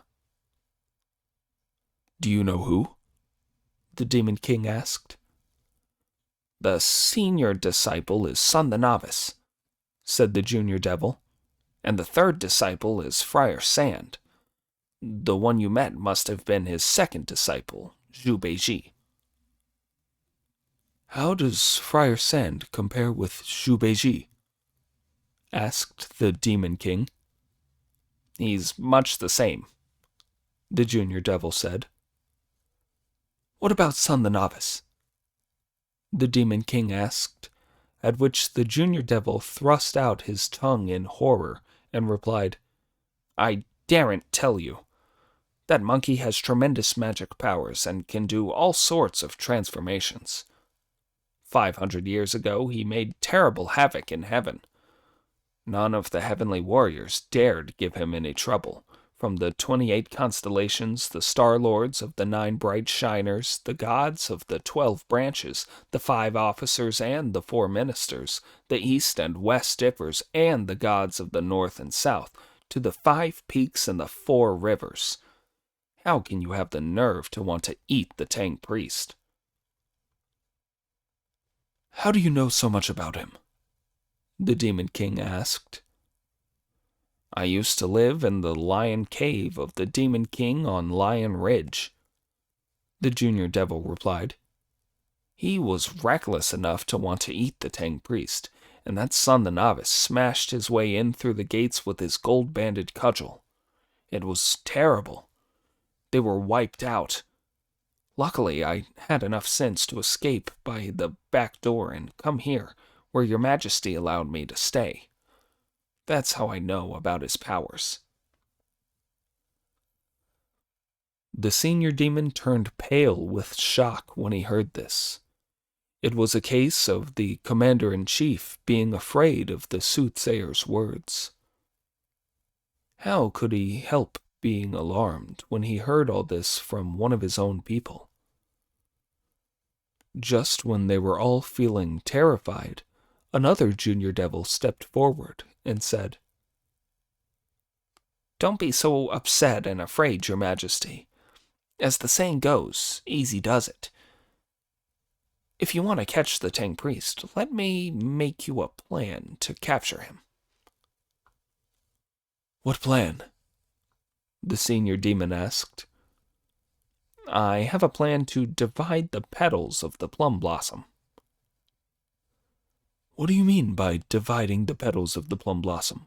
Do you know who? The Demon King asked. The senior disciple is Son the Novice, said the junior devil, and the 3rd disciple is Friar Sand. The one you met must have been his 2nd disciple, Zhu Beiji. How does Friar Sand compare with Zhu Beiji? Asked the Demon King. He's much the same, the junior devil said. What about Son the Novice? The Demon King asked, at which the junior devil thrust out his tongue in horror and replied, I daren't tell you. That monkey has tremendous magic powers and can do all sorts of transformations. 500 years ago, he made terrible havoc in heaven. None of the heavenly warriors dared give him any trouble. From the 28 constellations, the star-lords of the 9 bright shiners, the gods of the 12 branches, the 5 officers and the 4 ministers, the east and west dippers and the gods of the north and south, to the 5 peaks and the 4 rivers. How can you have the nerve to want to eat the Tang priest? How do you know so much about him? The Demon King asked. I used to live in the Lion Cave of the Demon King on Lion Ridge, the junior devil replied. He was reckless enough to want to eat the Tang priest, and that Son the Novice smashed his way in through the gates with his gold-banded cudgel. It was terrible. They were wiped out. Luckily, I had enough sense to escape by the back door and come here, where your majesty allowed me to stay. That's how I know about his powers. The senior demon turned pale with shock when he heard this. It was a case of the commander-in-chief being afraid of the soothsayer's words. How could he help being alarmed when he heard all this from one of his own people? Just when they were all feeling terrified, another junior devil stepped forward and said, Don't be so upset and afraid, your majesty. As the saying goes, easy does it. If you want to catch the Tang priest, let me make you a plan to capture him. What plan? The senior demon asked. I have a plan to divide the petals of the plum blossom. What do you mean by dividing the petals of the plum blossom?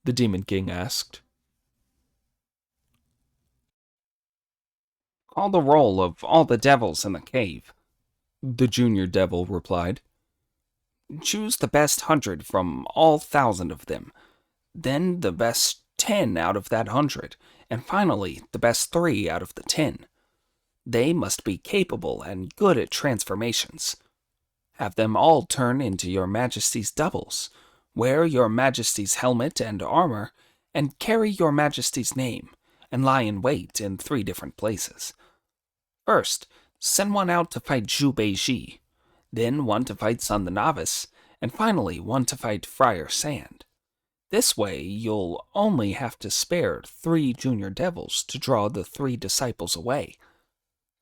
The Demon King asked. Call the roll of all the devils in the cave, the junior devil replied. Choose the best 100 from all 1,000 of them, then the best 10 out of that 100, and finally the best 3 out of the 10. They must be capable and good at transformations. Have them all turn into your majesty's doubles, wear your majesty's helmet and armor, and carry your majesty's name, and lie in wait in 3 different places. First, send one out to fight Zhu Beiji, then one to fight Son the Novice, and finally one to fight Friar Sand. This way, you'll only have to spare 3 junior devils to draw the 3 disciples away.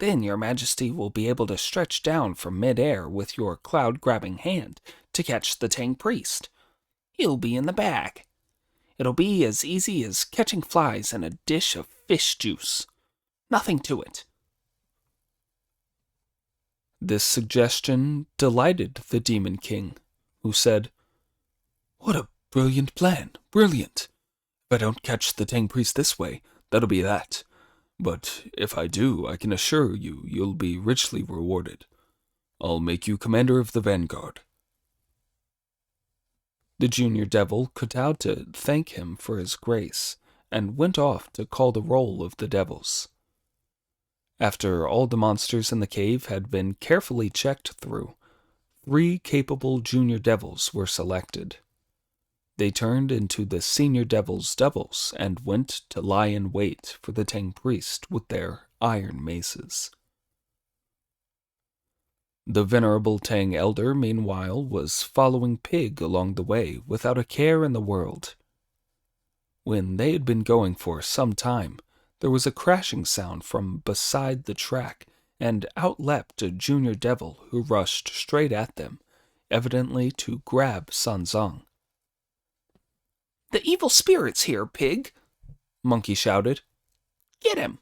Then your majesty will be able to stretch down from mid-air with your cloud-grabbing hand to catch the Tang priest. He'll be in the bag. It'll be as easy as catching flies in a dish of fish juice. Nothing to it. This suggestion delighted the Demon King, who said, What a brilliant plan, brilliant! If I don't catch the Tang priest this way, that'll be that. But if I do, I can assure you you'll be richly rewarded. I'll make you commander of the vanguard." The junior devil kowtowed to thank him for his grace, and went off to call the roll of the devils. After all the monsters in the cave had been carefully checked through, 3 capable junior devils were selected. They turned into the senior devil's devils and went to lie in wait for the Tang priest with their iron maces. The venerable Tang elder, meanwhile, was following Pig along the way without a care in the world. When they had been going for some time, there was a crashing sound from beside the track, and out leapt a junior devil who rushed straight at them, evidently to grab Sun Zong. "The evil spirit's here, Pig," Monkey shouted. "Get him!"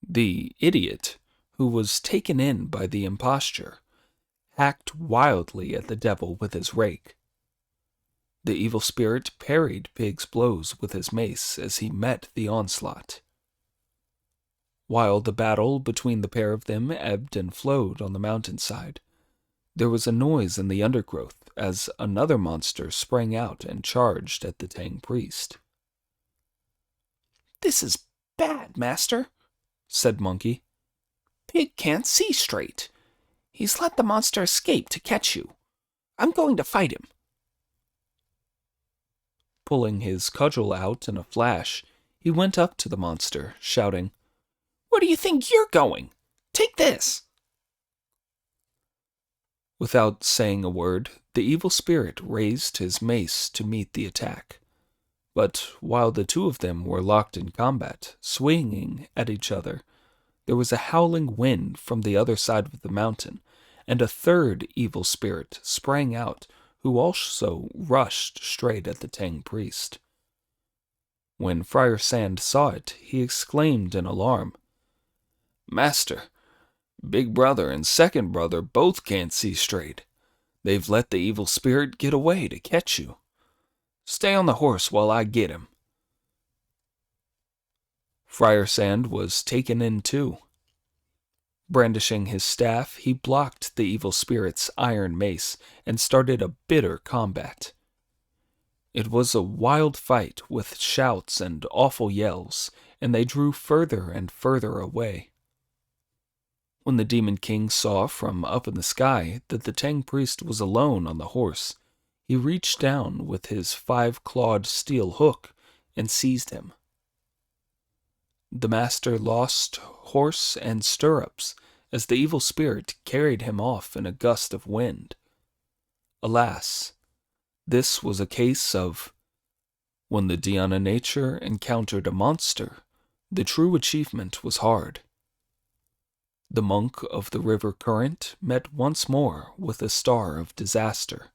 The idiot, who was taken in by the imposture, hacked wildly at the devil with his rake. The evil spirit parried Pig's blows with his mace as he met the onslaught. While the battle between the pair of them ebbed and flowed on the mountainside, there was a noise in the undergrowth as another monster sprang out and charged at the Tang priest. "This is bad, Master," said Monkey. "Pig can't see straight. He's let the monster escape to catch you. I'm going to fight him." Pulling his cudgel out in a flash, he went up to the monster, shouting, "Where do you think you're going? Take this!" Without saying a word, the evil spirit raised his mace to meet the attack. But while the two of them were locked in combat, swinging at each other, there was a howling wind from the other side of the mountain, and a third evil spirit sprang out, who also rushed straight at the Tang priest. When Friar Sand saw it, he exclaimed in alarm, "Master, Big Brother and Second Brother both can't see straight. They've let the evil spirit get away to catch you. Stay on the horse while I get him." Friar Sand was taken in too. Brandishing his staff, he blocked the evil spirit's iron mace and started a bitter combat. It was a wild fight with shouts and awful yells, and they drew further and further away. When the Demon King saw from up in the sky that the Tang priest was alone on the horse, he reached down with his 5-clawed steel hook and seized him. The master lost horse and stirrups as the evil spirit carried him off in a gust of wind. Alas, this was a case of when the Dhyana nature encountered a monster, the true achievement was hard. The monk of the river current met once more with a star of disaster.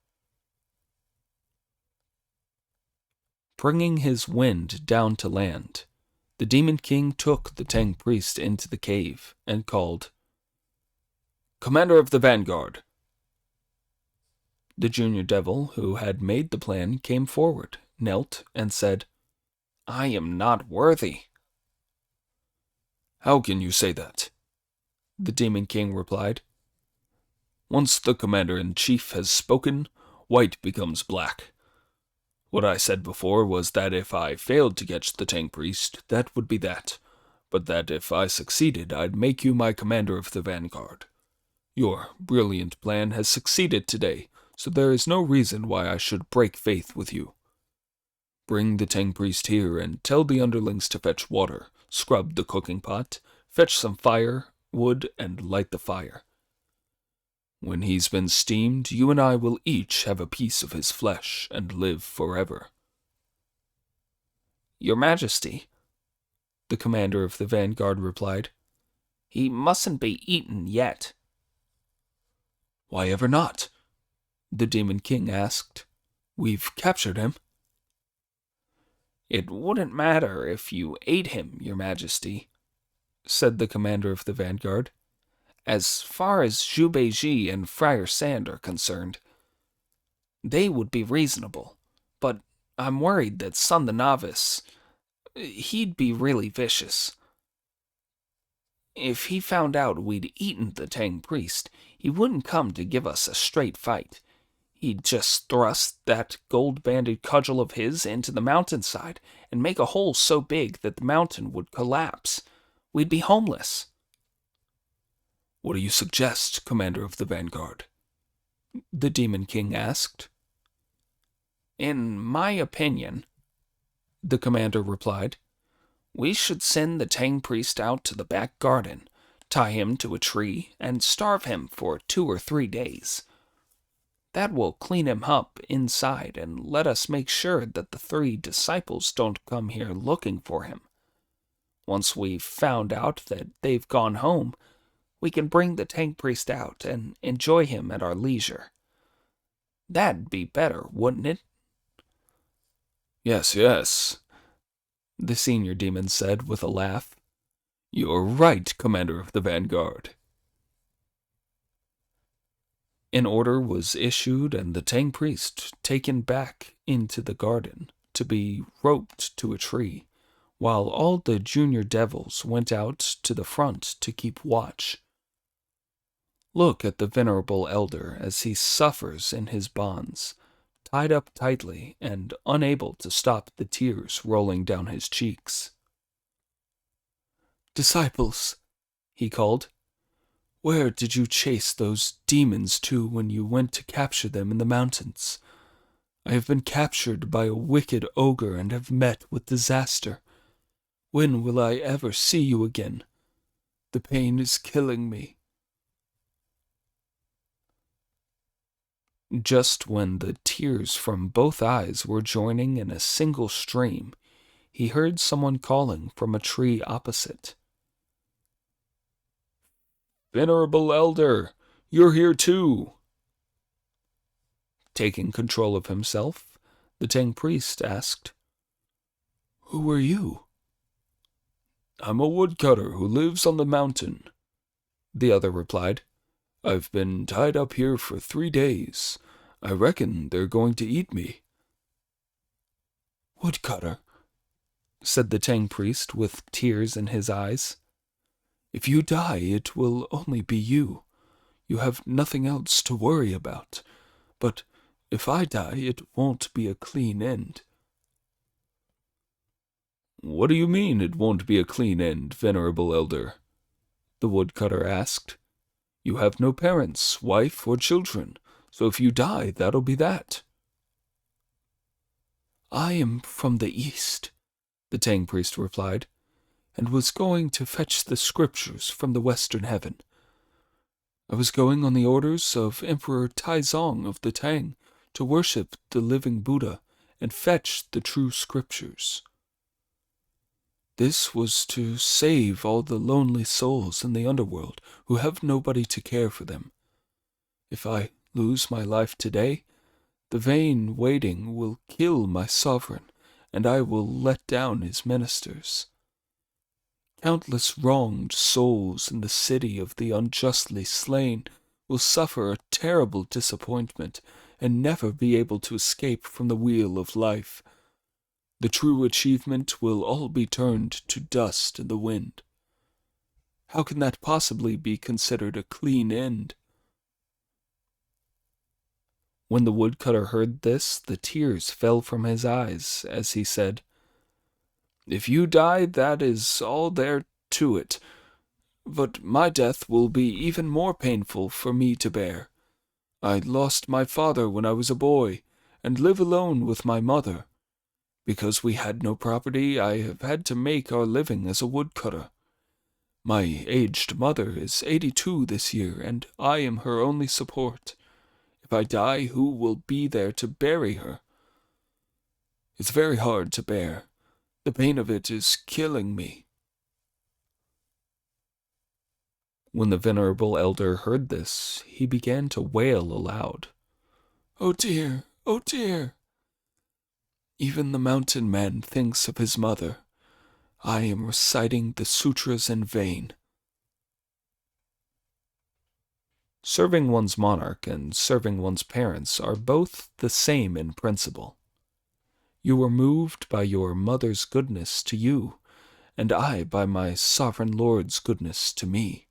Bringing his wind down to land, the Demon King took the Tang priest into the cave and called, "Commander of the vanguard." The junior devil who had made the plan came forward, knelt, and said, "I am not worthy." "How can you say that?" The Demon King replied. "Once the commander-in-chief has spoken, white becomes black. What I said before was that if I failed to catch the Tang priest, that would be that, but that if I succeeded, I'd make you my commander of the vanguard. Your brilliant plan has succeeded today, so there is no reason why I should break faith with you. Bring the Tang priest here and tell the underlings to fetch water, scrub the cooking pot, fetch some wood, and light the fire. When he's been steamed, you and I will each have a piece of his flesh and live forever." "Your Majesty," the commander of the vanguard replied, "he mustn't be eaten yet." "Why ever not?" the Demon King asked. "We've captured him." "It wouldn't matter if you ate him, Your Majesty," said the commander of the vanguard. "As far as Zhu Beiji and Friar Sand are concerned, they would be reasonable, but I'm worried that Sun the Novice, he'd be really vicious. If he found out we'd eaten the Tang priest, he wouldn't come to give us a straight fight. He'd just thrust that gold-banded cudgel of his into the mountainside and make a hole so big that the mountain would collapse. We'd be homeless. What do you suggest, Commander of the Vanguard? The Demon King asked. In my opinion, the commander replied, we should send the Tang priest out to the back garden, tie him to a tree, and starve him for 2 or 3 days. That will clean him up inside and let us make sure that the 3 disciples don't come here looking for him. Once we've found out that they've gone home, we can bring the Tang priest out and enjoy him at our leisure. That'd be better, wouldn't it? Yes, yes, the senior demon said with a laugh. You're right, Commander of the Vanguard. An order was issued and the Tang priest taken back into the garden to be roped to a tree, while all the junior devils went out to the front to keep watch. Look at the venerable elder as he suffers in his bonds, tied up tightly and unable to stop the tears rolling down his cheeks. Disciples, he called, where did you chase those demons to when you went to capture them in the mountains? I have been captured by a wicked ogre and have met with disaster. When will I ever see you again? The pain is killing me. Just when the tears from both eyes were joining in a single stream, he heard someone calling from a tree opposite. Venerable Elder, you're here too. Taking control of himself, the Tang priest asked, Who are you? I'm a woodcutter who lives on the mountain, the other replied. I've been tied up here for 3 days. I reckon they're going to eat me. Woodcutter, said the Tang priest with tears in his eyes. If you die, it will only be you. You have nothing else to worry about. But if I die, it won't be a clean end. What do you mean it won't be a clean end, venerable elder? The woodcutter asked. You have no parents, wife, or children, so if you die, that'll be that. I am from the east, the Tang priest replied, and was going to fetch the scriptures from the western heaven. I was going on the orders of Emperor Taizong of the Tang to worship the living Buddha and fetch the true scriptures. This was to save all the lonely souls in the underworld who have nobody to care for them. If I lose my life today, the vain waiting will kill my sovereign, and I will let down his ministers. Countless wronged souls in the city of the unjustly slain will suffer a terrible disappointment and never be able to escape from the wheel of life. The true achievement will all be turned to dust in the wind. How can that possibly be considered a clean end? When the woodcutter heard this, the tears fell from his eyes as he said, If you die, that is all there to it. But my death will be even more painful for me to bear. I lost my father when I was a boy, and live alone with my mother. Because we had no property, I have had to make our living as a woodcutter. My aged mother is 82 this year, and I am her only support. If I die, who will be there to bury her? It's very hard to bear. The pain of it is killing me. When the venerable elder heard this, he began to wail aloud. Oh dear, oh dear! Even the mountain man thinks of his mother. I am reciting the sutras in vain. Serving one's monarch and serving one's parents are both the same in principle. You were moved by your mother's goodness to you, and I by my sovereign lord's goodness to me.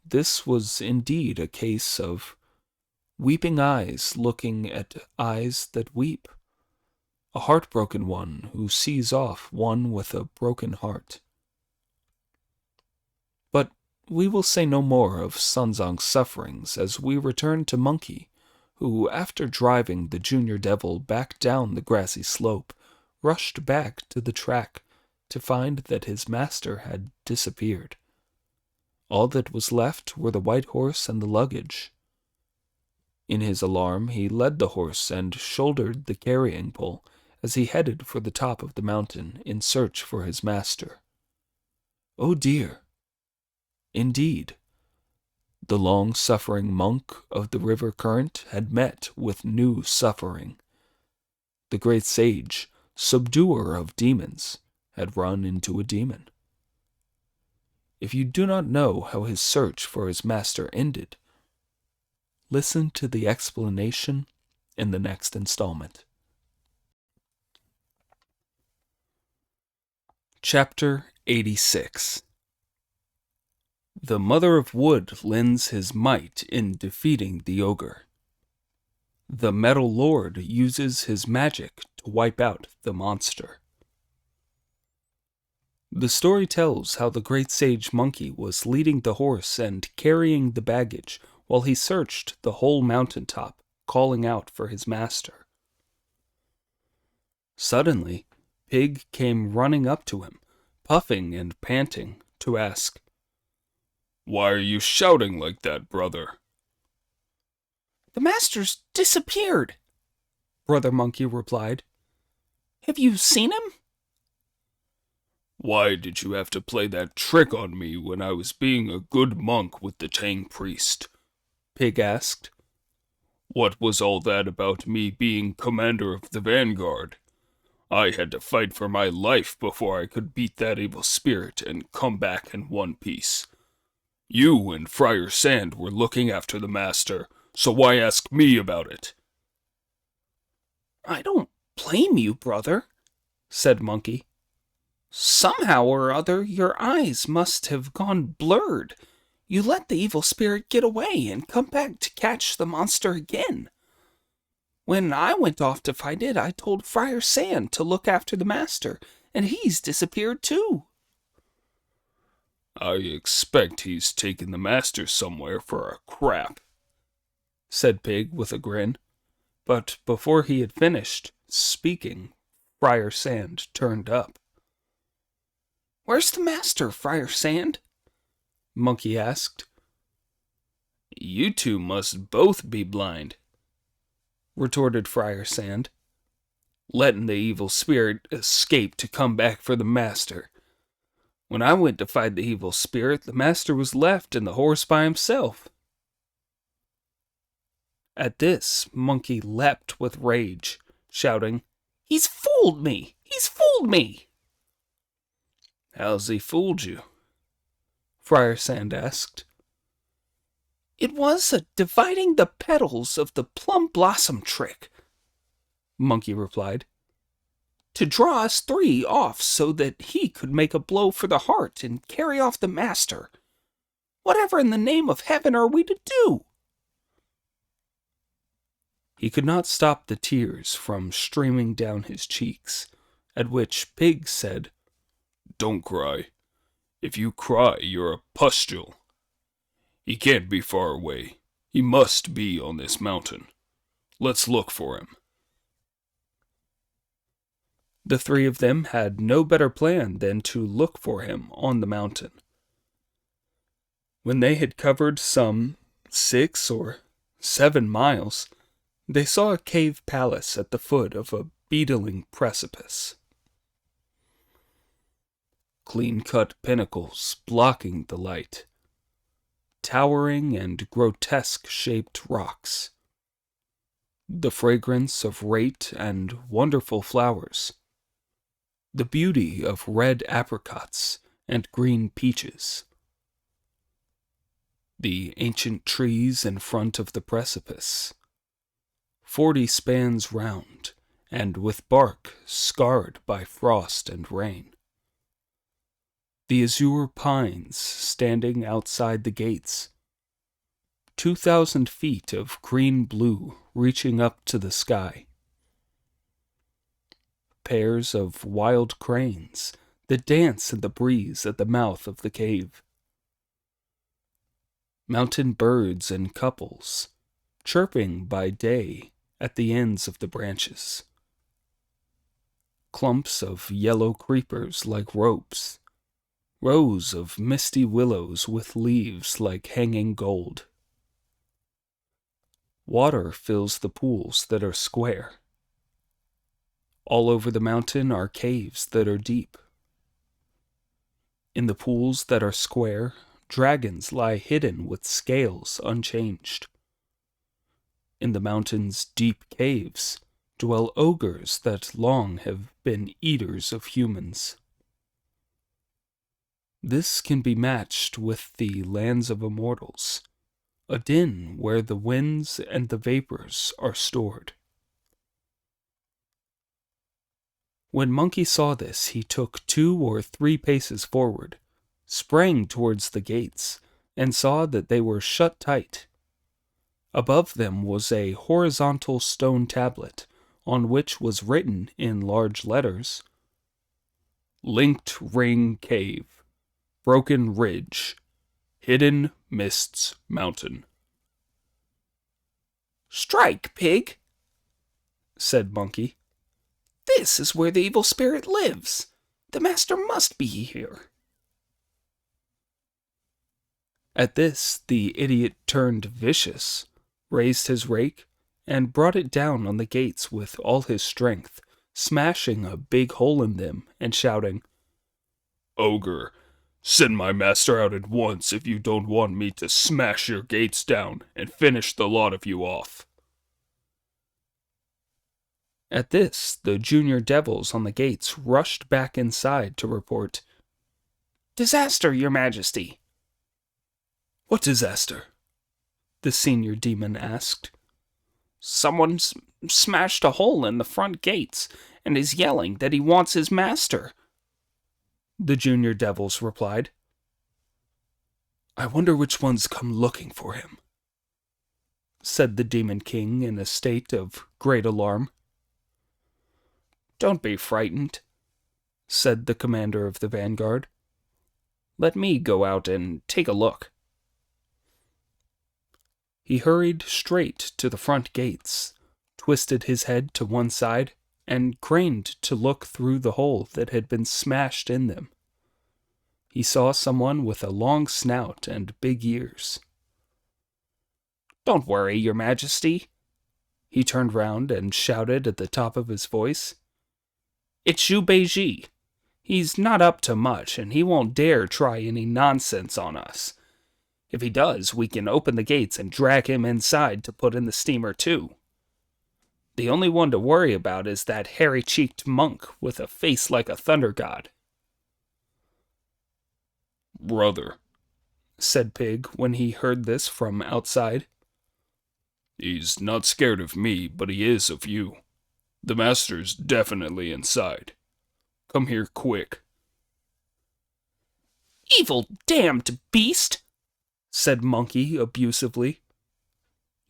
This was indeed a case of weeping eyes looking at eyes that weep, a heartbroken one who sees off one with a broken heart. But we will say no more of Sunzong's sufferings as we return to Monkey, who, after driving the junior devil back down the grassy slope, rushed back to the track to find that his master had disappeared. All that was left were the white horse and the luggage. In his alarm, he led the horse and shouldered the carrying pole as he headed for the top of the mountain in search for his master. Oh dear! Indeed, the long-suffering monk of the river current had met with new suffering. The great sage, subduer of demons, had run into a demon. If you do not know how his search for his master ended, listen to the explanation in the next installment. Chapter 86. The Mother of Wood lends his might in defeating the ogre. The Metal Lord uses his magic to wipe out the monster. The story tells how the great sage Monkey was leading the horse and carrying the baggage while he searched the whole mountaintop, calling out for his master. Suddenly, Pig came running up to him, puffing and panting, to ask, "Why are you shouting like that, brother?" "The master's disappeared," Brother Monkey replied. "Have you seen him?" "Why did you have to play that trick on me when I was being a good monk with the Tang priest?" Pig asked. "What was all that about me being commander of the vanguard? I had to fight for my life before I could beat that evil spirit and come back in one piece. You and Friar Sand were looking after the master, so why ask me about it?" "I don't blame you, brother," said Monkey. "Somehow or other your eyes must have gone blurred. You let the evil spirit get away and come back to catch the monster again. When I went off to fight it, I told Friar Sand to look after the master, and he's disappeared too." "I expect he's taken the master somewhere for a crap," said Pig with a grin. But before he had finished speaking, Friar Sand turned up. "Where's the master, Friar Sand?" Monkey asked. "You two must both be blind," retorted Friar Sand, "letting the evil spirit escape to come back for the master. When I went to fight the evil spirit, the master was left and the horse by himself." At this, Monkey leapt with rage, shouting, "He's fooled me! He's fooled me!" "How's he fooled you?" Friar Sand asked. "It was a dividing the petals of the plum blossom trick," Monkey replied, "to draw us three off so that he could make a blow for the heart and carry off the master. Whatever in the name of heaven are we to do?" He could not stop the tears from streaming down his cheeks, at which Pig said, "Don't cry. If you cry, you're a pustule. He can't be far away. He must be on this mountain. Let's look for him." The three of them had no better plan than to look for him on the mountain. When they had covered some 6 or 7 miles, they saw a cave palace at the foot of a beetling precipice. Clean-cut pinnacles blocking the light, towering and grotesque-shaped rocks, the fragrance of rate and wonderful flowers, the beauty of red apricots and green peaches, the ancient trees in front of the precipice, 40 spans round and with bark scarred by frost and rain. The azure pines standing outside the gates, 2,000 feet of green blue reaching up to the sky. Pairs of wild cranes that dance in the breeze at the mouth of the cave. Mountain birds in couples, chirping by day at the ends of the branches. Clumps of yellow creepers like ropes, rows of misty willows with leaves like hanging gold. Water fills the pools that are square. All over the mountain are caves that are deep. In the pools that are square, dragons lie hidden with scales unchanged. In the mountain's deep caves dwell ogres that long have been eaters of humans. This can be matched with the lands of immortals, a den where the winds and the vapors are stored. When Monkey saw this, he took 2 or 3 paces forward, sprang towards the gates, and saw that they were shut tight. Above them was a horizontal stone tablet, on which was written in large letters, "Linked Ring Cave, Broken Ridge, Hidden Mists Mountain." "Strike, pig," said Monkey. "This is where the evil spirit lives. The master must be here." At this, the idiot turned vicious, raised his rake, and brought it down on the gates with all his strength, smashing a big hole in them and shouting, "Ogre, send my master out at once if you don't want me to smash your gates down and finish the lot of you off." At this, the junior devils on the gates rushed back inside to report, "Disaster, your majesty." "What disaster?" the senior demon asked. "Someone's smashed a hole in the front gates and is yelling that he wants his master," the junior devils replied. "I wonder which one's come looking for him," said the Demon King in a state of great alarm. "Don't be frightened," said the commander of the vanguard. "Let me go out and take a look." He hurried straight to the front gates, twisted his head to one side, and craned to look through the hole that had been smashed in them. He saw someone with a long snout and big ears. "Don't worry, your majesty." He turned round and shouted at the top of his voice, "It's Zhu Beiji. He's not up to much, and he won't dare try any nonsense on us. If he does, we can open the gates and drag him inside to put in the steamer too. The only one to worry about is that hairy-cheeked monk with a face like a thunder god." "Brother," said Pig when he heard this from outside, "he's not scared of me, but he is of you. The master's definitely inside. Come here quick." "Evil damned beast," said Monkey abusively.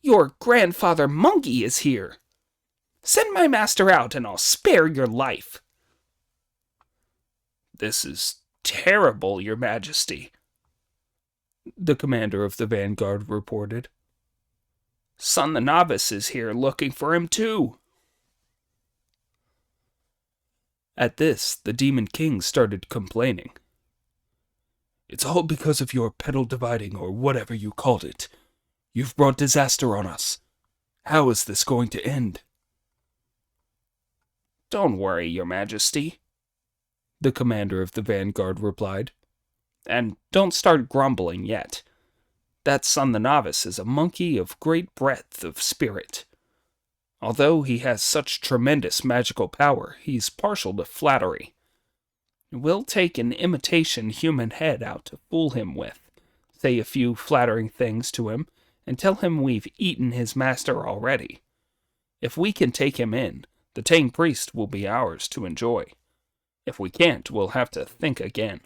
"Your grandfather Monkey is here. Send my master out and I'll spare your life." "This is terrible, your majesty," the commander of the vanguard reported. "Son the Novice is here looking for him too." At this, the Demon King started complaining. "It's all because of your pedal dividing, or whatever you called it. You've brought disaster on us. How is this going to end?" "Don't worry, your majesty," the commander of the vanguard replied. "And don't start grumbling yet. That Son the Novice is a monkey of great breadth of spirit. Although he has such tremendous magical power, he's partial to flattery. We'll take an imitation human head out to fool him with, say a few flattering things to him, and tell him we've eaten his master already. If we can take him in, The Tang priest will be ours to enjoy. If we can't, we'll have to think again.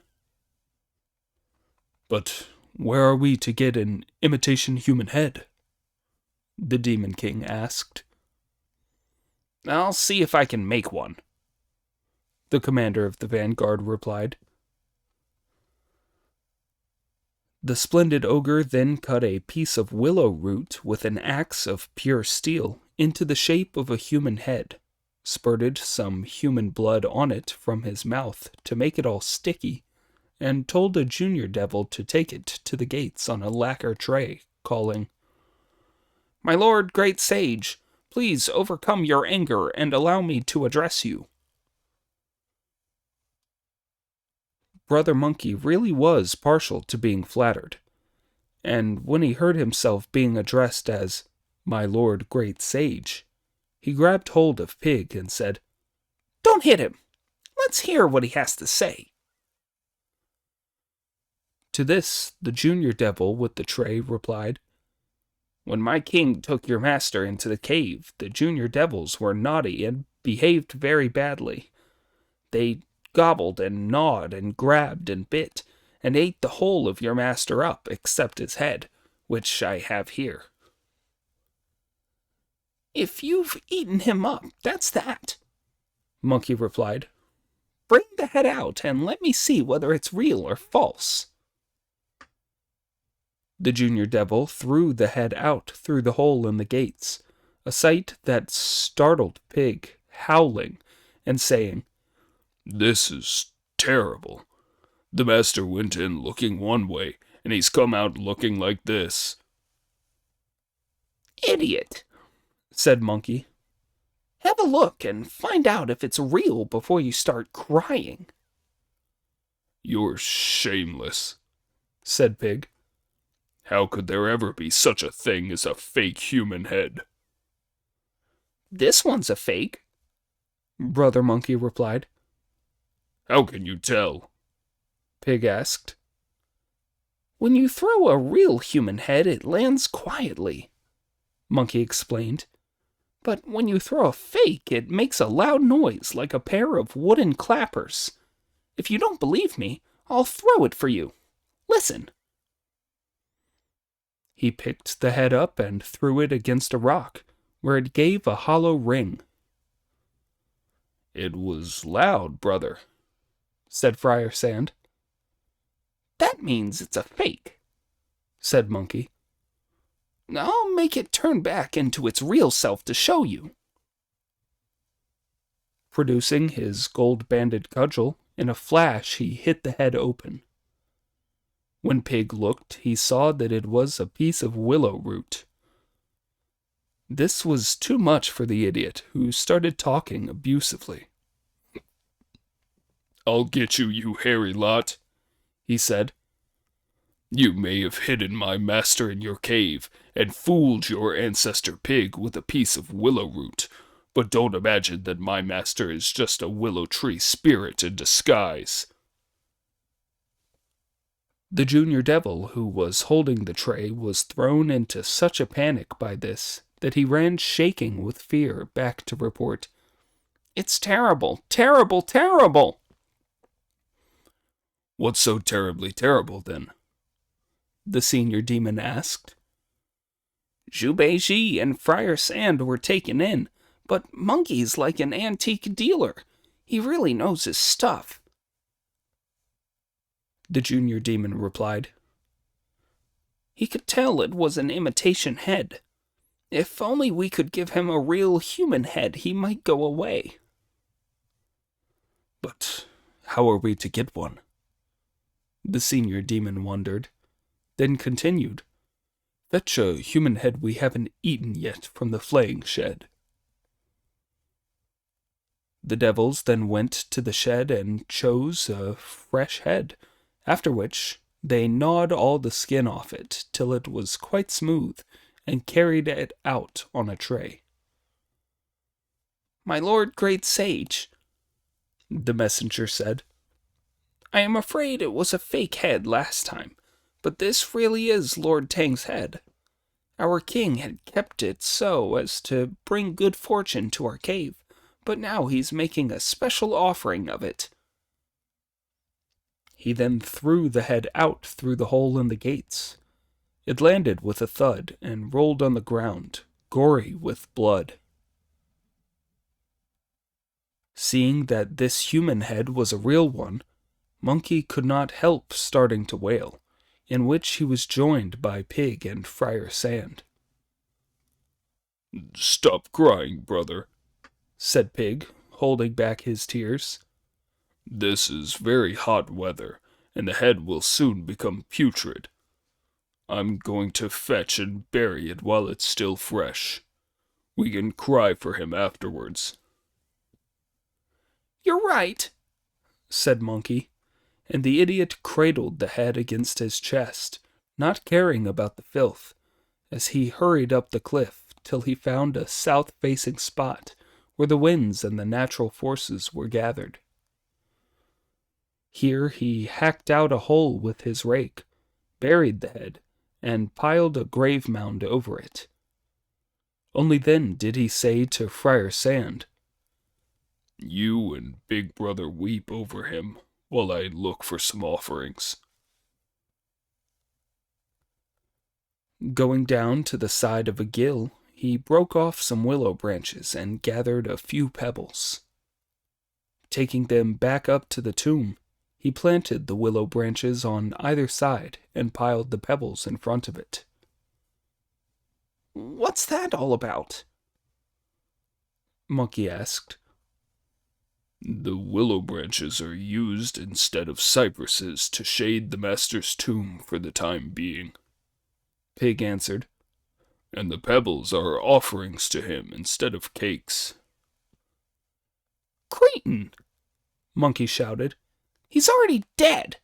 But where are we to get an imitation human head? The Demon King asked. I'll see if I can make one, the commander of the vanguard replied. The splendid ogre then cut a piece of willow root with an axe of pure steel into the shape of a human head, spurted some human blood on it from his mouth to make it all sticky, and told a junior devil to take it to the gates on a lacquer tray, calling, "My lord great sage, please overcome your anger and allow me to address you." Brother Monkey really was partial to being flattered, and when he heard himself being addressed as "My lord great sage," he grabbed hold of Pig and said, "Don't hit him. Let's hear what he has to say." To this, the junior devil with the tray replied, "When my king took your master into the cave, the junior devils were naughty and behaved very badly. They gobbled and gnawed and grabbed and bit, and ate the whole of your master up except his head, which I have here." "If you've eaten him up, that's that," Monkey replied. "Bring the head out and let me see whether it's real or false." The junior devil threw the head out through the hole in the gates, a sight that startled Pig, howling and saying, "This is terrible. The master went in looking one way, and he's come out looking like this." "Idiot," said Monkey. "Have a look and find out if it's real before you start crying." "You're shameless," said Pig. "How could there ever be such a thing as a fake human head?" "This one's a fake," Brother Monkey replied. "How can you tell?" Pig asked. "When you throw a real human head, it lands quietly," Monkey explained. "But when you throw a fake, it makes a loud noise like a pair of wooden clappers. If you don't believe me, I'll throw it for you. Listen." He picked the head up and threw it against a rock, where it gave a hollow ring. "It was loud, brother," said Friar Sand. "That means it's a fake," said Monkey. "I'll make it turn back into its real self to show you." Producing his gold-banded cudgel, in a flash he hit the head open. When Pig looked, he saw that it was a piece of willow root. This was too much for the idiot, who started talking abusively. "I'll get you, you hairy lot," he said. "You may have hidden my master in your cave and fooled your ancestor Pig with a piece of willow root, but don't imagine that my master is just a willow tree spirit in disguise." The junior devil who was holding the tray was thrown into such a panic by this that he ran shaking with fear back to report, "It's terrible, terrible, terrible!" "What's so terribly terrible, then?" the senior demon asked. "Zhubeiji and Friar Sand were taken in, but Monkey's like an antique dealer. He really knows his stuff," the junior demon replied. "He could tell it was an imitation head. If only we could give him a real human head, he might go away." "But how are we to get one?" the senior demon wondered, then continued, "Fetch a human head we haven't eaten yet from the flaying shed." The devils then went to the shed and chose a fresh head, after which they gnawed all the skin off it till it was quite smooth, and carried it out on a tray. "My lord great sage," the messenger said, "I am afraid it was a fake head last time, but this really is Lord Tang's head. Our king had kept it so as to bring good fortune to our cave, but now he's making a special offering of it." He then threw the head out through the hole in the gates. It landed with a thud and rolled on the ground, gory with blood. Seeing that this human head was a real one, Monkey could not help starting to wail, in which he was joined by Pig and Friar Sand. "Stop crying, brother," said Pig, holding back his tears. "this is very hot weather, and the head will soon become putrid. I'm going to fetch and bury it while it's still fresh. We can cry for him afterwards." "You're right," said Monkey, and the idiot cradled the head against his chest, not caring about the filth, as he hurried up the cliff till he found a south-facing spot where the winds and the natural forces were gathered. Here he hacked out a hole with his rake, buried the head, and piled a grave mound over it. Only then did he say to Friar Sand, "You and Big Brother weep over him while I look for some offerings." Going down to the side of a gill, he broke off some willow branches and gathered a few pebbles. Taking them back up to the tomb, he planted the willow branches on either side and piled the pebbles in front of it. "What's that all about?" Monkey asked. "The willow branches are used instead of cypresses to shade the master's tomb for the time being," Pig answered. "and the pebbles are offerings to him instead of cakes." "Cretin!" Monkey shouted. "He's already dead.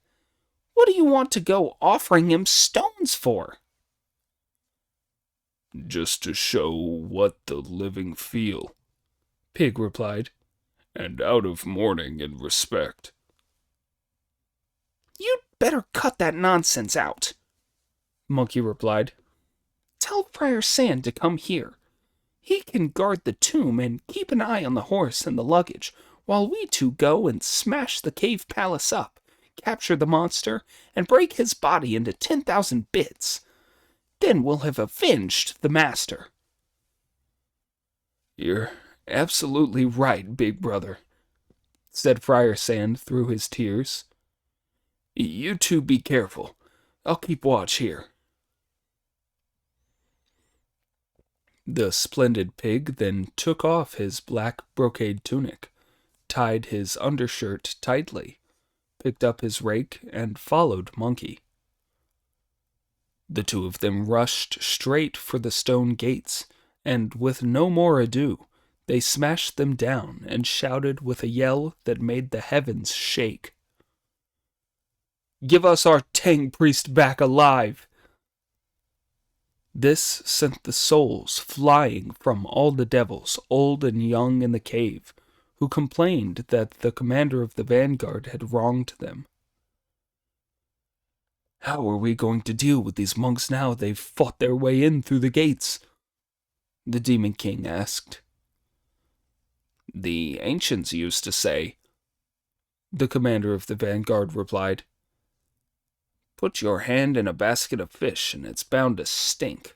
What do you want to go offering him stones for?" "Just to show what the living feel," Pig replied. "and out of mourning and respect." "You'd better cut that nonsense out," Monkey replied. "Tell Friar Sand to come here. He can guard the tomb and keep an eye on the horse and the luggage, while we two go and smash the cave palace up, capture the monster, and break his body into 10,000 bits. Then we'll have avenged the master." "You're absolutely right, big brother," said Friar Sand through his tears. "You two be careful. I'll keep watch here." The splendid Pig then took off his black brocade tunic, tied his undershirt tightly, picked up his rake, and followed Monkey. The two of them rushed straight for the stone gates, and with no more ado, they smashed them down and shouted with a yell that made the heavens shake. "Give us our Tang priest back alive!" This sent the souls flying from all the devils, old and young, in the cave, who complained that the commander of the vanguard had wronged them. "How are we going to deal with these monks now they've fought their way in through the gates?" the Demon King asked. "The ancients used to say," the commander of the vanguard replied, "put your hand in a basket of fish and it's bound to stink.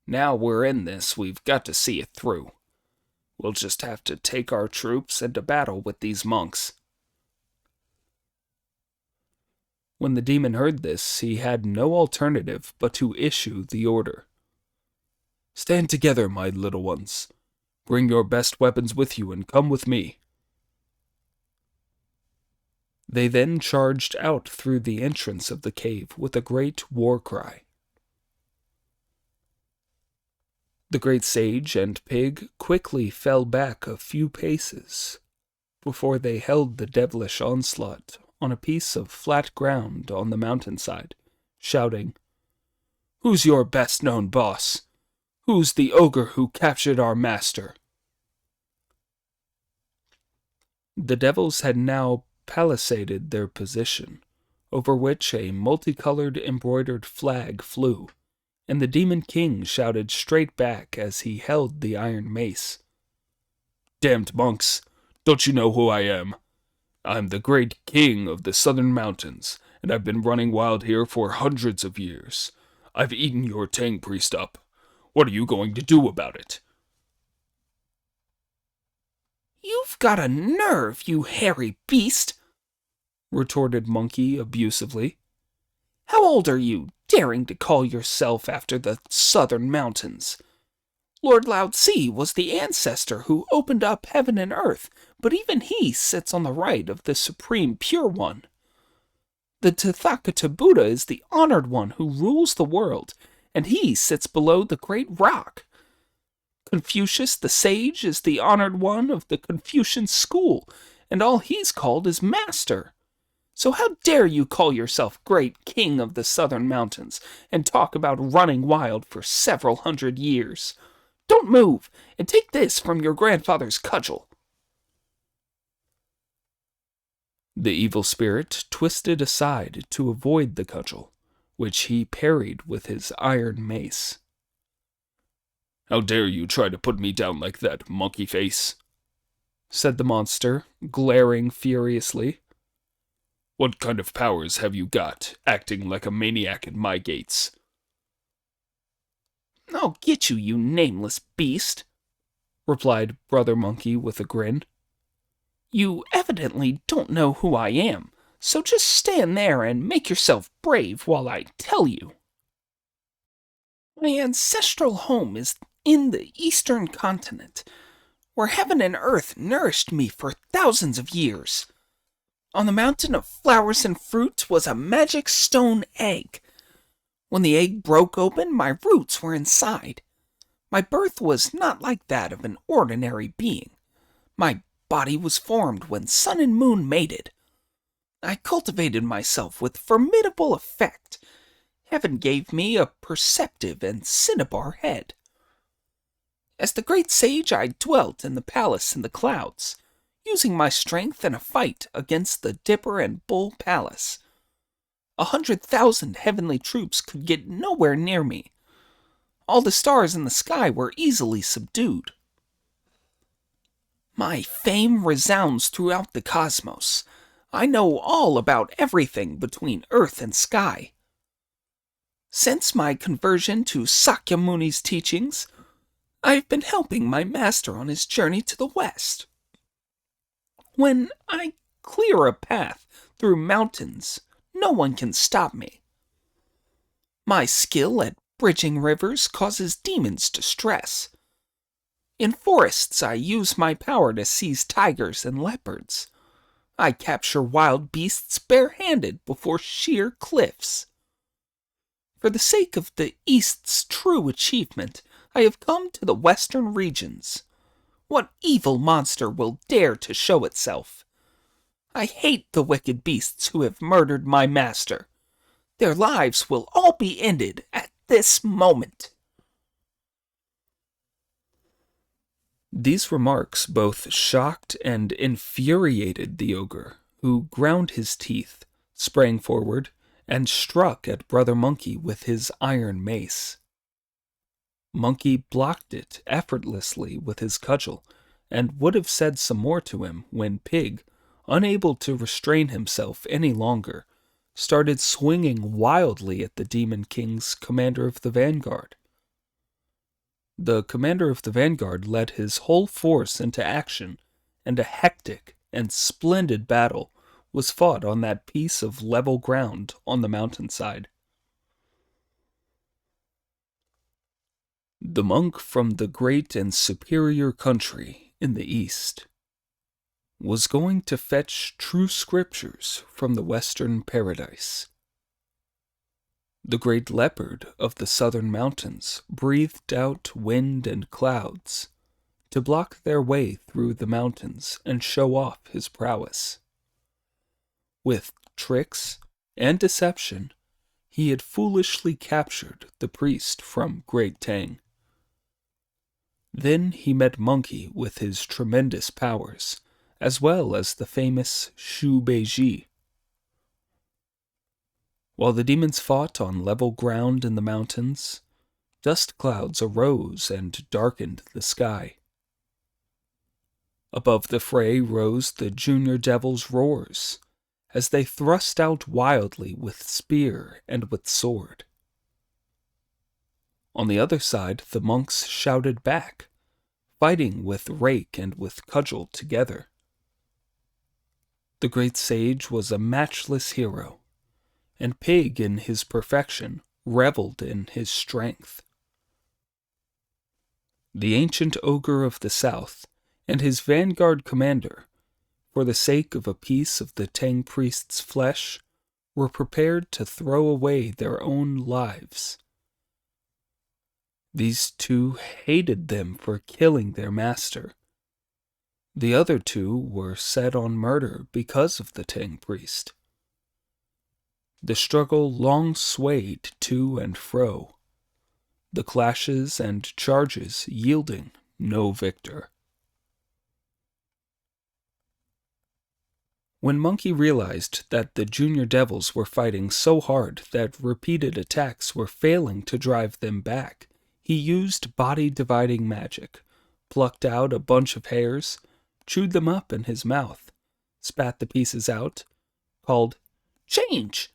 Now we're in this, we've got to see it through. We'll just have to take our troops into battle with these monks." When the demon heard this, he had no alternative but to issue the order. "Stand together, my little ones. Bring your best weapons with you and come with me." They then charged out through the entrance of the cave with a great war cry. The great sage and Pig quickly fell back a few paces before they held the devilish onslaught on a piece of flat ground on the mountainside, shouting, "Who's your best-known boss? Who's the ogre who captured our master?" The devils had now palisaded their position, over which a multicolored embroidered flag flew, and the Demon King shouted straight back as he held the iron mace. Damned monks, don't you know who I am? I'm the great king of the southern mountains, and I've been running wild here for hundreds of years. I've eaten your Tang priest up. What are you going to do about it? You've got a nerve, you hairy beast, retorted Monkey abusively. How old are you, daring to call yourself after the southern mountains? Lord Lao-Tse was the ancestor who opened up heaven and earth, but even he sits on the right of the Supreme Pure One. The Tathagata Buddha is the honored one who rules the world, and he sits below the great rock. Confucius the sage is the honored one of the Confucian school, and all he's called is master. So how dare you call yourself great king of the southern mountains and talk about running wild for several hundred years? Don't move, and take this from your grandfather's cudgel. The evil spirit twisted aside to avoid the cudgel, which he parried with his iron mace. How dare you try to put me down like that, monkey face? Said the monster, glaring furiously. What kind of powers have you got, acting like a maniac at my gates? I'll get you, you nameless beast, replied Brother Monkey with a grin. You evidently don't know who I am, so just stand there and make yourself brave while I tell you. My ancestral home is in the eastern continent, where heaven and earth nourished me for thousands of years. On the mountain of flowers and fruit was a magic stone egg. When the egg broke open, my roots were inside. My birth was not like that of an ordinary being. My body was formed when sun and moon mated. I cultivated myself with formidable effect. Heaven gave me a perceptive and cinnabar head. As the great sage, I dwelt in the palace in the clouds, using my strength in a fight against the Dipper and Bull Palace. 100,000 heavenly troops could get nowhere near me. All the stars in the sky were easily subdued. My fame resounds throughout the cosmos. I know all about everything between earth and sky. Since my conversion to Sakyamuni's teachings, I've been helping my master on his journey to the west. When I clear a path through mountains, no one can stop me. My skill at bridging rivers causes demons distress. In forests, I use my power to seize tigers and leopards. I capture wild beasts barehanded before sheer cliffs. For the sake of the East's true achievement, I have come to the western regions. What evil monster will dare to show itself? I hate the wicked beasts who have murdered my master. Their lives will all be ended at this moment. These remarks both shocked and infuriated the ogre, who ground his teeth, sprang forward, and struck at Brother Monkey with his iron mace. Monkey blocked it effortlessly with his cudgel, and would have said some more to him when Pig, unable to restrain himself any longer, started swinging wildly at the Demon King's commander of the vanguard. The commander of the vanguard led his whole force into action, and a hectic and splendid battle was fought on that piece of level ground on the mountainside. The monk from the great and superior country in the east was going to fetch true scriptures from the western paradise. The great leopard of the southern mountains breathed out wind and clouds to block their way through the mountains and show off his prowess. With tricks and deception, he had foolishly captured the priest from Great Tang. Then he met Monkey with his tremendous powers, as well as the famous Shu Beiji. While the demons fought on level ground in the mountains, dust clouds arose and darkened the sky. Above the fray rose the junior devils' roars, as they thrust out wildly with spear and with sword. On the other side the monks shouted back, fighting with rake and with cudgel together. The great sage was a matchless hero, and Pig in his perfection reveled in his strength. The ancient ogre of the south and his vanguard commander, for the sake of a piece of the Tang priest's flesh, were prepared to throw away their own lives. These two hated them for killing their master. The other two were set on murder because of the Tang priest. The struggle long swayed to and fro, the clashes and charges yielding no victor. When Monkey realized that the junior devils were fighting so hard that repeated attacks were failing to drive them back, he used body-dividing magic, plucked out a bunch of hairs, chewed them up in his mouth, spat the pieces out, called, "Change!"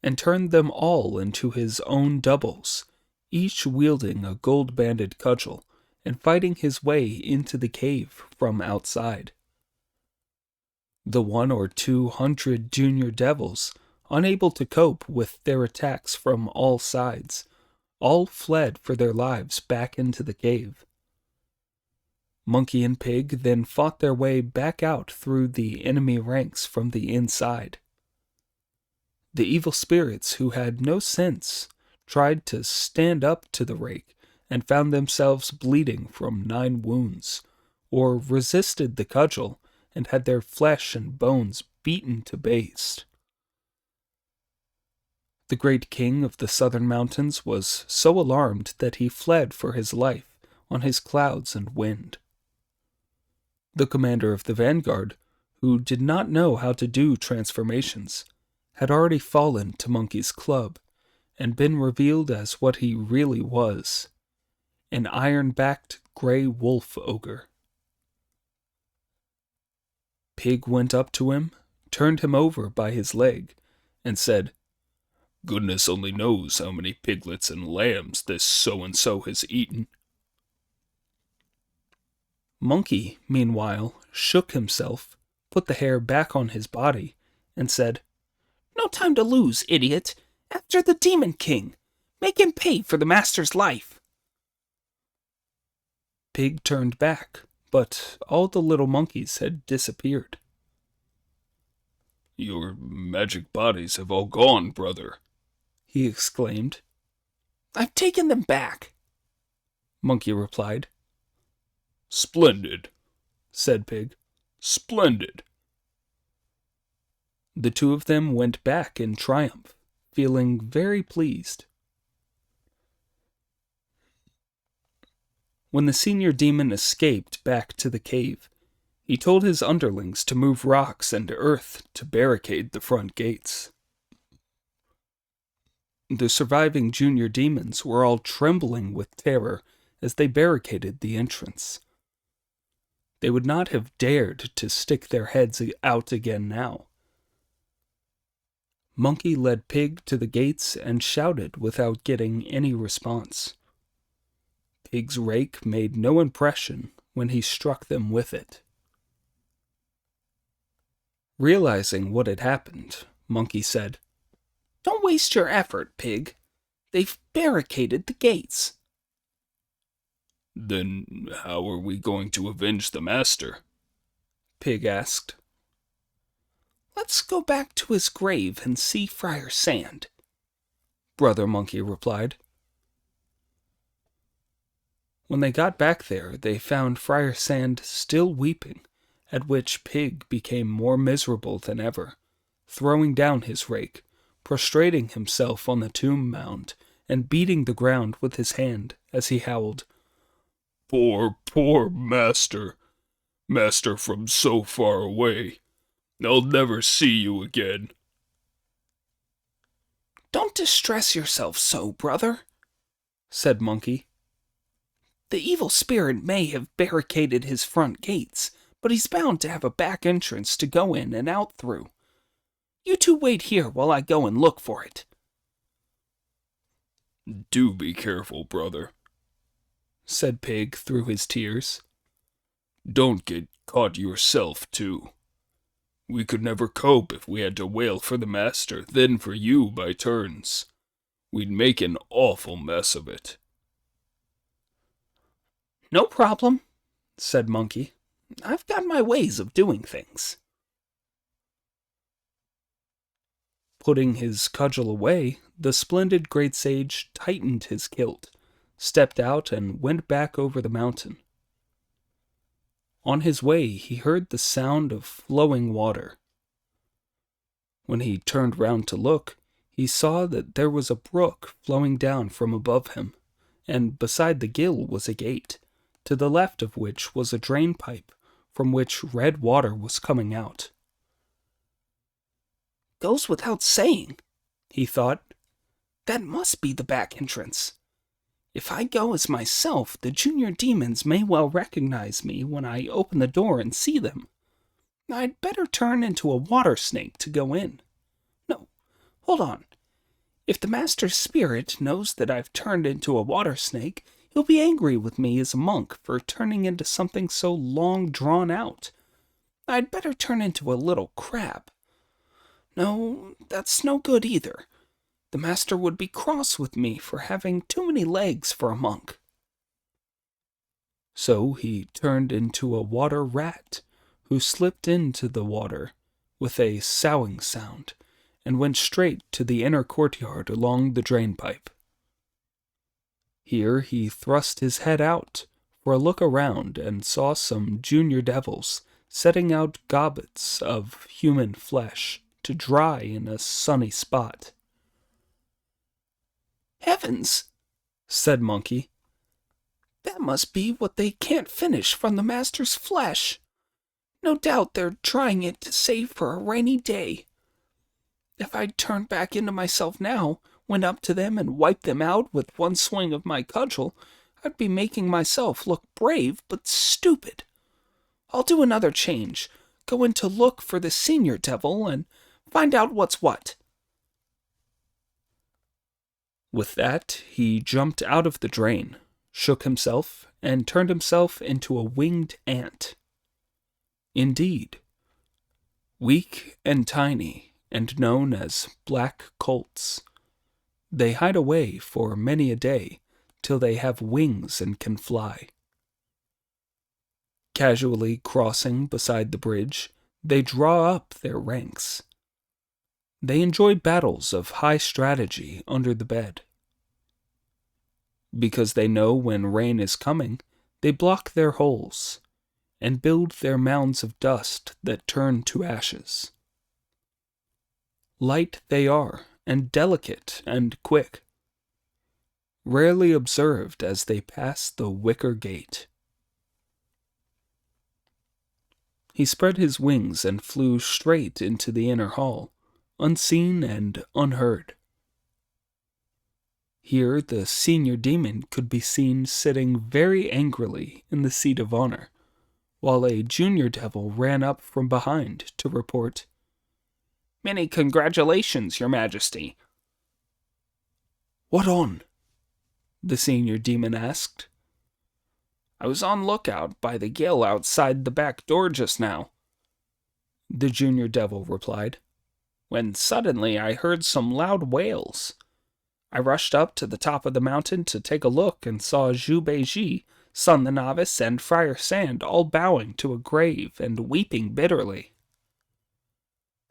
and turned them all into his own doubles, each wielding a gold-banded cudgel and fighting his way into the cave from outside. The 100 or 200 junior devils, unable to cope with their attacks from all sides, all fled for their lives back into the cave. Monkey and Pig then fought their way back out through the enemy ranks from the inside. The evil spirits who had no sense tried to stand up to the rake and found themselves bleeding from 9 wounds, or resisted the cudgel and had their flesh and bones beaten to paste. The great king of the southern mountains was so alarmed that he fled for his life on his clouds and wind. The commander of the vanguard, who did not know how to do transformations, had already fallen to Monkey's club and been revealed as what he really was, an iron-backed gray wolf ogre. Pig went up to him, turned him over by his leg, and said, "Goodness only knows how many piglets and lambs this so-and-so has eaten." Monkey, meanwhile, shook himself, put the hair back on his body, and said, "No time to lose, idiot. After the Demon King. Make him pay for the master's life." Pig turned back, but all the little monkeys had disappeared. "Your magic bodies have all gone, brother," he exclaimed. "I've taken them back," Monkey replied. "Splendid," said Pig. "Splendid." The two of them went back in triumph, feeling very pleased. When the senior demon escaped back to the cave, he told his underlings to move rocks and earth to barricade the front gates. The surviving junior demons were all trembling with terror as they barricaded the entrance. They would not have dared to stick their heads out again now. Monkey led Pig to the gates and shouted without getting any response. Pig's rake made no impression when he struck them with it. Realizing what had happened, Monkey said, "Don't waste your effort, Pig. They've barricaded the gates." "Then how are we going to avenge the master?" Pig asked. "Let's go back to his grave and see Friar Sand," Brother Monkey replied. When they got back there, they found Friar Sand still weeping, at which Pig became more miserable than ever, throwing down his rake, prostrating himself on the tomb mound, and beating the ground with his hand as he howled, "Poor, poor master! Master from so far away! I'll never see you again." "Don't distress yourself so, brother," said Monkey. "The evil spirit may have barricaded his front gates, but he's bound to have a back entrance to go in and out through. You two wait here while I go and look for it." "Do be careful, brother," said Pig through his tears. "Don't get caught yourself, too. We could never cope if we had to wail for the master, then for you by turns. We'd make an awful mess of it." "No problem," said Monkey. "I've got my ways of doing things." Putting his cudgel away, the splendid great sage tightened his kilt, stepped out, and went back over the mountain. On his way, he heard the sound of flowing water. When he turned round to look, he saw that there was a brook flowing down from above him, and beside the gill was a gate, to the left of which was a drain pipe, from which red water was coming out. "Goes without saying," he thought. "That must be the back entrance. If I go as myself, the junior demons may well recognize me when I open the door and see them. I'd better turn into a water snake to go in. No, hold on. If the master's spirit knows that I've turned into a water snake, he'll be angry with me as a monk for turning into something so long drawn out. I'd better turn into a little crab. No, that's no good either. The master would be cross with me for having too many legs for a monk." So he turned into a water rat, who slipped into the water with a soughing sound, and went straight to the inner courtyard along the drain-pipe. Here he thrust his head out for a look around and saw some junior devils setting out gobbets of human flesh to dry in a sunny spot. "Heavens," said Monkey. "That must be what they can't finish from the master's flesh. No doubt they're drying it to save for a rainy day. If I'd turned back into myself now, went up to them and wiped them out with one swing of my cudgel, I'd be making myself look brave but stupid. I'll do another change, go in to look for the senior devil and find out what's what." With that, he jumped out of the drain, shook himself, and turned himself into a winged ant. Indeed, weak and tiny, and known as black colts, they hide away for many a day till they have wings and can fly. Casually crossing beside the bridge, they draw up their ranks. They enjoy battles of high strategy under the bed. Because they know when rain is coming, they block their holes and build their mounds of dust that turn to ashes. Light they are, and delicate and quick, rarely observed as they pass the wicker gate. He spread his wings and flew straight into the inner hall, unseen and unheard. Here the senior demon could be seen sitting very angrily in the seat of honor, while a junior devil ran up from behind to report, "Many congratulations, Your Majesty." "What on?" the senior demon asked. "I was on lookout by the gill outside the back door just now," the junior devil replied, "when suddenly I heard some loud wails. I rushed up to the top of the mountain to take a look and saw Zhu Beiji, Son the Novice, and Friar Sand all bowing to a grave and weeping bitterly.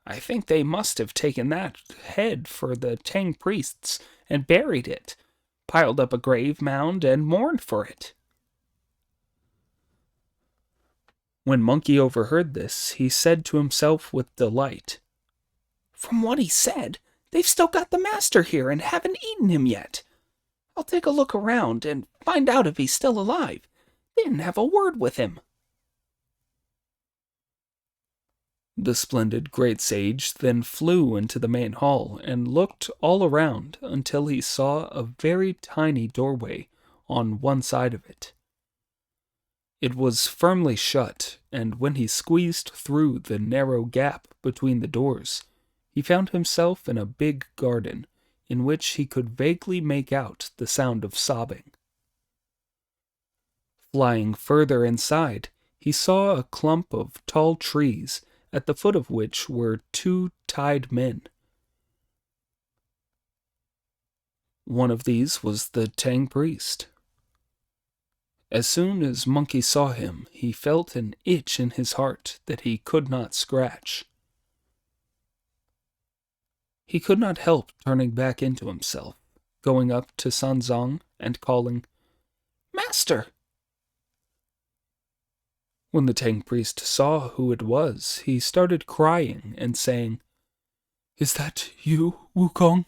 I think they must have taken that head for the Tang priests and buried it, piled up a grave mound and mourned for it." When Monkey overheard this, he said to himself with delight, "From what he said, they've still got the master here and haven't eaten him yet. I'll take a look around and find out if he's still alive. They didn't have a word with him." The splendid great sage then flew into the main hall and looked all around until he saw a very tiny doorway on one side of it. It was firmly shut, and when he squeezed through the narrow gap between the doors, he found himself in a big garden in which he could vaguely make out the sound of sobbing. Flying further inside, he saw a clump of tall trees, at the foot of which were two tied men. One of these was the Tang priest. As soon as Monkey saw him, he felt an itch in his heart that he could not scratch. He could not help turning back into himself, going up to Sanzong and calling, "Master!" When the Tang priest saw who it was, he started crying and saying, "Is that you, Wukong?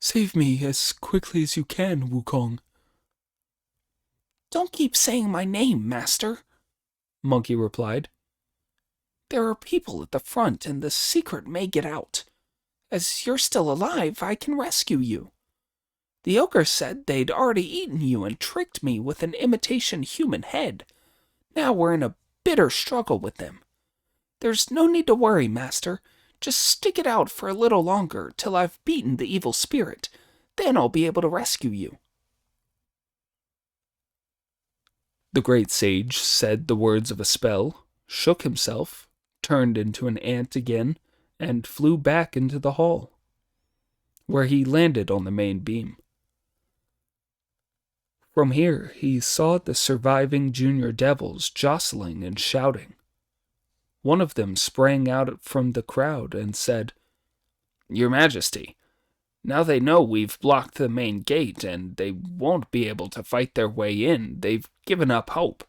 Save me as quickly as you can, Wukong." "Don't keep saying my name, Master," Monkey replied. "There are people at the front, and the secret may get out. As you're still alive, I can rescue you. The ogre said they'd already eaten you and tricked me with an imitation human head. Now we're in a bitter struggle with them. There's no need to worry, Master. Just stick it out for a little longer till I've beaten the evil spirit. Then I'll be able to rescue you." The great sage said the words of a spell, shook himself, turned into an ant again, and flew back into the hall, where he landed on the main beam. From here, he saw the surviving junior devils jostling and shouting. One of them sprang out from the crowd and said, "Your Majesty, now they know we've blocked the main gate and they won't be able to fight their way in. They've given up hope.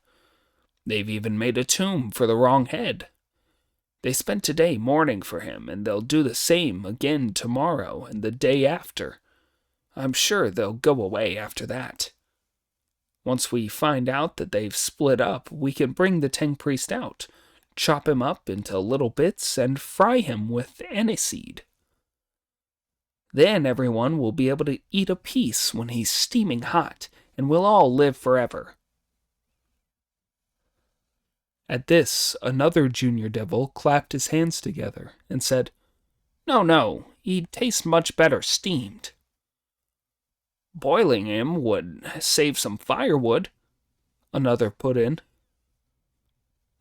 They've even made a tomb for the wrong head. They spent today mourning for him, and they'll do the same again tomorrow and the day after. I'm sure they'll go away after that. Once we find out that they've split up, we can bring the Tang priest out, chop him up into little bits, and fry him with aniseed. Then everyone will be able to eat a piece when he's steaming hot, and we'll all live forever." At this, another junior devil clapped his hands together and said, No, he'd taste much better steamed." "Boiling him would save some firewood," another put in.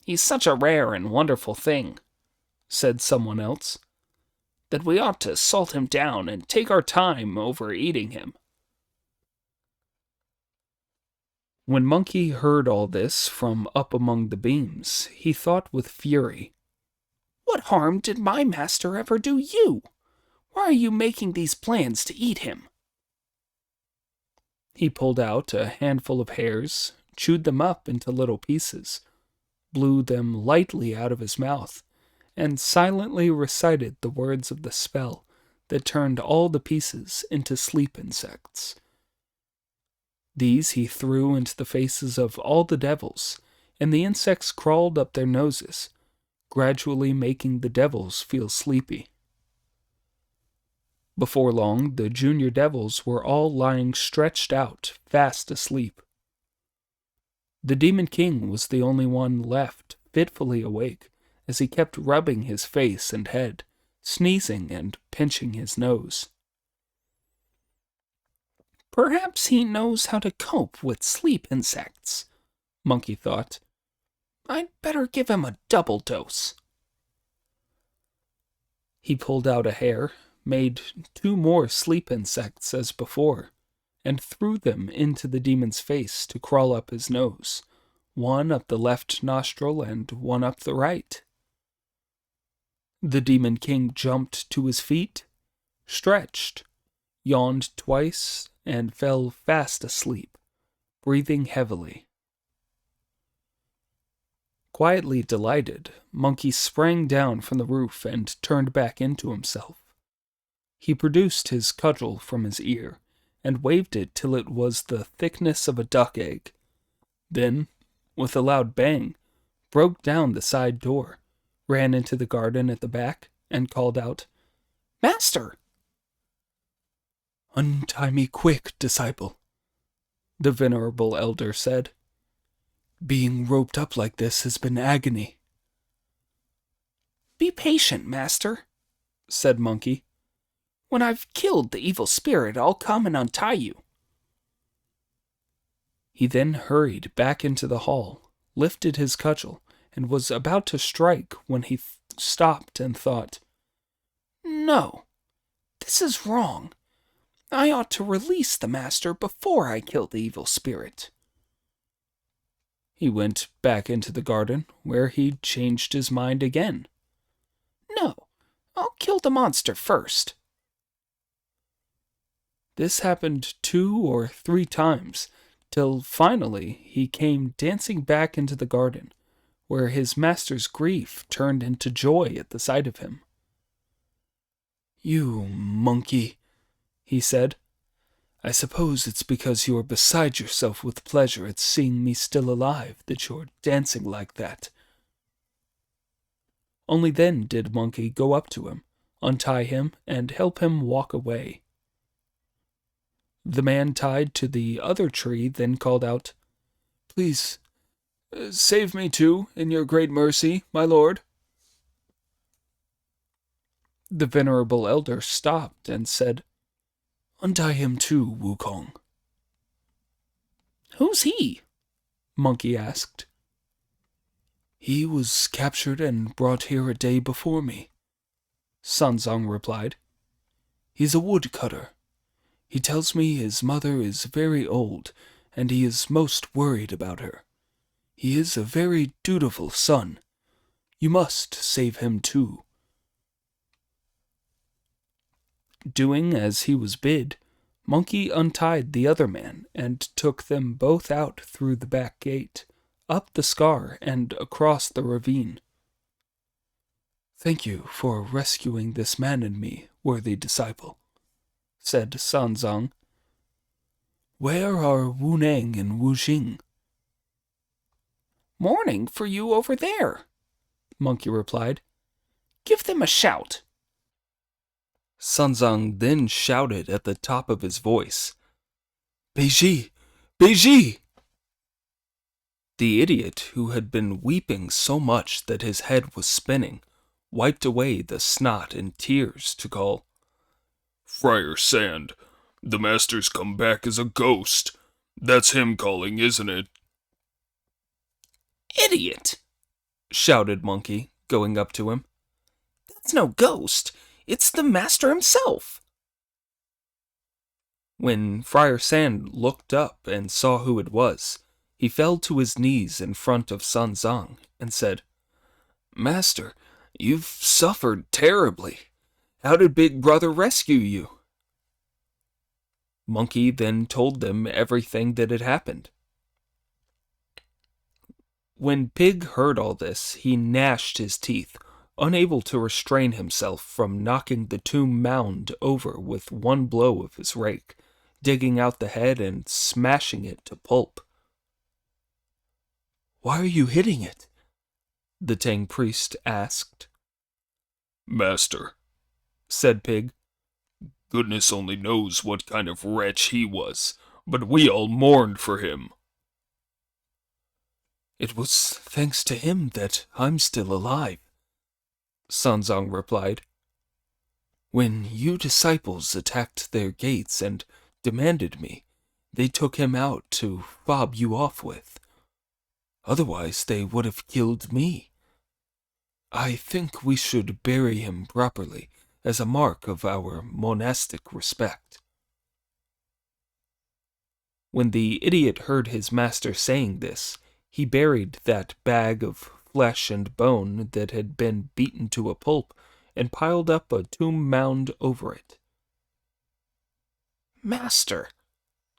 "He's such a rare and wonderful thing," said someone else, "that we ought to salt him down and take our time over eating him." When Monkey heard all this from up among the beams, he thought with fury, "What harm did my master ever do you? Why are you making these plans to eat him?" He pulled out a handful of hairs, chewed them up into little pieces, blew them lightly out of his mouth, and silently recited the words of the spell that turned all the pieces into sleep insects. These he threw into the faces of all the devils, and the insects crawled up their noses, gradually making the devils feel sleepy. Before long, the junior devils were all lying stretched out, fast asleep. The Demon King was the only one left fitfully awake, as he kept rubbing his face and head, sneezing and pinching his nose. "Perhaps he knows how to cope with sleep insects," Monkey thought. "I'd better give him a double dose." He pulled out a hair, made 2 more sleep insects as before, and threw them into the demon's face to crawl up his nose, one up the left nostril and one up the right. The Demon King jumped to his feet, stretched, yawned twice, and fell fast asleep, breathing heavily. Quietly delighted, Monkey sprang down from the roof and turned back into himself. He produced his cudgel from his ear, and waved it till it was the thickness of a duck egg. Then, with a loud bang, broke down the side door, ran into the garden at the back, and called out, "Master!" "Untie me quick, disciple," the venerable elder said. Being roped up like this has been agony. Be patient, master, said Monkey. When I've killed the evil spirit, I'll come and untie you. He then hurried back into the hall, lifted his cudgel, and was about to strike when he stopped and thought, No, this is wrong. I ought to release the master before I kill the evil spirit. He went back into the garden, where he changed his mind again. No, I'll kill the monster first. This happened 2 or 3 times, till finally he came dancing back into the garden, where his master's grief turned into joy at the sight of him. "You monkey," he said. "I suppose it's because you are beside yourself with pleasure at seeing me still alive that you're dancing like that." Only then did Monkey go up to him, untie him, and help him walk away. The man tied to the other tree then called out, "Please, save me too, in your great mercy, my lord." The venerable elder stopped and said, "Untie him too, Wukong." Who's he? Monkey asked. "He was captured and brought here a day before me," Sun Zong replied. "He's a woodcutter. He tells me his mother is very old, and he is most worried about her. He is a very dutiful son. You must save him too." Doing as he was bid, Monkey untied the other man and took them both out through the back gate, up the scar, and across the ravine. "Thank you for rescuing this man and me, worthy disciple," said San Zong. "Where are Wu Nang and Wu Jing?" "Mourning for you over there," Monkey replied. "Give them a shout." Sun Zong then shouted at the top of his voice, "Beiji! Beiji!" The idiot, who had been weeping so much that his head was spinning, wiped away the snot and tears to call, Friar Sand, the master's come back as a ghost. That's him calling, isn't it? "Idiot!" shouted Monkey, going up to him. "That's no ghost. It's the master himself." When Friar Sand looked up and saw who it was, he fell to his knees in front of Sun Zong and said, "Master, you've suffered terribly. How did Big Brother rescue you?" Monkey then told them everything that had happened. When Pig heard all this, he gnashed his teeth, unable to restrain himself from knocking the tomb mound over with one blow of his rake, digging out the head and smashing it to pulp. "Why are you hitting it?" the Tang priest asked. Master, said Pig. goodness only knows what kind of wretch he was, but we all mourned for him. "It was thanks to him that I'm still alive," Sun Zong replied. "When you disciples attacked their gates and demanded me, they took him out to fob you off with. Otherwise, they would have killed me. I think we should bury him properly as a mark of our monastic respect." When the idiot heard his master saying this, he buried that bag of flesh and bone that had been beaten to a pulp and piled up a tomb mound over it. "Master,"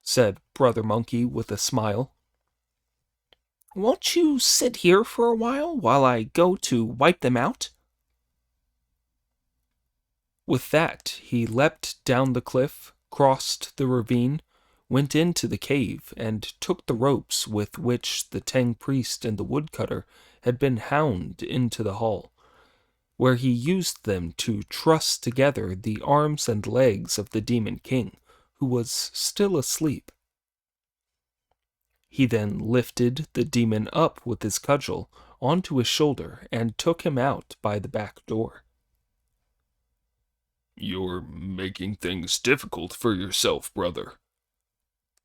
said Brother Monkey with a smile, "won't you sit here for a while I go to wipe them out?" With that, he leapt down the cliff, crossed the ravine, went into the cave, and took the ropes with which the Tang priest and the woodcutter had been hound into the hall, where he used them to truss together the arms and legs of the Demon King, who was still asleep. He then lifted the demon up with his cudgel onto his shoulder and took him out by the back door. "You're making things difficult for yourself, brother,"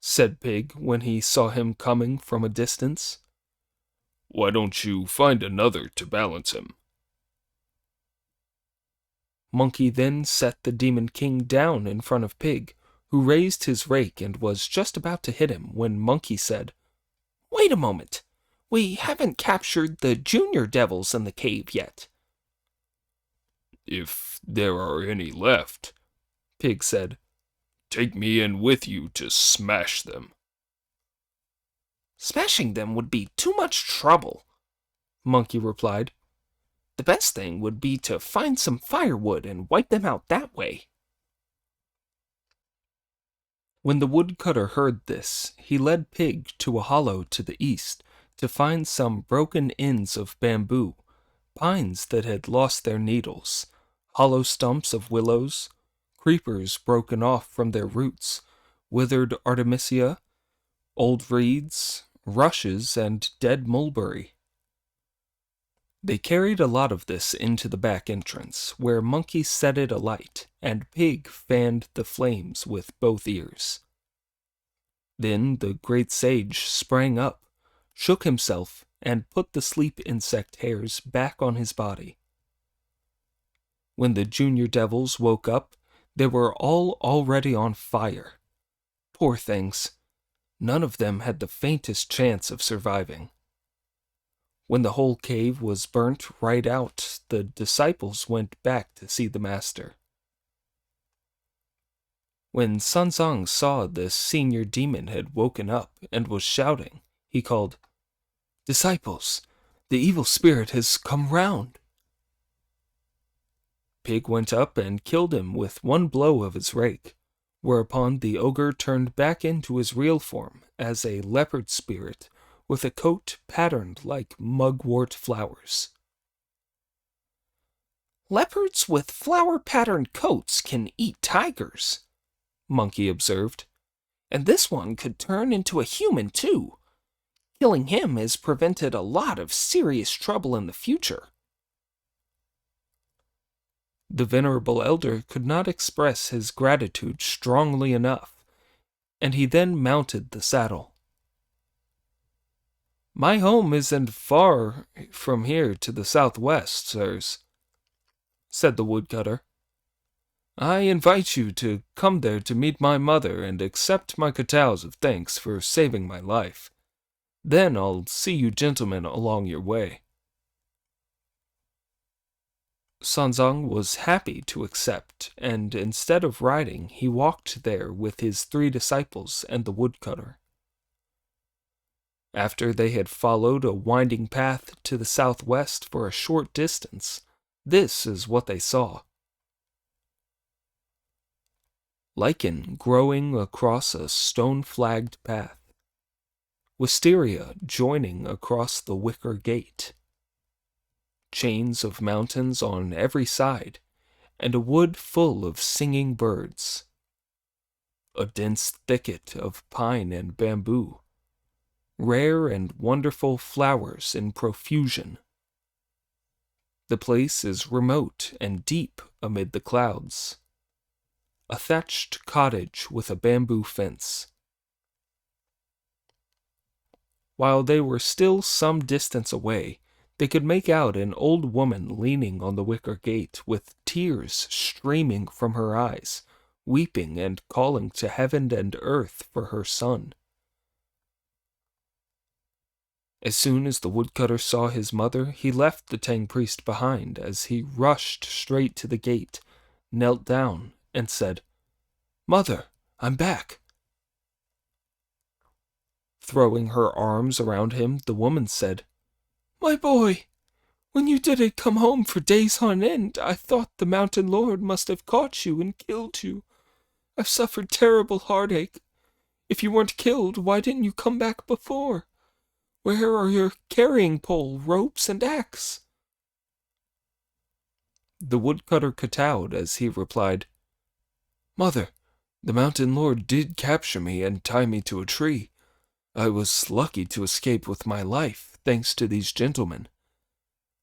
said Pig when he saw him coming from a distance. "Why don't you find another to balance him?" Monkey then set the Demon King down in front of Pig, who raised his rake and was just about to hit him when Monkey said, "Wait a moment. We haven't captured the junior devils in the cave yet." "If there are any left," Pig said, "take me in with you to smash them." "Smashing them would be too much trouble," Monkey replied. "The best thing would be to find some firewood and wipe them out that way." When the woodcutter heard this, he led Pig to a hollow to the east to find some broken ends of bamboo, pines that had lost their needles, hollow stumps of willows, creepers broken off from their roots, withered artemisia, old reeds, rushes, and dead mulberry. They carried a lot of this into the back entrance, where Monkey set it alight, and Pig fanned the flames with both ears. Then the great sage sprang up, shook himself, and put the sleep insect hairs back on his body. When the junior devils woke up, they were all already on fire. Poor things! None of them had the faintest chance of surviving. When the whole cave was burnt right out, the disciples went back to see the master. When Sanzang saw the senior demon had woken up and was shouting, he called, "Disciples, the evil spirit has come round." Pig went up and killed him with one blow of his rake, whereupon the ogre turned back into his real form as a leopard spirit with a coat patterned like mugwort flowers. "Leopards with flower-patterned coats can eat tigers," Monkey observed. "And this one could turn into a human, too. Killing him has prevented a lot of serious trouble in the future." The venerable elder could not express his gratitude strongly enough, and he then mounted the saddle. "My home isn't far from here to the southwest, sirs," said the woodcutter. "I invite you to come there to meet my mother and accept my kowtows of thanks for saving my life. Then I'll see you gentlemen along your way." Sanzang was happy to accept, and instead of riding, he walked there with his 3 disciples and the woodcutter. After they had followed a winding path to the southwest for a short distance, this is what they saw. Lichen growing across a stone-flagged path. Wisteria joining across the wicker gate. Chains of mountains on every side, and a wood full of singing birds. A dense thicket of pine and bamboo. Rare and wonderful flowers in profusion. The place is remote and deep amid the clouds. A thatched cottage with a bamboo fence. While they were still some distance away, they could make out an old woman leaning on the wicker gate with tears streaming from her eyes, weeping and calling to heaven and earth for her son. As soon as the woodcutter saw his mother, he left the Tang priest behind as he rushed straight to the gate, knelt down, and said, "Mother, I'm back." Throwing her arms around him, the woman said, "My boy, when you didn't come home for days on end, I thought the mountain lord must have caught you and killed you. I've suffered terrible heartache. If you weren't killed, why didn't you come back before? Where are your carrying pole, ropes, and axe?" The woodcutter kowtowed as he replied, "Mother, the mountain lord did capture me and tie me to a tree. I was lucky to escape with my life, thanks to these gentlemen.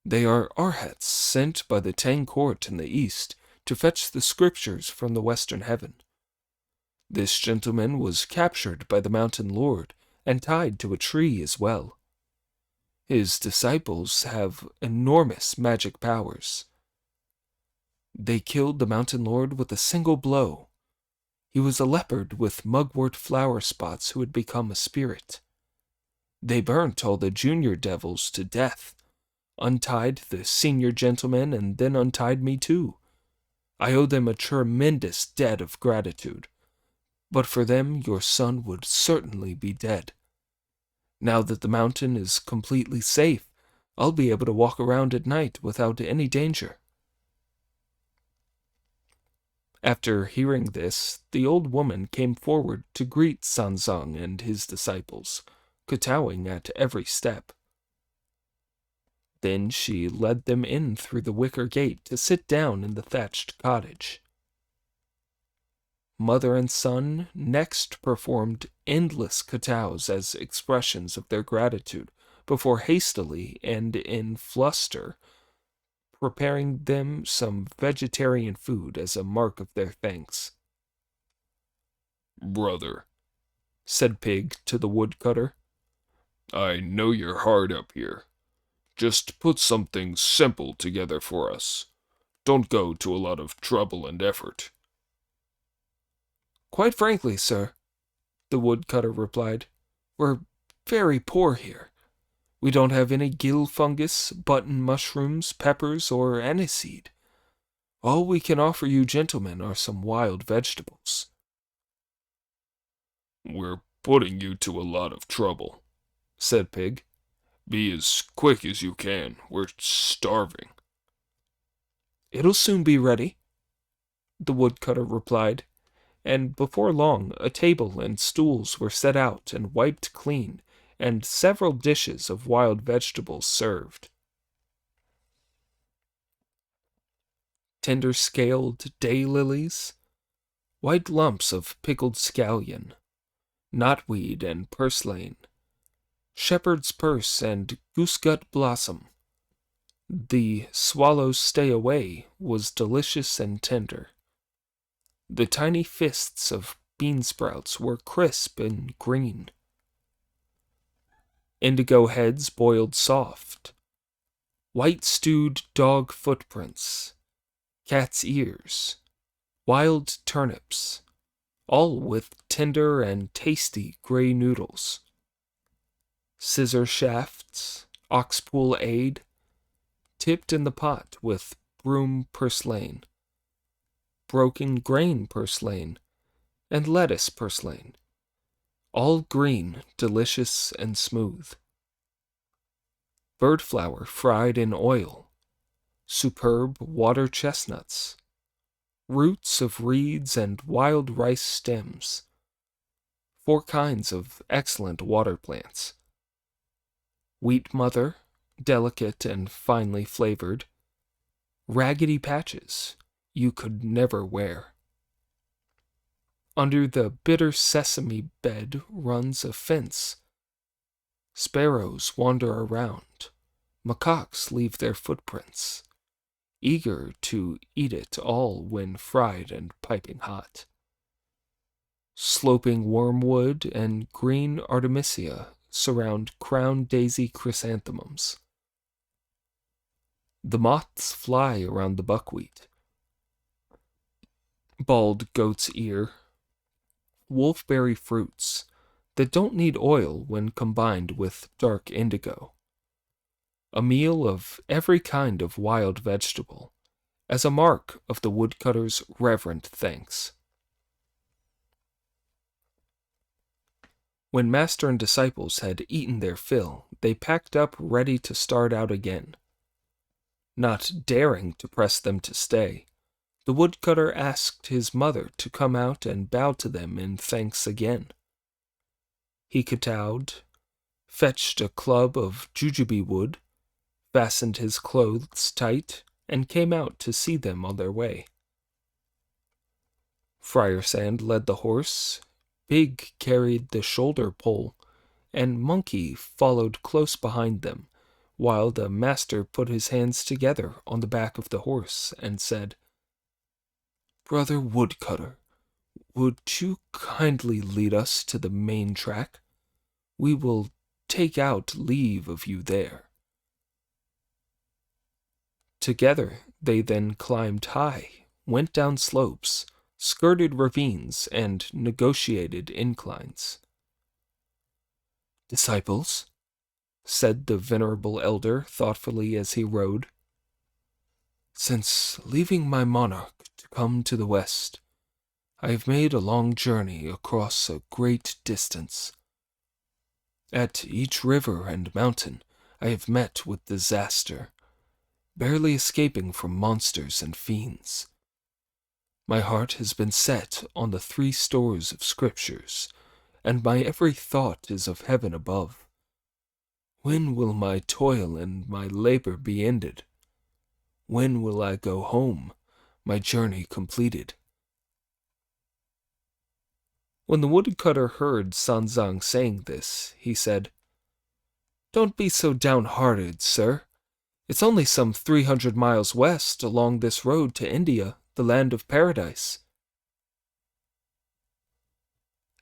They are arhats sent by the Tang court in the east to fetch the scriptures from the western heaven. This gentleman was captured by the mountain lord and tied to a tree as well. His disciples have enormous magic powers. They killed the mountain lord with a single blow. He was a leopard with mugwort flower spots who had become a spirit. They burnt all the junior devils to death, untied the senior gentleman, and then untied me too. I owe them a tremendous debt of gratitude. But for them, your son would certainly be dead. Now that the mountain is completely safe, I'll be able to walk around at night without any danger. After hearing this, the old woman came forward to greet Sanzang and his disciples, kowtowing at every step. Then she led them in through the wicker gate to sit down in the thatched cottage. Mother and son next performed endless kowtows as expressions of their gratitude before hastily and in fluster preparing them some vegetarian food as a mark of their thanks. Brother, Said Pig to the woodcutter, I know you're hard up here. Just put something simple together for us. Don't go to a lot of trouble and effort. Quite frankly, sir, the woodcutter replied, we're very poor here. We don't have any gill fungus, button mushrooms, peppers, or aniseed. All we can offer you gentlemen are some wild vegetables. We're putting you to a lot of trouble, Said Pig. Be as quick as you can. We're starving. It'll soon be ready, the woodcutter replied, and before long a table and stools were set out and wiped clean, and several dishes of wild vegetables served. Tender-scaled daylilies, white lumps of pickled scallion, knotweed and purslane, shepherd's purse and goosegut blossom. The swallow's stay away was delicious and tender. The tiny fists of bean sprouts were crisp and green. Indigo heads boiled soft, white stewed dog footprints, cat's ears, wild turnips, all with tender and tasty gray noodles. Scissor shafts, oxpool ade, tipped in the pot with broom purslane, broken grain purslane, and lettuce purslane, all green, delicious, and smooth. Bird flower fried in oil, superb water chestnuts, roots of reeds and wild rice stems, 4 kinds of excellent water plants, wheat mother, delicate and finely flavored, raggedy patches you could never wear. Under the bitter sesame bed runs a fence. Sparrows wander around, macaques leave their footprints, eager to eat it all when fried and piping hot. Sloping wormwood and green artemisia surround crown daisy chrysanthemums. The moths fly around the buckwheat. Bald goat's ear, wolfberry fruits that don't need oil when combined with dark indigo. A meal of every kind of wild vegetable, as a mark of the woodcutter's reverent thanks. When master and disciples had eaten their fill, they packed up ready to start out again. Not daring to press them to stay, the woodcutter asked his mother to come out and bow to them in thanks again. He kowtowed, fetched a club of jujube wood, fastened his clothes tight, and came out to see them on their way. Friar Sand led the horse, Pig carried the shoulder pole, and Monkey followed close behind them, while the master put his hands together on the back of the horse and said, "Brother Woodcutter, would you kindly lead us to the main track? We will take out leave of you there." Together they then climbed high, went down slopes, skirted ravines, and negotiated inclines. "Disciples," said the venerable elder thoughtfully as he rode, "since leaving my monarch to come to the west, I have made a long journey across a great distance. At each river and mountain I have met with disaster, barely escaping from monsters and fiends. My heart has been set on the 3 stores of scriptures, and my every thought is of heaven above. When will my toil and my labor be ended? When will I go home, my journey completed?" When the woodcutter heard Sanzang saying this, he said, "Don't be so downhearted, sir. It's only some 300 miles west along this road to India, the land of paradise."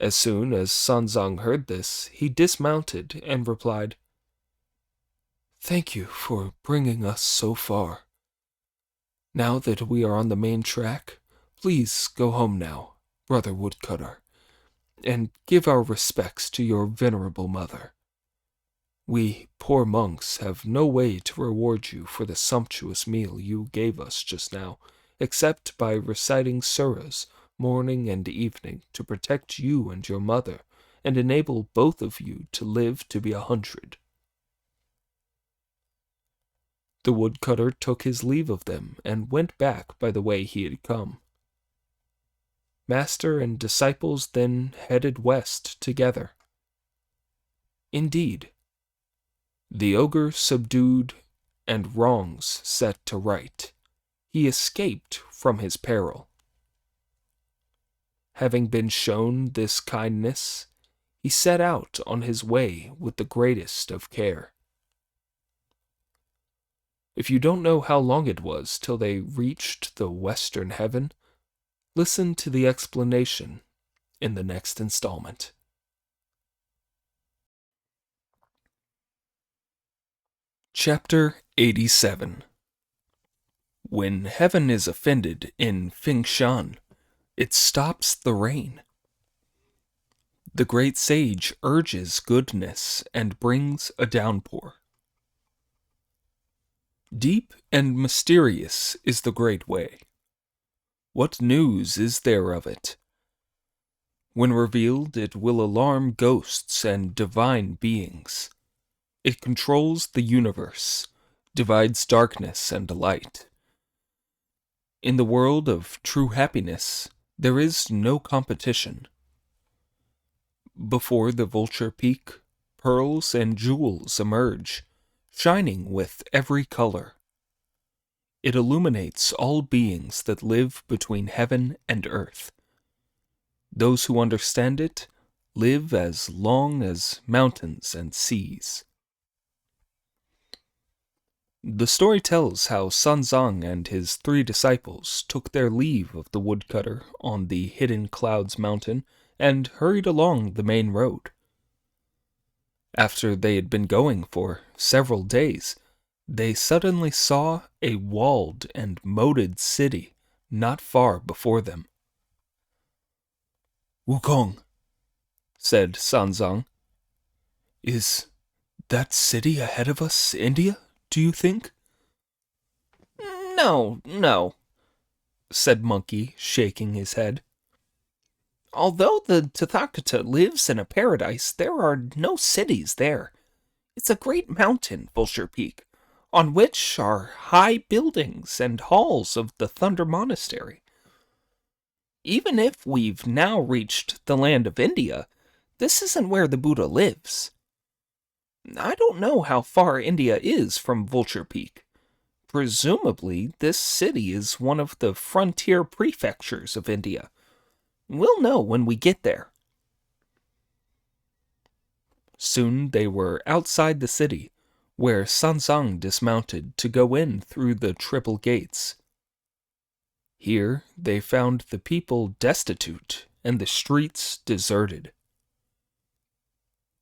As soon as Sanzang heard this, he dismounted and replied, "Thank you for bringing us so far. Now that we are on the main track, please go home now, Brother Woodcutter, and give our respects to your venerable mother. We poor monks have no way to reward you for the sumptuous meal you gave us just now, except by reciting surahs morning and evening to protect you and your mother, and enable both of you to live to be 100. The woodcutter took his leave of them and went back by the way he had come. Master and disciples then headed west together. Indeed, the ogre subdued and wrongs set to right, he escaped from his peril. Having been shown this kindness, he set out on his way with the greatest of care. If you don't know how long it was till they reached the western heaven, listen to the explanation in the next installment. Chapter 87. When heaven is offended in Fengshan, it stops the rain. The great sage urges goodness and brings a downpour. Deep and mysterious is the great way. What news is there of it? When revealed, it will alarm ghosts and divine beings. It controls the universe, divides darkness and light. In the world of true happiness, there is no competition. Before the vulture peak, pearls and jewels emerge, shining with every color. It illuminates all beings that live between heaven and earth. Those who understand it live as long as mountains and seas. The story tells how Sanzang and his 3 disciples took their leave of the woodcutter on the Hidden Clouds mountain and hurried along the main road. After they had been going for several days, they suddenly saw a walled and moated city not far before them. "Wukong," said Sanzang, "is that city ahead of us India, do you think?" No, said Monkey, shaking his head. although the Tathagata lives in a paradise, there are no cities there. It's a great mountain, Vulture Peak, on which are high buildings and halls of the Thunder Monastery. Even if we've now reached the land of India, this isn't where the Buddha lives. I don't know how far India is from Vulture Peak. Presumably, this city is one of the frontier prefectures of India. We'll know when we get there." Soon they were outside the city, where Sanzang dismounted to go in through the triple gates. Here they found the people destitute and the streets deserted.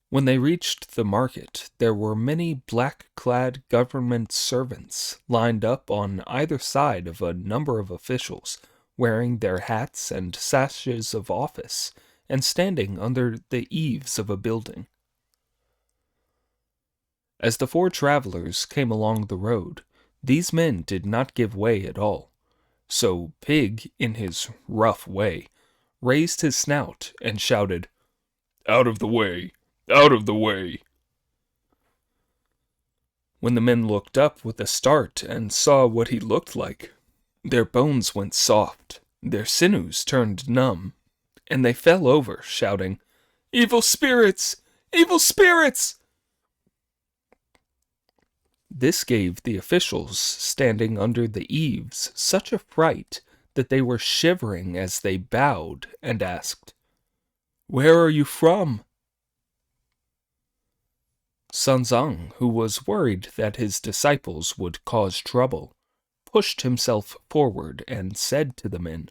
When they reached the market, there were many black-clad government servants lined up on either side of a number of officials, wearing their hats and sashes of office, and standing under the eaves of a building. As the four travelers came along the road, these men did not give way at all. So Pig, in his rough way, raised his snout and shouted, "Out of the way! Out of the way!" When the men looked up with a start and saw what he looked like, their bones went soft, their sinews turned numb, and they fell over, shouting, "Evil spirits! Evil spirits!" This gave the officials standing under the eaves such a fright that they were shivering as they bowed and asked, "Where are you from?" Sanzang, who was worried that his disciples would cause trouble, pushed himself forward and said to the men,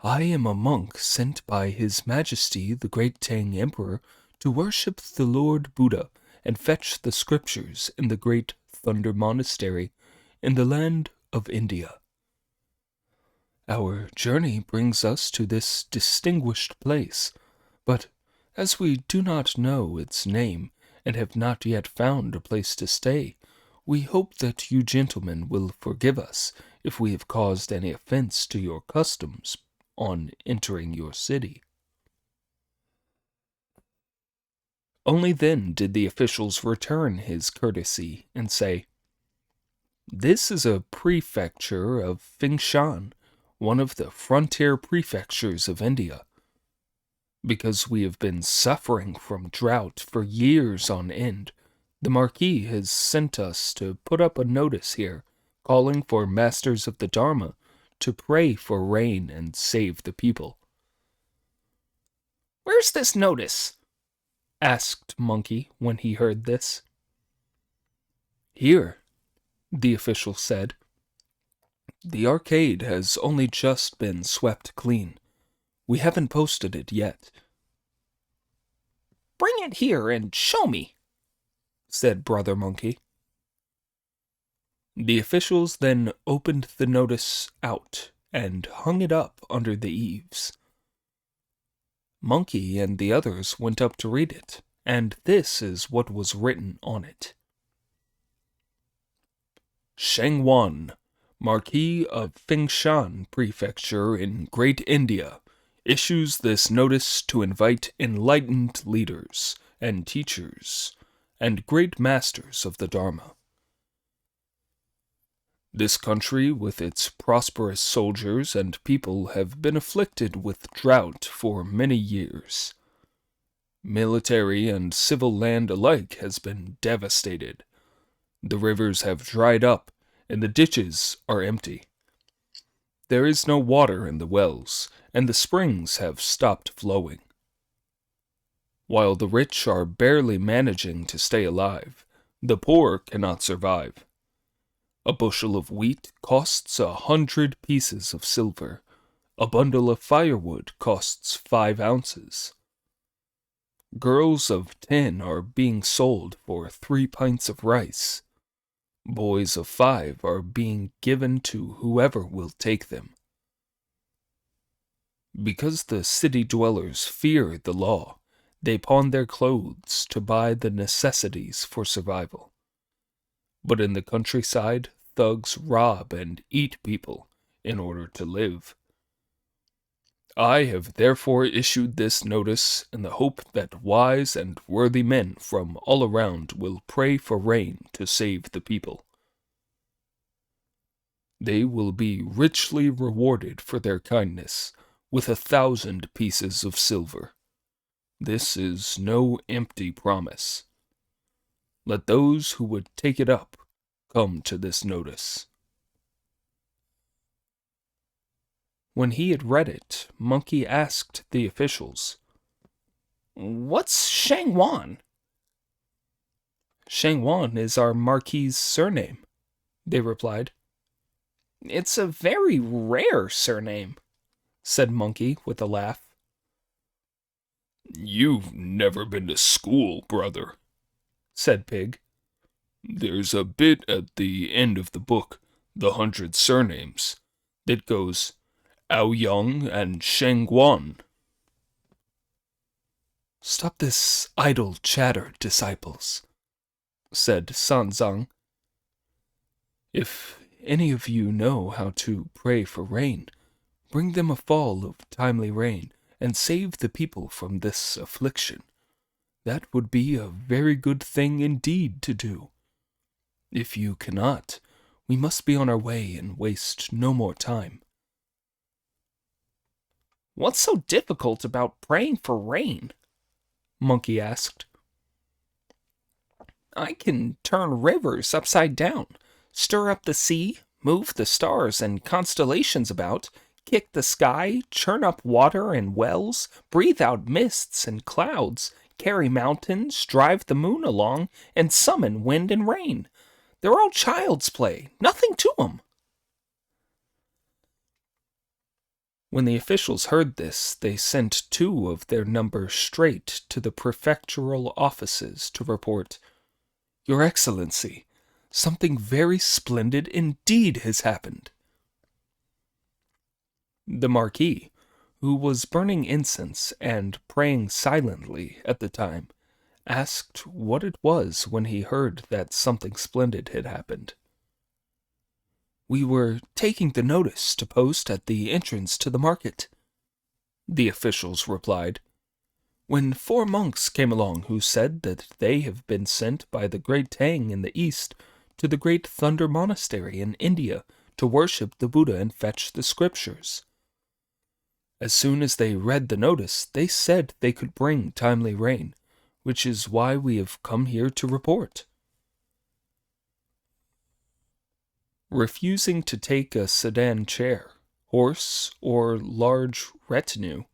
"I am a monk sent by His Majesty the Great Tang Emperor to worship the Lord Buddha and fetch the scriptures in the Great Thunder Monastery in the land of India. Our journey brings us to this distinguished place, but as we do not know its name and have not yet found a place to stay, we hope that you gentlemen will forgive us if we have caused any offense to your customs on entering your city." Only then did the officials return his courtesy and say, "This is a prefecture of Fengshan, one of the frontier prefectures of India. Because we have been suffering from drought for years on end, the Marquis has sent us to put up a notice here, calling for masters of the Dharma to pray for rain and save the people." Where's this notice? asked Monkey when he heard this. "Here," the official said. "The arcade has only just been swept clean. We haven't posted it yet." Bring it here and show me, said Brother Monkey. The officials then opened the notice out and hung it up under the eaves. Monkey and the others went up to read it, and this is what was written on it. Sheng Wan, Marquis of Fengshan Prefecture in Great India, issues this notice to invite enlightened leaders and teachers and great masters of the Dharma. This country, with its prosperous soldiers and people, have been afflicted with drought for many years. Military and civil land alike has been devastated. The rivers have dried up, and the ditches are empty. There is no water in the wells, and the springs have stopped flowing. While the rich are barely managing to stay alive, the poor cannot survive. A bushel of wheat costs 100 pieces of silver. A bundle of firewood costs 5 ounces. Girls of 10 are being sold for 3 pints of rice. Boys of 5 are being given to whoever will take them. Because the city dwellers fear the law, they pawn their clothes to buy the necessities for survival. But in the countryside, thugs rob and eat people in order to live. I have therefore issued this notice in the hope that wise and worthy men from all around will pray for rain to save the people. They will be richly rewarded for their kindness with 1,000 pieces of silver. This is no empty promise. Let those who would take it up come to this notice." When he had read it, Monkey asked the officials, What's Shangwan? Shangwan is our Marquis's surname, they replied. It's a very rare surname, said Monkey with a laugh. You've never been to school, brother, said Pig. There's a bit at the end of the book, The 100 Surnames, that goes Aoyang and Shangguan. Stop this idle chatter, disciples, said Sanzang. If any of you know how to pray for rain, bring them a fall of timely rain, and save the people from this affliction. That would be a very good thing indeed to do. If you cannot, we must be on our way and waste no more time. What's so difficult about praying for rain? Monkey asked. I can turn rivers upside down, stir up the sea, move the stars and constellations about, kick the sky, churn up water and wells, breathe out mists and clouds, carry mountains, drive the moon along, and summon wind and rain. They're all child's play, nothing to 'em. When the officials heard this, they sent 2 of their number straight to the prefectural offices to report, Your Excellency, something very splendid indeed has happened. The Marquis, who was burning incense and praying silently at the time, asked what it was when he heard that something splendid had happened. We were taking the notice to post at the entrance to the market, the officials replied, when 4 monks came along who said that they have been sent by the great Tang in the east to the great Thunder Monastery in India to worship the Buddha and fetch the scriptures. As soon as they read the notice, they said they could bring timely rain, which is why we have come here to report. Refusing to take a sedan chair, horse, or large retinue,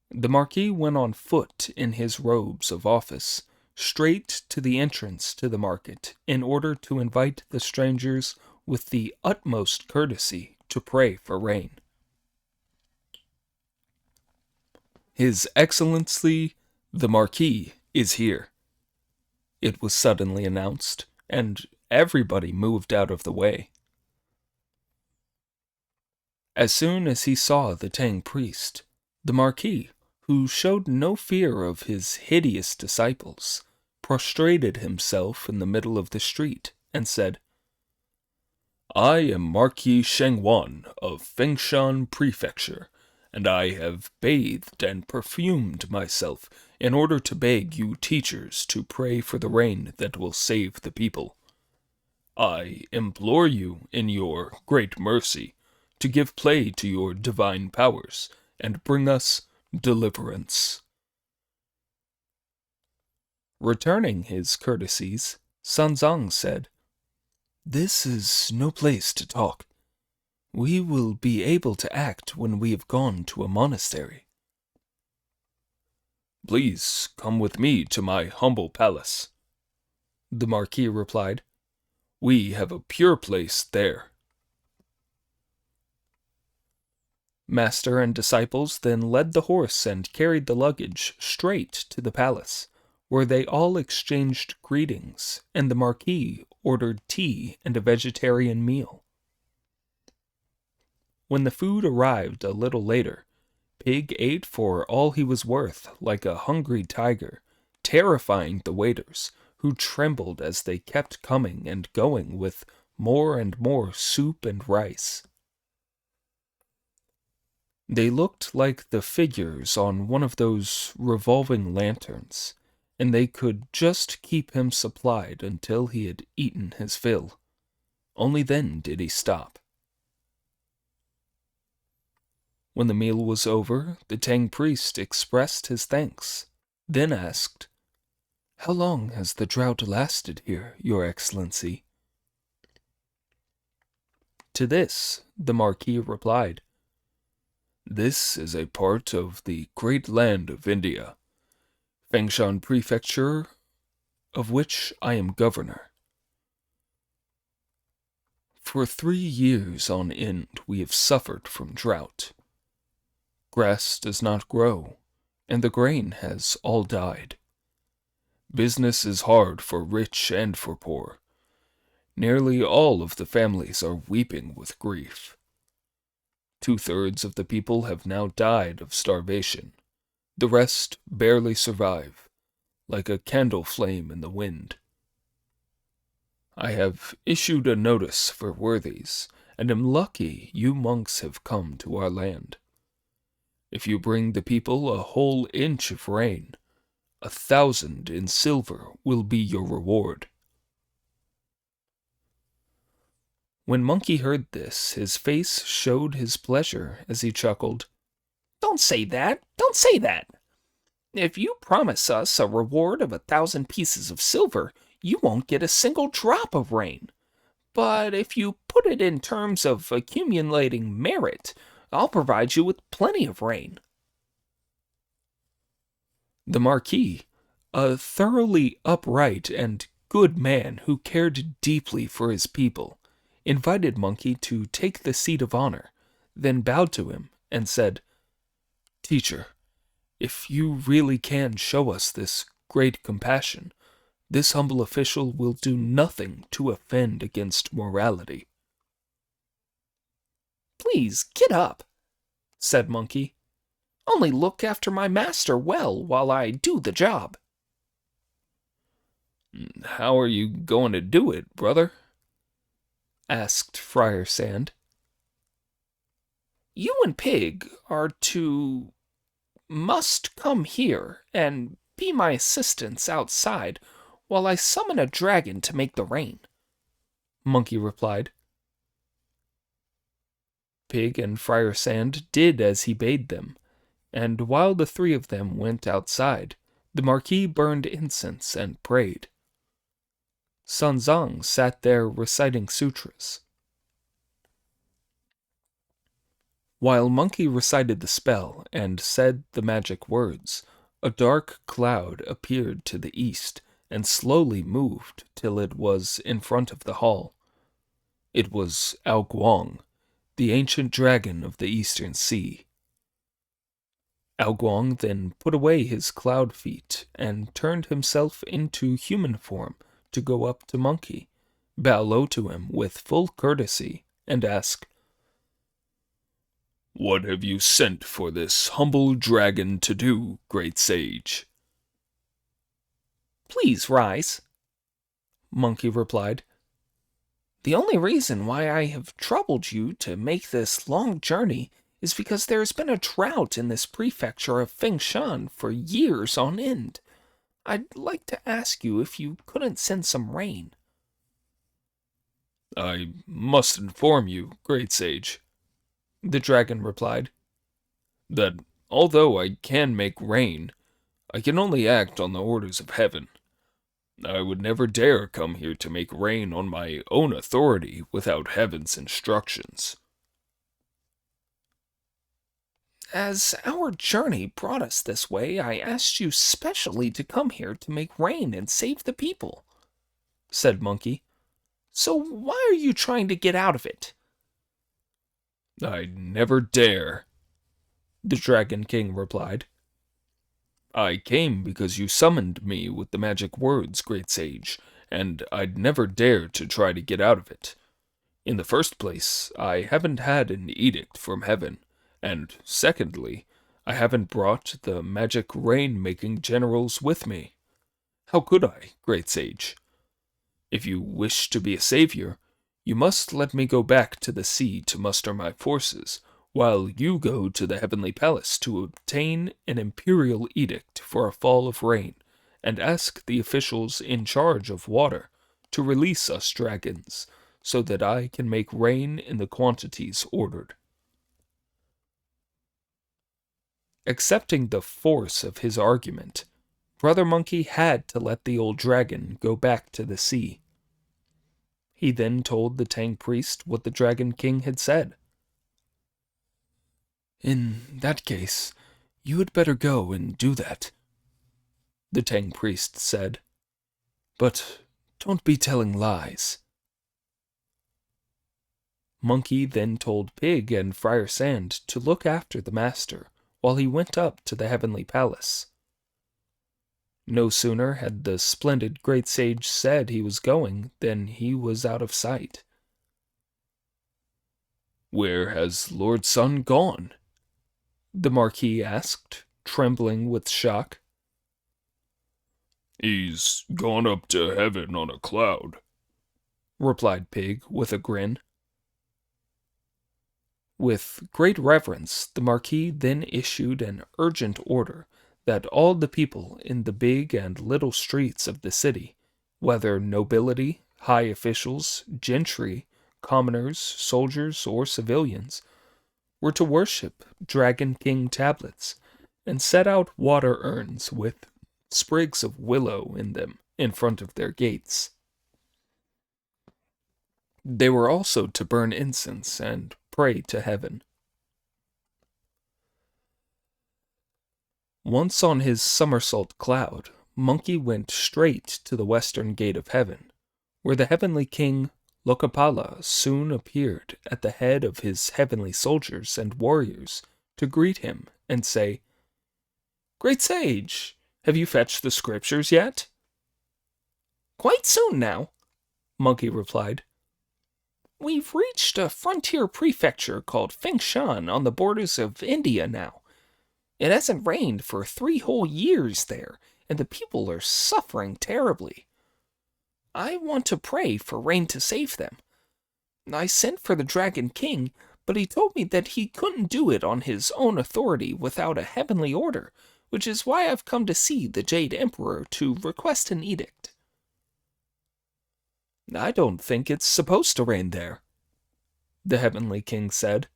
the Marquis went on foot in his robes of office, straight to the entrance to the market, in order to invite the strangers with the utmost courtesy to pray for rain. His Excellency, the Marquis, is here, it was suddenly announced, and everybody moved out of the way. As soon as he saw the Tang priest, the Marquis, who showed no fear of his hideous disciples, prostrated himself in the middle of the street and said, I am Marquis Shengwan of Fengshan Prefecture, and I have bathed and perfumed myself in order to beg you teachers to pray for the rain that will save the people. I implore you, in your great mercy, to give play to your divine powers and bring us deliverance. Returning his courtesies, Sanzang said, This is no place to talk. We will be able to act when we have gone to a monastery. Please come with me to my humble palace, the Marquis replied. We have a pure place there. Master and disciples then led the horse and carried the luggage straight to the palace, where they all exchanged greetings, and the Marquis ordered tea and a vegetarian meal. When the food arrived a little later, Pig ate for all he was worth like a hungry tiger, terrifying the waiters, who trembled as they kept coming and going with more and more soup and rice. They looked like the figures on one of those revolving lanterns, and they could just keep him supplied until he had eaten his fill. Only then did he stop. When the meal was over, the Tang priest expressed his thanks, then asked, How long has the drought lasted here, Your Excellency? To this, the Marquis replied, This is a part of the great land of India, Fengshan Prefecture, of which I am governor. For 3 years on end we have suffered from drought. Grass does not grow, and the grain has all died. Business is hard for rich and for poor. Nearly all of the families are weeping with grief. 2/3 of the people have now died of starvation. The rest barely survive, like a candle flame in the wind. I have issued a notice for worthies, and am lucky you monks have come to our land. If you bring the people a whole inch of rain, 1,000 in silver will be your reward. When Monkey heard this, his face showed his pleasure as he chuckled. Don't say that! Don't say that! If you promise us a reward of 1,000 pieces of silver, you won't get a single drop of rain. But if you put it in terms of accumulating merit, I'll provide you with plenty of rain. The Marquis, a thoroughly upright and good man who cared deeply for his people, invited Monkey to take the seat of honor, then bowed to him and said, "Teacher, if you really can show us this great compassion, this humble official will do nothing to offend against morality." Please, get up, said Monkey. Only look after my master well while I do the job. "How are you going to do it, brother?" asked Friar Sand. You and Pig must come here and be my assistants outside while I summon a dragon to make the rain, Monkey replied. Pig and Friar Sand did as he bade them, and while the 3 of them went outside, the Marquis burned incense and prayed. Sun Zang sat there reciting sutras. While Monkey recited the spell and said the magic words, a dark cloud appeared to the east and slowly moved till it was in front of the hall. It was Ao Guang, the ancient dragon of the eastern sea. Ao Guang then put away his cloud feet and turned himself into human form to go up to Monkey, bow low to him with full courtesy, and ask, "What have you sent for this humble dragon to do, great sage?" Please rise, Monkey replied. The only reason why I have troubled you to make this long journey is because there has been a drought in this prefecture of Fengshan for years on end. I'd like to ask you if you couldn't send some rain. "I must inform you, great sage," the dragon replied, "that although I can make rain, I can only act on the orders of heaven. I would never dare come here to make rain on my own authority without heaven's instructions." As our journey brought us this way, I asked you specially to come here to make rain and save the people, said Monkey. So why are you trying to get out of it? "I never dare," the Dragon King replied. "I came because you summoned me with the magic words, great sage, and I'd never dare to try to get out of it. In the first place, I haven't had an edict from heaven, and secondly, I haven't brought the magic rain-making generals with me. How could I, great sage? If you wish to be a savior, you must let me go back to the sea to muster my forces, while you go to the heavenly palace to obtain an imperial edict for a fall of rain, and ask the officials in charge of water to release us dragons, so that I can make rain in the quantities ordered." Accepting the force of his argument, Brother Monkey had to let the old dragon go back to the sea. He then told the Tang priest what the Dragon King had said. "In that case, you had better go and do that," the Tang priest said. But don't be telling lies. Monkey then told Pig and Friar Sand to look after the master while he went up to the heavenly palace. No sooner had the splendid great sage said he was going than he was out of sight. Where has Lord Sun gone? The Marquis asked, trembling with shock. He's gone up to heaven on a cloud, replied Pig with a grin. With great reverence, the Marquis then issued an urgent order that all the people in the big and little streets of the city, whether nobility, high officials, gentry, commoners, soldiers, or civilians, were to worship Dragon King tablets and set out water urns with sprigs of willow in them in front of their gates. They were also to burn incense and pray to heaven. Once on his somersault cloud, Monkey went straight to the western gate of heaven, where the heavenly king Lokapala soon appeared at the head of his heavenly soldiers and warriors to greet him and say, "Great sage, have you fetched the scriptures yet?" "Quite soon now," Monkey replied. "We've reached a frontier prefecture called Fengshan on the borders of India now. It hasn't rained for 3 whole years there, and the people are suffering terribly. I want to pray for rain to save them. I sent for the Dragon King, but he told me that he couldn't do it on his own authority without a heavenly order, which is why I've come to see the Jade Emperor to request an edict." "I don't think it's supposed to rain there," the heavenly king said.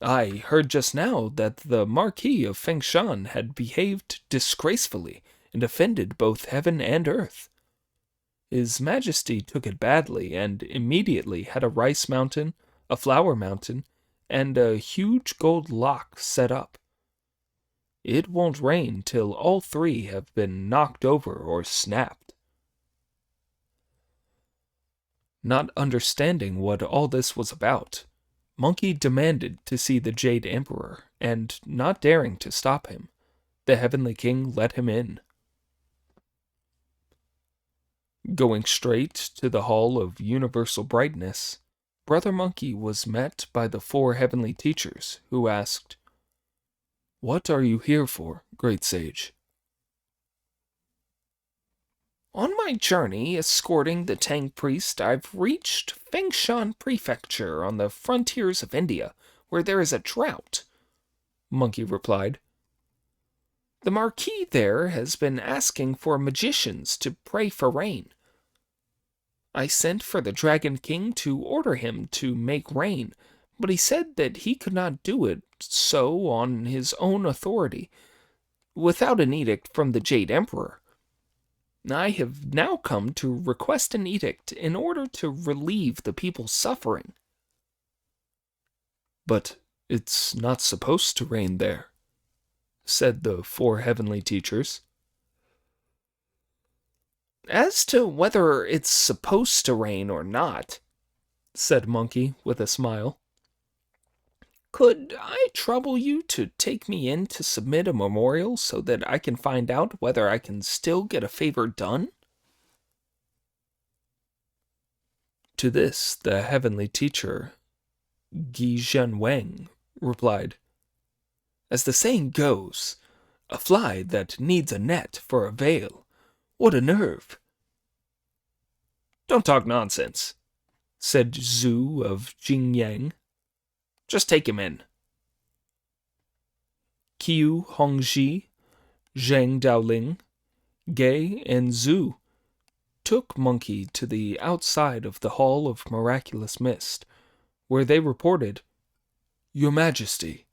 "I heard just now that the Marquis of Fengshan had behaved disgracefully and offended both heaven and earth. His Majesty took it badly and immediately had a rice mountain, a flower mountain, and a huge gold lock set up. It won't rain till all 3 have been knocked over or snapped." Not understanding what all this was about, Monkey demanded to see the Jade Emperor, and not daring to stop him, the heavenly king let him in. Going straight to the Hall of Universal Brightness, Brother Monkey was met by the 4 heavenly teachers, who asked, "What are you here for, great sage?" "On my journey escorting the Tang priest, I've reached Fengshan Prefecture on the frontiers of India, where there is a drought," Monkey replied. "The Marquis there has been asking for magicians to pray for rain. I sent for the Dragon King to order him to make rain, but he said that he could not do it so on his own authority, without an edict from the Jade Emperor. I have now come to request an edict in order to relieve the people's suffering." "But it's not supposed to rain there," said the 4 heavenly teachers. "As to whether it's supposed to rain or not," said Monkey with a smile, "could I trouble you to take me in to submit a memorial so that I can find out whether I can still get a favor done?" To this, the heavenly teacher, Gi Wang, replied, "As the saying goes, a fly that needs a net for a veil. What a nerve!" "Don't talk nonsense," said Zhu of Jingyang. "Just take him in." Qiu Hongji, Zhang Daoling, Gei, and Zhu took Monkey to the outside of the Hall of Miraculous Mist, where they reported, "Your Majesty,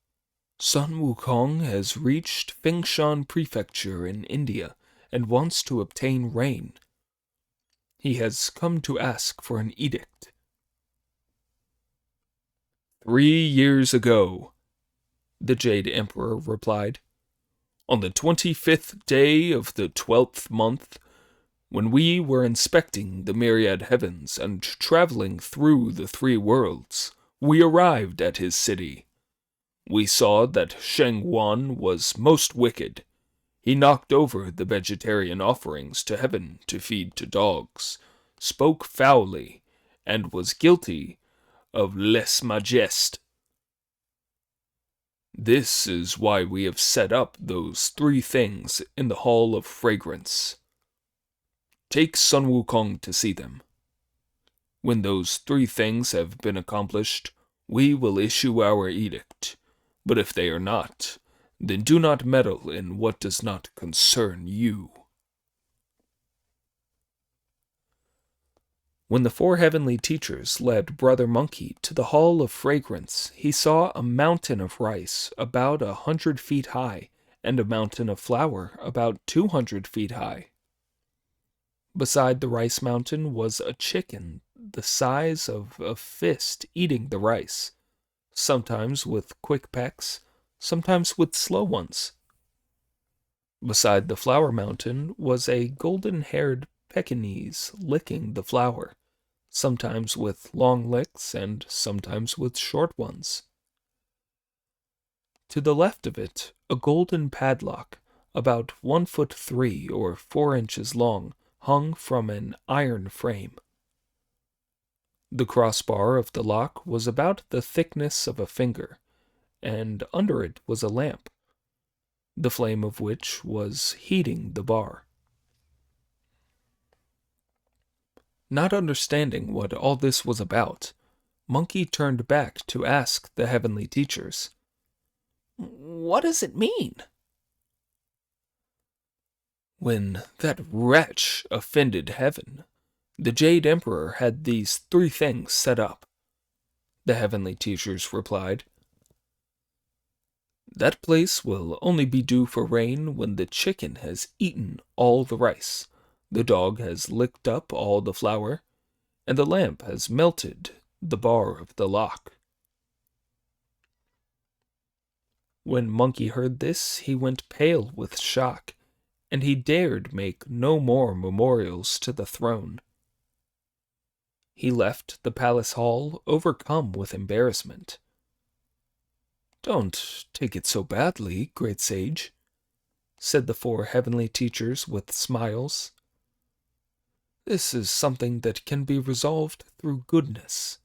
Sun Wukong has reached Fengshan Prefecture in India and wants to obtain rain. He has come to ask for an edict." 3 years ago, the Jade Emperor replied, On the 25th day of the 12th month, when we were inspecting the myriad heavens and traveling through the three worlds, we arrived at his city. We saw that Sheng Wan was most wicked. He knocked over the vegetarian offerings to heaven to feed to dogs, spoke foully, and was guilty of lèse majesté. This is why we have set up those three things in the Hall of Fragrance. Take Sun Wukong to see them. When those three things have been accomplished, we will issue our edict. But if they are not, then do not meddle in what does not concern you. When the four heavenly teachers led Brother Monkey to the Hall of Fragrance, he saw a mountain of rice about 100 feet high, and a mountain of flour about 200 feet high. Beside the rice mountain was a chicken the size of a fist eating the rice, sometimes with quick pecks, sometimes with slow ones. Beside the flour mountain was a golden-haired Pekingese licking the flour, sometimes with long licks and sometimes with short ones. To the left of it, a golden padlock, about 1 foot 3 or 4 inches long, hung from an iron frame. The crossbar of the lock was about the thickness of a finger, and under it was a lamp, the flame of which was heating the bar. Not understanding what all this was about, Monkey turned back to ask the heavenly teachers, "What does it mean?" "When that wretch offended heaven, the Jade Emperor had these three things set up," the heavenly teachers replied. "That place will only be due for rain when the chicken has eaten all the rice, the dog has licked up all the flour, and the lamp has melted the bar of the lock." When Monkey heard this, he went pale with shock, and he dared make no more memorials to the throne. He left the palace hall overcome with embarrassment. "Don't take it so badly, great sage," said the four heavenly teachers with smiles. "This is something that can be resolved through goodness.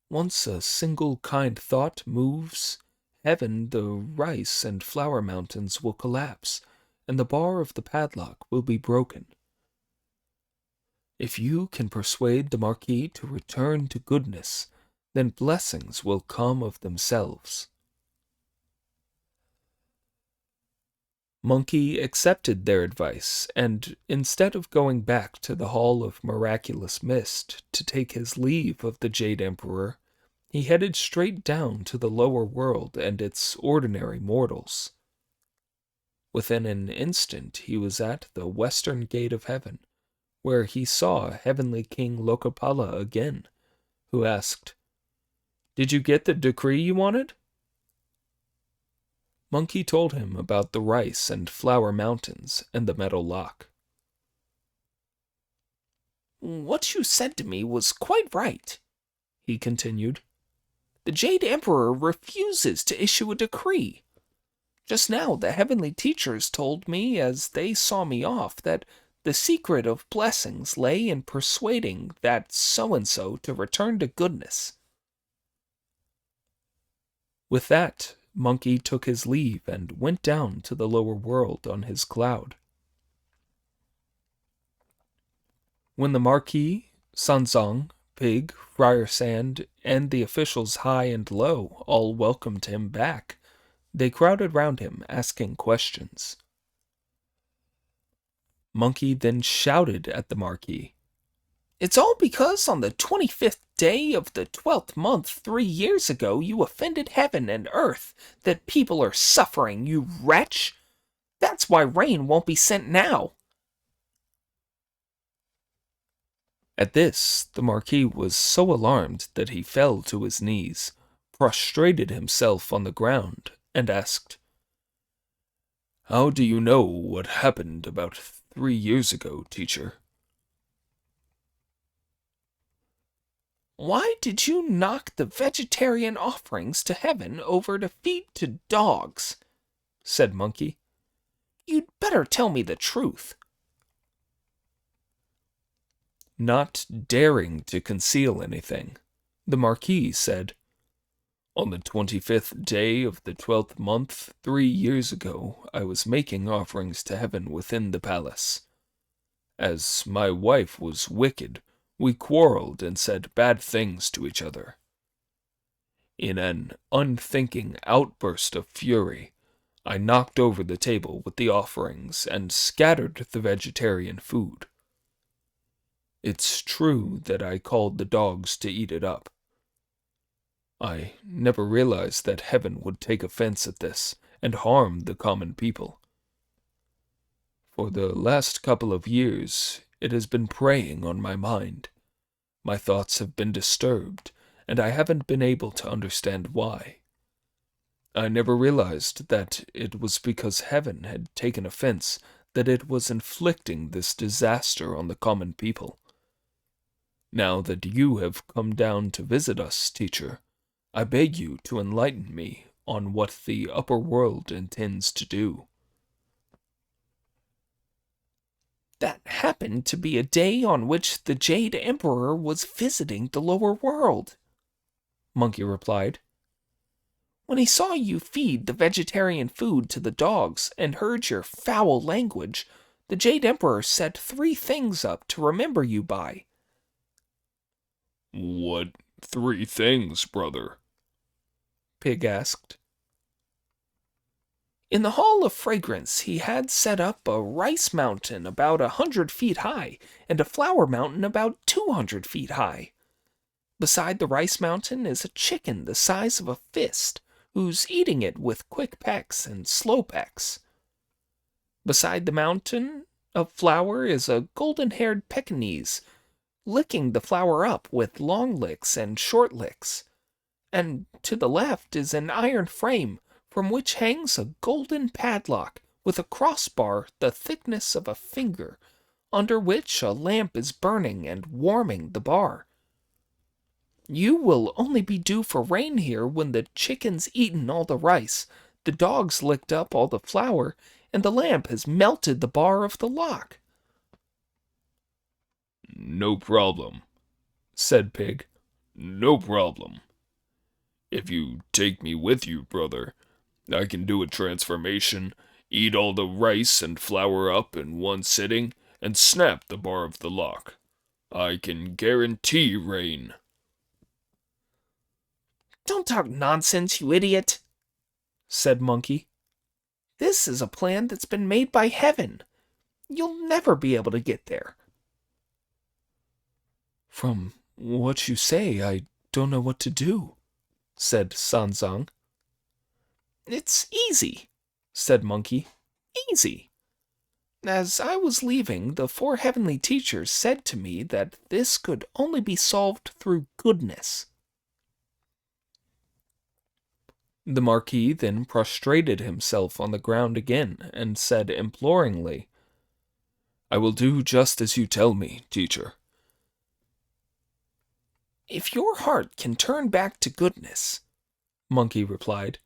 Once a single kind thought moves heaven, the rice and flour mountains will collapse, and the bar of the padlock will be broken. If you can persuade the Marquis to return to goodness, then blessings will come of themselves." Monkey accepted their advice, and instead of going back to the Hall of Miraculous Mist to take his leave of the Jade Emperor, he headed straight down to the lower world and its ordinary mortals. Within an instant he was at the western gate of heaven, where he saw Heavenly King Lokapala again, who asked, "Did you get the decree you wanted?" Monkey told him about the rice and flour mountains and the metal lock. "What you said to me was quite right," he continued. "The Jade Emperor refuses to issue a decree. Just now the heavenly teachers told me as they saw me off that the secret of blessings lay in persuading that so-and-so to return to goodness." With that, Monkey took his leave and went down to the lower world on his cloud. When the Marquis, Sanzong, Pig, Friar Sand, and the officials high and low all welcomed him back, they crowded round him asking questions. Monkey then shouted at the Marquis, "It's all because on the 25th day of the 12th month 3 years ago you offended heaven and earth that people are suffering, you wretch! That's why rain won't be sent now." At this, the Marquis was so alarmed that he fell to his knees, prostrated himself on the ground, and asked, How do you know what happened about 3 years ago, teacher? Why did you knock the vegetarian offerings to heaven over to feed to dogs? Said Monkey. You'd better tell me the truth. Not daring to conceal anything, the Marquis said, "On the 25th day of the 12th month, 3 years ago, I was making offerings to heaven within the palace. As my wife was wicked, we quarreled and said bad things to each other. In an unthinking outburst of fury, I knocked over the table with the offerings and scattered the vegetarian food. It's true that I called the dogs to eat it up. I never realized that heaven would take offense at this and harm the common people. For the last couple of years, it has been preying on my mind. My thoughts have been disturbed, and I haven't been able to understand why. I never realized that it was because heaven had taken offense that it was inflicting this disaster on the common people. Now that you have come down to visit us, teacher, I beg you to enlighten me on what the upper world intends to do." That happened to be a day on which the Jade Emperor was visiting the lower world, Monkey replied. When he saw you feed the vegetarian food to the dogs and heard your foul language, the Jade Emperor set 3 things up to remember you by. What 3 things, brother? Pig asked. In the Hall of Fragrance, he had set up a rice mountain about 100 feet high and a flower mountain about 200 feet high. Beside the rice mountain is a chicken the size of a fist, who's eating it with quick pecks and slow pecks. Beside the mountain of flour is a golden-haired Pekingese, licking the flour up with long licks and short licks. And to the left is an iron frame from which hangs a golden padlock with a crossbar the thickness of a finger, under which a lamp is burning and warming the bar. You will only be due for rain here when the chicken's eaten all the rice, the dog's licked up all the flour, and the lamp has melted the bar of the lock. No problem, said Pig. No problem. If you take me with you, brother, I can do a transformation, eat all the rice and flour up in one sitting, and snap the bar of the lock. I can guarantee rain. Don't talk nonsense, you idiot, said Monkey. This is a plan that's been made by heaven. You'll never be able to get there. "From what you say, I don't know what to do," said Sanzang. It's easy, said Monkey. Easy. As I was leaving, the 4 heavenly teachers said to me that this could only be solved through goodness. The Marquis then prostrated himself on the ground again and said imploringly, "I will do just as you tell me, teacher." If your heart can turn back to goodness, Monkey replied,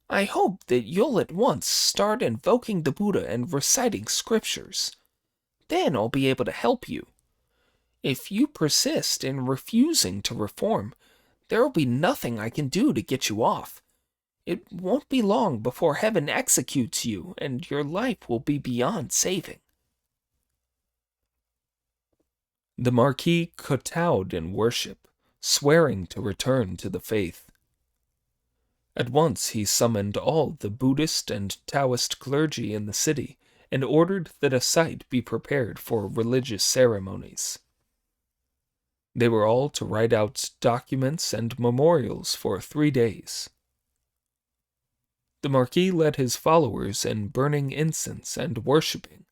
I hope that you'll at once start invoking the Buddha and reciting scriptures. Then I'll be able to help you. If you persist in refusing to reform, there will be nothing I can do to get you off. It won't be long before heaven executes you, and your life will be beyond saving. The Marquis kowtowed in worship, swearing to return to the faith. At once he summoned all the Buddhist and Taoist clergy in the city and ordered that a site be prepared for religious ceremonies. They were all to write out documents and memorials for 3 days. The Marquis led his followers in burning incense and worshipping,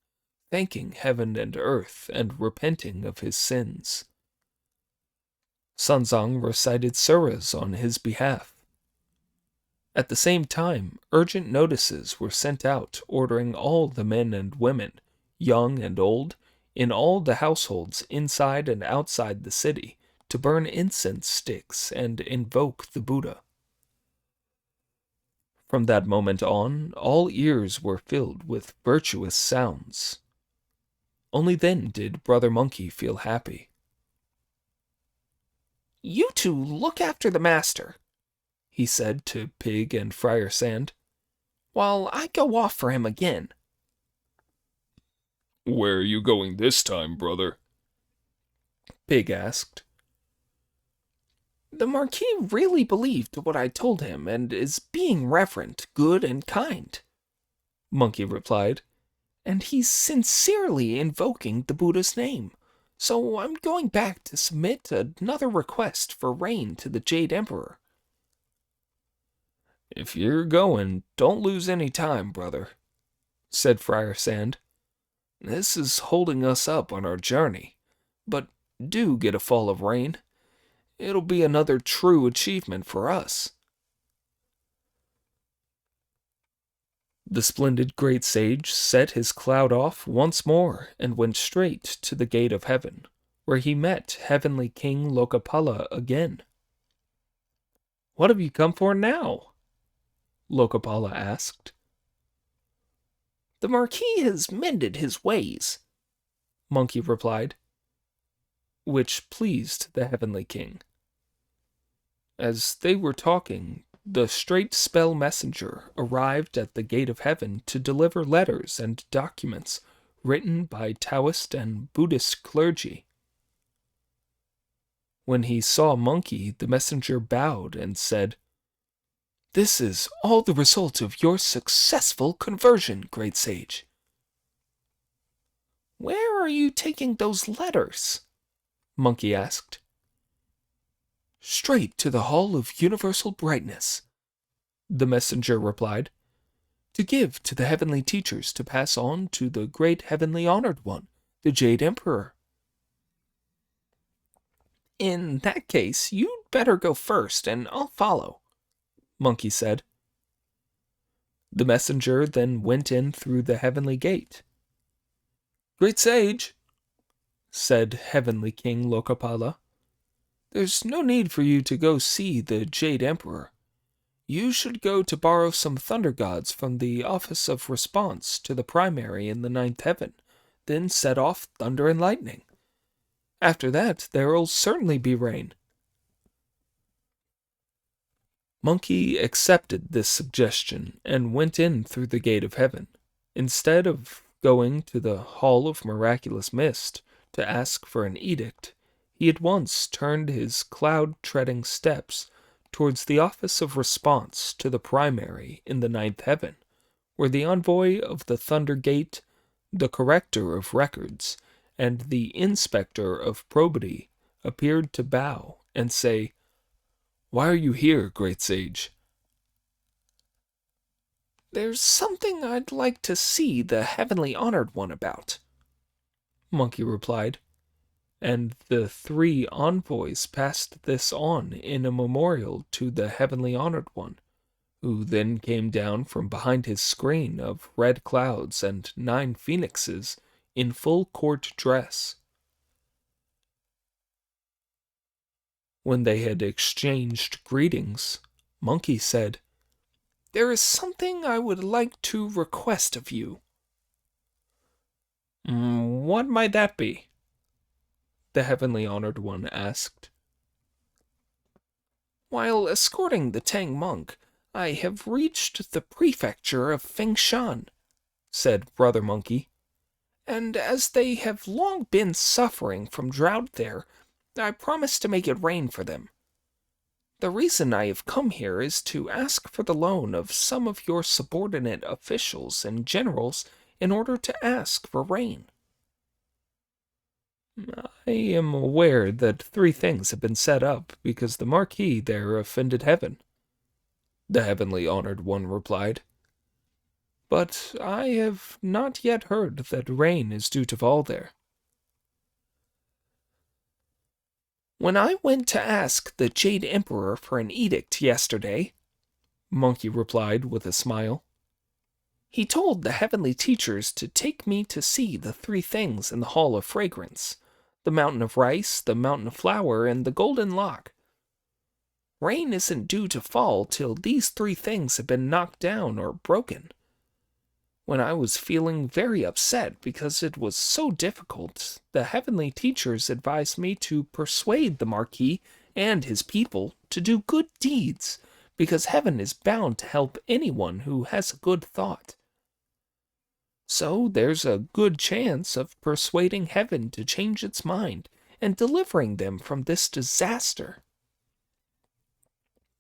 thanking heaven and earth and repenting of his sins. Sanzang recited surahs on his behalf. At the same time, urgent notices were sent out ordering all the men and women, young and old, in all the households inside and outside the city, to burn incense sticks and invoke the Buddha. From that moment on, all ears were filled with virtuous sounds. Only then did Brother Monkey feel happy. You two look after the master, he said to Pig and Friar Sand, while I go off for him again. Where are you going this time, brother? Pig asked. The Marquis really believed what I told him and is being reverent, good, and kind, Monkey replied. and he's sincerely invoking the Buddha's name. So I'm going back to submit another request for rain to the Jade Emperor. If you're going, don't lose any time, brother, said Friar Sand. This is holding us up on our journey, but do get a fall of rain. It'll be another true achievement for us. The splendid great sage set his cloud off once more and went straight to the gate of heaven, where he met Heavenly King Lokapala again. What have you come for now? Lokapala asked. The Marquis has mended his ways, Monkey replied, which pleased the Heavenly King. As they were talking, the straight spell messenger arrived at the gate of heaven to deliver letters and documents written by Taoist and Buddhist clergy. When he saw Monkey, the messenger bowed and said, "This is all the result of your successful conversion, great sage." "Where are you taking those letters?" Monkey asked. "Straight to the Hall of Universal Brightness," the messenger replied, "to give to the heavenly teachers to pass on to the great heavenly honored one, the Jade Emperor." "In that case, you'd better go first, and I'll follow," Monkey said. The messenger then went in through the heavenly gate. "Great sage," said Heavenly King Lokapala, "there's no need for you to go see the Jade Emperor. You should go to borrow some thunder gods from the Office of Response to the Primary in the ninth heaven, then set off thunder and lightning. After that, there'll certainly be rain." Monkey accepted this suggestion and went in through the gate of heaven. Instead of going to the Hall of Miraculous Mist to ask for an edict, he at once turned his cloud-treading steps towards the Office of Response to the Primary in the ninth heaven, where the envoy of the Thunder Gate, the corrector of records, and the inspector of probity appeared to bow and say, "Why are you here, great sage?" "There's something I'd like to see the Heavenly Honored One about," Monkey replied, and the three envoys passed this on in a memorial to the Heavenly Honored One, who then came down from behind his screen of red clouds and 9 phoenixes in full court dress. When they had exchanged greetings, Monkey said, "There is something I would like to request of you." What might that be?" the Heavenly Honored One asked. "While escorting the Tang monk, I have reached the prefecture of Fengshan," said Brother Monkey. "and as they have long been suffering from drought there, I promised to make it rain for them. The reason I have come here is to ask for the loan of some of your subordinate officials and generals in order to ask for rain." "I am aware that 3 things have been set up because the Marquis there offended heaven," the Heavenly Honored One replied. "But I have not yet heard that rain is due to fall there." "When I went to ask the Jade Emperor for an edict yesterday," Monkey replied with a smile. He told the heavenly teachers to take me to see the three things in the Hall of Fragrance: the mountain of rice, the mountain of flour, and the golden lock. Rain isn't due to fall till these three things have been knocked down or broken. When I was feeling very upset because it was so difficult, the heavenly teachers advised me to persuade the Marquis and his people to do good deeds, because heaven is bound to help anyone who has a good thought. So there's a good chance of persuading heaven to change its mind and delivering them from this disaster.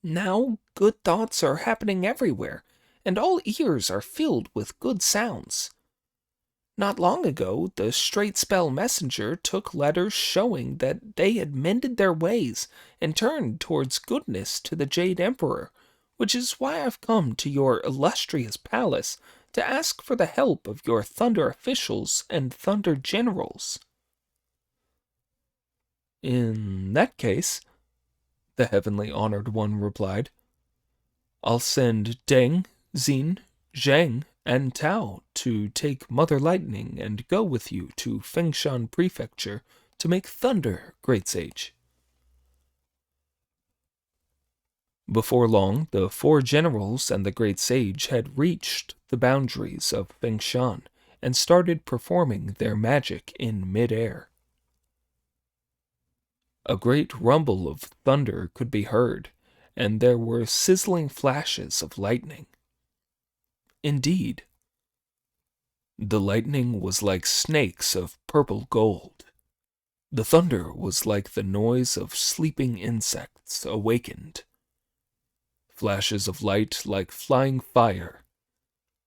Now good thoughts are happening everywhere, and all ears are filled with good sounds. Not long ago, the Straight Spell Messenger took letters showing that they had mended their ways and turned towards goodness to the Jade Emperor, which is why I've come to your illustrious palace to ask for the help of your Thunder officials and Thunder generals. In that case, the heavenly honored one replied, I'll send Deng, Xin, Zhang, and Tao to take Mother Lightning and go with you to Fengshan Prefecture to make thunder, Great Sage. Before long, the four generals and the Great Sage had reached the boundaries of Fengshan and started performing their magic in mid-air. A great rumble of thunder could be heard, and there were sizzling flashes of lightning. Indeed, the lightning was like snakes of purple gold. The thunder was like the noise of sleeping insects awakened. Flashes of light like flying fire.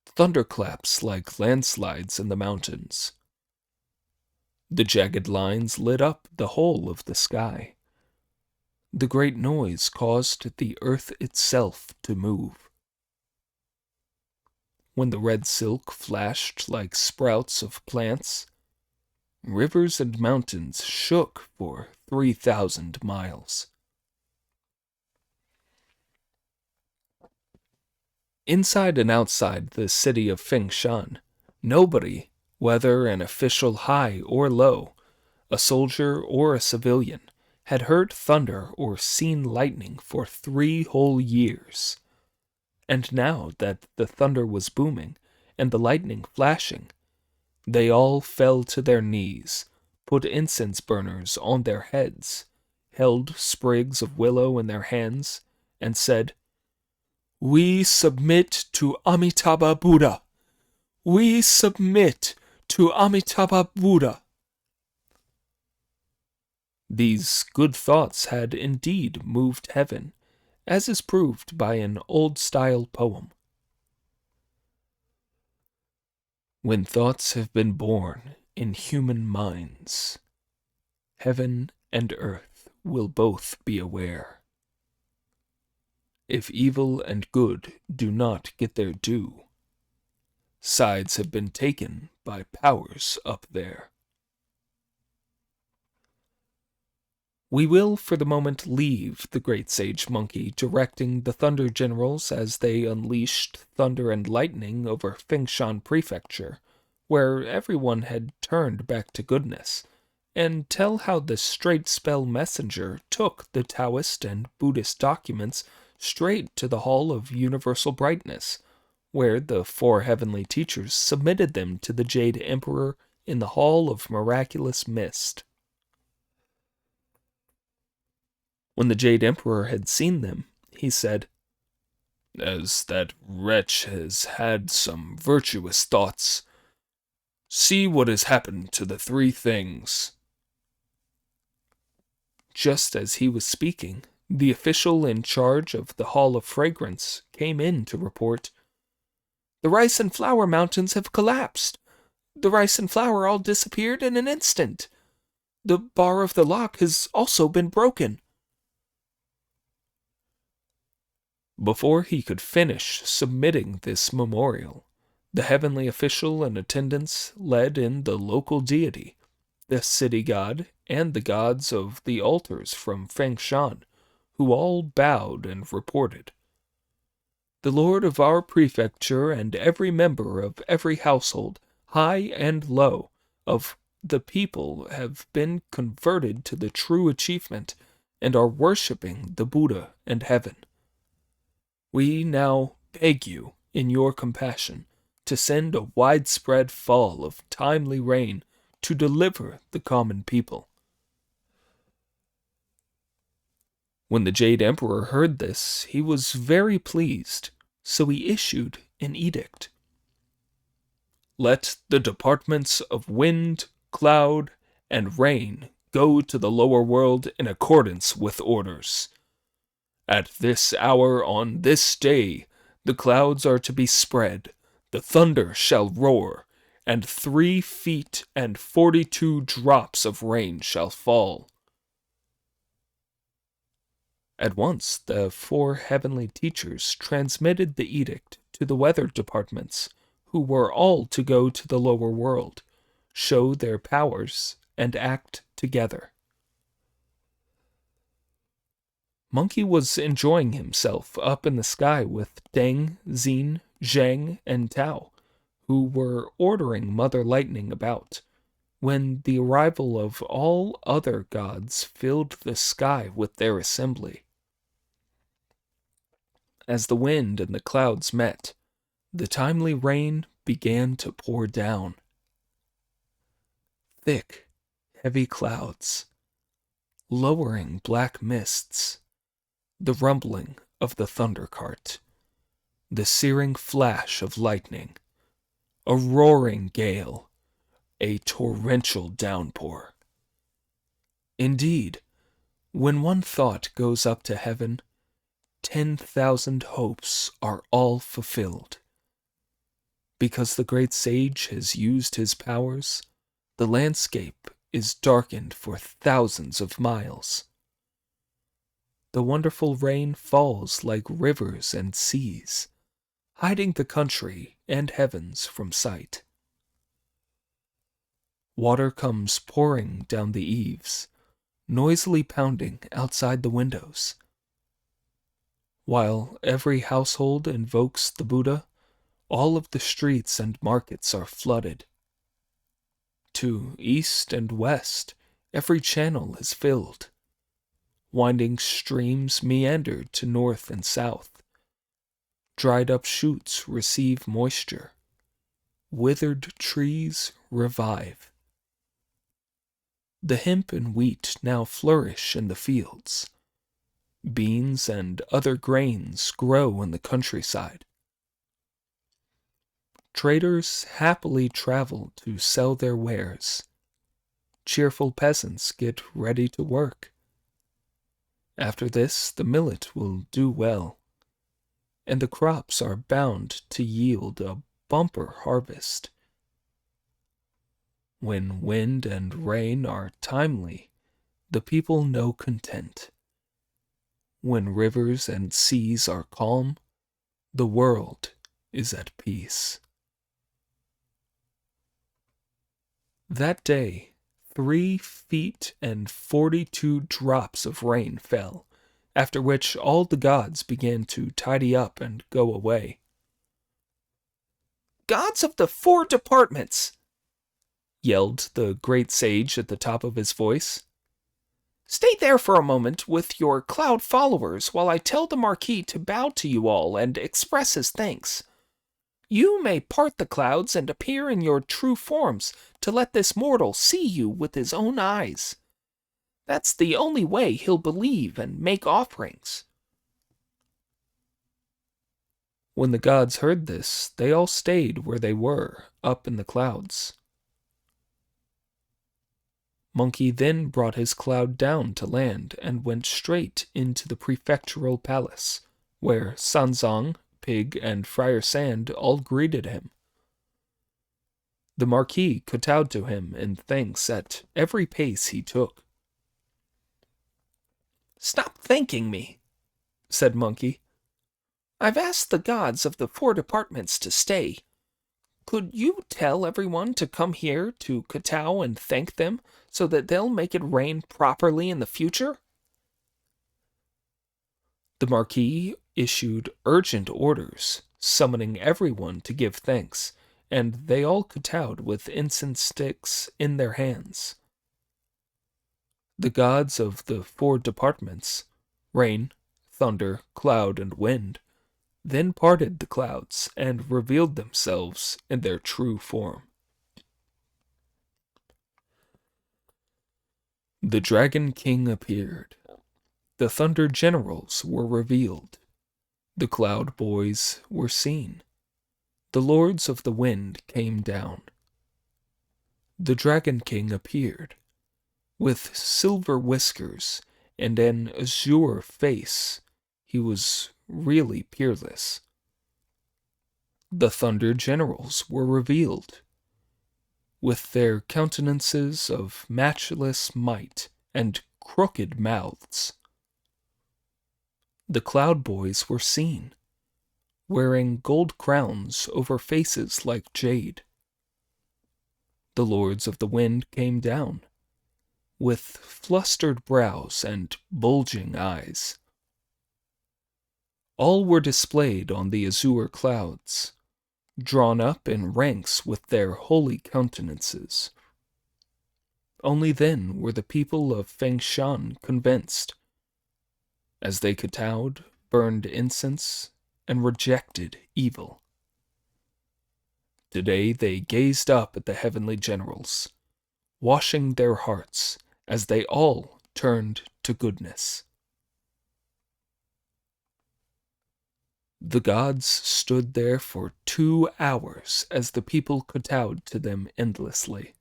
Thunderclaps like landslides in the mountains. The jagged lines lit up the whole of the sky. The great noise caused the earth itself to move. When the red silk flashed like sprouts of plants, rivers and mountains shook for 3,000 miles. Inside and outside the city of Fengshan, nobody, whether an official high or low, a soldier or a civilian, had heard thunder or seen lightning for 3 whole years. And now that the thunder was booming and the lightning flashing, they all fell to their knees, put incense burners on their heads, held sprigs of willow in their hands, and said, We submit to Amitabha Buddha. We submit to Amitabha Buddha. These good thoughts had indeed moved heaven, as is proved by an old-style poem. When thoughts have been born in human minds, heaven and earth will both be aware. If evil and good do not get their due, sides have been taken by powers up there. We will for the moment leave the great sage monkey directing the Thunder Generals as they unleashed thunder and lightning over Fengshan Prefecture, where everyone had turned back to goodness, and tell how the Straight Spell Messenger took the Taoist and Buddhist documents straight to the Hall of Universal Brightness, where the 4 heavenly teachers submitted them to the Jade Emperor in the Hall of Miraculous Mist. When the Jade Emperor had seen them, he said, As that wretch has had some virtuous thoughts, see what has happened to the 3 things. Just as he was speaking, the official in charge of the Hall of Fragrance came in to report, The rice and flour mountains have collapsed. The rice and flour all disappeared in an instant. The bar of the lock has also been broken. Before he could finish submitting this memorial, the heavenly official in attendance led in the local deity, the city god, and the gods of the altars from Fengshan, who all bowed and reported. The lord of our prefecture and every member of every household, high and low, of the people have been converted to the true achievement and are worshipping the Buddha and heaven. We now beg you, in your compassion, to send a widespread fall of timely rain to deliver the common people. When the Jade Emperor heard this, he was very pleased, so he issued an edict. Let the departments of wind, cloud, and rain go to the lower world in accordance with orders. At this hour on this day, the clouds are to be spread, the thunder shall roar, and 3 feet and 42 drops of rain shall fall. At once the 4 heavenly teachers transmitted the edict to the weather departments, who were all to go to the lower world, show their powers, and act together. Monkey was enjoying himself up in the sky with Deng, Xin, Zhang, and Tao, who were ordering Mother Lightning about, when the arrival of all other gods filled the sky with their assembly. As the wind and the clouds met, the timely rain began to pour down. Thick, heavy clouds, lowering black mists, the rumbling of the thunder cart, the searing flash of lightning, a roaring gale, a torrential downpour. Indeed, when one thought goes up to heaven, 10,000 hopes are all fulfilled. Because the great sage has used his powers, the landscape is darkened for thousands of miles. The wonderful rain falls like rivers and seas, hiding the country and heavens from sight. Water comes pouring down the eaves, noisily pounding outside the windows. While every household invokes the Buddha, all of the streets and markets are flooded. To east and west, every channel is filled. Winding streams meander to north and south. Dried up shoots receive moisture. Withered trees revive. The hemp and wheat now flourish in the fields. Beans and other grains grow in the countryside. Traders happily travel to sell their wares. Cheerful peasants get ready to work. After this, the millet will do well, and the crops are bound to yield a bumper harvest. When wind and rain are timely, the people know content. When rivers and seas are calm, the world is at peace. That day, 3 feet and 42 drops of rain fell, after which all the gods began to tidy up and go away. Gods of the 4 departments, yelled the great sage at the top of his voice. Stay there for a moment with your cloud followers while I tell the Marquis to bow to you all and express his thanks. You may part the clouds and appear in your true forms to let this mortal see you with his own eyes. That's the only way he'll believe and make offerings. When the gods heard this, they all stayed where they were, up in the clouds. Monkey then brought his cloud down to land and went straight into the prefectural palace, where Sanzong, Pig, and Friar Sand all greeted him. The Marquis kowtowed to him in thanks at every pace he took. Stop thanking me, said Monkey. I've asked the gods of the 4 departments to stay. Could you tell everyone to come here to kowtow and thank them so that they'll make it rain properly in the future? The Marquis issued urgent orders, summoning everyone to give thanks, and they all kowtowed with incense sticks in their hands. The gods of the 4 departments, rain, thunder, cloud, and wind, then parted the clouds and revealed themselves in their true form. The Dragon King appeared. The Thunder Generals were revealed. The Cloud Boys were seen. The Lords of the Wind came down. The Dragon King appeared. With silver whiskers and an azure face, he was really peerless. The Thunder Generals were revealed. With their countenances of matchless might and crooked mouths. The Cloud Boys were seen, wearing gold crowns over faces like jade. The Lords of the Wind came down, with flustered brows and bulging eyes. All were displayed on the azure clouds, drawn up in ranks with their holy countenances. Only then were the people of Fengshan convinced, as they kowtowed, burned incense, and rejected evil. Today they gazed up at the heavenly generals, washing their hearts as they all turned to goodness. The gods stood there for 2 hours as the people kowtowed to them endlessly.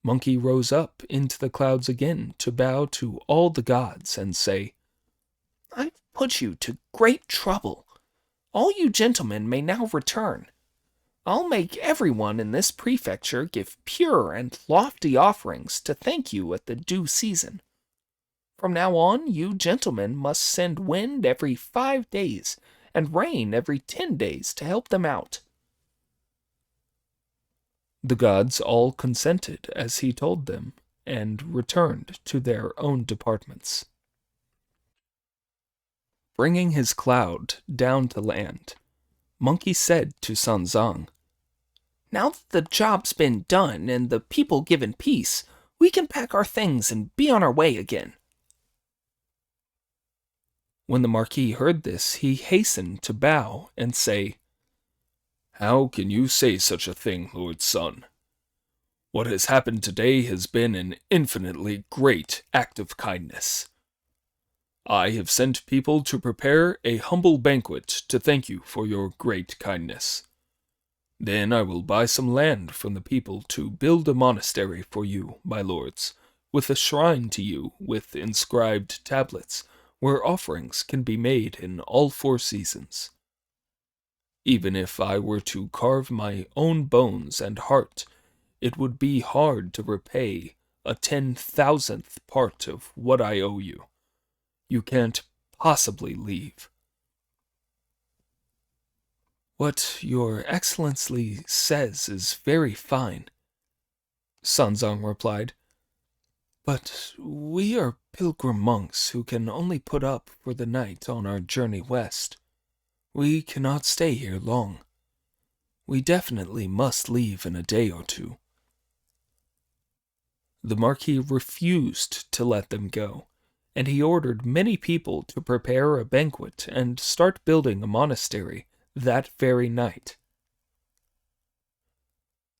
Monkey rose up into the clouds again to bow to all the gods and say, "I've put you to great trouble. All you gentlemen may now return. I'll make everyone in this prefecture give pure and lofty offerings to thank you at the due season. From now on, you gentlemen must send wind every 5 days and rain every 10 days to help them out." The gods all consented as he told them, and returned to their own departments. Bringing his cloud down to land, Monkey said to Sanzang, "Now that the job's been done and the people given peace, we can pack our things and be on our way again." When the Marquis heard this, he hastened to bow and say, "How can you say such a thing, Lord Sun? What has happened today has been an infinitely great act of kindness. I have sent people to prepare a humble banquet to thank you for your great kindness. Then I will buy some land from the people to build a monastery for you, my lords, with a shrine to you with inscribed tablets, where offerings can be made in all 4 seasons. Even if I were to carve my own bones and heart, it would be hard to repay a 10,000th part of what I owe you. You can't possibly leave." "What your Excellency says is very fine," Sanzang replied. "But we are pilgrim monks who can only put up for the night on our journey west. We cannot stay here long. We definitely must leave in a day or 2. The Marquis refused to let them go, and he ordered many people to prepare a banquet and start building a monastery that very night.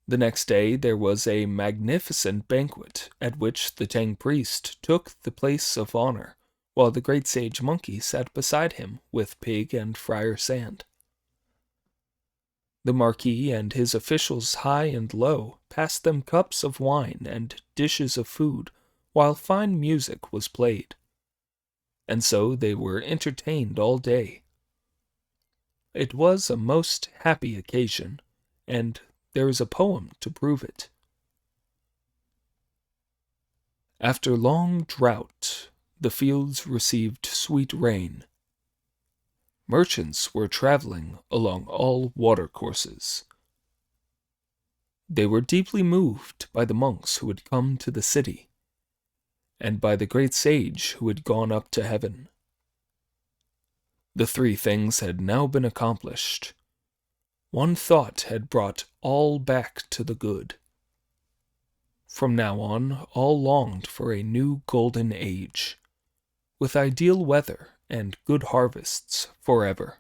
The next day there was a magnificent banquet at which the Tang priest took the place of honor, while the great sage Monkey sat beside him with Pig and Friar Sand. The Marquis and his officials high and low passed them cups of wine and dishes of food, while fine music was played. And so they were entertained all day. It was a most happy occasion, and there is a poem to prove it. After long drought, the fields received sweet rain. Merchants were traveling along all watercourses. They were deeply moved by the monks who had come to the city, and by the great sage who had gone up to heaven. The three things had now been accomplished. One thought had brought all back to the good. From now on, all longed for a new golden age, with ideal weather and good harvests forever.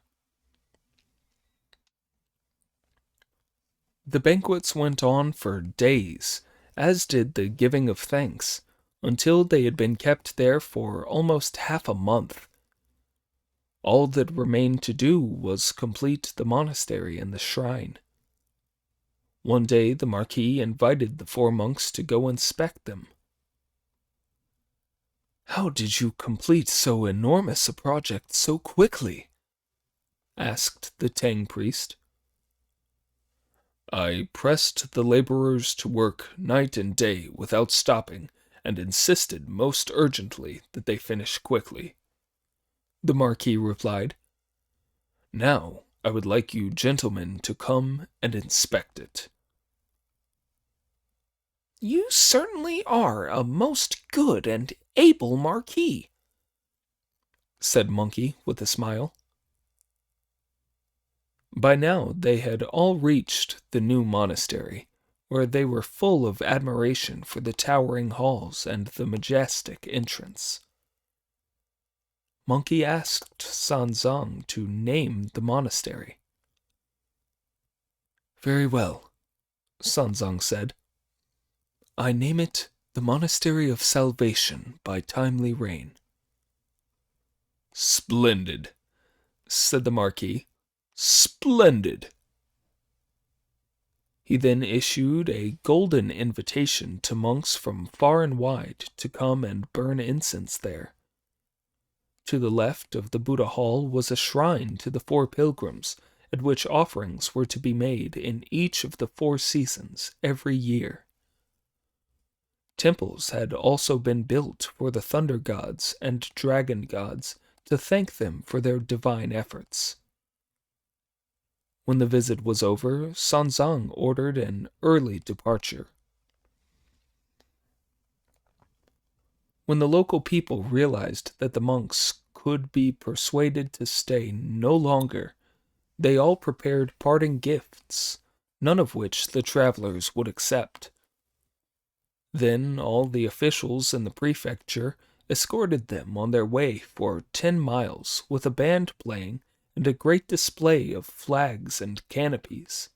The banquets went on for days, as did the giving of thanks, until they had been kept there for almost half a month. All that remained to do was complete the monastery and the shrine. One day the Marquis invited the four monks to go inspect them. "How did you complete so enormous a project so quickly?" asked the Tang priest. "I pressed the laborers to work night and day without stopping, and insisted most urgently that they finish quickly," the Marquis replied. "Now I would like you gentlemen to come and inspect it." "You certainly are a most good and able Marquis," said Monkey with a smile. By now they had all reached the new monastery, where they were full of admiration for the towering halls and the majestic entrance. Monkey asked Sanzang to name the monastery. "Very well," Sanzang said. "I name it the Monastery of Salvation by Timely Rain." "Splendid," said the Marquis. "Splendid." He then issued a golden invitation to monks from far and wide to come and burn incense there. To the left of the Buddha Hall was a shrine to the four pilgrims, at which offerings were to be made in each of the 4 seasons every year. Temples had also been built for the thunder gods and dragon gods to thank them for their divine efforts. When the visit was over, Sanzang ordered an early departure. When the local people realized that the monks could be persuaded to stay no longer, they all prepared parting gifts, none of which the travelers would accept. Then all the officials in the prefecture escorted them on their way for 10 miles with a band playing and a great display of flags and canopies.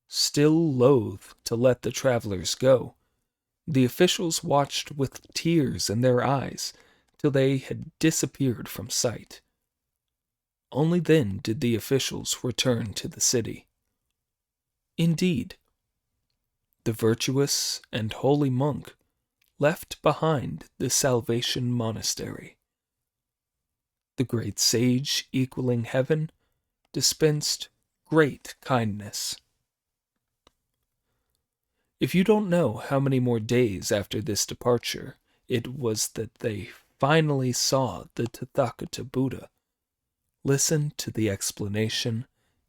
Still loath to let the travelers go, the officials watched with tears in their eyes till they had disappeared from sight. Only then did the officials return to the city. Indeed, the virtuous and holy monk left behind the Salvation Monastery. The great sage equaling heaven dispensed great kindness. If you don't know how many more days after this departure it was that they finally saw the Tathagata Buddha, listen to the explanation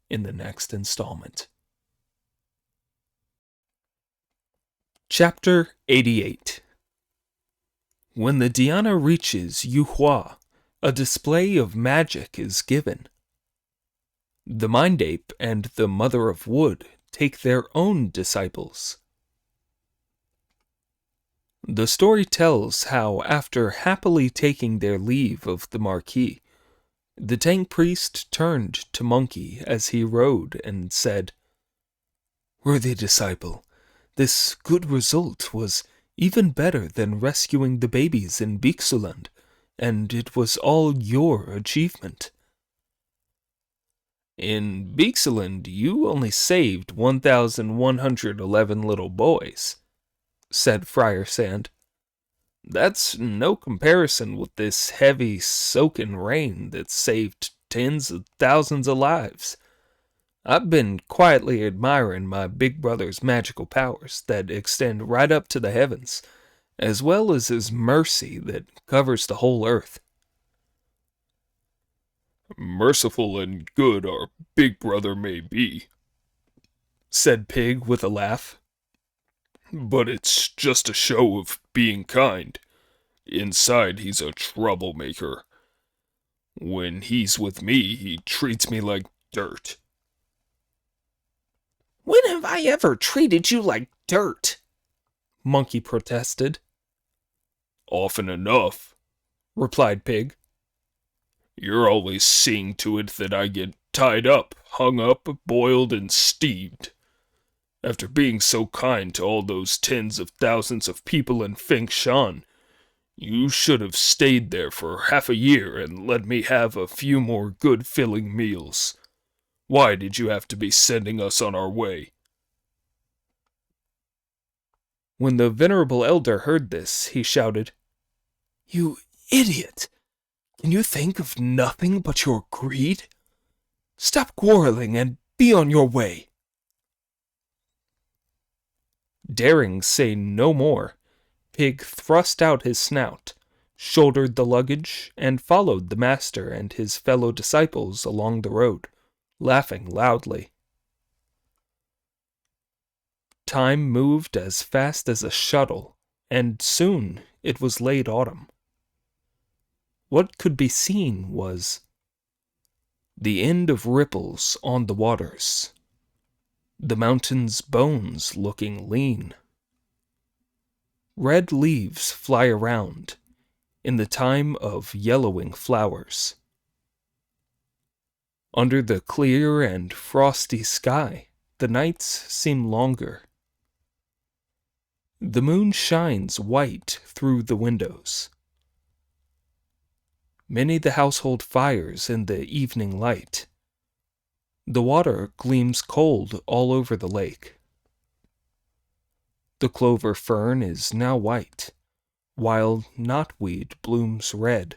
in the next installment. Chapter 88. When the dhyana reaches Yuhua, a display of magic is given. The Mind Ape and the Mother of Wood take their own disciples. The story tells how, after happily taking their leave of the Marquis, the Tang priest turned to Monkey as he rode and said, "Worthy disciple, this good result was even better than rescuing the babies in Bixuland, and it was all your achievement." "In Bixuland, you only saved 1,111 little boys," said Friar Sand. "That's no comparison with this heavy, soaking rain that saved tens of thousands of lives. I've been quietly admiring my big brother's magical powers that extend right up to the heavens, as well as his mercy that covers the whole earth." "Merciful and good our big brother may be," said Pig with a laugh, "but it's just a show of being kind. Inside he's a troublemaker. When he's with me, he treats me like dirt. When have I ever treated you like dirt? Monkey protested. Often enough, replied Pig. you're always seeing to it that I get tied up, hung up, boiled, and steamed. After being so kind to all those tens of thousands of people in Fengshan, you should have stayed there for half a year and let me have a few more good filling meals. Why did you have to be sending us on our way? When the venerable elder heard this, he shouted, You idiot! Can you think of nothing but your greed? Stop quarreling and be on your way. Daring say no more, Pig thrust out his snout, shouldered the luggage, and followed the master and his fellow disciples along the road, laughing loudly. Time moved as fast as a shuttle, and soon it was late autumn. What could be seen was the end of ripples on the waters, the mountain's bones looking lean. Red leaves fly around in the time of yellowing flowers. Under the clear and frosty sky, the nights seem longer. The moon shines white through the windows. Many the household fires in the evening light. The water gleams cold all over the lake. The clover fern is now white, while knotweed blooms red.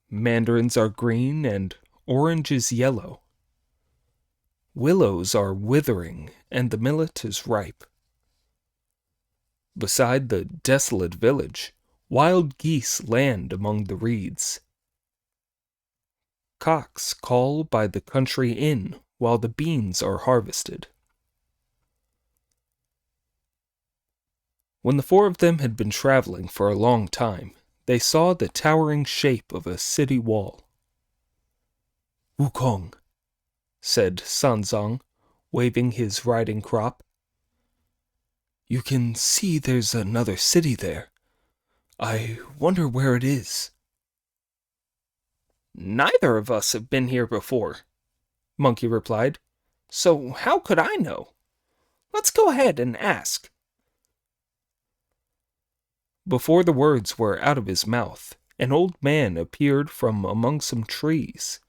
Mandarins are green and orange is yellow. Willows are withering and the millet is ripe. Beside the desolate village, wild geese land among the reeds. Cocks call by the country inn while the beans are harvested. When the four of them had been traveling for a long time, they saw the towering shape of a city wall. Wukong, said Sanzang, waving his riding crop. You can see there's another city there. I wonder where it is. Neither of us have been here before, Monkey replied, so how could I know? Let's go ahead and ask. Before the words were out of his mouth, an old man appeared from among some trees.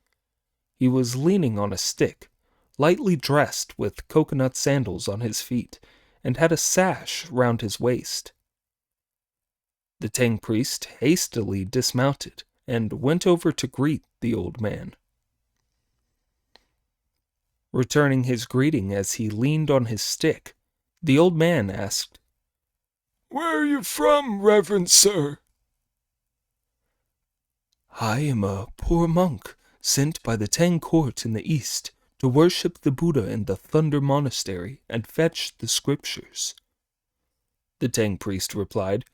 He was leaning on a stick, lightly dressed with coconut sandals on his feet, and had a sash round his waist. The Tang priest hastily dismounted and went over to greet the old man. Returning his greeting as he leaned on his stick, the old man asked, Where are you from, reverend sir? I am a poor monk sent by the Tang court in the east to worship the Buddha in the Thunder Monastery and fetch the scriptures. The Tang priest replied,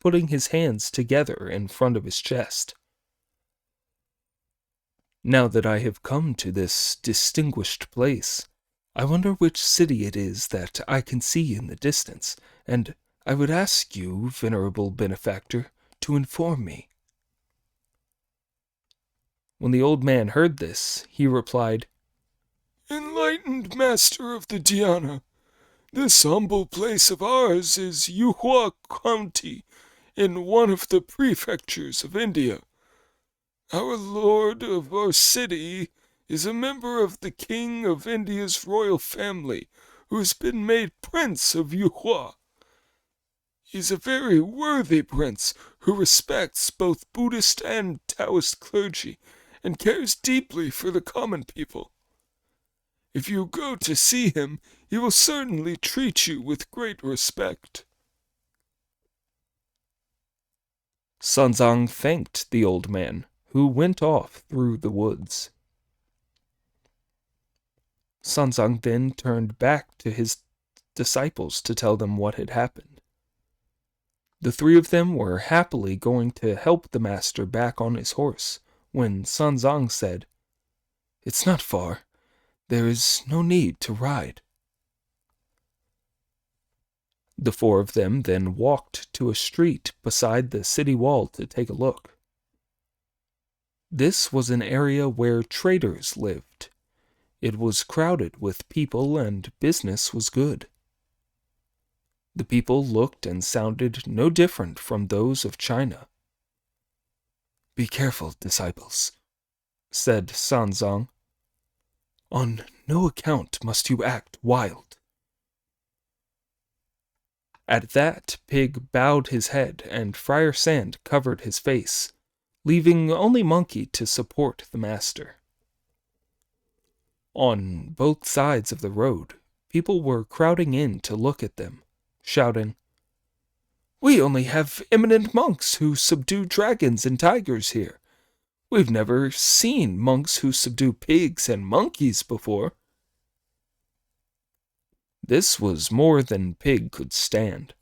putting his hands together in front of his chest. Now that I have come to this distinguished place, I wonder which city it is that I can see in the distance, and I would ask you, venerable benefactor, to inform me. When the old man heard this, he replied, Enlightened master of the Dhyana, this humble place of ours is Yuhua County, in one of the prefectures of India. Our lord of our city is a member of the king of India's royal family, who has been made prince of Yuhua. He's a very worthy prince who respects both Buddhist and Taoist clergy and cares deeply for the common people. If you go to see him, he will certainly treat you with great respect. Sanzang thanked the old man, who went off through the woods. Sanzang then turned back to his disciples to tell them what had happened. The three of them were happily going to help the master back on his horse, when Sanzang said, "It's not far. There is no need to ride." The four of them then walked to a street beside the city wall to take a look. This was an area where traders lived. It was crowded with people and business was good. The people looked and sounded no different from those of China. "Be careful, disciples," said Sanzang. "On no account must you act wild." At that, Pig bowed his head, and Friar Sand covered his face, leaving only Monkey to support the master. On both sides of the road, people were crowding in to look at them, shouting, "We only have eminent monks who subdue dragons and tigers here. We've never seen monks who subdue pigs and monkeys before." This was more than Pig could stand.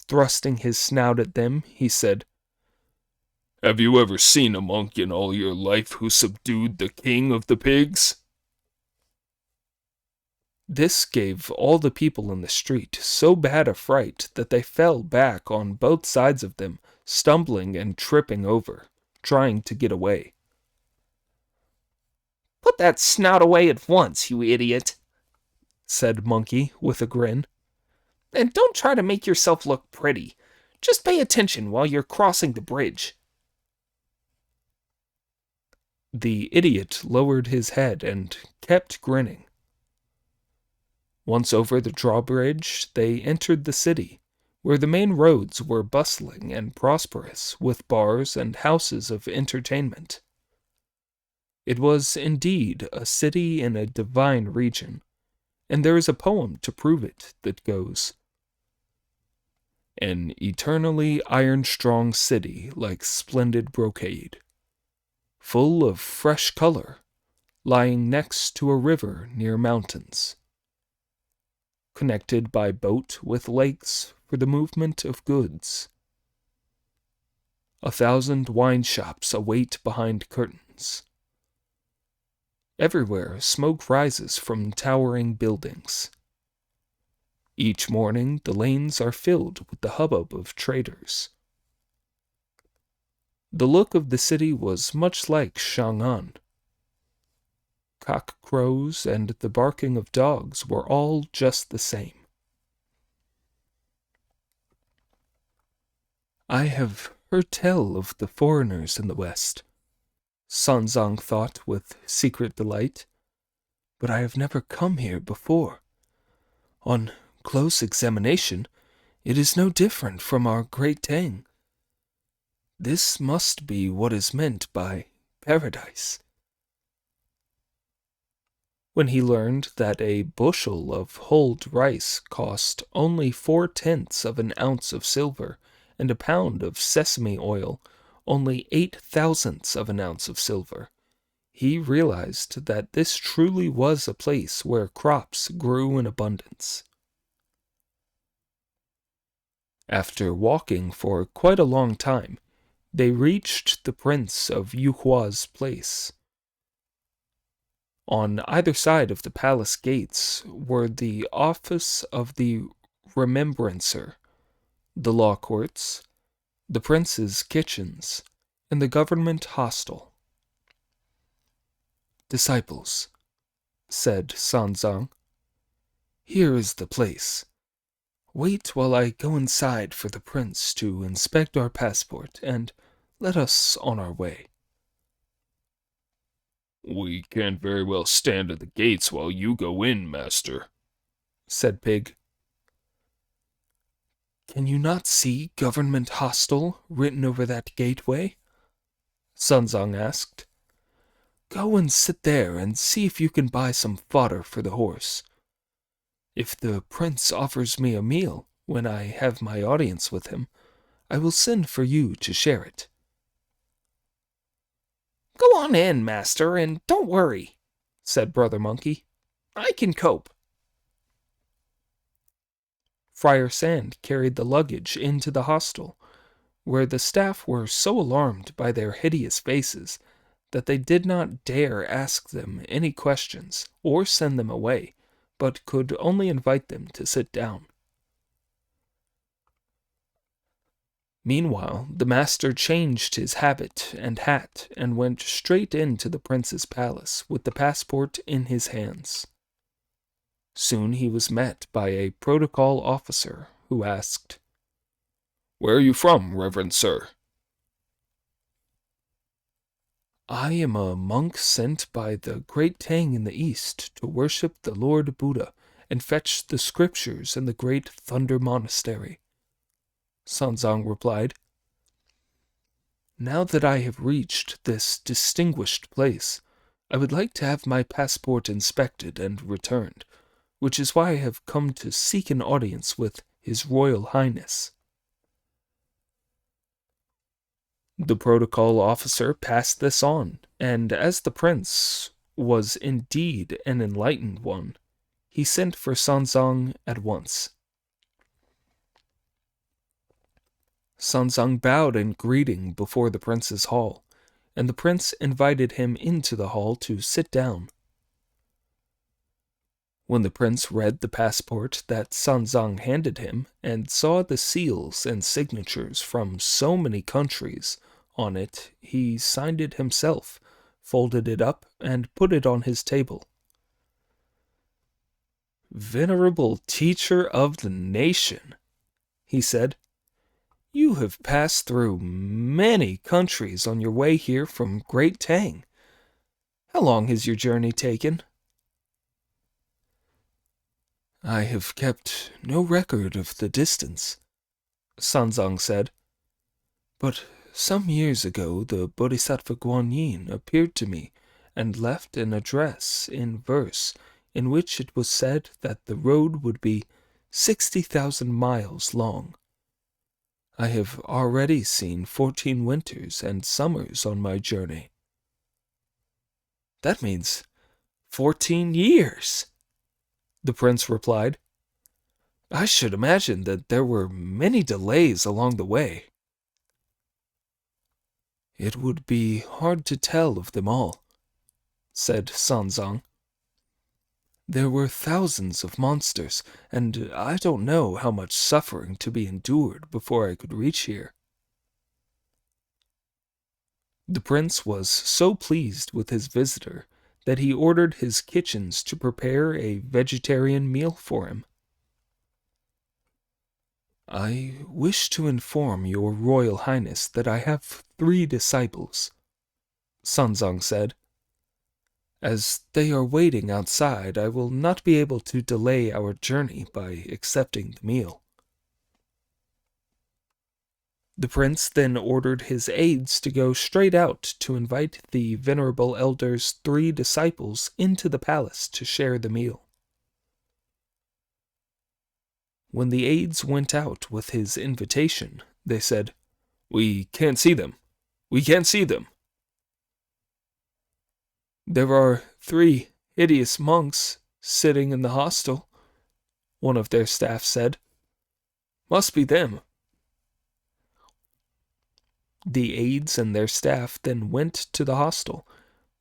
Thrusting his snout at them, he said, Have you ever seen a monk in all your life who subdued the king of the pigs? This gave all the people in the street so bad a fright that they fell back on both sides of them, stumbling and tripping over, trying to get away. "Put that snout away at once, you idiot," said Monkey with a grin. "And don't try to make yourself look pretty. Just pay attention while you're crossing the bridge." The idiot lowered his head and kept grinning. Once over the drawbridge, they entered the city, where the main roads were bustling and prosperous, with bars and houses of entertainment. It was indeed a city in a divine region, and there is a poem to prove it that goes, "An eternally iron-strong city like splendid brocade, full of fresh color, lying next to a river near mountains, connected by boat with lakes for the movement of goods. 1,000 wine shops await behind curtains. Everywhere smoke rises from towering buildings. Each morning the lanes are filled with the hubbub of traders." The look of the city was much like Chang'an. Cock crows and the barking of dogs were all just the same. "I have heard tell of the foreigners in the West," Sanzang thought with secret delight, "but I have never come here before. On close examination, it is no different from our great Tang. This must be what is meant by paradise." When he learned that a bushel of hulled rice cost only 4/10 of an ounce of silver, and a pound of sesame oil only 8/1000 of an ounce of silver, he realized that this truly was a place where crops grew in abundance. After walking for quite a long time, they reached the Prince of Yuhua's place. On either side of the palace gates were the office of the Remembrancer, the law courts, the prince's kitchens, and the government hostel. "Disciples," said Sanzang, "here is the place. Wait while I go inside for the prince to inspect our passport, and let us on our way." We can't very well stand at the gates while you go in, master, said Pig. "Can you not see Government Hostel written over that gateway?" Sanzang asked. "Go and sit there and see if you can buy some fodder for the horse. If the prince offers me a meal when I have my audience with him, I will send for you to share it." "Go on in, master, and don't worry," said Brother Monkey. "I can cope." Friar Sand carried the luggage into the hostel, where the staff were so alarmed by their hideous faces that they did not dare ask them any questions or send them away, but could only invite them to sit down. Meanwhile, the master changed his habit and hat and went straight into the prince's palace with the passport in his hands. Soon he was met by a protocol officer who asked, "Where are you from, reverend sir?" "I am a monk sent by the great Tang in the east to worship the Lord Buddha and fetch the scriptures in the great Thunder Monastery," Sanzang replied. "Now that I have reached this distinguished place, I would like to have my passport inspected and returned, which is why I have come to seek an audience with His Royal Highness." The protocol officer passed this on, and as the prince was indeed an enlightened one, he sent for Sanzang at once. Sanzang bowed in greeting before the prince's hall, and the prince invited him into the hall to sit down. When the prince read the passport that Sanzang handed him and saw the seals and signatures from so many countries on it, he signed it himself, folded it up, and put it on his table. "Venerable teacher of the nation," he said, "you have passed through many countries on your way here from Great Tang. How long has your journey taken?" "I have kept no record of the distance," Sanzang said, "but some years ago the Bodhisattva Guanyin appeared to me and left an address in verse in which it was said that the road would be 60,000 miles long. I have already seen 14 winters and summers on my journey." "That means 14 years," the prince replied. "I should imagine that there were many delays along the way." "It would be hard to tell of them all," said Sanzang. "There were thousands of monsters, and I don't know how much suffering to be endured before I could reach here." The prince was so pleased with his visitor that he ordered his kitchens to prepare a vegetarian meal for him. "I wish to inform your Royal Highness that I have 3 disciples," Sanzang said. "As they are waiting outside, I will not be able to delay our journey by accepting the meal." The prince then ordered his aides to go straight out to invite the venerable elder's 3 disciples into the palace to share the meal. When the aides went out with his invitation, they said, "We can't see them. We can't see them." "There are 3 hideous monks sitting in the hostel," one of their staff said. "Must be them." The aides and their staff then went to the hostel,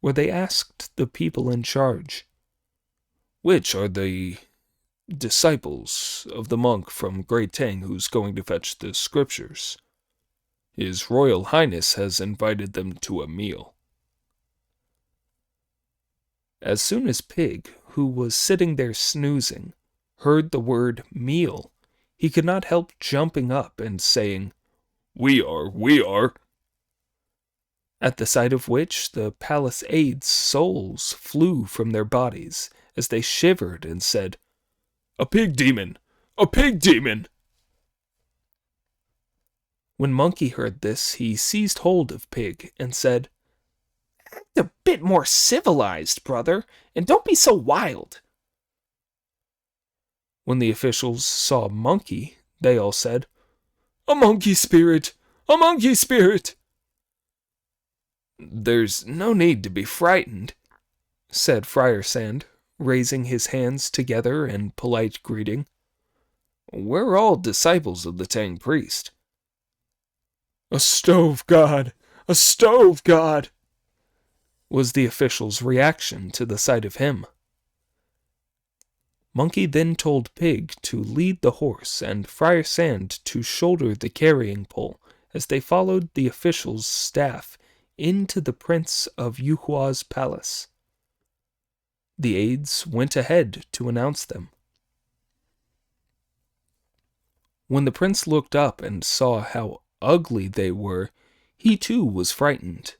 where they asked the people in charge, "Which are the disciples of the monk from Great Tang who's going to fetch the scriptures? His Royal Highness has invited them to a meal." As soon as Pig, who was sitting there snoozing, heard the word meal, he could not help jumping up and saying, We are. At the sight of which the palace aides' souls flew from their bodies as they shivered and said, "A pig demon! A pig demon!" When Monkey heard this, he seized hold of Pig and said, "Act a bit more civilized, brother, and don't be so wild." When the officials saw Monkey, they all said, "A monkey spirit! A monkey spirit!" "There's no need to be frightened," said Friar Sand, raising his hands together in polite greeting. We're all disciples of the Tang priest. A stove god! A stove god! Was the official's reaction to the sight of him. Monkey then told Pig to lead the horse and Friar Sand to shoulder the carrying pole as they followed the official's staff into the Prince of Yuhua's palace. The aides went ahead to announce them. When the prince looked up and saw how ugly they were, he too was frightened.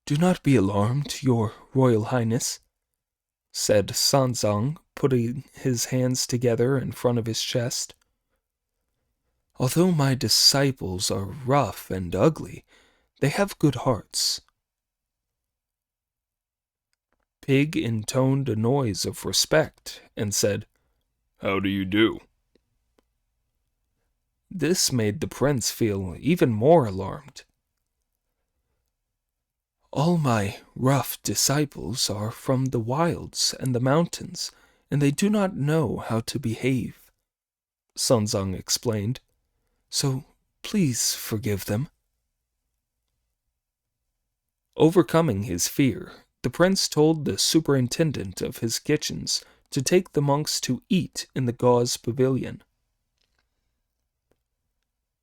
"Do not be alarmed, your royal highness," said Sanzang, putting his hands together in front of his chest. "Although my disciples are rough and ugly, they have good hearts." Pig intoned a noise of respect and said, "How do you do?" This made the prince feel even more alarmed. "All my rough disciples are from the wilds and the mountains, and they do not know how to behave," Sunzang explained. "So please forgive them." Overcoming his fear, the prince told the superintendent of his kitchens to take the monks to eat in the gauze pavilion.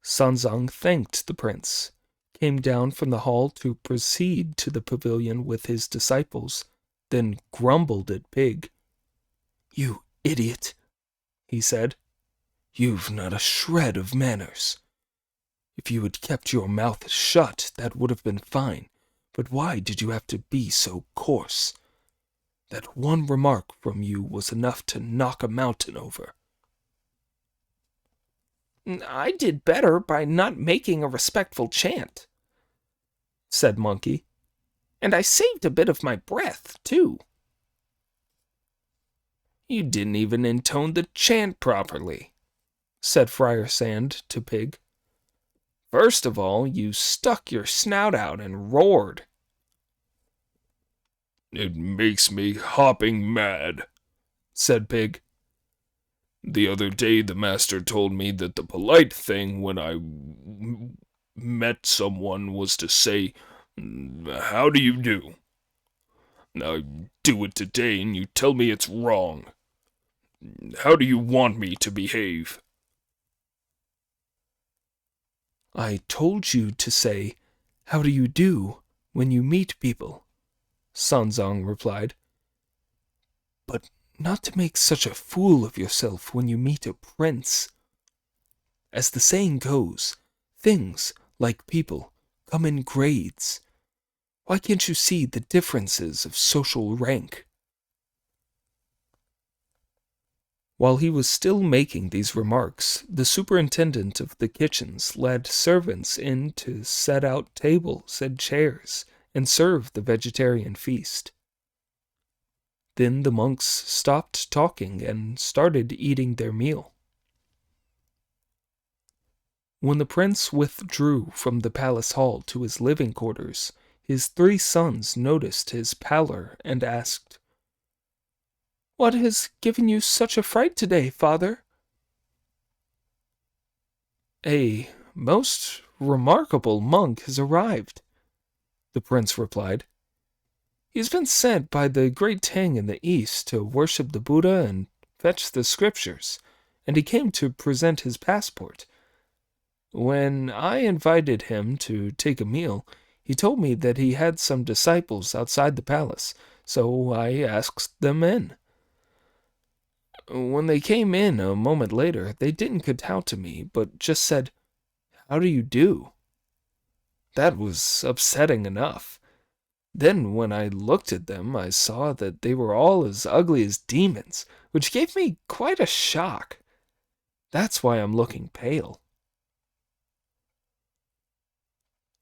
Sanzang thanked the prince, came down from the hall to proceed to the pavilion with his disciples, then grumbled at Pig. "You idiot," he said. "You've not a shred of manners. If you had kept your mouth shut, that would have been fine, but why did you have to be so coarse? That one remark from you was enough to knock a mountain over." "I did better by not making a respectful chant," said Monkey. "And I saved a bit of my breath, too." "You didn't even intone the chant properly," said Friar Sand to Pig. "First of all, you stuck your snout out and roared." "It makes me hopping mad," said Pig. "The other day the master told me that the polite thing when I met someone was to say, 'How do you do?' Now I do it today and you tell me it's wrong. How do you want me to behave?" "I told you to say, 'How do you do?' when you meet people," Sanzang replied. "But not to make such a fool of yourself when you meet a prince. As the saying goes, things, like people, come in grades. Why can't you see the differences of social rank?" While he was still making these remarks, the superintendent of the kitchens led servants in to set out tables and chairs and serve the vegetarian feast. Then the monks stopped talking and started eating their meal. When the prince withdrew from the palace hall to his living quarters, his 3 sons noticed his pallor and asked, "What has given you such a fright today, father?" "A most remarkable monk has arrived," the prince replied. "He has been sent by the great Tang in the east to worship the Buddha and fetch the scriptures, and he came to present his passport. When I invited him to take a meal, he told me that he had some disciples outside the palace, so I asked them in. When they came in a moment later, they didn't kowtow to me, but just said, 'How do you do?' That was upsetting enough. Then when I looked at them, I saw that they were all as ugly as demons, which gave me quite a shock. That's why I'm looking pale."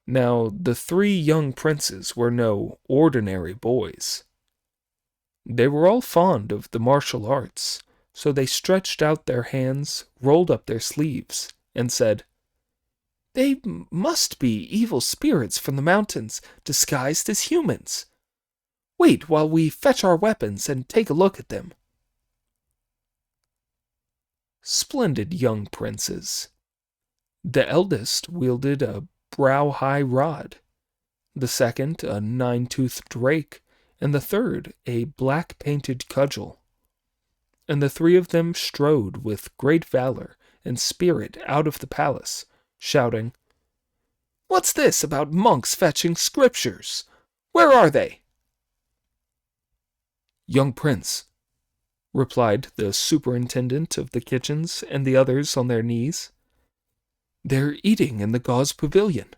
Now, the 3 young princes were no ordinary boys. They were all fond of the martial arts, so they stretched out their hands, rolled up their sleeves, and said, "They must be evil spirits from the mountains disguised as humans. Wait while we fetch our weapons and take a look at them." splendid young princes. The eldest wielded a brow-high rod, the second a nine-toothed rake, and the third a black-painted cudgel. And the three of them strode with great valor and spirit out of the palace, shouting, "What's this about monks fetching scriptures? Where are they?" "Young prince," replied the superintendent of the kitchens and the others on their knees, "they're eating in the gauze pavilion."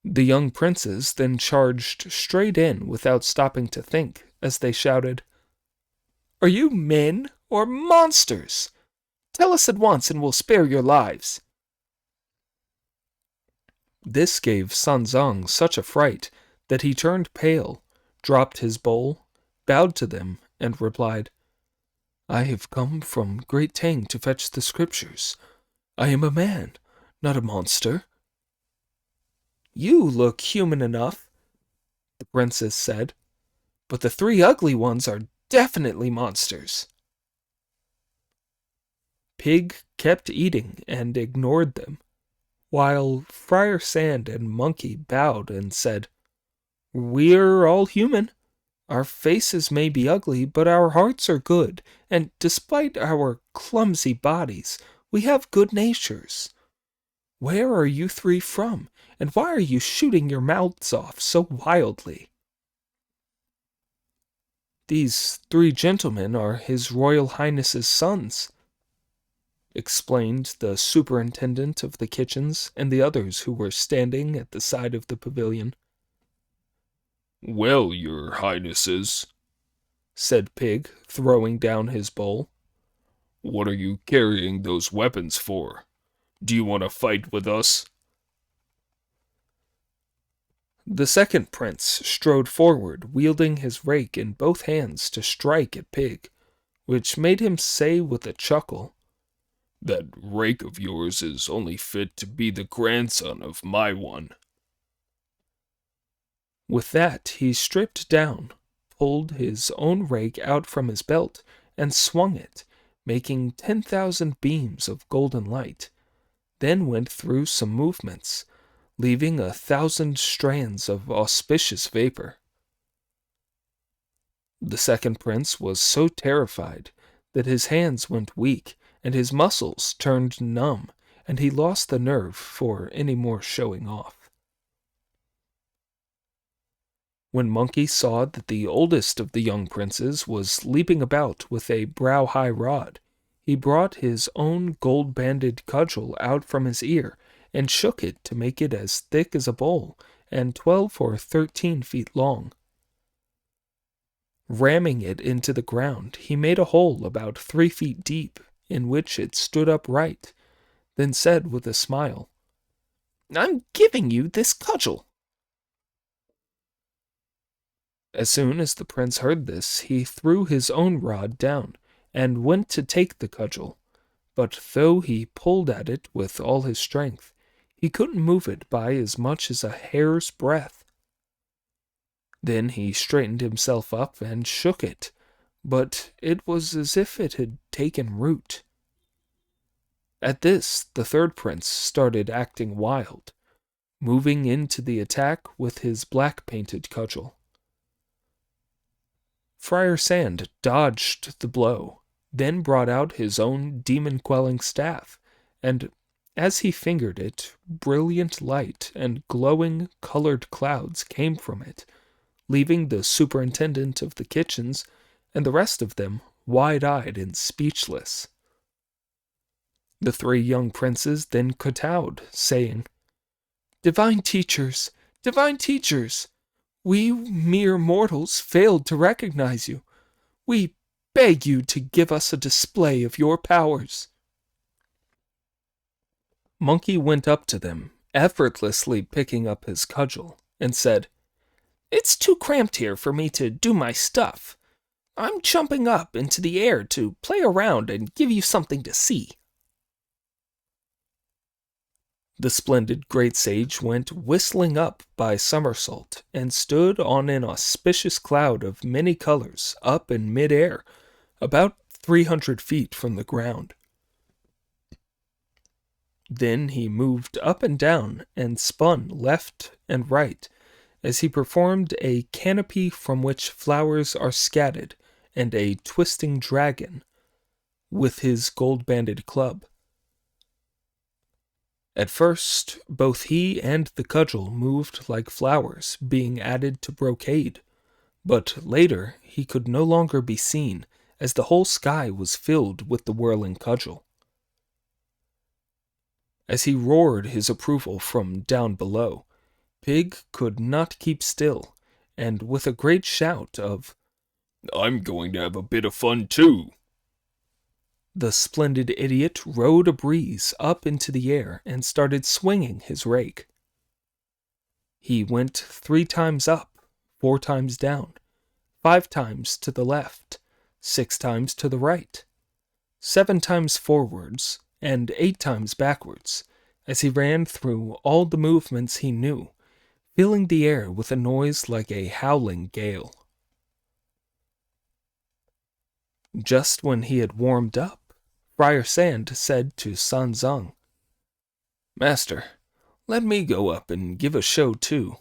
The young princes then charged straight in without stopping to think, as they shouted, "Are you men or monsters? Tell us at once and we'll spare your lives." This gave Sanzang such a fright that he turned pale, dropped his bowl, bowed to them, and replied, "I have come from Great Tang to fetch the scriptures. I am a man, not a monster." "You look human enough," the princess said, "but the three ugly ones are definitely monsters." Pig kept eating and ignored them, while Friar Sand and Monkey bowed and said, "We're all human. Our faces may be ugly, but our hearts are good, and despite our clumsy bodies, we have good natures. Where are you three from, and why are you shooting your mouths off so wildly?" "These three gentlemen are His Royal Highness's sons," explained the superintendent of the kitchens and the others who were standing at the side of the pavilion. "Well, your highnesses," said Pig, throwing down his bowl, "what are you carrying those weapons for? Do you want to fight with us?" The second prince strode forward, wielding his rake in both hands to strike at Pig, which made him say with a chuckle, "That rake of yours is only fit to be the grandson of my one." With that, he stripped down, pulled his own rake out from his belt, and swung it, making 10,000 beams of golden light, then went through some movements, leaving 1,000 strands of auspicious vapor. The second prince was so terrified that his hands went weak and his muscles turned numb, and he lost the nerve for any more showing off. When Monkey saw that the oldest of the young princes was leaping about with a brow-high rod, he brought his own gold-banded cudgel out from his ear and shook it to make it as thick as a bowl and 12 or 13 feet long. Ramming it into the ground, he made a hole about 3 feet deep, in which it stood upright, then said with a smile, "I'm giving you this cudgel." As soon as the prince heard this, he threw his own rod down, and went to take the cudgel, but though he pulled at it with all his strength, he couldn't move it by as much as a hair's breadth. Then he straightened himself up and shook it, but it was as if it had taken root. At this, the third prince started acting wild, moving into the attack with his black-painted cudgel. Friar Sand dodged the blow, then brought out his own demon-quelling staff, and as he fingered it, brilliant light and glowing colored clouds came from it, leaving the superintendent of the kitchens and the rest of them wide-eyed and speechless. The three young princes then kowtowed, saying, divine teachers, we mere mortals failed to recognize you. We beg you to give us a display of your powers." Monkey went up to them, effortlessly picking up his cudgel, and said, "It's too cramped here for me to do my stuff. I'm jumping up into the air to play around and give you something to see." The splendid great sage went whistling up by somersault, and stood on an auspicious cloud of many colors up in mid-air, about 300 feet from the ground. Then he moved up and down and spun left and right as he performed a canopy from which flowers are scattered and a twisting dragon with his gold-banded club. At first, both he and the cudgel moved like flowers being added to brocade, but later he could no longer be seen as the whole sky was filled with the whirling cudgel. As he roared his approval from down below, Pig could not keep still, and with a great shout of, "I'm going to have a bit of fun too," the splendid idiot rode a breeze up into the air and started swinging his rake. He went 3 times up, 4 times down, 5 times to the left, 6 times to the right, 7 times forwards, and 8 times backwards, as he ran through all the movements he knew, filling the air with a noise like a howling gale. Just when he had warmed up, Friar Sand said to San Zeng, "Master, let me go up and give a show too."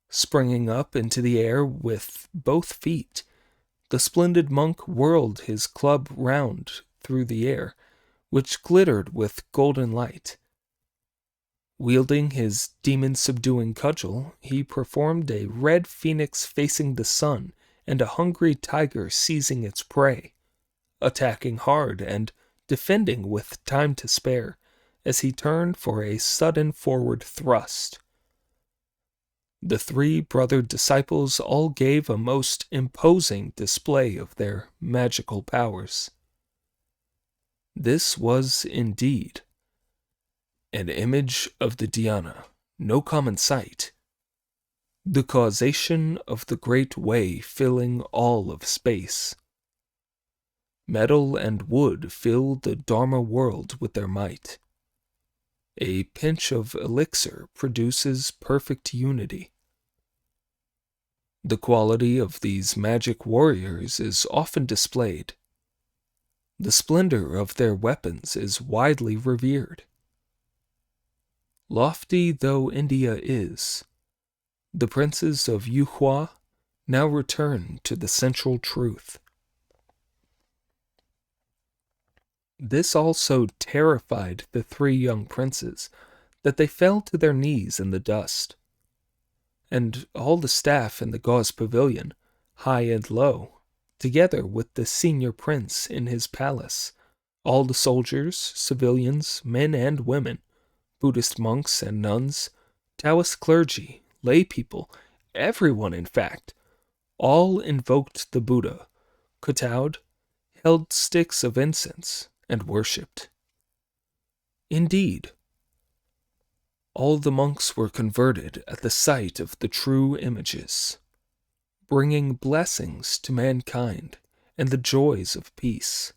Springing up into the air with both feet, the splendid monk whirled his club round through the air, which glittered with golden light. Wielding his demon-subduing cudgel, he performed a red phoenix facing the sun and a hungry tiger seizing its prey, attacking hard and defending with time to spare as he turned for a sudden forward thrust. The 3 brother disciples all gave a most imposing display of their magical powers. This was indeed an image of the Dhyana, no common sight, the causation of the great way filling all of space. Metal and wood fill the Dharma world with their might. A pinch of elixir produces perfect unity. The quality of these magic warriors is often displayed. The splendor of their weapons is widely revered. Lofty though India is, the princes of Yuhua now return to the central truth. This also terrified the 3 young princes, that they fell to their knees in the dust. And all the staff in the gauze pavilion, high and low, together with the senior prince in his palace, all the soldiers, civilians, men and women, Buddhist monks and nuns, Taoist clergy, lay people, everyone in fact, all invoked the Buddha, kowtowed, held sticks of incense, and worshipped. Indeed, all the monks were converted at the sight of the true images, bringing blessings to mankind and the joys of peace.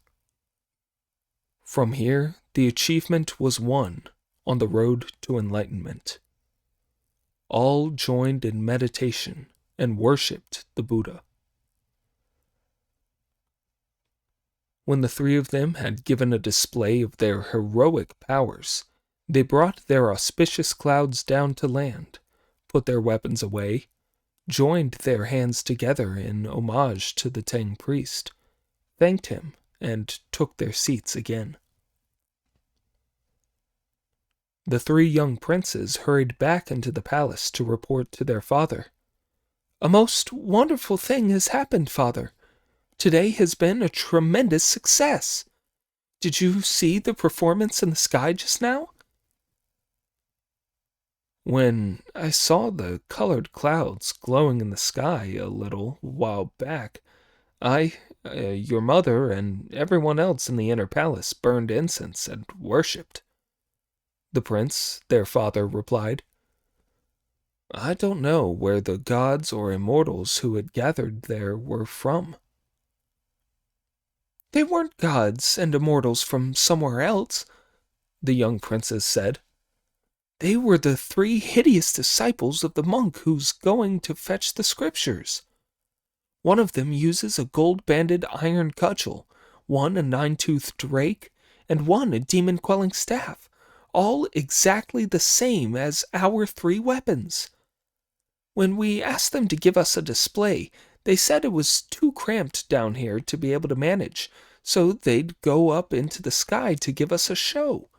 From here, the achievement was won on the road to enlightenment. All joined in meditation and worshipped the Buddha. When the 3 of them had given a display of their heroic powers, they brought their auspicious clouds down to land, put their weapons away, joined their hands together in homage to the Tang priest, thanked him, and took their seats again. The 3 young princes hurried back into the palace to report to their father. "A most wonderful thing has happened, father. Today has been a tremendous success. Did you see the performance in the sky just now?" "When I saw the colored clouds glowing in the sky a little while back, your mother, and everyone else in the inner palace burned incense and worshipped," the prince, their father, replied. "I don't know where the gods or immortals who had gathered there were from." "They weren't gods and immortals from somewhere else," the young princess said. "They were the 3 hideous disciples of the monk who's going to fetch the scriptures. One of them uses a gold-banded iron cudgel, one a nine-toothed rake, and one a demon-quelling staff, all exactly the same as our 3 weapons. When we asked them to give us a display, they said it was too cramped down here to be able to manage, so they'd go up into the sky to give us a show.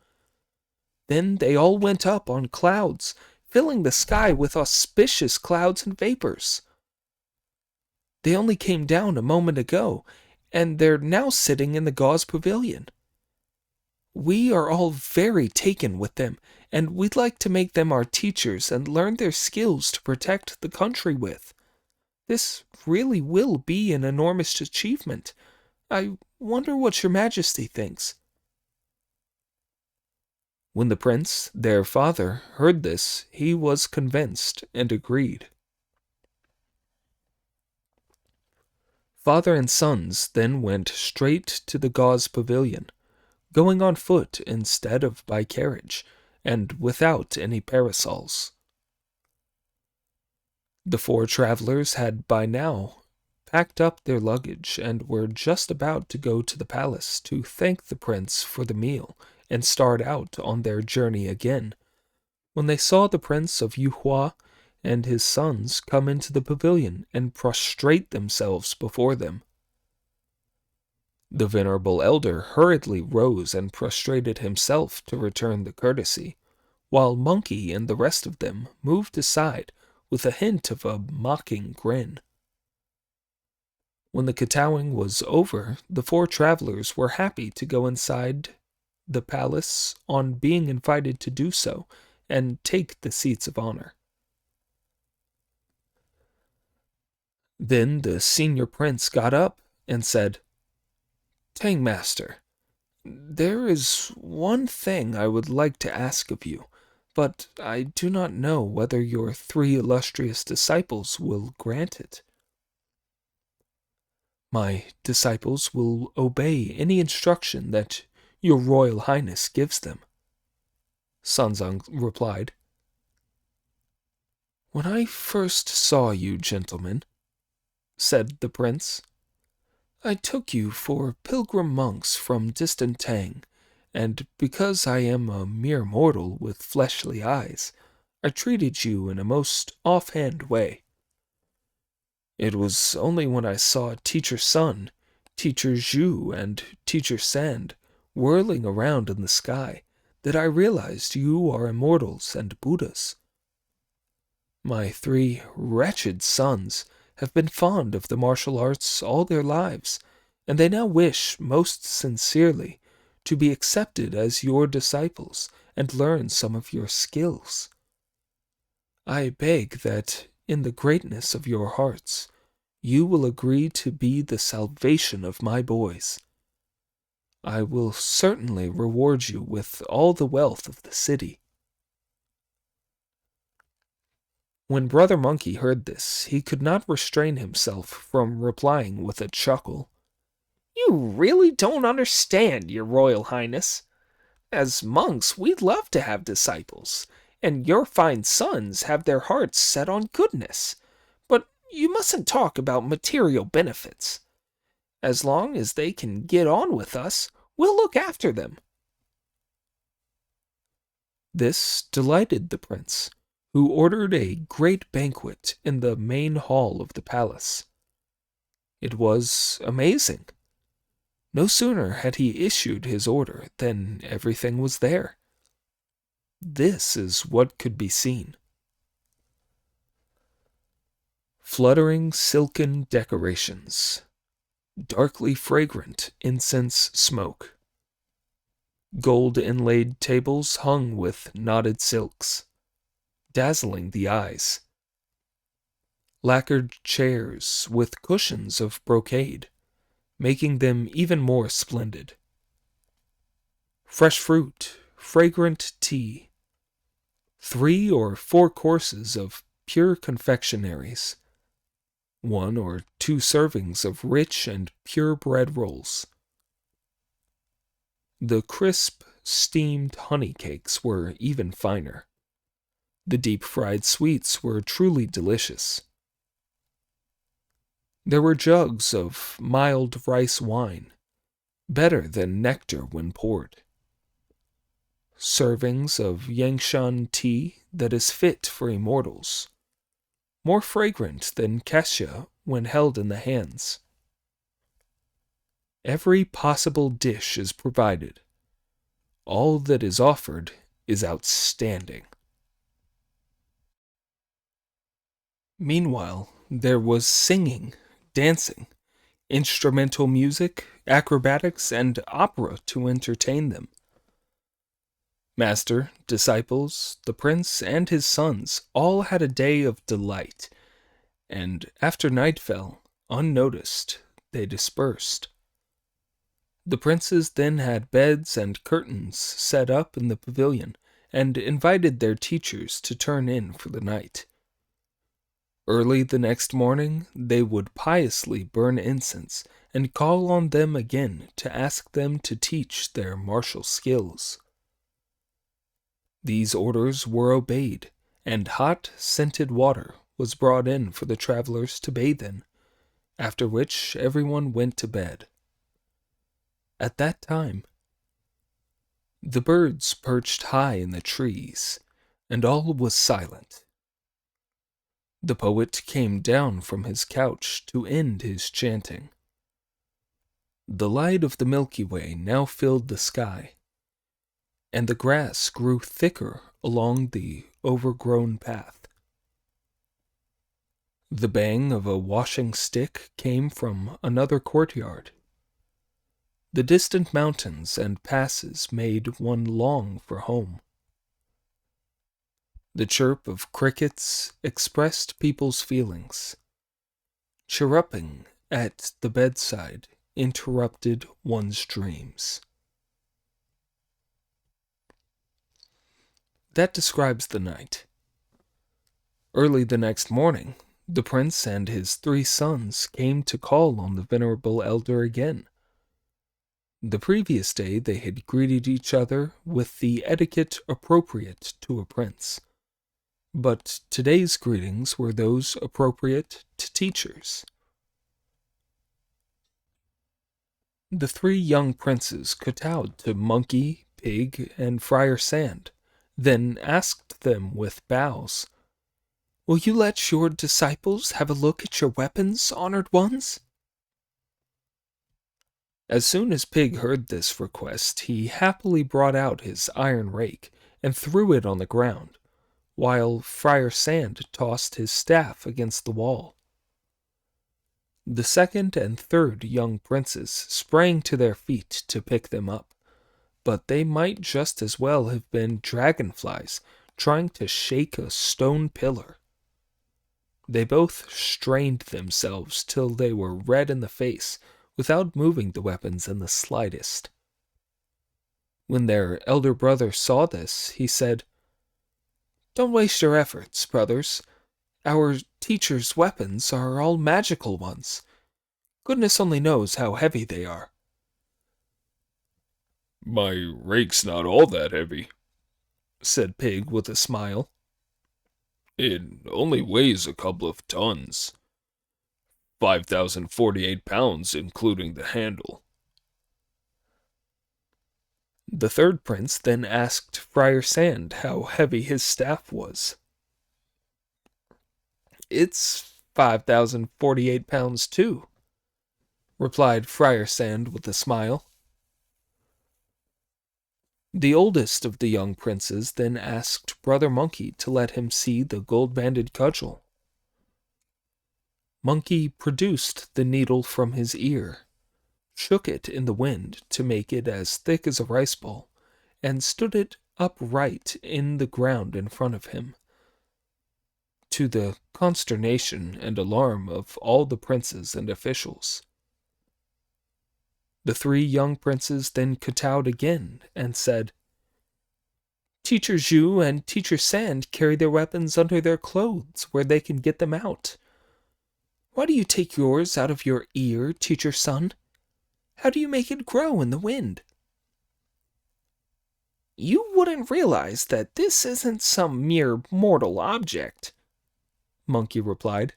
Then they all went up on clouds, filling the sky with auspicious clouds and vapors. They only came down a moment ago, and they're now sitting in the gauze pavilion. We are all very taken with them, and we'd like to make them our teachers and learn their skills to protect the country with. This really will be an enormous achievement. I wonder what your majesty thinks." When the prince, their father, heard this, he was convinced and agreed. Father and sons then went straight to the gauze pavilion, going on foot instead of by carriage, and without any parasols. The 4 travelers had by now packed up their luggage and were just about to go to the palace to thank the prince for the meal and start out on their journey again, when they saw the Prince of Yuhua and his sons come into the pavilion and prostrate themselves before them. The venerable elder hurriedly rose and prostrated himself to return the courtesy, while Monkey and the rest of them moved aside with a hint of a mocking grin. When the kowtowing was over, the 4 travelers were happy to go inside the palace on being invited to do so and take the seats of honor. Then the senior prince got up and said, "Tang Master, there is one thing I would like to ask of you, but I do not know whether your 3 illustrious disciples will grant it." "My disciples will obey any instruction that your Royal Highness gives them," Sanzang replied. "When I first saw you, gentlemen," said the prince, "I took you for pilgrim monks from distant Tang, and because I am a mere mortal with fleshly eyes, I treated you in a most offhand way. It was only when I saw Teacher Sun, Teacher Zhu, and Teacher Sand whirling around in the sky that I realized you are immortals and Buddhas. My 3 wretched sons have been fond of the martial arts all their lives, and they now wish most sincerely to be accepted as your disciples and learn some of your skills. I beg that, in the greatness of your hearts, you will agree to be the salvation of my boys. I will certainly reward you with all the wealth of the city." When Brother Monkey heard this, he could not restrain himself from replying with a chuckle, "You really don't understand, your Royal Highness. As monks, we'd love to have disciples, and your fine sons have their hearts set on goodness. But you mustn't talk about material benefits. As long as they can get on with us, we'll look after them." This delighted the prince, who ordered a great banquet in the main hall of the palace. It was amazing. No sooner had he issued his order than everything was there. This is what could be seen. Fluttering silken decorations, darkly fragrant incense smoke, gold-inlaid tables hung with knotted silks, dazzling the eyes, lacquered chairs with cushions of brocade, making them even more splendid, fresh fruit, fragrant tea, 3 or 4 courses of pure confectionaries, 1 or 2 servings of rich and pure bread rolls. The crisp, steamed honey cakes were even finer. The deep-fried sweets were truly delicious. There were jugs of mild rice wine, better than nectar when poured. Servings of Yangshan tea that is fit for immortals, more fragrant than cassia when held in the hands. Every possible dish is provided. All that is offered is outstanding. Meanwhile, there was singing, dancing, instrumental music, acrobatics, and opera to entertain them. Master, disciples, the prince, and his sons all had a day of delight, and after night fell, unnoticed, they dispersed. The princes then had beds and curtains set up in the pavilion, and invited their teachers to turn in for the night. Early the next morning they would piously burn incense and call on them again to ask them to teach their martial skills. These orders were obeyed, and hot, scented water was brought in for the travelers to bathe in, after which everyone went to bed. At that time, the birds perched high in the trees, and all was silent. The poet came down from his couch to end his chanting. The light of the Milky Way now filled the sky, and the grass grew thicker along the overgrown path. The bang of a washing stick came from another courtyard. The distant mountains and passes made one long for home. The chirp of crickets expressed people's feelings. Chirruping at the bedside interrupted one's dreams. That describes the night. Early the next morning, the prince and his 3 sons came to call on the venerable elder again. The previous day they had greeted each other with the etiquette appropriate to a prince, but today's greetings were those appropriate to teachers. The 3 young princes kowtowed to Monkey, Pig, and Friar Sand, then asked them with bows, "Will you let your disciples have a look at your weapons, honored ones?" As soon as Pig heard this request, he happily brought out his iron rake and threw it on the ground, while Friar Sand tossed his staff against the wall. The 2nd and 3rd young princes sprang to their feet to pick them up, but they might just as well have been dragonflies trying to shake a stone pillar. They both strained themselves till they were red in the face without moving the weapons in the slightest. When their elder brother saw this, he said, "Don't waste your efforts, brothers. Our teacher's weapons are all magical ones. Goodness only knows how heavy they are." My rake's not all that heavy, said Pig with a smile. It only weighs a couple of tons. 5,048 pounds, including the handle. The 3rd prince then asked Friar Sand how heavy his staff was. "It's 5,048 pounds too," replied Friar Sand with a smile. The oldest of the young princes then asked Brother Monkey to let him see the gold-banded cudgel. Monkey produced the needle from his ear, shook it in the wind to make it as thick as a rice ball, and stood it upright in the ground in front of him, to the consternation and alarm of all the princes and officials. The 3 young princes then kowtowed again and said, "Teacher Zhu and Teacher Sand carry their weapons under their clothes where they can get them out. Why do you take yours out of your ear, Teacher Sun? How do you make it grow in the wind?" "You wouldn't realize that this isn't some mere mortal object," Monkey replied.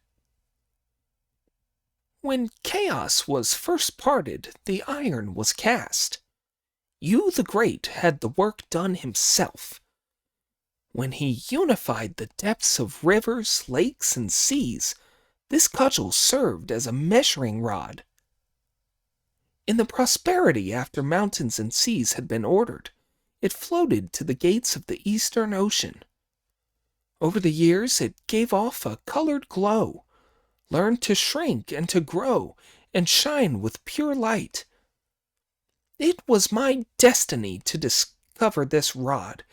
When chaos was first parted, the iron was cast. You the Great had the work done himself. When he unified the depths of rivers, lakes, and seas, this cudgel served as a measuring rod. In the prosperity after mountains and seas had been ordered, it floated to the gates of the Eastern Ocean. Over the years it gave off a colored glow, learned to shrink and to grow, and shine with pure light. It was my destiny to discover this rod,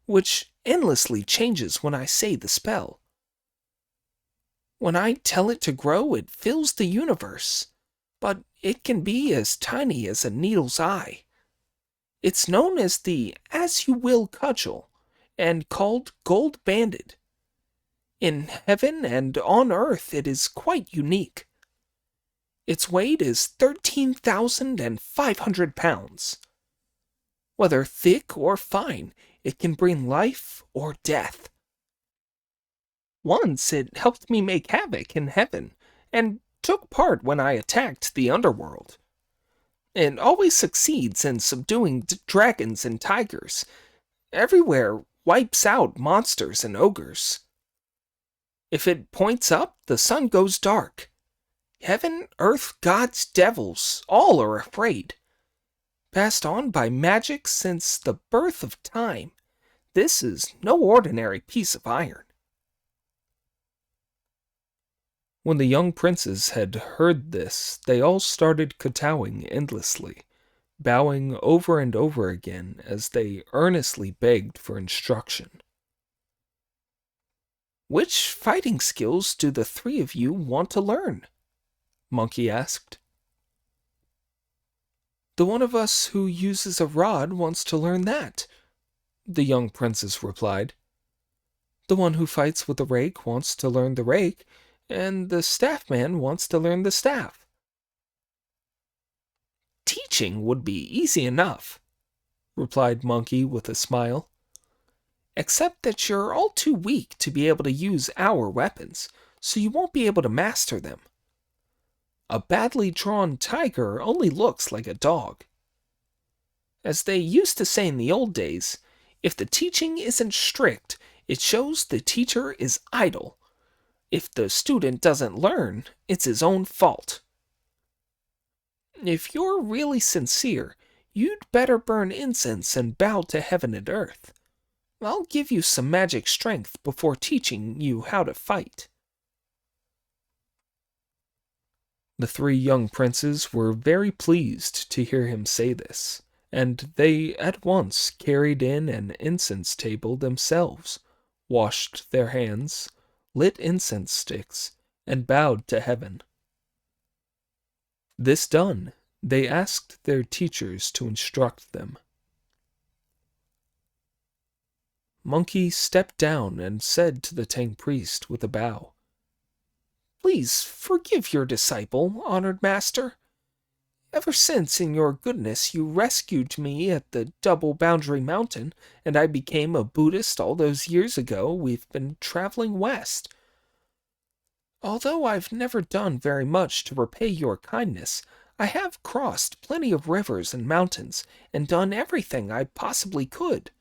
which endlessly changes when I say the spell. When I tell it to grow, it fills the universe, but it can be as tiny as a needle's eye. It's known as the As-You-Will cudgel, and called gold-banded. In heaven and on earth it is quite unique. Its weight is 13,500 pounds. Whether thick or fine, it can bring life or death. Once it helped me make havoc in heaven, and took part when I attacked the underworld. It always succeeds in subduing dragons and tigers. Everywhere wipes out monsters and ogres. If it points up, the sun goes dark. Heaven, earth, gods, devils, all are afraid. Passed on by magic since the birth of time, this is no ordinary piece of iron. When the young princes had heard this, they all started kowtowing endlessly, bowing over and over again as they earnestly begged for instruction. Which fighting skills do the three of you want to learn? Monkey asked. The one of us who uses a rod wants to learn that, the young princes replied. The one who fights with a rake wants to learn the rake, and the staff man wants to learn the staff. Teaching would be easy enough, replied Monkey with a smile. Except that you're all too weak to be able to use our weapons, so you won't be able to master them. A badly drawn tiger only looks like a dog. As they used to say in the old days, if the teaching isn't strict, it shows the teacher is idle. If the student doesn't learn, it's his own fault. If you're really sincere, you'd better burn incense and bow to heaven and earth. I'll give you some magic strength before teaching you how to fight. The three young princes were very pleased to hear him say this, and they at once carried in an incense table themselves, washed their hands, lit incense sticks, and bowed to heaven. This done, they asked their teachers to instruct them. Monkey stepped down and said to the Tang priest with a bow, Please forgive your disciple, honored master. Ever since in your goodness you rescued me at the Double Boundary Mountain, and I became a Buddhist all those years ago, we've been traveling west. Although I've never done very much to repay your kindness, I have crossed plenty of rivers and mountains, and done everything I possibly could.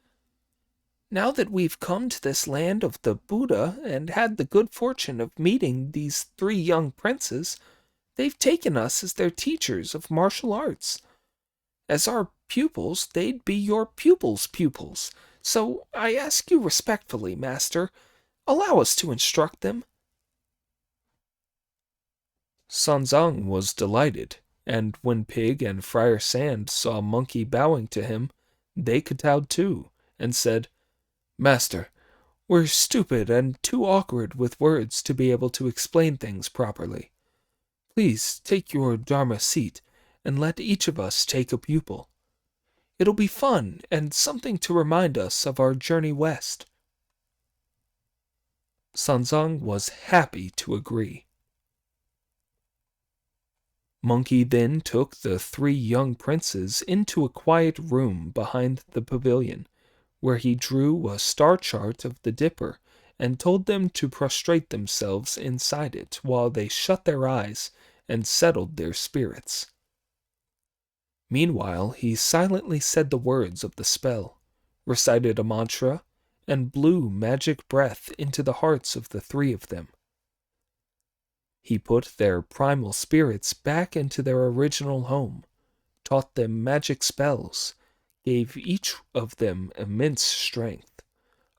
Now that we've come to this land of the Buddha and had the good fortune of meeting these three young princes, they've taken us as their teachers of martial arts. As our pupils, they'd be your pupils' pupils. So I ask you respectfully, master, allow us to instruct them. Sanzang was delighted, and when Pig and Friar Sand saw Monkey bowing to him, they kowtowed too, and said, Master, we're stupid and too awkward with words to be able to explain things properly. Please take your Dharma seat, and let each of us take a pupil. It'll be fun and something to remind us of our journey west. Sanzang was happy to agree. Monkey then took the three young princes into a quiet room behind the pavilion, where he drew a star chart of the Dipper and told them to prostrate themselves inside it while they shut their eyes and settled their spirits. Meanwhile, he silently said the words of the spell, recited a mantra, and blew magic breath into the hearts of the three of them. He put their primal spirits back into their original home, taught them magic spells, gave each of them immense strength,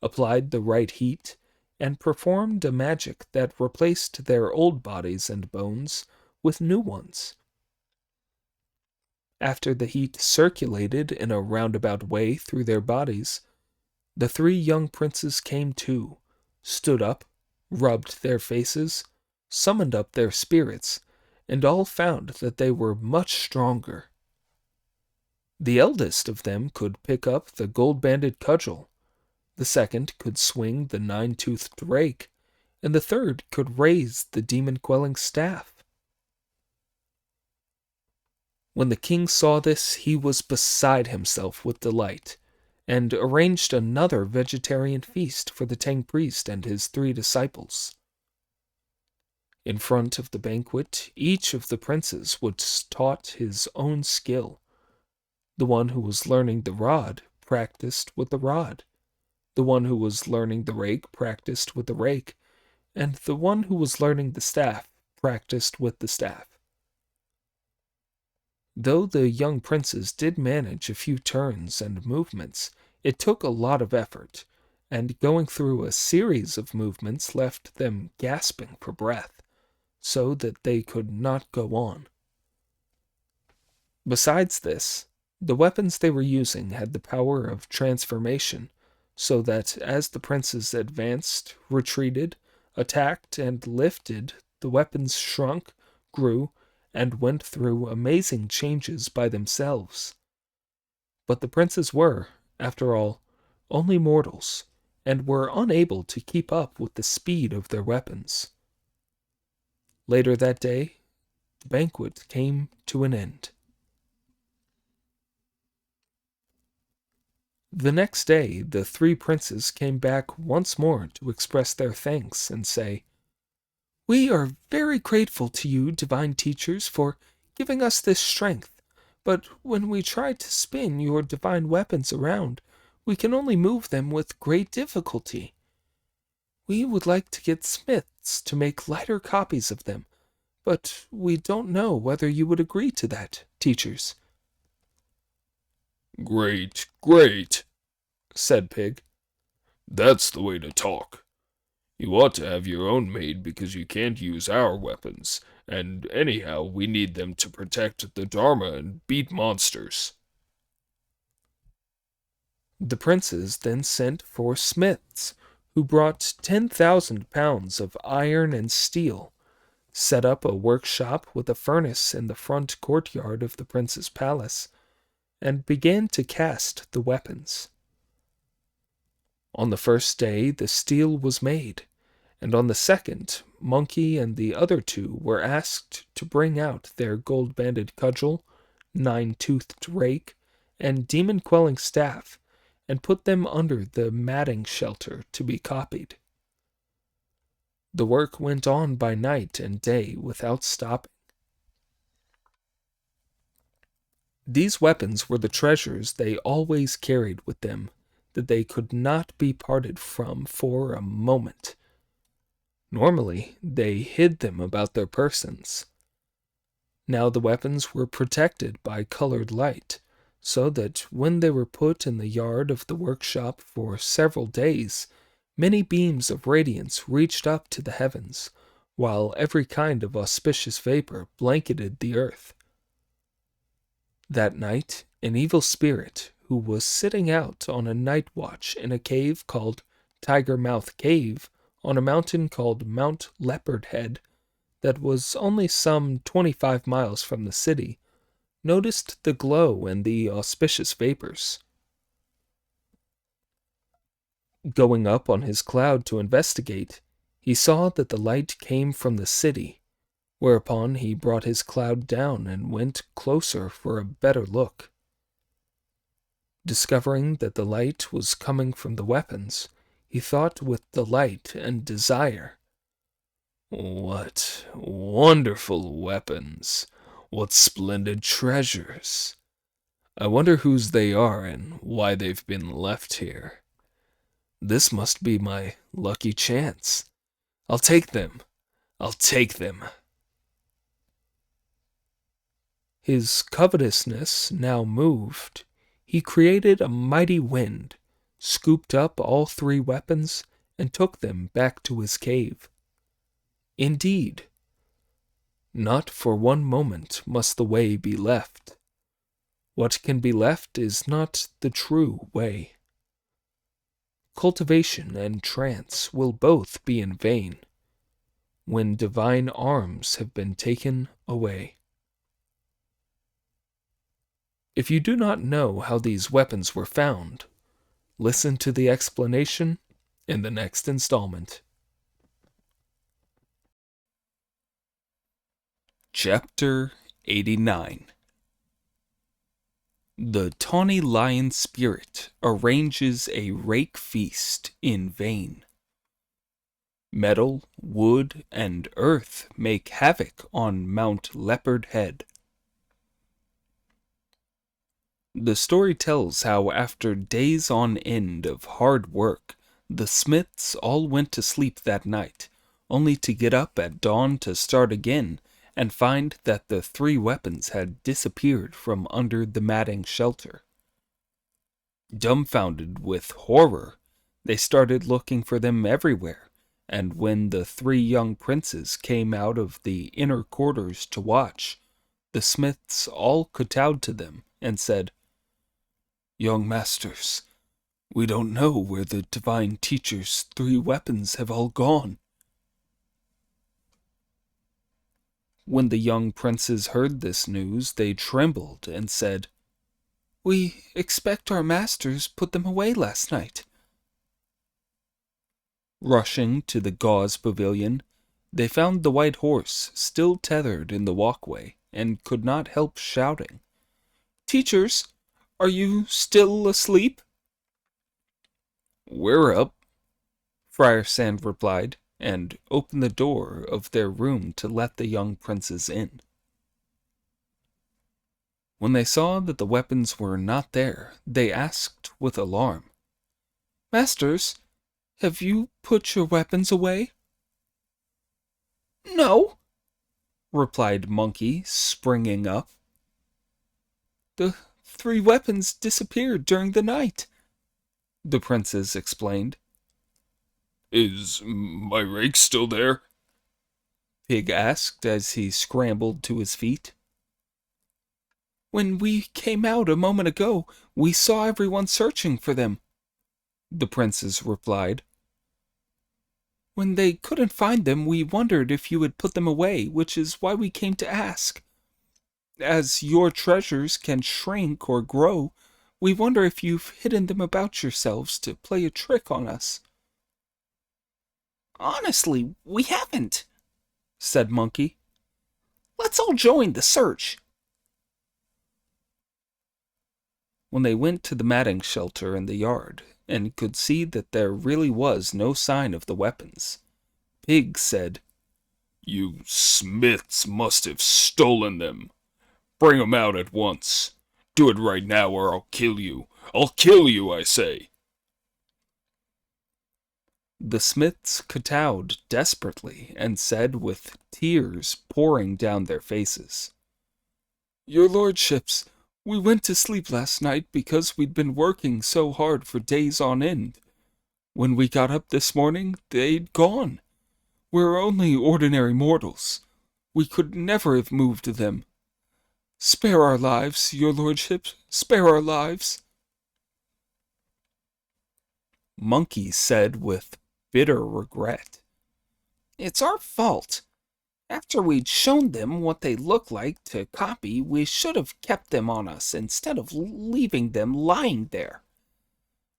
applied the right heat, and performed a magic that replaced their old bodies and bones with new ones. After the heat circulated in a roundabout way through their bodies, the three young princes came to, stood up, rubbed their faces, summoned up their spirits, and all found that they were much stronger. The eldest of them could pick up the gold-banded cudgel, the second could swing the nine-toothed rake, and the third could raise the demon-quelling staff. When the king saw this, he was beside himself with delight, and arranged another vegetarian feast for the Tang priest and his three disciples. In front of the banquet, each of the princes was taught his own skill. The one who was learning the rod practiced with the rod. The one who was learning the rake practiced with the rake, and the one who was learning the staff practiced with the staff. Though the young princes did manage a few turns and movements, it took a lot of effort, and going through a series of movements left them gasping for breath, so that they could not go on. Besides this, the weapons they were using had the power of transformation, so that as the princes advanced, retreated, attacked, and lifted, the weapons shrunk, grew, and went through amazing changes by themselves. But the princes were, after all, only mortals, and were unable to keep up with the speed of their weapons. Later that day, the banquet came to an end. The next day, the three princes came back once more to express their thanks and say, "We are very grateful to you, divine teachers, for giving us this strength, but when we try to spin your divine weapons around, we can only move them with great difficulty. We would like to get smiths to make lighter copies of them, but we don't know whether you would agree to that, teachers." Great, great, said Pig. That's the way to talk. You ought to have your own made because you can't use our weapons, and anyhow we need them to protect the Dharma and beat monsters. The princes then sent for smiths, who brought 10,000 pounds of iron and steel, set up a workshop with a furnace in the front courtyard of the prince's palace, and began to cast the weapons. On the first day the steel was made, and on the second, Monkey and the other two were asked to bring out their gold-banded cudgel, nine-toothed rake, and demon-quelling staff, and put them under the matting shelter to be copied. The work went on by night and day without stopping. These weapons were the treasures they always carried with them, that they could not be parted from for a moment. Normally, they hid them about their persons. Now the weapons were protected by colored light, so that when they were put in the yard of the workshop for several days, many beams of radiance reached up to the heavens, while every kind of auspicious vapor blanketed the earth. That night, an evil spirit, who was sitting out on a night watch in a cave called Tiger Mouth Cave, on a mountain called Mount Leopard Head, that was only some 25 miles from the city, noticed the glow and the auspicious vapors. Going up on his cloud to investigate, he saw that the light came from the city, whereupon he brought his cloud down and went closer for a better look. Discovering that the light was coming from the weapons, he thought with delight and desire, What wonderful weapons! What splendid treasures! I wonder whose they are and why they've been left here. This must be my lucky chance. I'll take them. I'll take them. His covetousness now moved. He created a mighty wind, scooped up all 3 weapons, and took them back to his cave. Indeed, not for one moment must the way be left. What can be left is not the true way. Cultivation and trance will both be in vain when divine arms have been taken away. If you do not know how these weapons were found, listen to the explanation in the next installment. Chapter 89. The tawny lion spirit arranges a rake feast in vain. Metal, wood, and earth make havoc on Mount Leopard Head. The story tells how after days on end of hard work, the Smiths all went to sleep that night, only to get up at dawn to start again and find that the 3 weapons had disappeared from under the matting shelter. Dumbfounded with horror, they started looking for them everywhere, and when the 3 young princes came out of the inner quarters to watch, the Smiths all kowtowed to them and said, "Young masters, we don't know where the divine teacher's 3 weapons have all gone." When the young princes heard this news, they trembled and said, "We expect our masters put them away last night." Rushing to the gauze pavilion, they found the white horse still tethered in the walkway and could not help shouting, "Teachers, are you still asleep?" "We're up," Friar Sand replied, and opened the door of their room to let the young princes in. When they saw that the weapons were not there, they asked with alarm, "Masters, have you put your weapons away?" "No," replied Monkey, springing up. "The 3 weapons disappeared during the night," the princes explained. "Is my rake still there?" Pig asked as he scrambled to his feet. "When we came out a moment ago, we saw everyone searching for them," the princes replied. "When they couldn't find them, we wondered if you had put them away, which is why we came to ask. As your treasures can shrink or grow, we wonder if you've hidden them about yourselves to play a trick on us." "Honestly, we haven't," said Monkey. "Let's all join the search." When they went to the matting shelter in the yard and could see that there really was no sign of the weapons, Pig said, "You Smiths must have stolen them. Bring 'em out at once. Do it right now or I'll kill you. I'll kill you, I say." The Smiths kowtowed desperately and said with tears pouring down their faces, "Your lordships, we went to sleep last night because we'd been working so hard for days on end. When we got up this morning, they'd gone. We're only ordinary mortals. We could never have moved them. Spare our lives, your lordships, spare our lives." Monkey said with bitter regret, "It's our fault. After we'd shown them what they look like to copy, we should have kept them on us instead of leaving them lying there.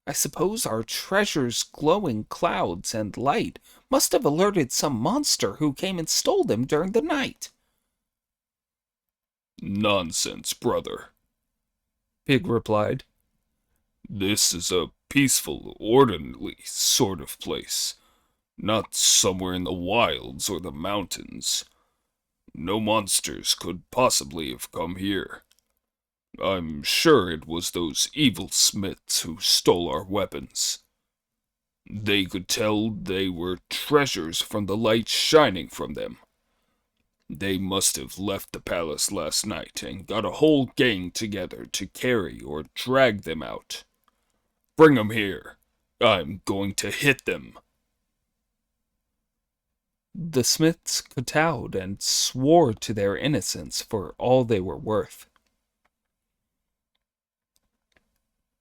I suppose our treasure's glowing clouds and light must have alerted some monster who came and stole them during the night." "Nonsense, brother," Pig replied. "This is a peaceful, orderly sort of place. Not somewhere in the wilds or the mountains. No monsters could possibly have come here. I'm sure it was those evil smiths who stole our weapons. They could tell they were treasures from the light shining from them. They must have left the palace last night and got a whole gang together to carry or drag them out. Bring 'em here. I'm going to hit them. The smiths kowtowed and swore to their innocence for all they were worth.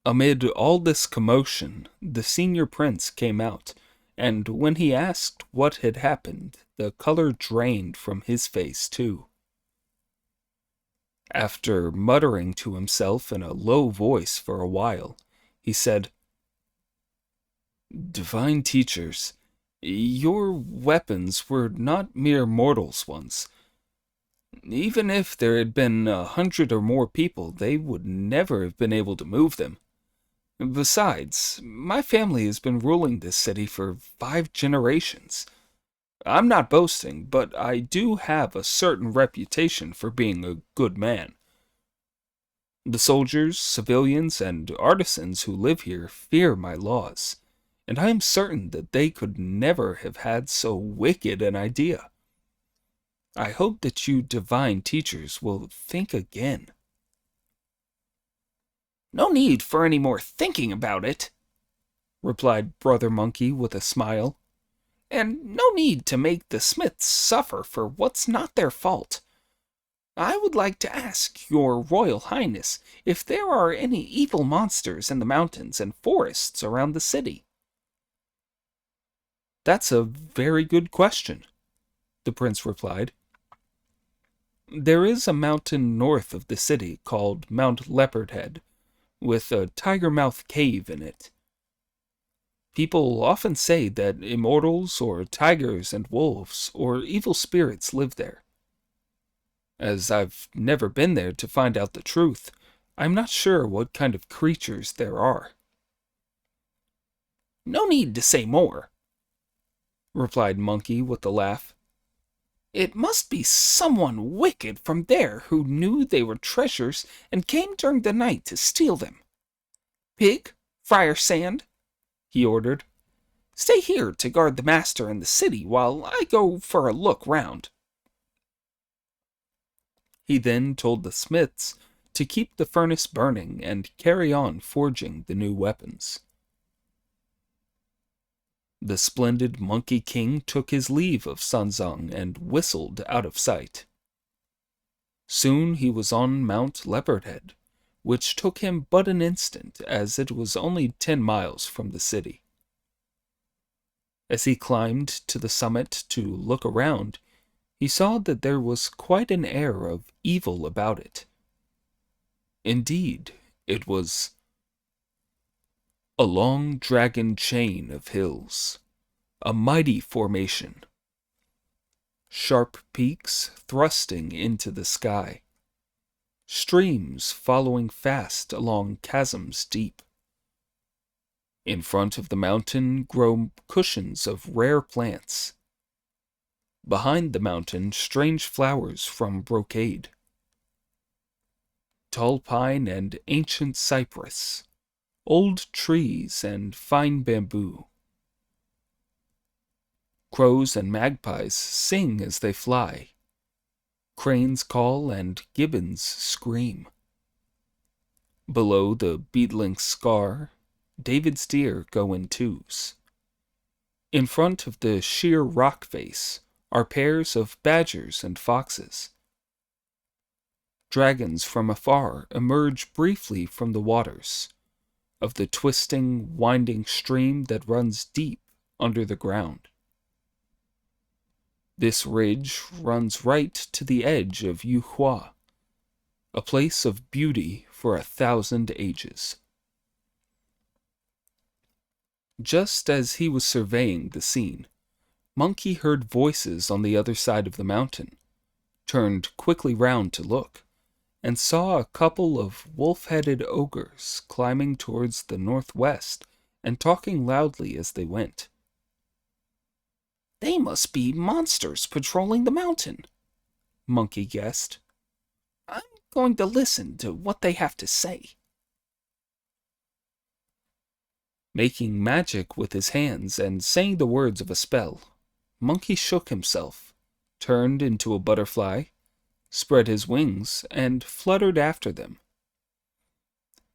Amid all this commotion, the senior prince came out, and when he asked what had happened, the color drained from his face too. After muttering to himself in a low voice for a while, he said, "Divine teachers, your weapons were not mere mortals' ones. Even if there had been 100 or more people, they would never have been able to move them. Besides, my family has been ruling this city for 5 generations. I'm not boasting, but I do have a certain reputation for being a good man. The soldiers, civilians, and artisans who live here fear my laws, and I am certain that they could never have had so wicked an idea. I hope that you divine teachers will think again." "No need for any more thinking about it," replied Brother Monkey with a smile. "and no need to make the smiths suffer for what's not their fault. I would like to ask your Royal Highness if there are any evil monsters in the mountains and forests around the city." "That's a very good question," the prince replied. "There is a mountain north of the city called Mount Leopardhead, with a tiger-mouth cave in it. People often say that immortals or tigers and wolves or evil spirits live there. As I've never been there to find out the truth, I'm not sure what kind of creatures there are." "No need to say more," replied Monkey with a laugh. "It must be someone wicked from there who knew they were treasures and came during the night to steal them. Pig, Friar Sand," he ordered, "stay here to guard the master in the city while I go for a look round." He then told the smiths to keep the furnace burning and carry on forging the new weapons. The splendid Monkey King took his leave of Sanzang and whistled out of sight. Soon he was on Mount Leopardhead, which took him but an instant, as it was only 10 miles from the city. As he climbed to the summit to look around, he saw that there was quite an air of evil about it. Indeed, it was a long dragon chain of hills, a mighty formation, sharp peaks thrusting into the sky, streams following fast along chasms deep. In front of the mountain grow cushions of rare plants. Behind the mountain, strange flowers from brocade. Tall pine and ancient cypress, old trees and fine bamboo. Crows and magpies sing as they fly. Cranes call and gibbons scream. Below the beetling scar, David's deer go in twos. In front of the sheer rock face are pairs of badgers and foxes. Dragons from afar emerge briefly from the waters of the twisting, winding stream that runs deep under the ground. This ridge runs right to the edge of Yuhua, a place of beauty for 1,000 ages. Just as he was surveying the scene, Monkey heard voices on the other side of the mountain, turned quickly round to look, and saw a couple of wolf-headed ogres climbing towards the northwest and talking loudly as they went. They must be monsters patrolling the mountain, Monkey guessed. I'm going to listen to what they have to say. Making magic with his hands and saying the words of a spell, Monkey shook himself, turned into a butterfly, spread his wings, and fluttered after them.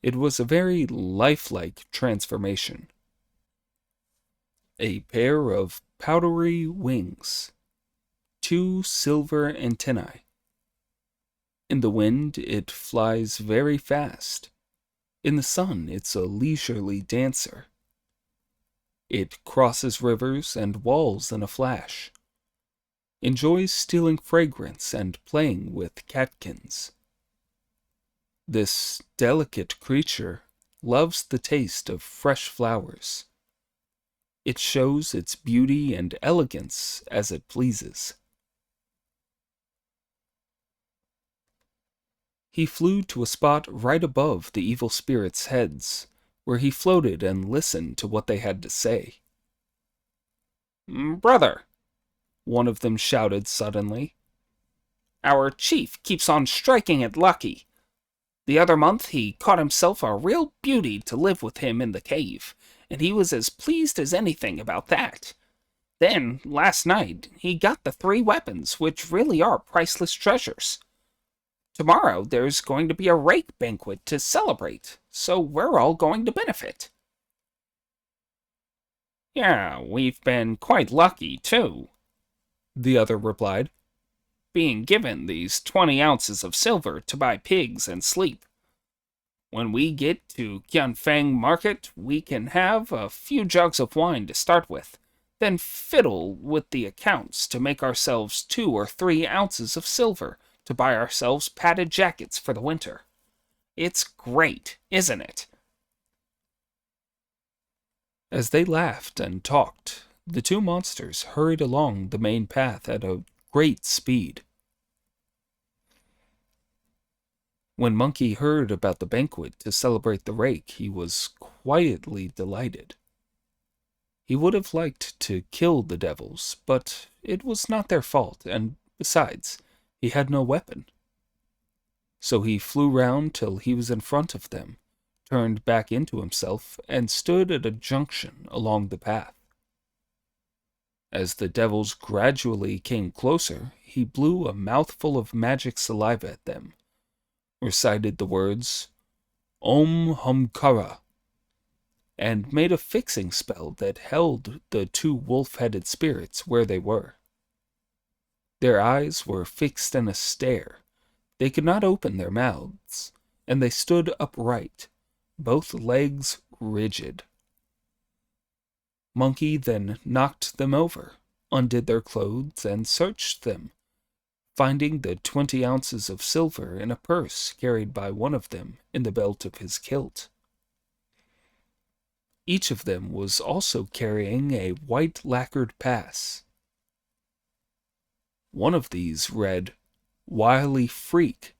It was a very lifelike transformation. A pair of powdery wings, 2 silver antennae. In the wind, it flies very fast. In the sun, it's a leisurely dancer. It crosses rivers and walls in a flash. Enjoys stealing fragrance and playing with catkins. This delicate creature loves the taste of fresh flowers. It shows its beauty and elegance as it pleases. He flew to a spot right above the evil spirits' heads, where he floated and listened to what they had to say. Brother, one of them shouted suddenly, our chief keeps on striking it lucky. The other month he caught himself a real beauty to live with him in the cave, and he was as pleased as anything about that. Then, last night, he got the 3 weapons, which really are priceless treasures. Tomorrow there's going to be a rake banquet to celebrate, so we're all going to benefit. Yeah, we've been quite lucky, too, the other replied, being given these 20 ounces of silver to buy pigs and sleep. When we get to Qianfang Market, we can have a few jugs of wine to start with, then fiddle with the accounts to make ourselves 2 or 3 ounces of silver to buy ourselves padded jackets for the winter. It's great, isn't it? As they laughed and talked, the 2 monsters hurried along the main path at a great speed. When Monkey heard about the banquet to celebrate the rake, he was quietly delighted. He would have liked to kill the devils, but it was not their fault, and besides, he had no weapon. So he flew round till he was in front of them, turned back into himself, and stood at a junction along the path. As the devils gradually came closer, he blew a mouthful of magic saliva at them, recited the words Om Humkara, and made a fixing spell that held the 2 wolf-headed spirits where they were. Their eyes were fixed in a stare. They could not open their mouths, and they stood upright, both legs rigid. Monkey then knocked them over, undid their clothes, and searched them, finding the 20 ounces of silver in a purse carried by one of them in the belt of his kilt. Each of them was also carrying a white lacquered pass. One of these read, Wily Freak,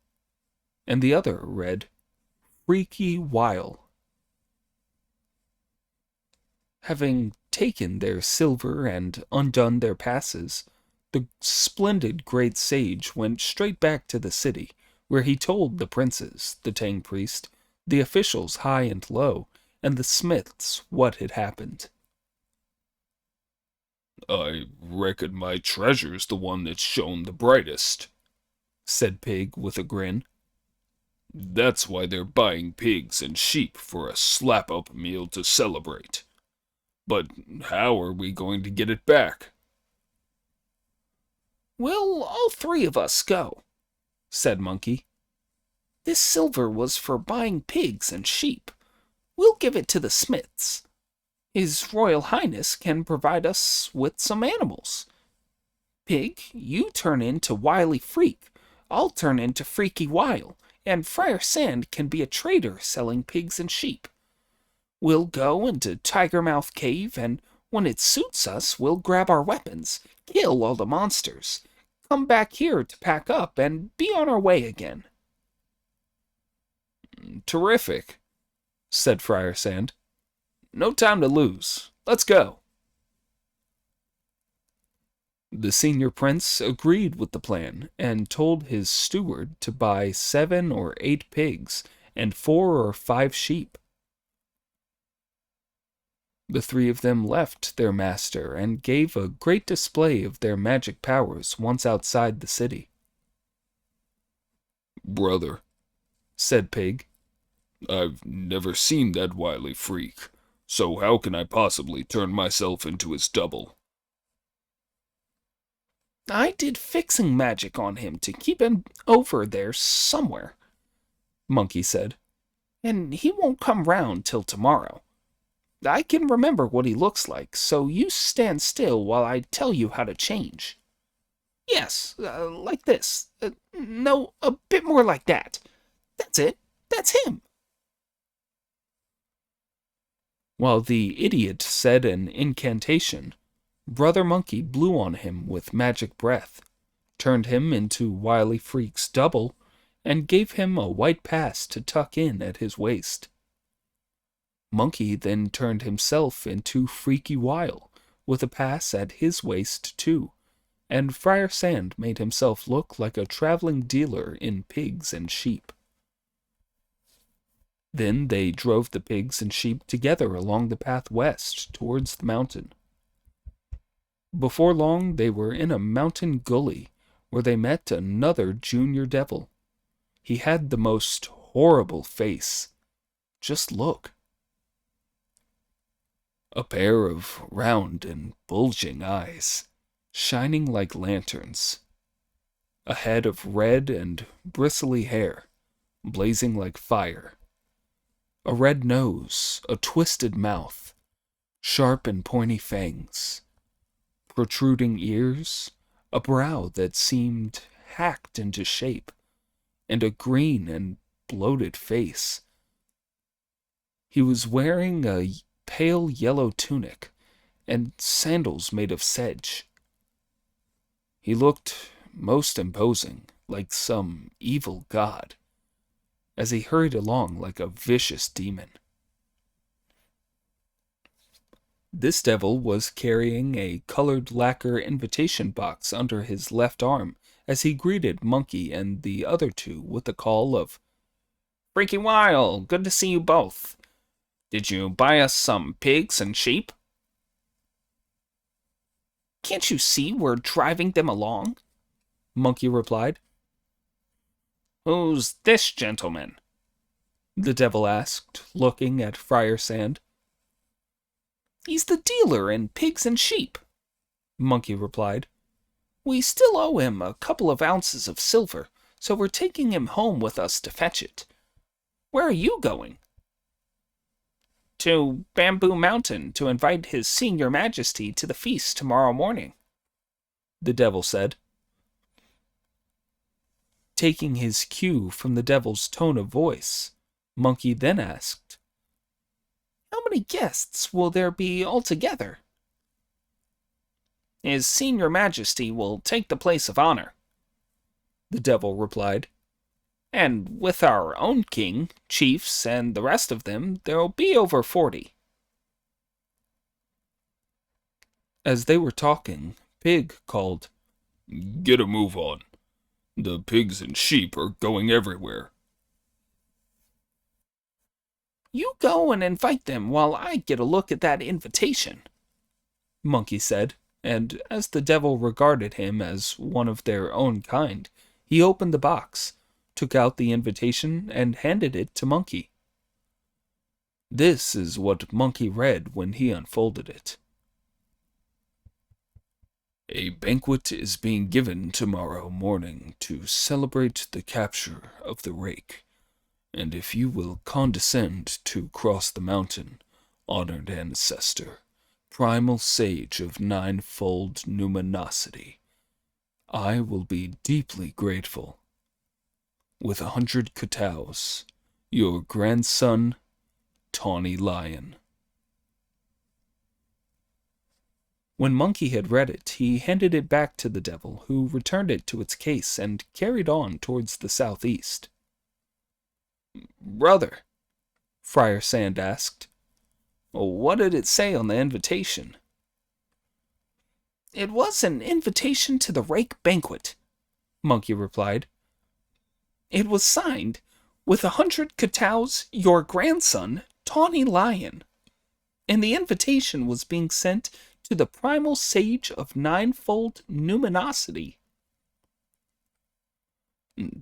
and the other read, Freaky Wile. Having taken their silver and undone their passes, the splendid great sage went straight back to the city, where he told the princes, the Tang priest, the officials high and low, and the smiths what had happened. I reckon my treasure's the one that's shone the brightest, said Pig with a grin. That's why they're buying pigs and sheep for a slap-up meal to celebrate. But how are we going to get it back? We'll all 3 of us go, said Monkey. This silver was for buying pigs and sheep. We'll give it to the smiths. His Royal Highness can provide us with some animals. Pig, you turn into Wily Freak. I'll turn into Freaky Wile, and Friar Sand can be a trader selling pigs and sheep. We'll go into Tigermouth Cave, and when it suits us, we'll grab our weapons, kill all the monsters, come back here to pack up, and be on our way again. Terrific, said Friar Sand. No time to lose. Let's go. The senior prince agreed with the plan and told his steward to buy 7 or 8 pigs and 4 or 5 sheep. The 3 of them left their master and gave a great display of their magic powers once outside the city. Brother, Said Pig, I've never seen that wily freak, so how can I possibly turn myself into his double? I did fixing magic on him to keep him over there somewhere, Monkey said. and he won't come round till tomorrow. I can remember what he looks like, so you stand still while I tell you how to change. Yes, like this. No, a bit more like that. That's it. That's him. While the idiot said an incantation, Brother Monkey blew on him with magic breath, turned him into Wily Freak's double, and gave him a white pass to tuck in at his waist. Monkey then turned himself into Freaky Wile, with a pass at his waist too, and Friar Sand made himself look like a traveling dealer in pigs and sheep. Then they drove the pigs and sheep together along the path west towards the mountain. Before long they were in a mountain gully where they met another junior devil. He had the most horrible face. Just look. A pair of round and bulging eyes, shining like lanterns. A head of red and bristly hair, blazing like fire. A red nose, a twisted mouth, sharp and pointy fangs, protruding ears, a brow that seemed hacked into shape, and a green and bloated face. He was wearing a pale yellow tunic and sandals made of sedge. He looked most imposing, like some evil god, as he hurried along like a vicious demon. This devil was carrying a colored lacquer invitation box under his left arm as he greeted Monkey and the other 2 with the call of, Freaky Wile, good to see you both. Did you buy us some pigs and sheep? Can't you see we're driving them along? Monkey replied. Who's this gentleman? The devil asked, looking at Friar Sand. He's the dealer in pigs and sheep, Monkey replied. We still owe him a couple of ounces of silver, so we're taking him home with us to fetch it. Where are you going? To Bamboo Mountain to invite his senior majesty to the feast tomorrow morning, the devil said. Taking his cue from the devil's tone of voice, Monkey then asked, How many guests will there be altogether? His senior majesty will take the place of honor, the devil replied. And with our own king, chiefs, and the rest of them, there'll be over 40. As they were talking, Pig called, Get a move on. The pigs and sheep are going everywhere. You go and invite them while I get a look at that invitation, Monkey said, and as the devil regarded him as one of their own kind, he opened the box, took out the invitation, and handed it to Monkey. This is what Monkey read when he unfolded it. A banquet is being given tomorrow morning to celebrate the capture of the rake, and if you will condescend to cross the mountain, honored ancestor, primal sage of ninefold numinosity, I will be deeply grateful. With 100 kotaus, your grandson, Tawny Lion. When Monkey had read it, he handed it back to the devil, who returned it to its case and carried on towards the southeast. Brother, Friar Sand asked, what did it say on the invitation? It was an invitation to the rake banquet, Monkey replied. It was signed, with 100 Katows, your grandson, Tawny Lion, and the invitation was being sent to the primal sage of ninefold numinosity.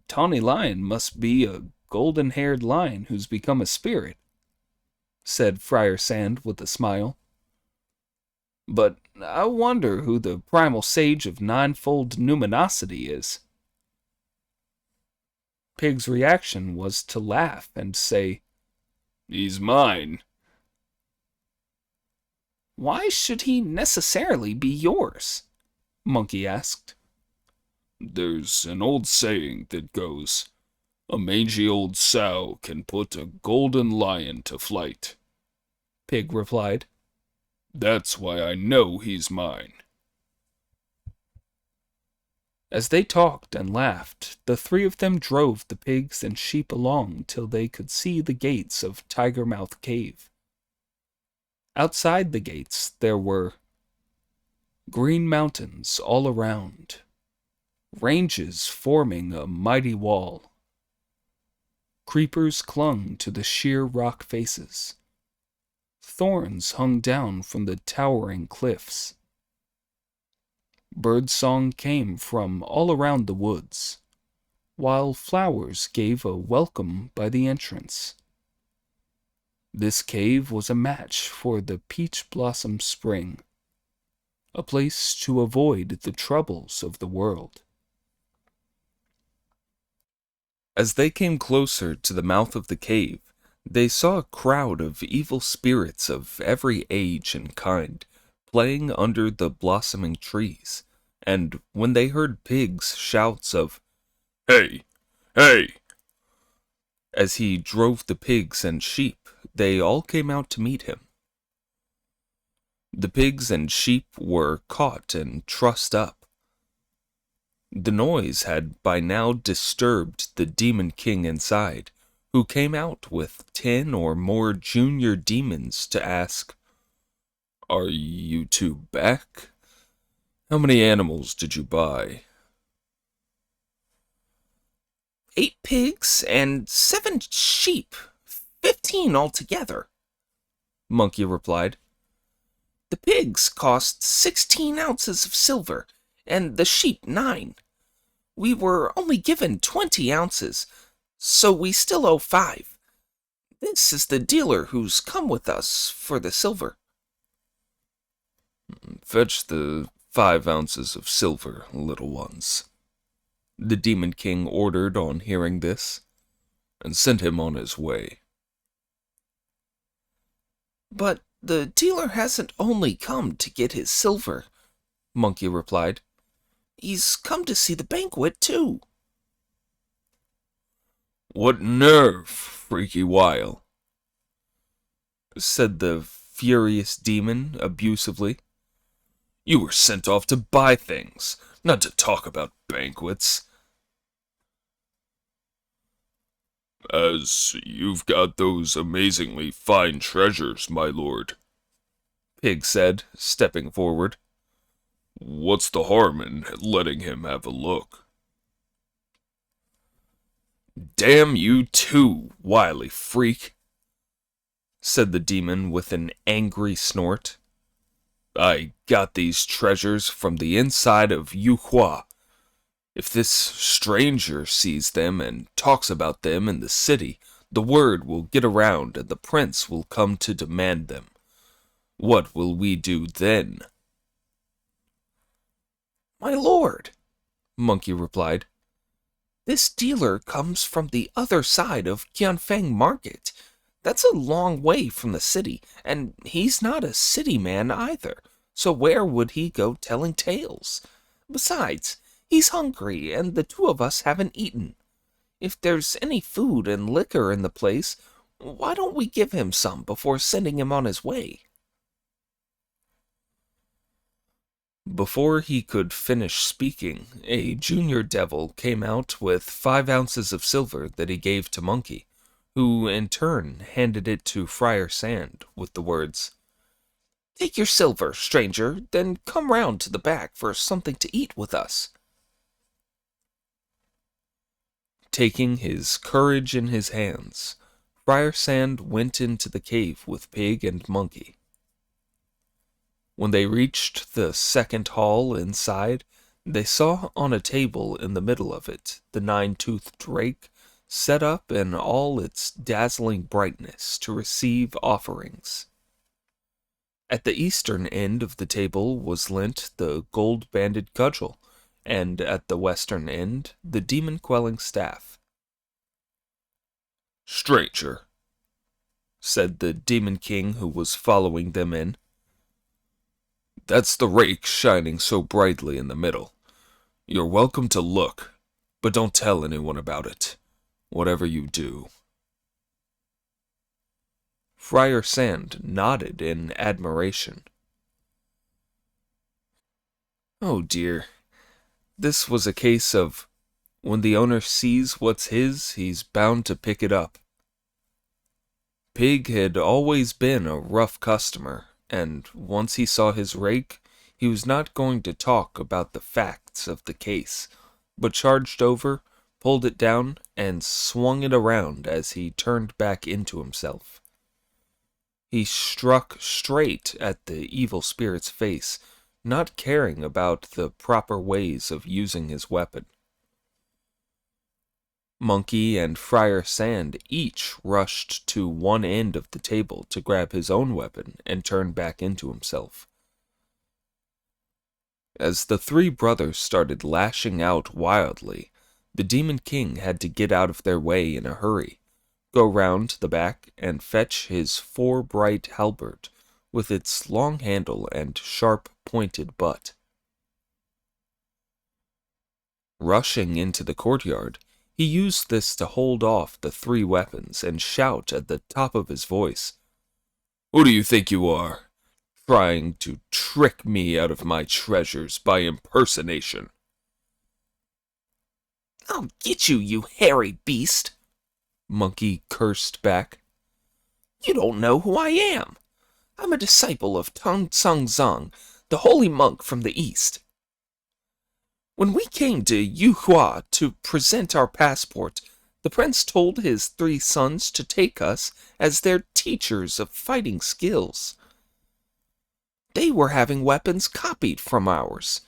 Tawny Lion must be a golden-haired lion who's become a spirit, said Friar Sand with a smile. But I wonder who the primal sage of ninefold numinosity is. Pig's reaction was to laugh and say, He's mine. Why should he necessarily be yours? Monkey asked. There's an old saying that goes, a mangy old sow can put a golden lion to flight. Pig replied. That's why I know he's mine. As they talked and laughed, the three of them drove the pigs and sheep along till they could see the gates of Tigermouth Cave. Outside the gates there were green mountains all around, ranges forming a mighty wall. Creepers clung to the sheer rock faces. Thorns hung down from the towering cliffs. Birdsong came from all around the woods, while flowers gave a welcome by the entrance. This cave was a match for the peach blossom spring, a place to avoid the troubles of the world. As they came closer to the mouth of the cave, they saw a crowd of evil spirits of every age and kind playing under the blossoming trees, and when they heard Pig's shouts of, Hey! Hey! as he drove the pigs and sheep, they all came out to meet him. The pigs and sheep were caught and trussed up. The noise had by now disturbed the Demon King inside, who came out with 10 or more junior demons to ask, Are you two back? How many animals did you buy? 8 pigs and 7 sheep, 15 altogether, Monkey replied. The pigs cost 16 ounces of silver, and the sheep 9. We were only given 20 ounces, so we still owe 5. This is the dealer who's come with us for the silver. Fetch the 5 ounces of silver, little ones, the Demon King ordered on hearing this, and send him on his way. But the dealer hasn't only come to get his silver, Monkey replied. He's come to see the banquet, too. What nerve, Freaky Wile, said the furious demon abusively. You were sent off to buy things, not to talk about banquets. As you've got those amazingly fine treasures, my lord, Pig said, stepping forward. What's the harm in letting him have a look? Damn you too, wily freak, said the demon with an angry snort. I got these treasures from the inside of Yuhua. If this stranger sees them and talks about them in the city, the word will get around and the prince will come to demand them. What will we do then? My lord, Monkey replied, this dealer comes from the other side of Qianfeng Market. That's a long way from the city, and he's not a city man either, so where would he go telling tales? Besides, he's hungry, and the two of us haven't eaten. If there's any food and liquor in the place, why don't we give him some before sending him on his way? Before he could finish speaking, a junior devil came out with 5 ounces of silver that he gave to Monkey, who in turn handed it to Friar Sand with the words, Take your silver, stranger, then come round to the back for something to eat with us. Taking his courage in his hands, Friar Sand went into the cave with Pig and Monkey. When they reached the second hall inside, they saw on a table in the middle of it the nine-toothed rake set up in all its dazzling brightness to receive offerings. At the eastern end of the table was lent the gold-banded cudgel, and at the western end the demon-quelling staff. "Stranger," said the Demon King who was following them in, "that's the rake shining so brightly in the middle. You're welcome to look, but don't tell anyone about it, whatever you do." Friar Sand nodded in admiration. Oh dear, this was a case of when the owner sees what's his, he's bound to pick it up. Pig had always been a rough customer, and once he saw his rake, he was not going to talk about the facts of the case, but charged over, pulled it down, and swung it around as he turned back into himself. He struck straight at the evil spirit's face, not caring about the proper ways of using his weapon. Monkey and Friar Sand each rushed to one end of the table to grab his own weapon and turn back into himself. As the three brothers started lashing out wildly, the Demon King had to get out of their way in a hurry, go round to the back, and fetch his four-bright halberd with its long handle and sharp-pointed butt. Rushing into the courtyard, he used this to hold off the three weapons and shout at the top of his voice, "Who do you think you are, trying to trick me out of my treasures by impersonation?" "I'll get you, you hairy beast," Monkey cursed back. "You don't know who I am. I'm a disciple of Tong Tsung Zong, the holy monk from the east. When we came to Yuhua to present our passport, the prince told his three sons to take us as their teachers of fighting skills. They were having weapons copied from ours.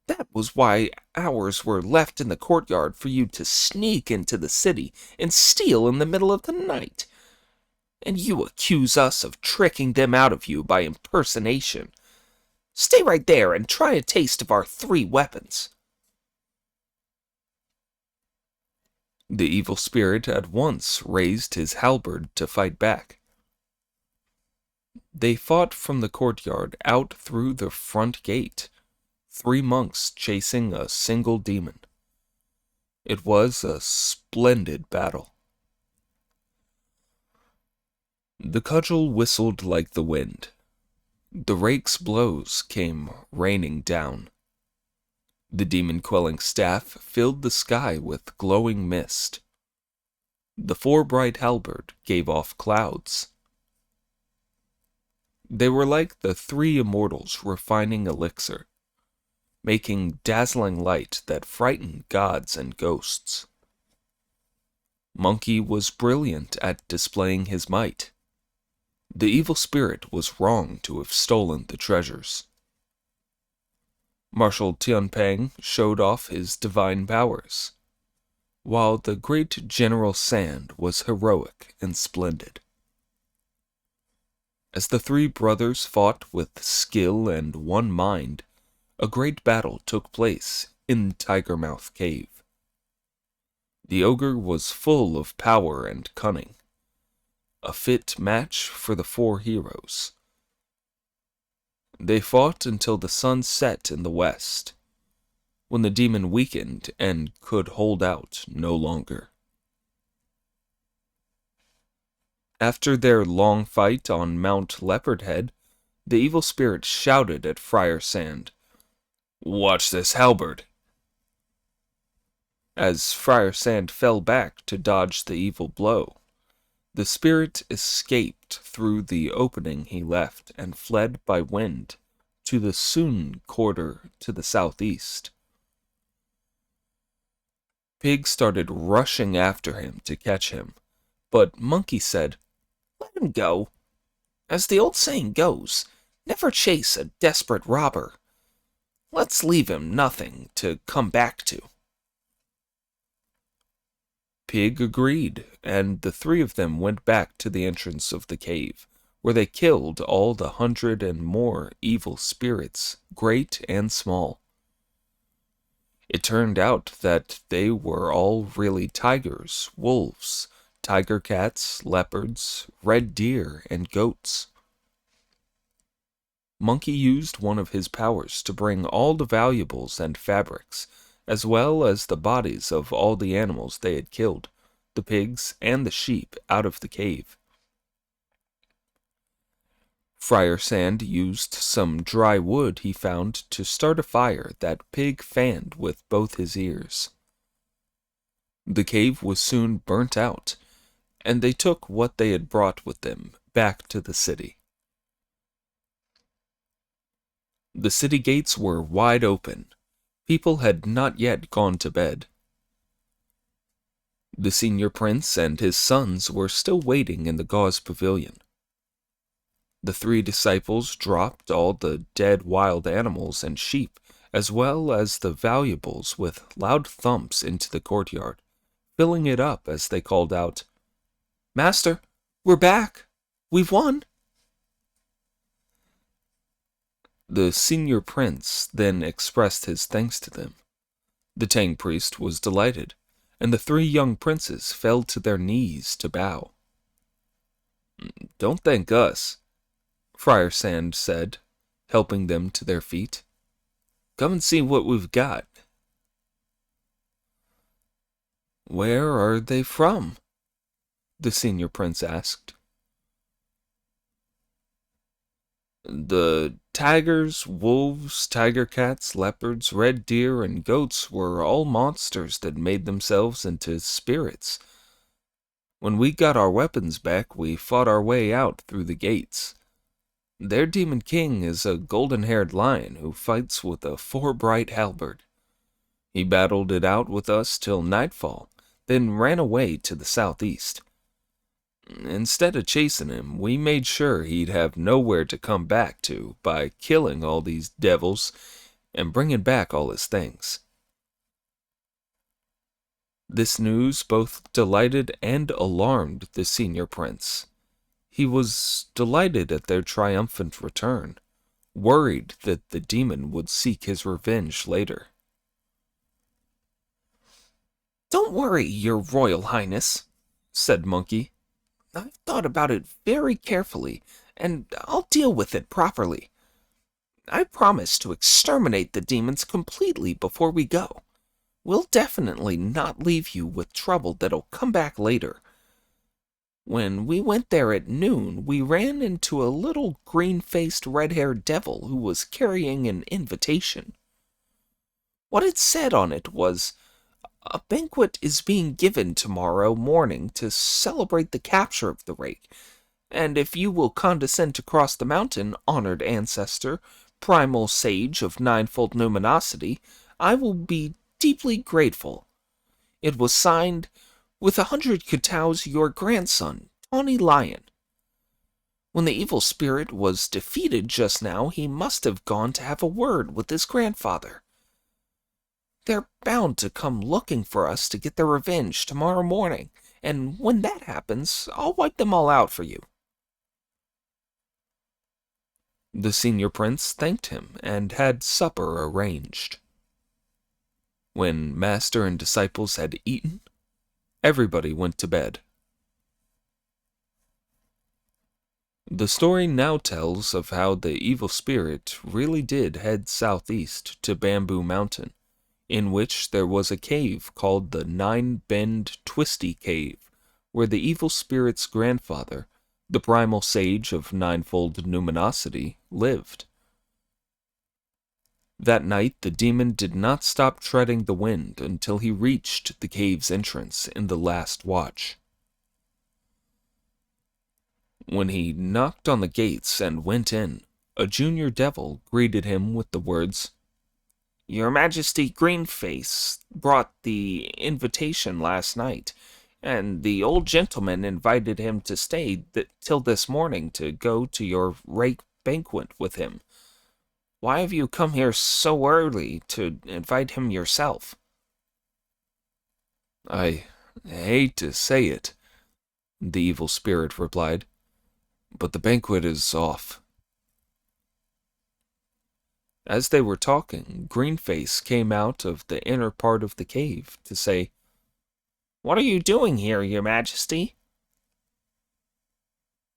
That was why ours were left in the courtyard for you to sneak into the city and steal in the middle of the night. And you accuse us of tricking them out of you by impersonation. Stay right there and try a taste of our three weapons." The evil spirit at once raised his halberd to fight back. They fought from the courtyard out through the front gate, three monks chasing a single demon. It was a splendid battle. The cudgel whistled like the wind. The rake's blows came raining down. The demon-quelling staff filled the sky with glowing mist. The four-bright halberd gave off clouds. They were like the three immortals refining elixir, making dazzling light that frightened gods and ghosts. Monkey was brilliant at displaying his might. The evil spirit was wrong to have stolen the treasures. Marshal Tianpeng showed off his divine powers, while the great General Sand was heroic and splendid. As the three brothers fought with skill and one mind, a great battle took place in Tigermouth Cave. The ogre was full of power and cunning, a fit match for the four heroes. They fought until the sun set in the west, when the demon weakened and could hold out no longer. After their long fight on Mount Leopard Head, the evil spirit shouted at Friar Sand, "Watch this halberd!" As Friar Sand fell back to dodge the evil blow, the spirit escaped walked through the opening he left and fled by wind to the Sun quarter to the southeast. Pig started rushing after him to catch him, but Monkey said, "Let him go. As the old saying goes, never chase a desperate robber. Let's leave him nothing to come back to." Pig agreed, and the three of them went back to the entrance of the cave, where they killed all the 100 and more evil spirits, great and small. It turned out that they were all really tigers, wolves, tiger cats, leopards, red deer, and goats. Monkey used one of his powers to bring all the valuables and fabrics, as well as the bodies of all the animals they had killed, the pigs and the sheep, out of the cave. Friar Sand used some dry wood he found to start a fire that Pig fanned with both his ears. The cave was soon burnt out, and they took what they had brought with them back to the city. The city gates were wide open. People had not yet gone to bed. The senior prince and his sons were still waiting in the gauze pavilion. The three disciples dropped all the dead wild animals and sheep, as well as the valuables, with loud thumps into the courtyard, filling it up as they called out, "Master, we're back. We've won." The senior prince then expressed his thanks to them. The Tang priest was delighted, and the three young princes fell to their knees to bow. "Don't thank us," Friar Sand said, helping them to their feet. "Come and see what we've got." "Where are they from?" the senior prince asked. "The tigers, wolves, tiger cats, leopards, red deer, and goats were all monsters that made themselves into spirits. When we got our weapons back, we fought our way out through the gates. Their demon king is a golden-haired lion who fights with a 4-bright halberd. He battled it out with us till nightfall, then ran away to the southeast. Instead of chasing him, we made sure he'd have nowhere to come back to by killing all these devils and bringing back all his things." This news both delighted and alarmed the senior prince. He was delighted at their triumphant return, worried that the demon would seek his revenge later. "Don't worry, your royal highness," said Monkey. "I've thought about it very carefully, and I'll deal with it properly. I promise to exterminate the demons completely before we go. We'll definitely not leave you with trouble that'll come back later. When we went there at noon, we ran into a little green-faced, red-haired devil who was carrying an invitation. What it said on it was, 'A banquet is being given tomorrow morning to celebrate the capture of the rake, and if you will condescend to cross the mountain, honored ancestor, primal sage of ninefold numinosity, I will be deeply grateful.' It was signed, 'With 100 Kataos, your grandson, Tawny Lion.' When the evil spirit was defeated just now, he must have gone to have a word with his grandfather. They're bound to come looking for us to get their revenge tomorrow morning, and when that happens, I'll wipe them all out for you." The senior prince thanked him and had supper arranged. When master and disciples had eaten, everybody went to bed. The story now tells of how the evil spirit really did head southeast to Bamboo Mountain, in which there was a cave called the Nine-Bend Twisty Cave, where the evil spirit's grandfather, the primal sage of ninefold numinosity, lived. That night the demon did not stop treading the wind until he reached the cave's entrance in the last watch. When he knocked on the gates and went in, a junior devil greeted him with the words, "Your Majesty Greenface brought the invitation last night, and the old gentleman invited him to stay till this morning to go to your rake banquet with him. Why have you come here so early to invite him yourself?" "I hate to say it," the evil spirit replied, "but the banquet is off." As they were talking, Greenface came out of the inner part of the cave to say, "What are you doing here, Your Majesty?"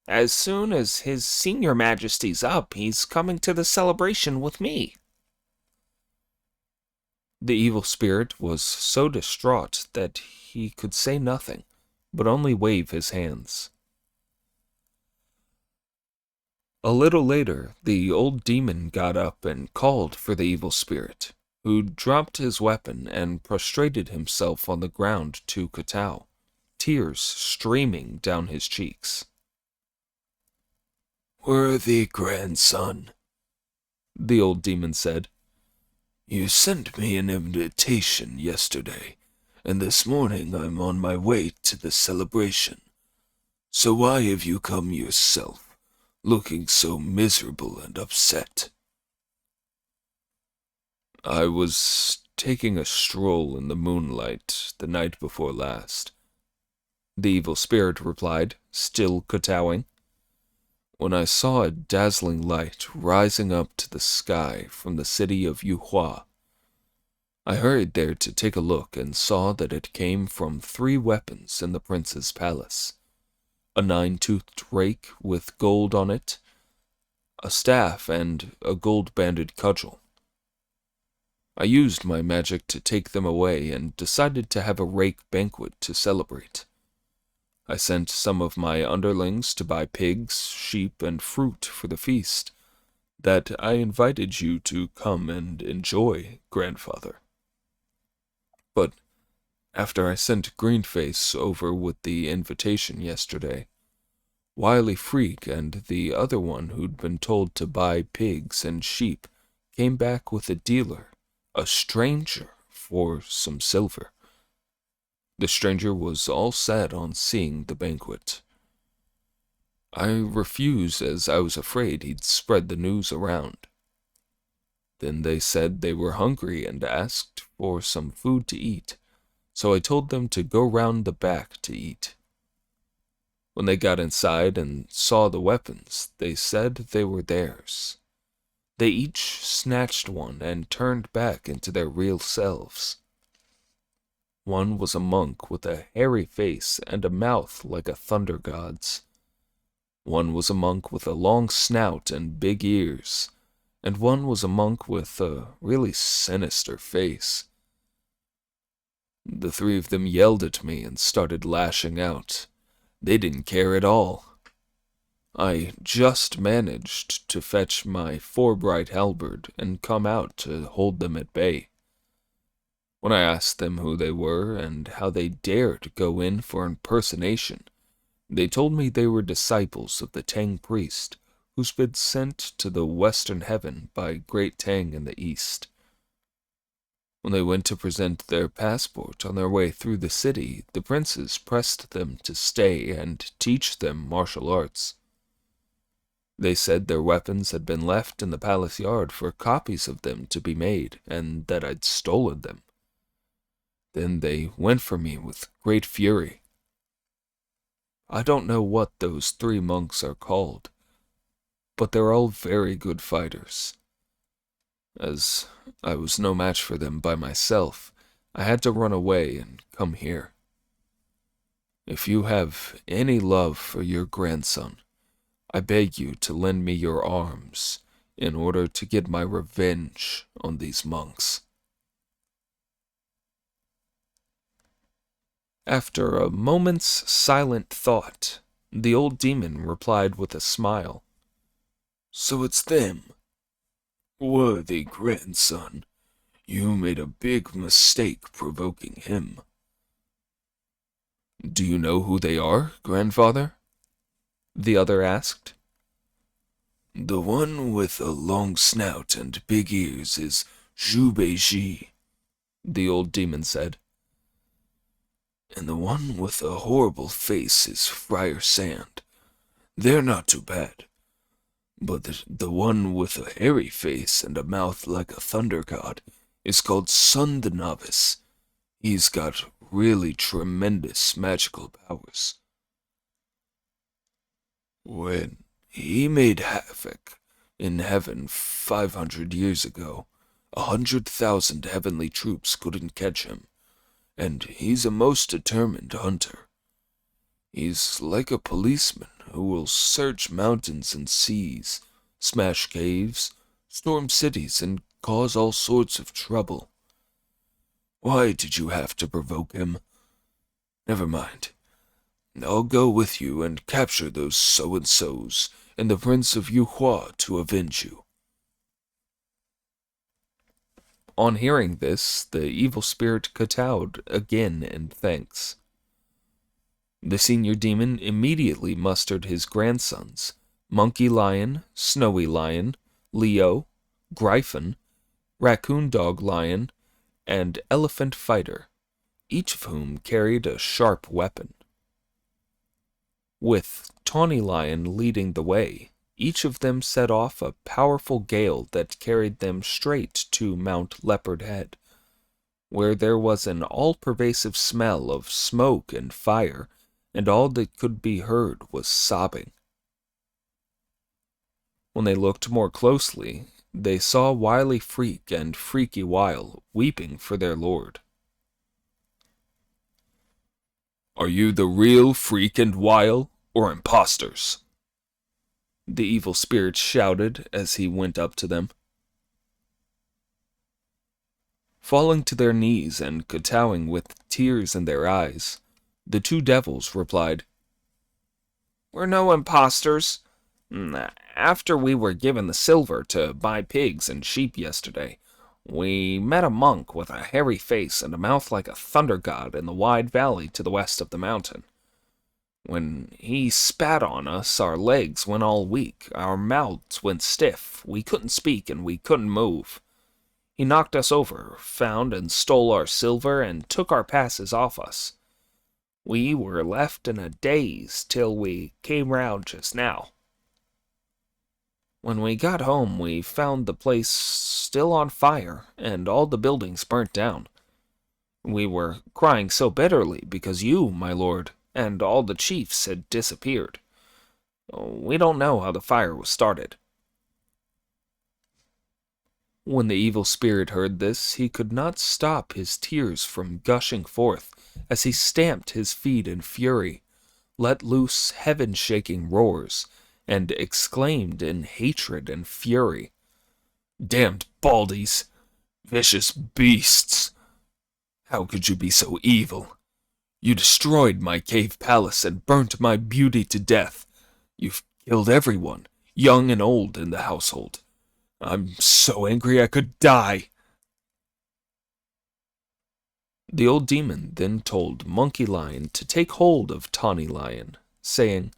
"As soon as his senior majesty's up, he's coming to the celebration with me." The evil spirit was so distraught that he could say nothing, but only wave his hands. A little later, the old demon got up and called for the evil spirit, who dropped his weapon and prostrated himself on the ground to kowtow, tears streaming down his cheeks. "Worthy grandson," the old demon said, "you sent me an invitation yesterday, and this morning I'm on my way to the celebration. So why have you come yourself, looking so miserable and upset?" "I was taking a stroll in the moonlight the night before last," the evil spirit replied, still kowtowing, "when I saw a dazzling light rising up to the sky from the city of Yuhua. I hurried there to take a look and saw that it came from 3 weapons in the prince's palace: a 9-toothed rake with gold on it, a staff, and a gold-banded cudgel. I used my magic to take them away and decided to have a rake banquet to celebrate. I sent some of my underlings to buy pigs, sheep, and fruit for the feast that I invited you to come and enjoy, grandfather. But after I sent Greenface over with the invitation yesterday, Wily Freak and the other one who'd been told to buy pigs and sheep came back with a dealer, a stranger, for some silver. The stranger was all set on seeing the banquet. I refused as I was afraid he'd spread the news around. Then they said they were hungry and asked for some food to eat, so I told them to go round the back to eat. When they got inside and saw the weapons, they said they were theirs. They each snatched one and turned back into their real selves. One was a monk with a hairy face and a mouth like a thunder god's. One was a monk with a long snout and big ears, and one was a monk with a really sinister face. The 3 of them yelled at me and started lashing out. They didn't care at all. I just managed to fetch my 4-bright halberd and come out to hold them at bay. When I asked them who they were and how they dared go in for impersonation, they told me they were disciples of the Tang priest, who's been sent to the western heaven by Great Tang in the east. When they went to present their passport on their way through the city, the princes pressed them to stay and teach them martial arts. They said their weapons had been left in the palace yard for copies of them to be made, and that I'd stolen them. Then they went for me with great fury. I don't know what those 3 monks are called, but they're all very good fighters. As I was no match for them by myself, I had to run away and come here. If you have any love for your grandson, I beg you to lend me your arms in order to get my revenge on these monks." After a moment's silent thought, the old demon replied with a smile, "So it's them. Worthy grandson, you made a big mistake provoking him." "Do you know who they are, grandfather?" the other asked. The one with a long snout and big ears is Zhu, The old demon said. and the one with a horrible face is Friar Sand. They're not too bad. But the one with a hairy face and a mouth like a thunder god is called Sun the Novice. He's got really tremendous magical powers. When he made havoc in heaven 500 years ago, 100,000 heavenly troops couldn't catch him, and he's a most determined hunter. He's like a policeman who will search mountains and seas, smash caves, storm cities, and cause all sorts of trouble. Why did you have to provoke him? Never mind. I'll go with you and capture those so-and-sos and the Prince of Yuhua to avenge you. On hearing this, the evil spirit kowtowed again in thanks. The senior demon immediately mustered his grandsons, Monkey Lion, Snowy Lion, Leo, Gryphon, Raccoon Dog Lion, and Elephant Fighter, each of whom carried a sharp weapon. With Tawny Lion leading the way, each of them set off a powerful gale that carried them straight to Mount Leopard Head, where there was an all-pervasive smell of smoke and fire, and all that could be heard was sobbing. When they looked more closely, they saw Wily Freak and Freaky Wile weeping for their lord. Are you the real Freak and Wile, or imposters? The evil spirit shouted as he went up to them. Falling to their knees and kowtowing with tears in their eyes, the two devils replied, We're no impostors. After we were given the silver to buy pigs and sheep yesterday, we met a monk with a hairy face and a mouth like a thunder god in the wide valley to the west of the mountain. When he spat on us, our legs went all weak, our mouths went stiff, we couldn't speak and we couldn't move. He knocked us over, found and stole our silver, and took our passes off us. We were left in a daze till we came round just now. When we got home, we found the place still on fire, and all the buildings burnt down. We were crying so bitterly because you, my lord, and all the chiefs had disappeared. We don't know how the fire was started. When the evil spirit heard this, he could not stop his tears from gushing forth as he stamped his feet in fury, let loose heaven-shaking roars, and exclaimed in hatred and fury, Damned baldies! Vicious beasts! How could you be so evil? You destroyed my cave palace and burnt my beauty to death. You've killed everyone, young and old, in the household. I'm so angry I could die. The old demon then told Monkey Lion to take hold of Tawny Lion, saying,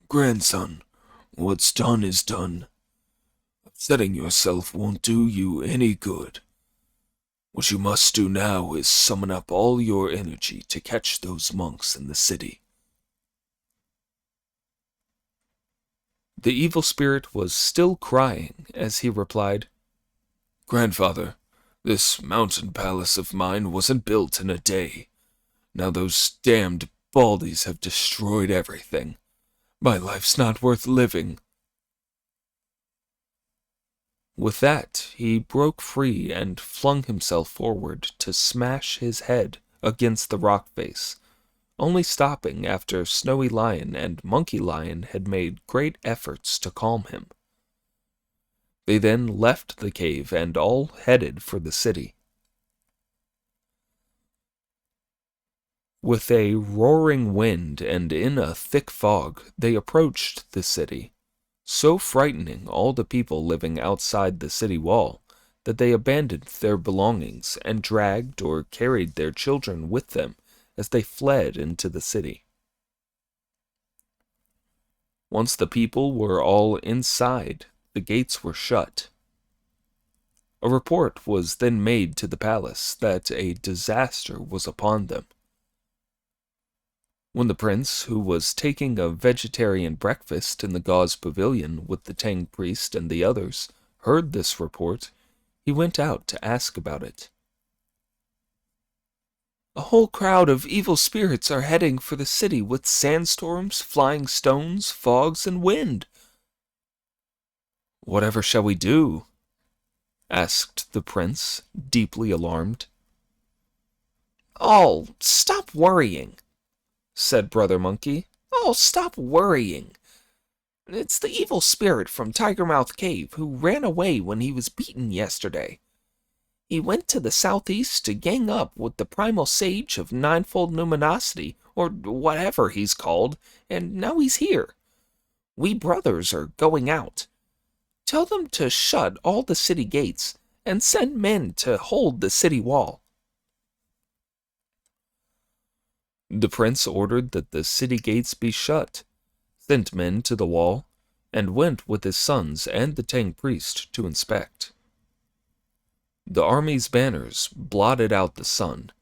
Grandson, what's done is done. Upsetting yourself won't do you any good. What you must do now is summon up all your energy to catch those monks in the city. The evil spirit was still crying as he replied, Grandfather, this mountain palace of mine wasn't built in a day. Now those damned baldies have destroyed everything. My life's not worth living. With that, he broke free and flung himself forward to smash his head against the rock face, only stopping after Snowy Lion and Monkey Lion had made great efforts to calm him. They then left the cave and all headed for the city. With a roaring wind and in a thick fog, they approached the city, so frightening all the people living outside the city wall that they abandoned their belongings and dragged or carried their children with them as they fled into the city. Once the people were all inside, the gates were shut. A report was then made to the palace that a disaster was upon them. When the prince, who was taking a vegetarian breakfast in the gauze pavilion with the Tang priest and the others, heard this report, he went out to ask about it. A whole crowd of evil spirits are heading for the city with sandstorms, flying stones, fogs, and wind. "Whatever shall we do?" asked the prince, deeply alarmed. "Oh, stop worrying," said Brother Monkey. "Oh, stop worrying. It's the evil spirit from Tigermouth Cave who ran away when he was beaten yesterday. He went to the southeast to gang up with the primal sage of ninefold numinosity, or whatever he's called, and now he's here. We brothers are going out. Tell them to shut all the city gates and send men to hold the city wall." The prince ordered that the city gates be shut, sent men to the wall, and went with his sons and the Tang priest to inspect. The army's banners blotted out the sun,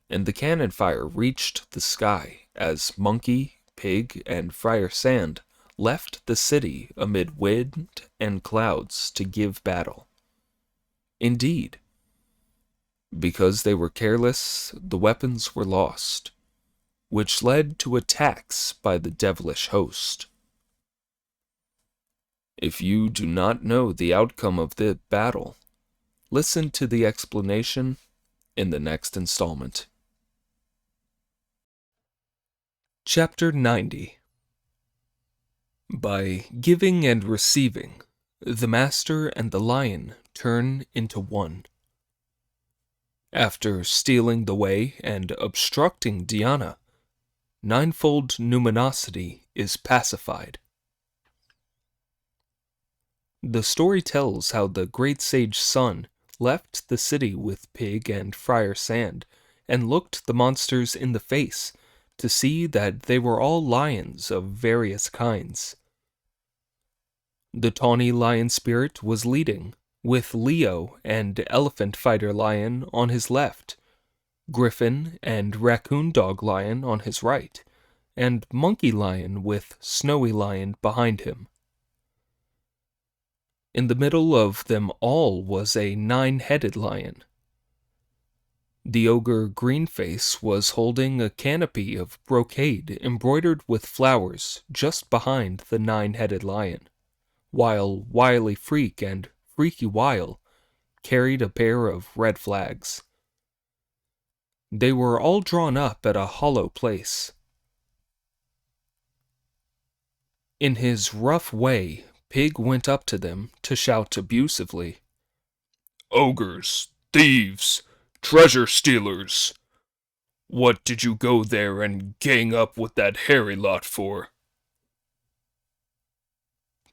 and the cannon fire reached the sky as Monkey, Pig, and Friar Sand left the city amid wind and clouds to give battle. Indeed, because they were careless, the weapons were lost, which led to attacks by the devilish host. If you do not know the outcome of the battle, listen to the explanation in the next installment. Chapter 90. By giving and receiving, the master and the lion turn into one. After stealing the way and obstructing Dhyana, ninefold numinosity is pacified. The story tells how the great sage Sun left the city with Pig and Friar Sand and looked the monsters in the face to see that they were all lions of various kinds. The tawny lion spirit was leading, with Leo and elephant fighter lion on his left, griffin and raccoon dog lion on his right, and monkey lion with snowy lion behind him. In the middle of them all was a nine-headed lion. The ogre Greenface was holding a canopy of brocade embroidered with flowers just behind the nine-headed lion, while Wily Freak and Freaky Wile carried a pair of red flags. They were all drawn up at a hollow place. In his rough way, Pig went up to them to shout abusively, Ogres, thieves, treasure stealers! What did you go there and gang up with that hairy lot for?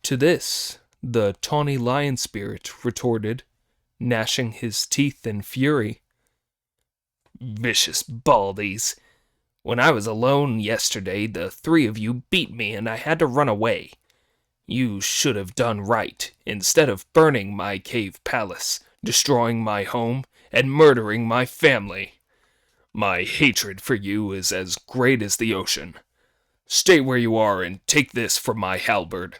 To this, the tawny lion spirit retorted, gnashing his teeth in fury. "Vicious baldies! When I was alone yesterday, the three of you beat me and I had to run away. You should have done right, instead of burning my cave palace, destroying my home, and murdering my family. My hatred for you is as great as the ocean. Stay where you are and take this from my halberd."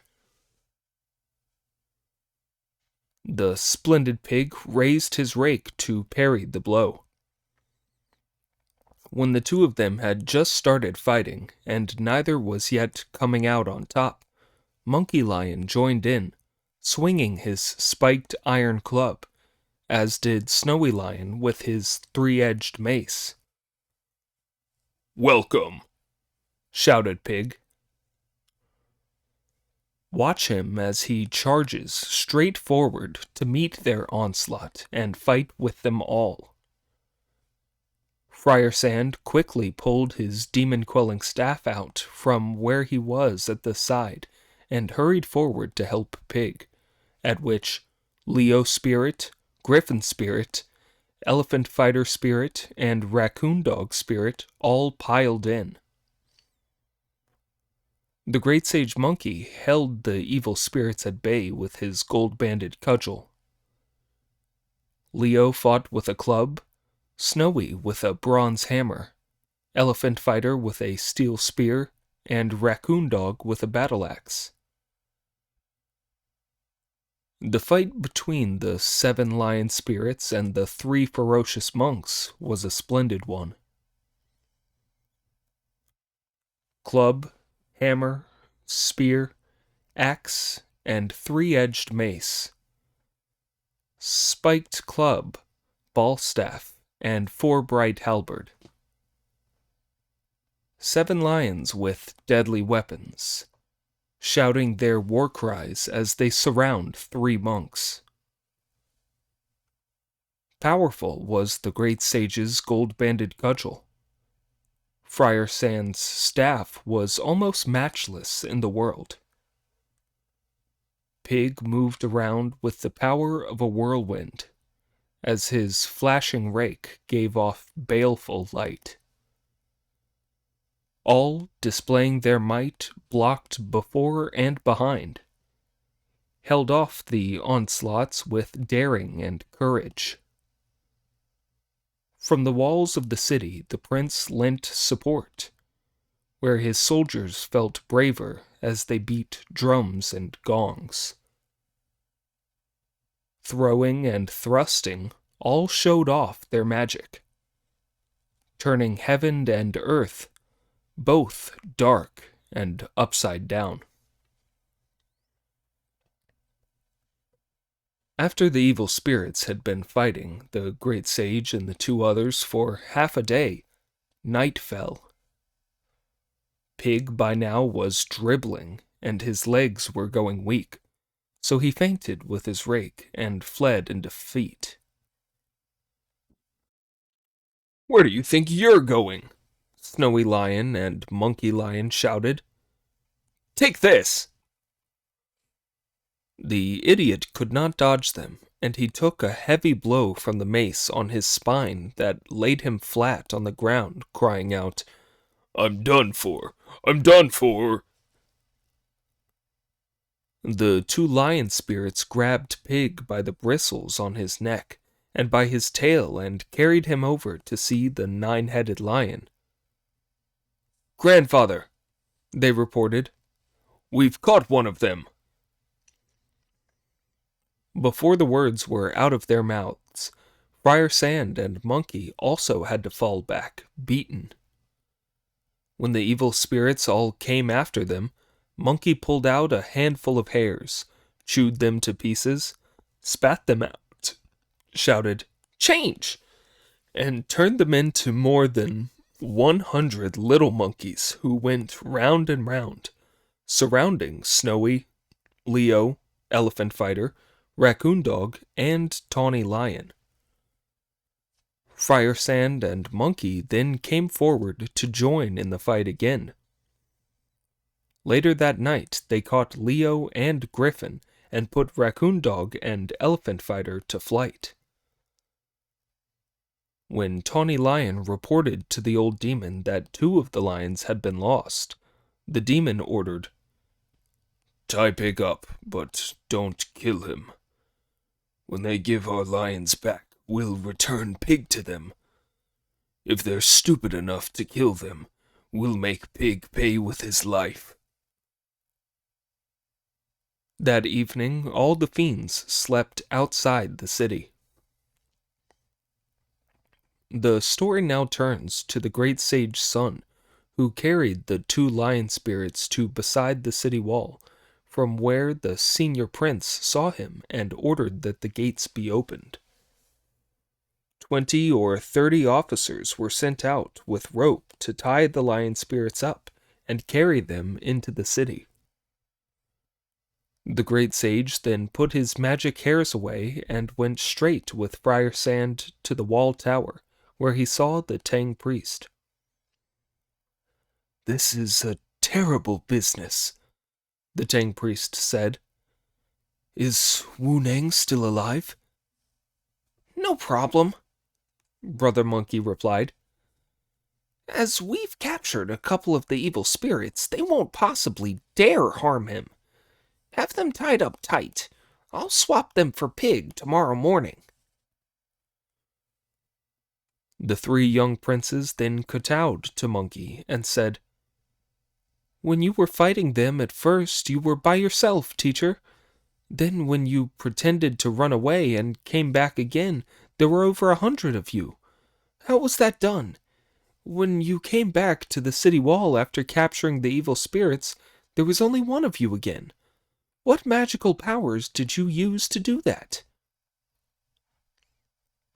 The splendid Pig raised his rake to parry the blow. When the two of them had just started fighting, and neither was yet coming out on top, Monkey Lion joined in, swinging his spiked iron club, as did Snowy Lion with his three-edged mace. "Welcome," shouted Pig. Watch him as he charges straight forward to meet their onslaught and fight with them all. Friar Sand quickly pulled his demon-quelling staff out from where he was at the side and hurried forward to help Pig, at which Leo Spirit, Griffin Spirit, Elephant Fighter Spirit, and Raccoon Dog Spirit all piled in. The great sage Monkey held the evil spirits at bay with his gold-banded cudgel. Leo fought with a club, Snowy with a bronze hammer, Elephant Fighter with a steel spear, and Raccoon Dog with a battle axe. The fight between the 7 lion spirits and the 3 ferocious monks was a splendid one. Club, hammer, spear, axe, and 3-edged mace. Spiked club, ball staff, and 4 bright halberd. 7 lions with deadly weapons, shouting their war cries as they surround 3 monks. Powerful was the great sage's gold-banded cudgel. Friar Sand's staff was almost matchless in the world. Pig moved around with the power of a whirlwind, as his flashing rake gave off baleful light. All displaying their might blocked before and behind, held off the onslaughts with daring and courage. From the walls of the city the prince lent support, where his soldiers felt braver as they beat drums and gongs. Throwing and thrusting all showed off their magic, turning heaven and earth both dark and upside down. After the evil spirits had been fighting the great sage and the 2 others for half a day, night fell. Pig by now was dribbling, and his legs were going weak, so he fainted with his rake and fled in defeat. Where do you think you're going? Snowy Lion and Monkey Lion shouted. Take this! The idiot could not dodge them, and he took a heavy blow from the mace on his spine that laid him flat on the ground, crying out, I'm done for! I'm done for! The 2 lion spirits grabbed Pig by the bristles on his neck and by his tail and carried him over to see the 9-headed lion. Grandfather, they reported, we've caught one of them. Before the words were out of their mouths, Friar Sand and Monkey also had to fall back, beaten. When the evil spirits all came after them, Monkey pulled out a handful of hairs, chewed them to pieces, spat them out, shouted, "Change!" and turned them into more than 100 little monkeys who went round and round, surrounding Snowy, Leo, Elephant Fighter, Raccoon Dog, and Tawny Lion. Friar Sand and Monkey then came forward to join in the fight again. Later that night, they caught Leo and Griffin and put Raccoon Dog and Elephant Fighter to flight. When Tawny Lion reported to the old demon that 2 of the lions had been lost, the demon ordered, Tie Pig up, but don't kill him. When they give our lions back, we'll return Pig to them. If they're stupid enough to kill them, we'll make Pig pay with his life. That evening, all the fiends slept outside the city. The story now turns to the great sage's son, who carried the 2 lion spirits to beside the city wall, from where the senior prince saw him and ordered that the gates be opened. 20 or 30 officers were sent out with rope to tie the lion spirits up and carry them into the city. The great sage then put his magic hairs away and went straight with Friar Sand to the wall tower, where he saw the Tang priest. "This is a terrible business," the Tang priest said. "Is Wu Nang still alive?" "No problem," Brother Monkey replied. As we've captured a couple of the evil spirits, they won't possibly dare harm him. Have them tied up tight. I'll swap them for Pig tomorrow morning." The three young princes then kowtowed to Monkey and said, "When you were fighting them at first, you were by yourself, teacher. Then when you pretended to run away and came back again, there were over 100 of you. How was that done? When you came back to the city wall after capturing the evil spirits, there was only one of you again. What magical powers did you use to do that?"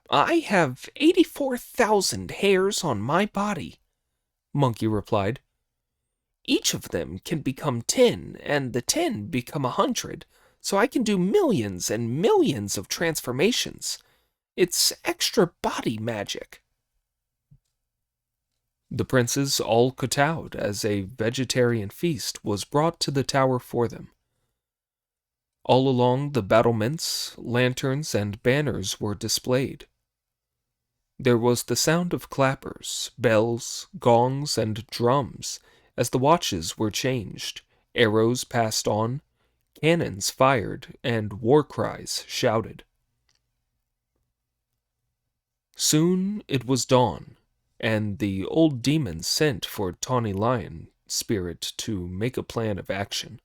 "I have 84,000 hairs on my body," Monkey replied. "Each of them can become 10, and the 10 become 100, so I can do millions and millions of transformations. It's extra body magic." The princes all kowtowed as a vegetarian feast was brought to the tower for them. All along the battlements, lanterns and banners were displayed. There was the sound of clappers, bells, gongs, and drums as the watches were changed, arrows passed on, cannons fired, and war cries shouted. Soon it was dawn, and the old demon sent for Tawny Lion Spirit to make a plan of action.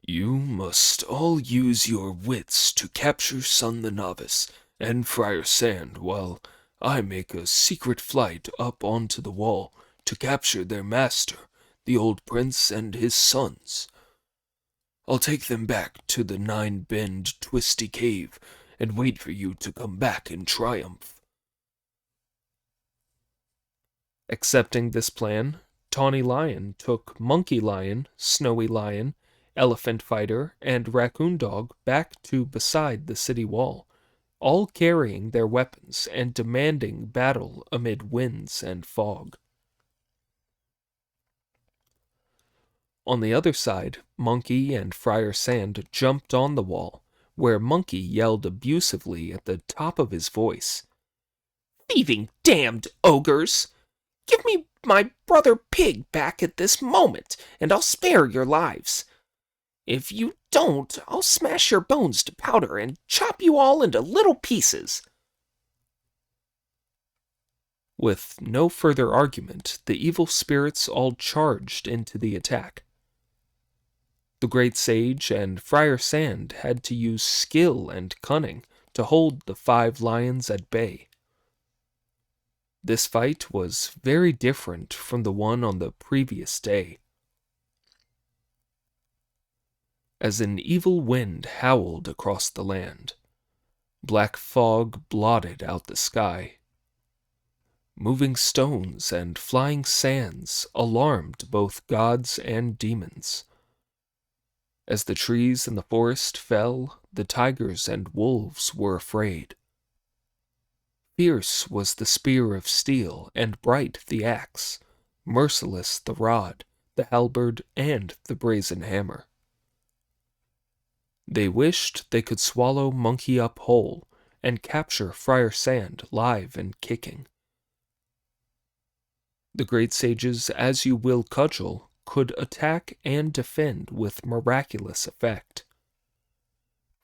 You must all use your wits to capture Sun the Novice and Friar Sand while I make a secret flight up onto the wall to capture their master, the old prince, and his sons. I'll take them back to the Nine-Bend Twisty Cave and wait for you to come back in triumph." Accepting this plan, Tawny Lion took Monkey Lion, Snowy Lion, Elephant Fighter, and Raccoon Dog back to beside the city wall, all carrying their weapons and demanding battle amid winds and fog. On the other side, Monkey and Friar Sand jumped on the wall, where Monkey yelled abusively at the top of his voice. "Thieving damned ogres! Give me my brother Pig back at this moment, and I'll spare your lives. If you don't, I'll smash your bones to powder and chop you all into little pieces." With no further argument, the evil spirits all charged into the attack. The great sage and Friar Sand had to use skill and cunning to hold the 5 lions at bay. This fight was very different from the one on the previous day. As an evil wind howled across the land, black fog blotted out the sky. Moving stones and flying sands alarmed both gods and demons. As the trees in the forest fell, the tigers and wolves were afraid. Fierce was the spear of steel, and bright the axe, merciless the rod, the halberd, and the brazen hammer. They wished they could swallow Monkey up whole and capture Friar Sand live and kicking. The great sage's As You Will cudgel could attack and defend with miraculous effect.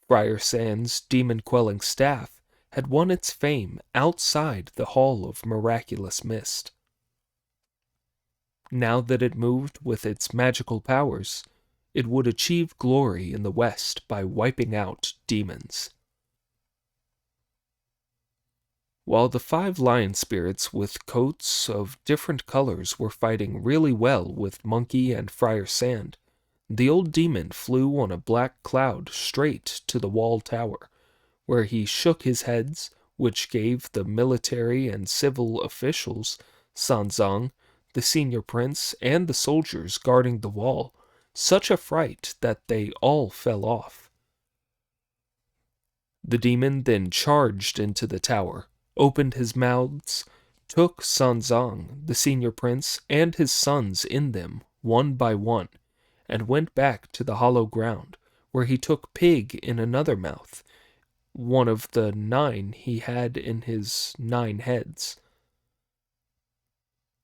Friar Sand's demon-quelling staff had won its fame outside the Hall of Miraculous Mist. Now that it moved with its magical powers, it would achieve glory in the West by wiping out demons. While the 5 lion spirits with coats of different colors were fighting really well with Monkey and Friar Sand, the old demon flew on a black cloud straight to the wall tower, where he shook his heads, which gave the military and civil officials, Sanzang, the senior prince, and the soldiers guarding the wall, such a fright that they all fell off. The demon then charged into the tower, opened his mouths, took Sanzang, the senior prince, and his sons in them, one by one, and went back to the hollow ground, where he took Pig in another mouth, one of the 9 he had in his 9 heads.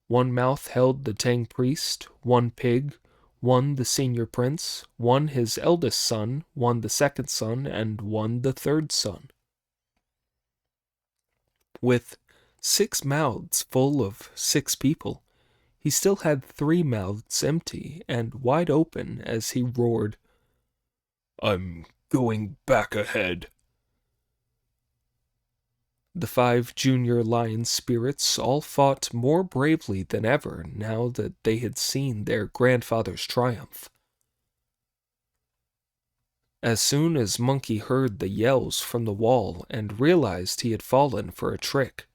One mouth held the Tang priest, one pig, one the senior prince, one his eldest son, one the second son, and one the third son. With 6 mouths full of 6 people, he still had 3 mouths empty and wide open as he roared, I'm going back ahead. The 5 junior lion spirits all fought more bravely than ever now that they had seen their grandfather's triumph. As soon as Monkey heard the yells from the wall and realized he had fallen for a trick,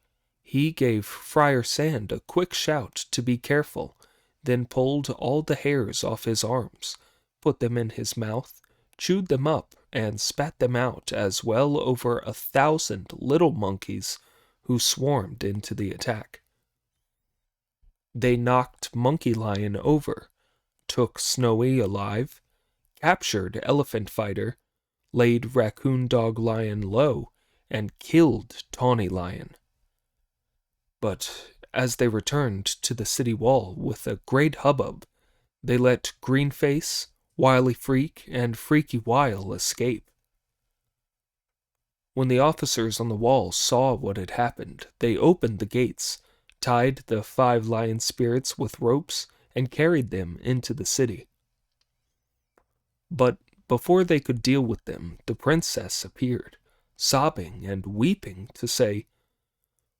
he gave Friar Sand a quick shout to be careful, then pulled all the hairs off his arms, put them in his mouth, chewed them up, and spat them out as well over 1,000 little monkeys who swarmed into the attack. They knocked Monkey Lion over, took Snowy alive, captured Elephant Fighter, laid Raccoon Dog Lion low, and killed Tawny Lion. But as they returned to the city wall with a great hubbub, they let Greenface, Wily Freak, and Freaky Wile escape. When the officers on the wall saw what had happened, they opened the gates, tied the 5 lion spirits with ropes, and carried them into the city. But before they could deal with them, the princess appeared, sobbing and weeping, to say,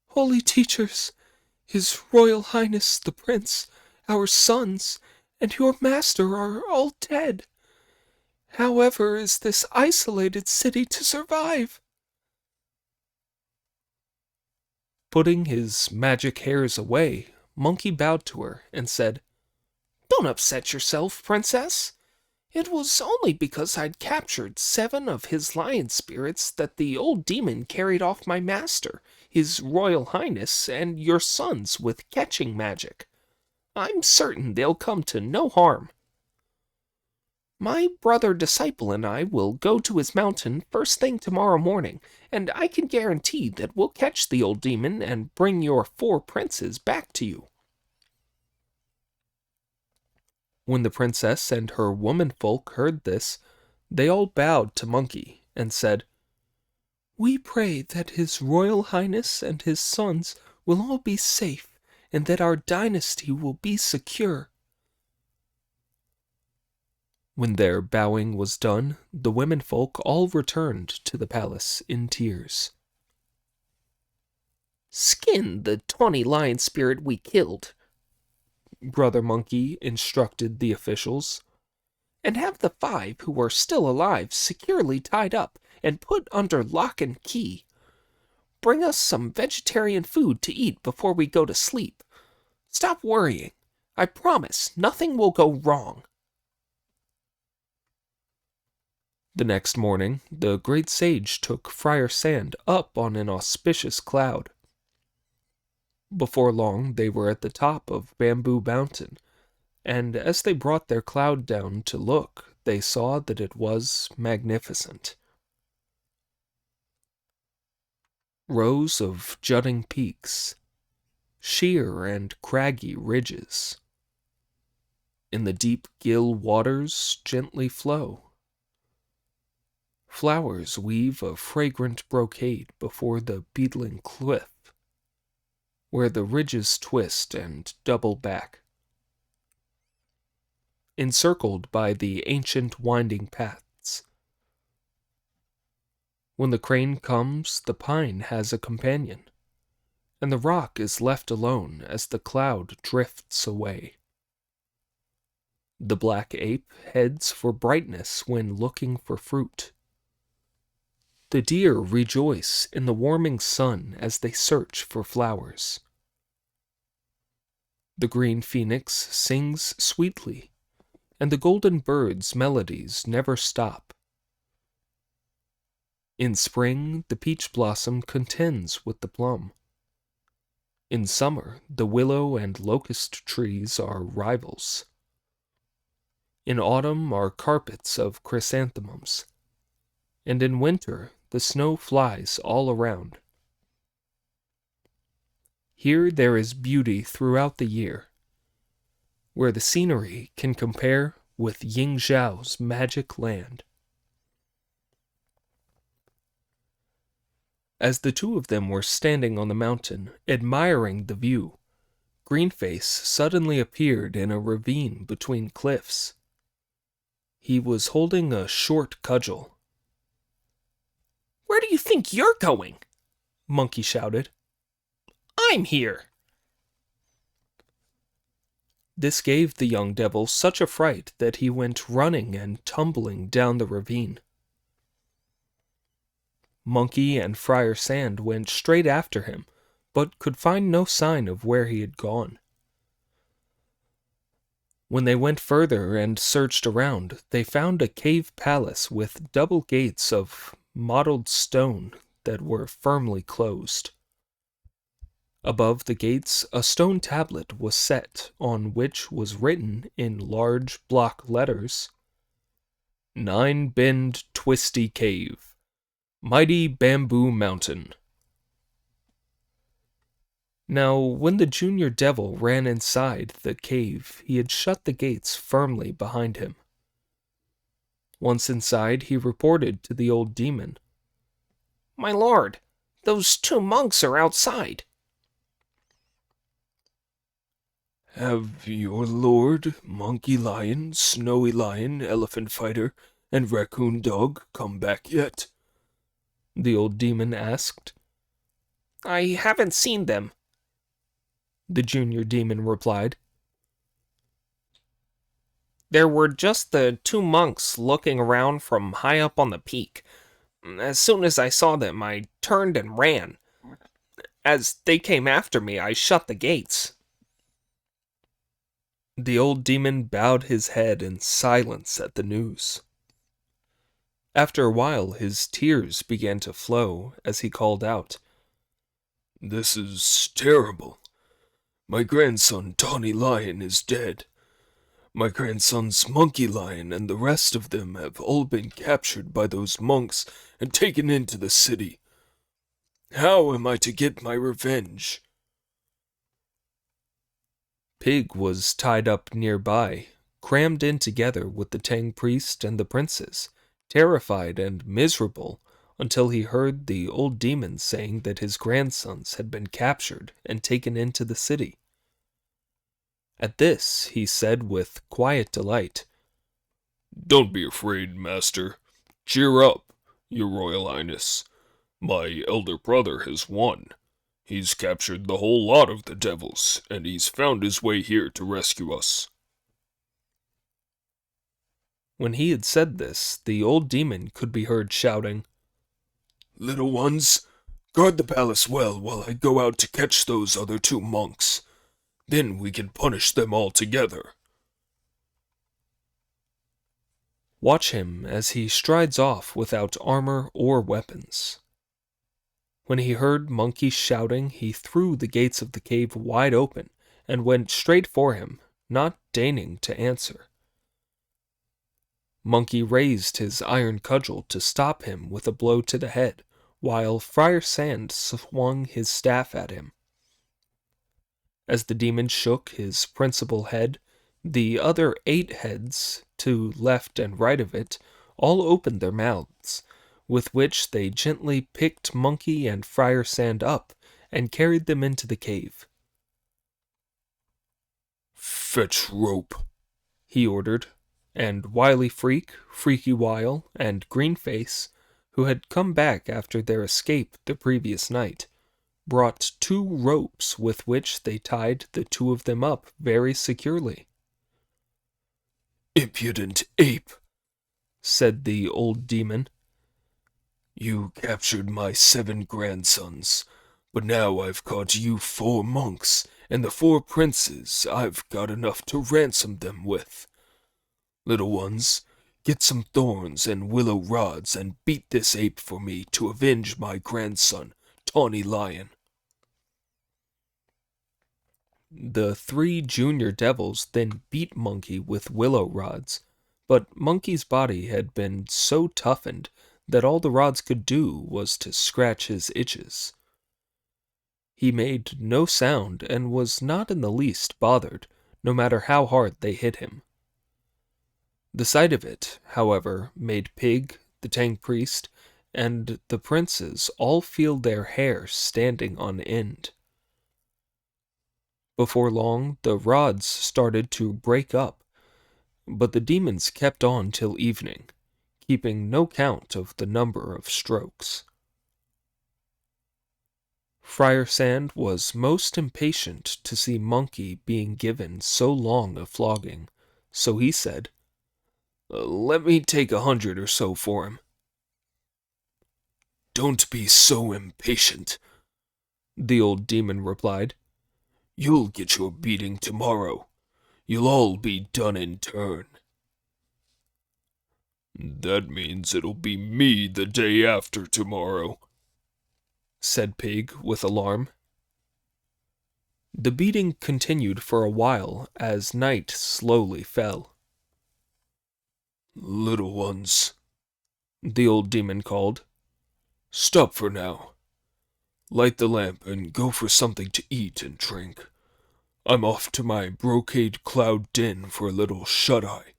Holy teachers, His Royal Highness the Prince, our sons, and your master are all dead. However is this isolated city to survive? Putting his magic hairs away, Monkey bowed to her and said, Don't upset yourself, Princess. It was only because I'd captured 7 of his lion spirits that the old demon carried off my master, His Royal Highness, and your sons with catching magic. I'm certain they'll come to no harm. My brother disciple and I will go to his mountain first thing tomorrow morning, and I can guarantee that we'll catch the old demon and bring your 4 princes back to you. When the princess and her womenfolk heard this, they all bowed to Monkey and said, We pray that His Royal Highness and his sons will all be safe, and that our dynasty will be secure. When their bowing was done, the womenfolk all returned to the palace in tears. Skin the tawny lion spirit we killed, Brother Monkey instructed the officials, and have the 5 who are still alive securely tied up and put under lock and key. Bring us some vegetarian food to eat before we go to sleep. Stop worrying. I promise nothing will go wrong. The next morning, the great sage took Friar Sand up on an auspicious cloud. Before long, they were at the top of Bamboo Mountain, and as they brought their cloud down to look, they saw that it was magnificent. Rows of jutting peaks, sheer and craggy ridges. In the deep gill waters gently flow. Flowers weave a fragrant brocade before the beetling cliff, where the ridges twist and double back. Encircled by the ancient winding paths. When the crane comes, the pine has a companion, and the rock is left alone as the cloud drifts away. The black ape heads for brightness when looking for fruit. The deer rejoice in the warming sun as they search for flowers. The green phoenix sings sweetly, and the golden bird's melodies never stop. In spring, the peach blossom contends with the plum. In summer, the willow and locust trees are rivals. In autumn are carpets of chrysanthemums, and in winter the snow flies all around. Here there is beauty throughout the year, where the scenery can compare with Ying Zhao's magic land. As the two of them were standing on the mountain, admiring the view, Greenface suddenly appeared in a ravine between cliffs. He was holding a short cudgel. "Where do you think you're going?" Monkey shouted. "I'm here." This gave the young devil such a fright that he went running and tumbling down the ravine. Monkey and Friar Sand went straight after him, but could find no sign of where he had gone. When they went further and searched around, they found a cave palace with double gates of mottled stone that were firmly closed. Above the gates, a stone tablet was set, on which was written in large block letters, "Nine Bend Twisty Cave, Mighty Bamboo Mountain." Now, when the junior devil ran inside the cave, he had shut the gates firmly behind him. Once inside, he reported to the old demon, "My lord, those two monks are outside." Have your lord, Monkey Lion, Snowy Lion, Elephant Fighter, and Raccoon Dog come back yet?" the old demon asked. "I haven't seen them," The junior demon replied. "There were just the two monks looking around from high up on the peak. As soon as I saw them, I turned and ran. As they came after me, I shut the gates." The old demon bowed his head in silence at the news. After a while, his tears began to flow as he called out, "This is terrible. My grandson, Tawny Lion, is dead. My grandsons, Monkey Lion, and the rest of them have all been captured by those monks and taken into the city. How am I to get my revenge?" Pig was tied up nearby, crammed in together with the Tang priest and the princes, terrified and miserable until he heard the old demon saying that his grandsons had been captured and taken into the city. At this, he said with quiet delight, "Don't be afraid, master. Cheer up, your royal highness. My elder brother has won. He's captured the whole lot of the devils, and he's found his way here to rescue us." When he had said this, the old demon could be heard shouting, "Little ones, guard the palace well while I go out to catch those other two monks. Then we can punish them all together." Watch him as he strides off without armor or weapons. When he heard Monkey shouting, he threw the gates of the cave wide open and went straight for him, not deigning to answer. Monkey raised his iron cudgel to stop him with a blow to the head, while Friar Sand swung his staff at him. As the demon shook his principal head, the other 8 heads, to left and right of it, all opened their mouths, with which they gently picked Monkey and Friar Sand up and carried them into the cave. "Fetch rope," he ordered, and Wily Freak, Freaky Wile, and Greenface, who had come back after their escape the previous night, brought 2 ropes with which they tied the 2 of them up very securely. "Impudent ape," said the old demon. "You captured my 7 grandsons, but now I've caught you 4 monks, and the 4 princes I've got enough to ransom them with. Little ones, get some thorns and willow rods and beat this ape for me to avenge my grandson, Tawny Lion." The 3 junior devils then beat Monkey with willow rods, but Monkey's body had been so toughened that all the rods could do was to scratch his itches. He made no sound and was not in the least bothered, no matter how hard they hit him. The sight of it, however, made Pig, the Tang priest, and the princes all feel their hair standing on end. Before long, the rods started to break up, but the demons kept on till evening, keeping no count of the number of strokes. Friar Sand was most impatient to see Monkey being given so long a flogging, so he said, Let me take 100 or so for him. Don't be so impatient, the old demon replied. You'll get your beating tomorrow. You'll all be done in turn. That means it'll be me the day after tomorrow, said Pig with alarm. The beating continued for a while as night slowly fell. Little ones, the old demon called. Stop for now. Light the lamp and go for something to eat and drink. I'm off to my brocade cloud den for a little shut-eye.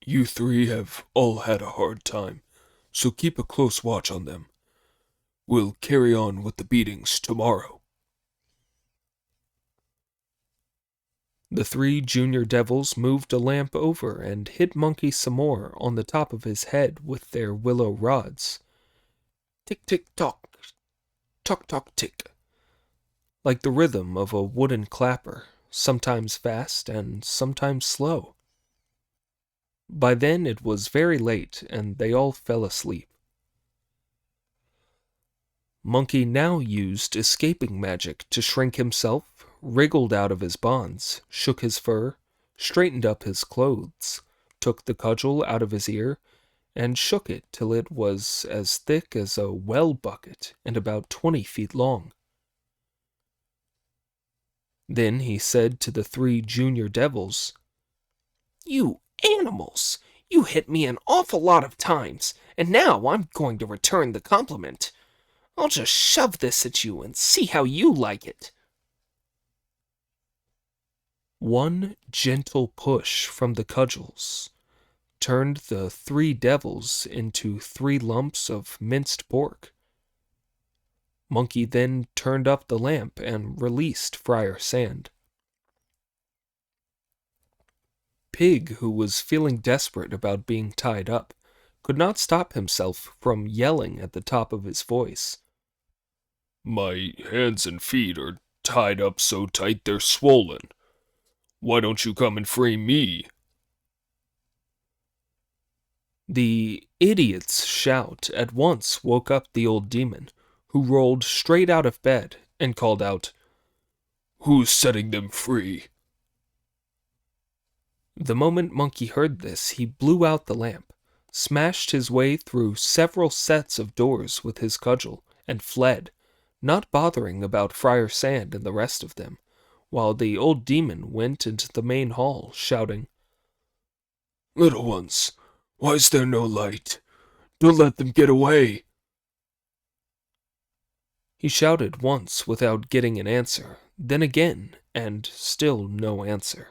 You three have all had a hard time, so keep a close watch on them. We'll carry on with the beatings tomorrow. The 3 junior devils moved a lamp over and hit Monkey some more on the top of his head with their willow rods. Tick tick tock, tock tock tick, like the rhythm of a wooden clapper, sometimes fast and sometimes slow. By then it was very late, and they all fell asleep. Monkey now used escaping magic to shrink himself, wriggled out of his bonds, shook his fur, straightened up his clothes, took the cudgel out of his ear, and shook it till it was as thick as a well bucket and about 20 feet long. Then he said to the 3 junior devils, "You animals! You hit me an awful lot of times, and now I'm going to return the compliment. I'll just shove this at you and see how you like it." One gentle push from the cudgels turned the 3 devils into 3 lumps of minced pork. Monkey then turned up the lamp and released Friar Sand. Pig, who was feeling desperate about being tied up, could not stop himself from yelling at the top of his voice. My hands and feet are tied up so tight they're swollen. Why don't you come and free me? The idiot's shout at once woke up the old demon, who rolled straight out of bed and called out, Who's setting them free? The moment Monkey heard this, he blew out the lamp, smashed his way through several sets of doors with his cudgel, and fled, not bothering about Friar Sand and the rest of them, while the old demon went into the main hall, shouting, Little ones, why is there no light? Don't let them get away. He shouted once without getting an answer, then again, and still no answer.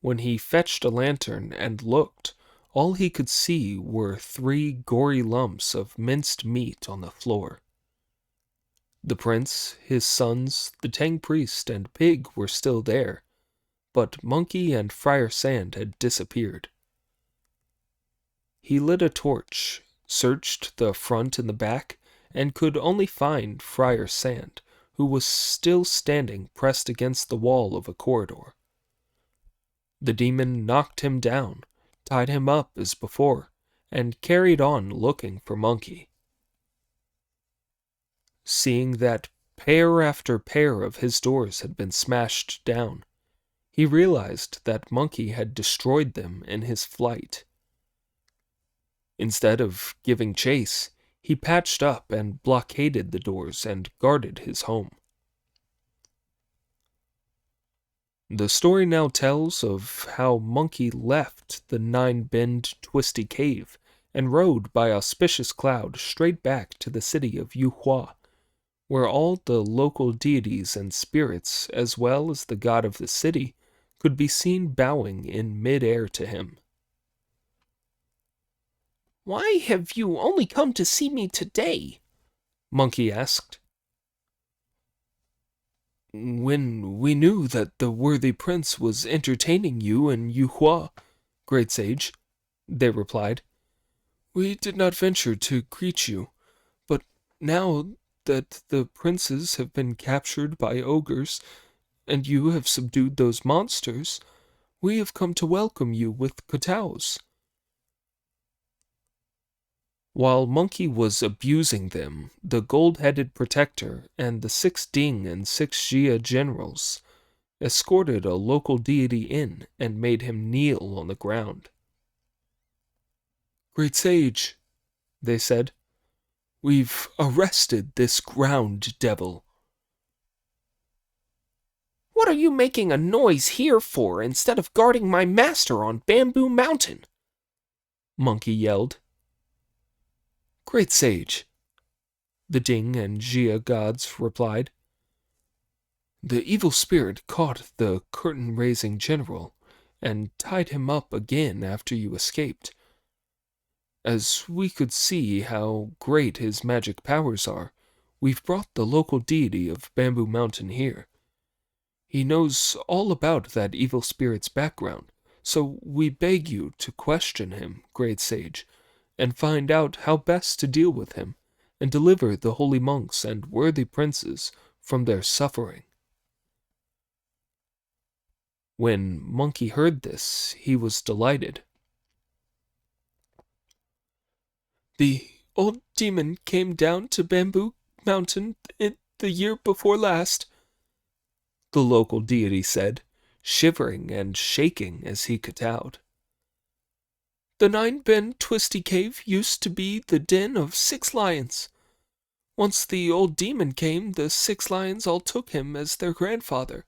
When he fetched a lantern and looked, all he could see were 3 gory lumps of minced meat on the floor. The prince, his sons, the Tang priest, and Pig were still there, but Monkey and Friar Sand had disappeared. He lit a torch, searched the front and the back, and could only find Friar Sand, who was still standing pressed against the wall of a corridor. The demon knocked him down, tied him up as before, and carried on looking for Monkey. Seeing that pair after pair of his doors had been smashed down, he realized that Monkey had destroyed them in his flight. Instead of giving chase, he patched up and blockaded the doors and guarded his home. The story now tells of how Monkey left the 9-bend twisty cave and rode by auspicious cloud straight back to the city of Yuhua, where all the local deities and spirits, as well as the god of the city, could be seen bowing in mid-air to him. "Why have you only come to see me today?" Monkey asked. "When we knew that the worthy prince was entertaining you in Yuhua, great sage," they replied, "we did not venture to greet you, but now that the princes have been captured by ogres, and you have subdued those monsters, we have come to welcome you with kowtows." While Monkey was abusing them, the gold-headed protector and the 6 Ding and 6 Jia generals escorted a local deity in and made him kneel on the ground. "Great sage," they said, "we've arrested this ground devil." "What are you making a noise here for instead of guarding my master on Bamboo Mountain?" Monkey yelled. "Great sage," the Ding and Jia gods replied, "the evil spirit caught the curtain-raising general and tied him up again after you escaped. As we could see how great his magic powers are, we've brought the local deity of Bamboo Mountain here. He knows all about that evil spirit's background, so we beg you to question him, great sage, and find out how best to deal with him, and deliver the holy monks and worthy princes from their suffering." When Monkey heard this, he was delighted. "The old demon came down to Bamboo Mountain the year before last," the local deity said, shivering and shaking as he kowtowed. "The 9-bend twisty cave used to be the den of 6 lions. Once the old demon came, the 6 lions all took him as their grandfather.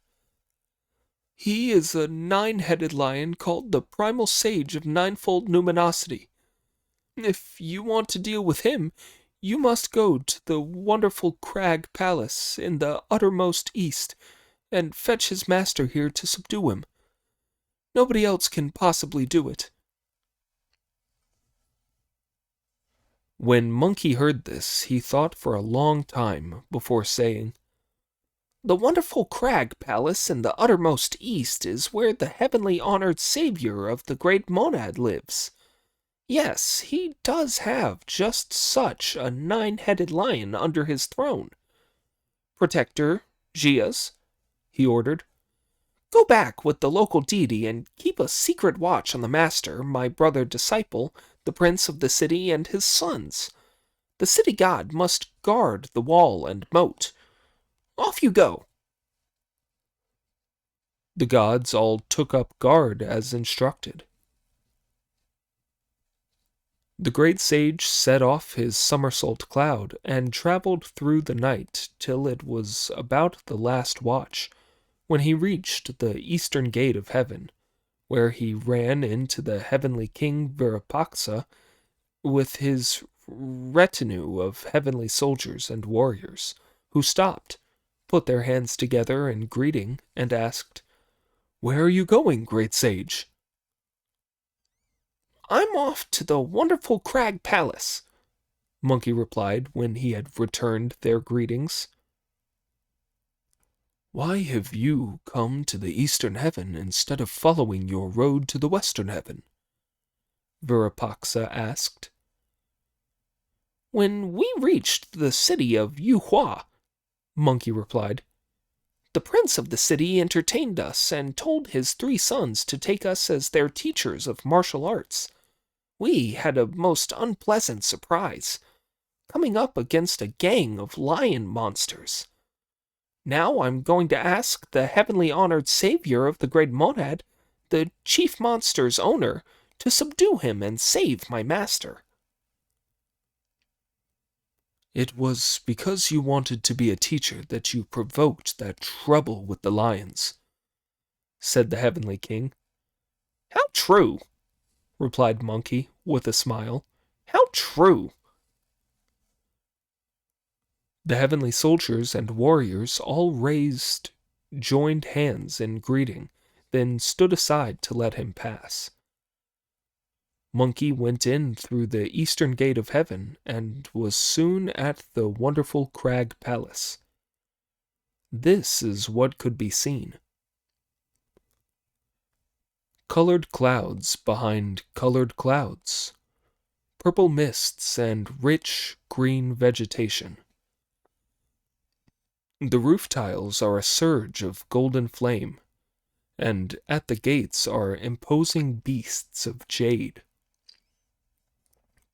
He is a 9-headed lion called the primal sage of ninefold numinosity. If you want to deal with him, you must go to the wonderful crag palace in the uttermost east and fetch his master here to subdue him. Nobody else can possibly do it." When Monkey heard this, he thought for a long time before saying, "The wonderful crag palace in the uttermost east is where the heavenly honored savior of the great monad lives. Yes, he does have just such a 9-headed lion under his throne. Protector, Gias," he ordered, "go back with the local deity and keep a secret watch on the master, my brother disciple, the prince of the city, and his sons. The city god must guard the wall and moat. Off you go." The gods all took up guard as instructed. The great sage set off his somersault cloud and traveled through the night till it was about the last watch, when he reached the eastern gate of heaven, where he ran into the heavenly king Virapaksa with his retinue of heavenly soldiers and warriors, who stopped, put their hands together in greeting, and asked, "Where are you going, great sage?" "I'm off to the wonderful crag palace," Monkey replied when he had returned their greetings. "Why have you come to the eastern heaven instead of following your road to the western heaven?" Virapaksa asked. "When we reached the city of Yuhua," Monkey replied, "the prince of the city entertained us and told his 3 sons to take us as their teachers of martial arts. We had a most unpleasant surprise, coming up against a gang of lion monsters. Now I'm going to ask the heavenly honored savior of the great monad, the chief monster's owner, to subdue him and save my master." "It was because you wanted to be a teacher that you provoked that trouble with the lions," said the heavenly king. "How true," replied Monkey with a smile, How true! The heavenly soldiers and warriors all raised joined hands in greeting, then stood aside to let him pass. Monkey went in through the eastern gate of heaven and was soon at the wonderful crag palace. This is what could be seen. Colored clouds behind colored clouds, purple mists and rich green vegetation. The roof tiles are a surge of golden flame, and at the gates are imposing beasts of jade.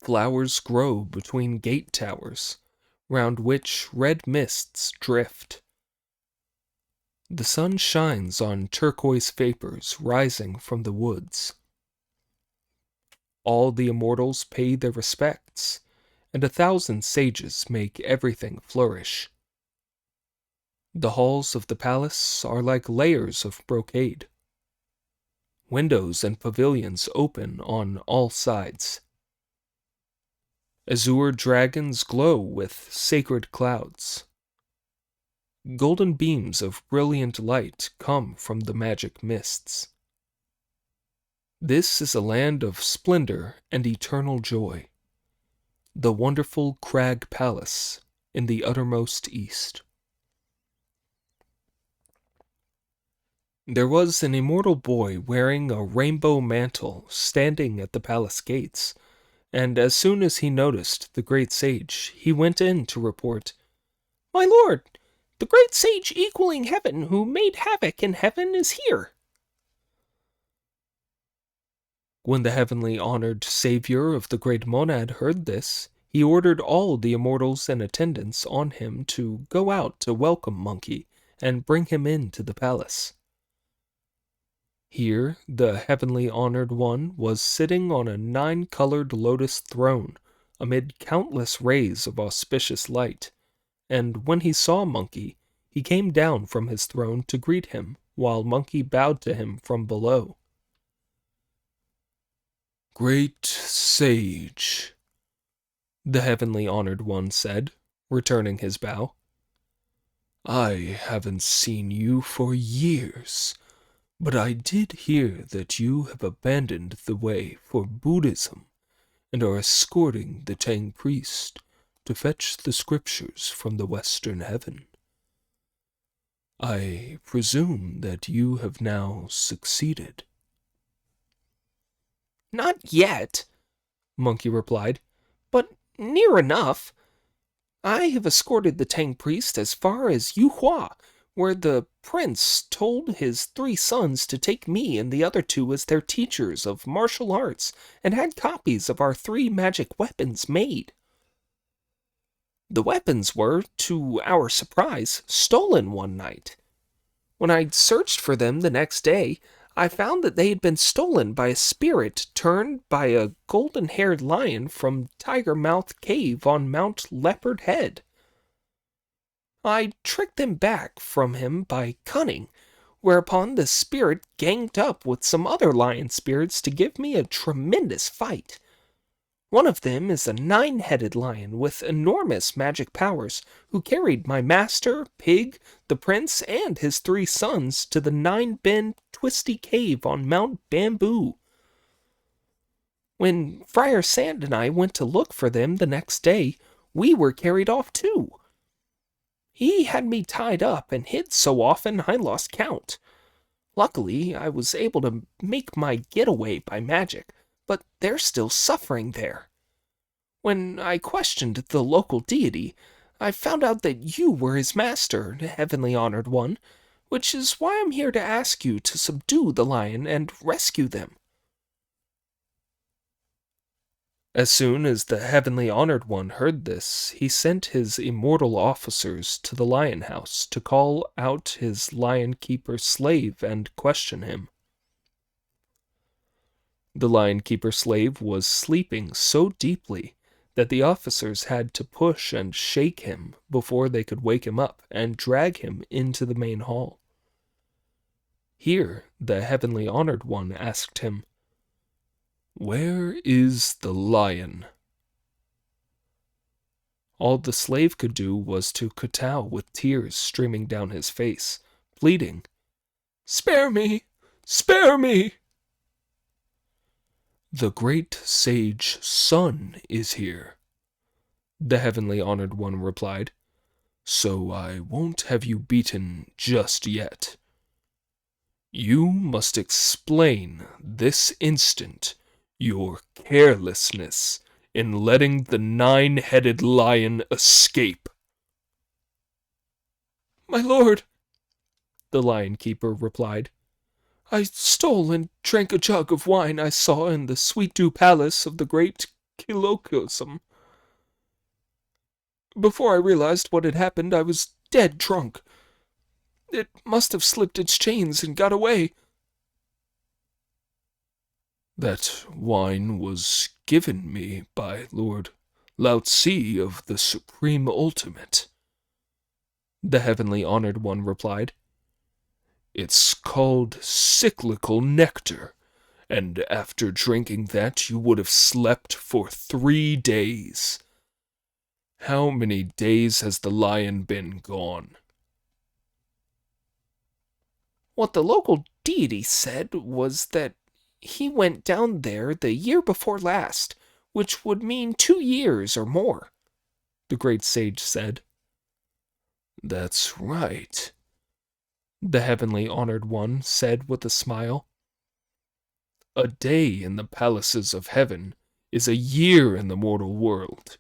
Flowers grow between gate towers, round which red mists drift. The sun shines on turquoise vapors rising from the woods. All the immortals pay their respects, and 1,000 sages make everything flourish. The halls of the palace are like layers of brocade. Windows and pavilions open on all sides. Azure dragons glow with sacred clouds. Golden beams of brilliant light come from the magic mists. This is a land of splendor and eternal joy, the wonderful crag palace in the uttermost east. There was an immortal boy wearing a rainbow mantle standing at the palace gates, and as soon as he noticed the great sage, he went in to report, "My lord, the great sage equaling heaven who made havoc in heaven is here." When the heavenly honored savior of the great monad heard this, he ordered all the immortals in attendance on him to go out to welcome Monkey and bring him into the palace. Here the heavenly honored one was sitting on a 9-colored lotus throne amid countless rays of auspicious light, and when he saw Monkey, he came down from his throne to greet him, while Monkey bowed to him from below. "Great sage," the heavenly honored one said, returning his bow. "I haven't seen you for years, but I did hear that you have abandoned the way for Buddhism and are escorting the Tang priest to fetch the scriptures from the western heaven. I presume that you have now succeeded." "Not yet," Monkey replied, "but near enough. I have escorted the Tang priest as far as Yuhua, where the prince told his 3 sons to take me and the other 2 as their teachers of martial arts, and had copies of our 3 magic weapons made. The weapons were, to our surprise, stolen one night. When I searched for them the next day, I found that they had been stolen by a spirit turned by a golden-haired lion from Tiger Mouth Cave on Mount Leopard Head. I tricked them back from him by cunning, whereupon the spirit ganged up with some other lion spirits to give me a tremendous fight. One of them is a 9-headed lion with enormous magic powers, who carried my master, Pig, the prince, and his 3 sons to the 9-bend twisty cave on Mount Bamboo. When Friar Sand and I went to look for them the next day, we were carried off too. He had me tied up and hid so often I lost count. Luckily, I was able to make my getaway by magic, but they're still suffering there. When I questioned the local deity, I found out that you were his master, heavenly honored one, which is why I'm here to ask you to subdue the lion and rescue them." As soon as the heavenly honored one heard this, he sent his immortal officers to the lion house to call out his lion keeper slave and question him. The lion keeper slave was sleeping so deeply that the officers had to push and shake him before they could wake him up and drag him into the main hall. Here the heavenly honored one asked him, "Where is the lion?" All the slave could do was to kowtow with tears streaming down his face, pleading, "Spare me! Spare me!" "The great sage Sun is here," the heavenly honored one replied, "so I won't have you beaten just yet. You must explain this instant your carelessness in letting the 9-headed lion escape." "My lord," the lion keeper replied, "I stole and drank a jug of wine I saw in the sweet dew palace of the great Kilokosm. Before I realized what had happened, I was dead drunk. It must have slipped its chains and got away." "That wine was given me by Lord Lao-Tse of the Supreme Ultimate," the heavenly honored one replied. "It's called cyclical nectar, and after drinking that you would have slept for 3 days. How many days has the lion been gone?" What the local deity said was that he went down there the year before last, which would mean 2 years or more, the great sage said. "That's right," The heavenly honored one said with a smile. "A day in the palaces of heaven is a year in the mortal world.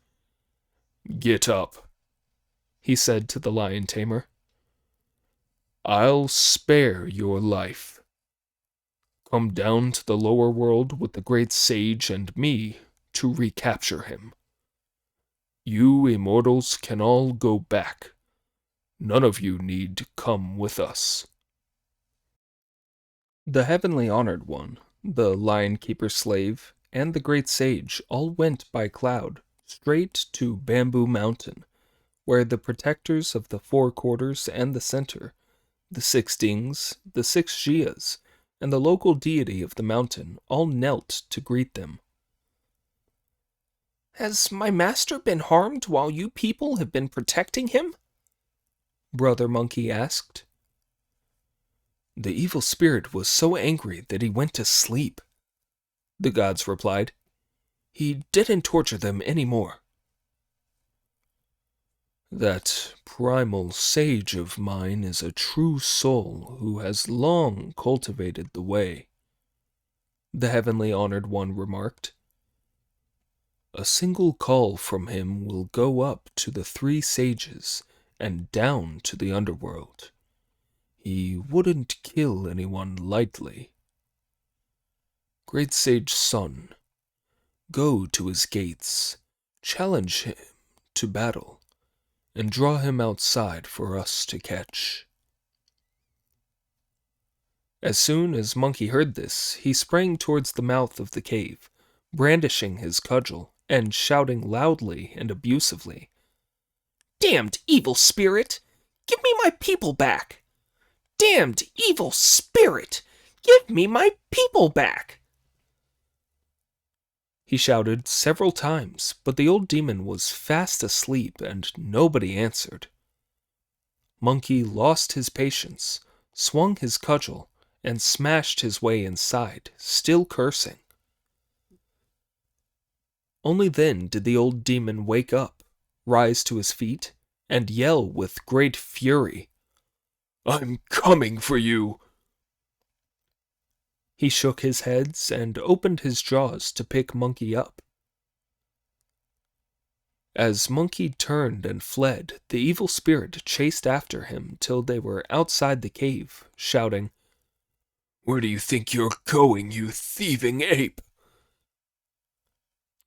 Get up," he said to the lion tamer. "I'll spare your life. Come down to the lower world with the great sage and me to recapture him. You immortals can all go back. None of you need come with us." The heavenly honored one, the lion keeper slave, and the great sage all went by cloud straight to Bamboo Mountain, where the protectors of the 4 quarters and the center, the 6 dings, the 6 jias, and the local deity of the mountain all knelt to greet them. "Has my master been harmed while you people have been protecting him?" Brother Monkey asked. "The evil spirit was so angry that he went to sleep," the gods replied. "He didn't torture them any more." "That primal sage of mine is a true soul who has long cultivated the way," the heavenly honored one remarked. "A single call from him will go up to the 3 sages and down to the underworld. He wouldn't kill anyone lightly. Great Sage Sun, go to his gates, challenge him to battle, and draw him outside for us to catch." As soon as Monkey heard this, he sprang towards the mouth of the cave, brandishing his cudgel and shouting loudly and abusively, "Damned evil spirit! Give me my people back! Damned evil spirit! Give me my people back!" He shouted several times, but the old demon was fast asleep and nobody answered. Monkey lost his patience, swung his cudgel, and smashed his way inside, still cursing. Only then did the old demon wake up, rise to his feet, and yell with great fury, "I'm coming for you!" He shook his heads and opened his jaws to pick Monkey up. As Monkey turned and fled, the evil spirit chased after him till they were outside the cave, shouting, "Where do you think you're going, you thieving ape?"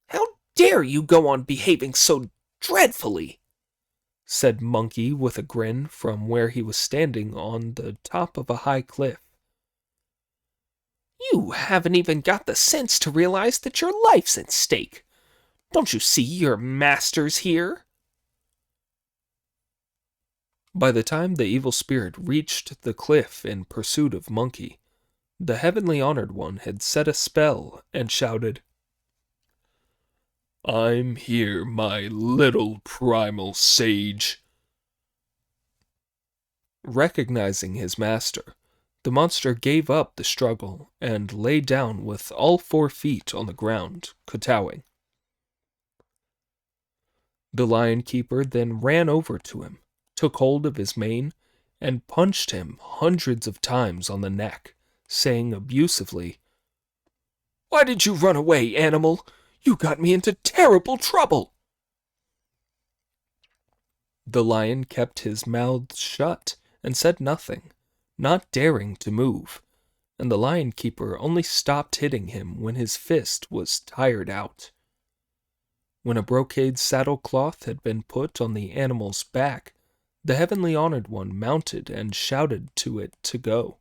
"How dare you go on behaving so dreadfully?" said Monkey with a grin from where he was standing on the top of a high cliff. "You haven't even got the sense to realize that your life's at stake. Don't you see your master's here?" By the time the evil spirit reached the cliff in pursuit of Monkey, the heavenly honored one had set a spell and shouted, I'm here, my little primal sage. Recognizing his master, the monster gave up the struggle and lay down with all 4 feet on the ground, kowtowing. The lion keeper then ran over to him, took hold of his mane, and punched him hundreds of times on the neck, saying abusively, "Why did you run away, animal? You got me into terrible trouble!" The lion kept his mouth shut and said nothing, not daring to move, and the lion keeper only stopped hitting him when his fist was tired out. When a brocade saddlecloth had been put on the animal's back, the heavenly honored one mounted and shouted to it to go.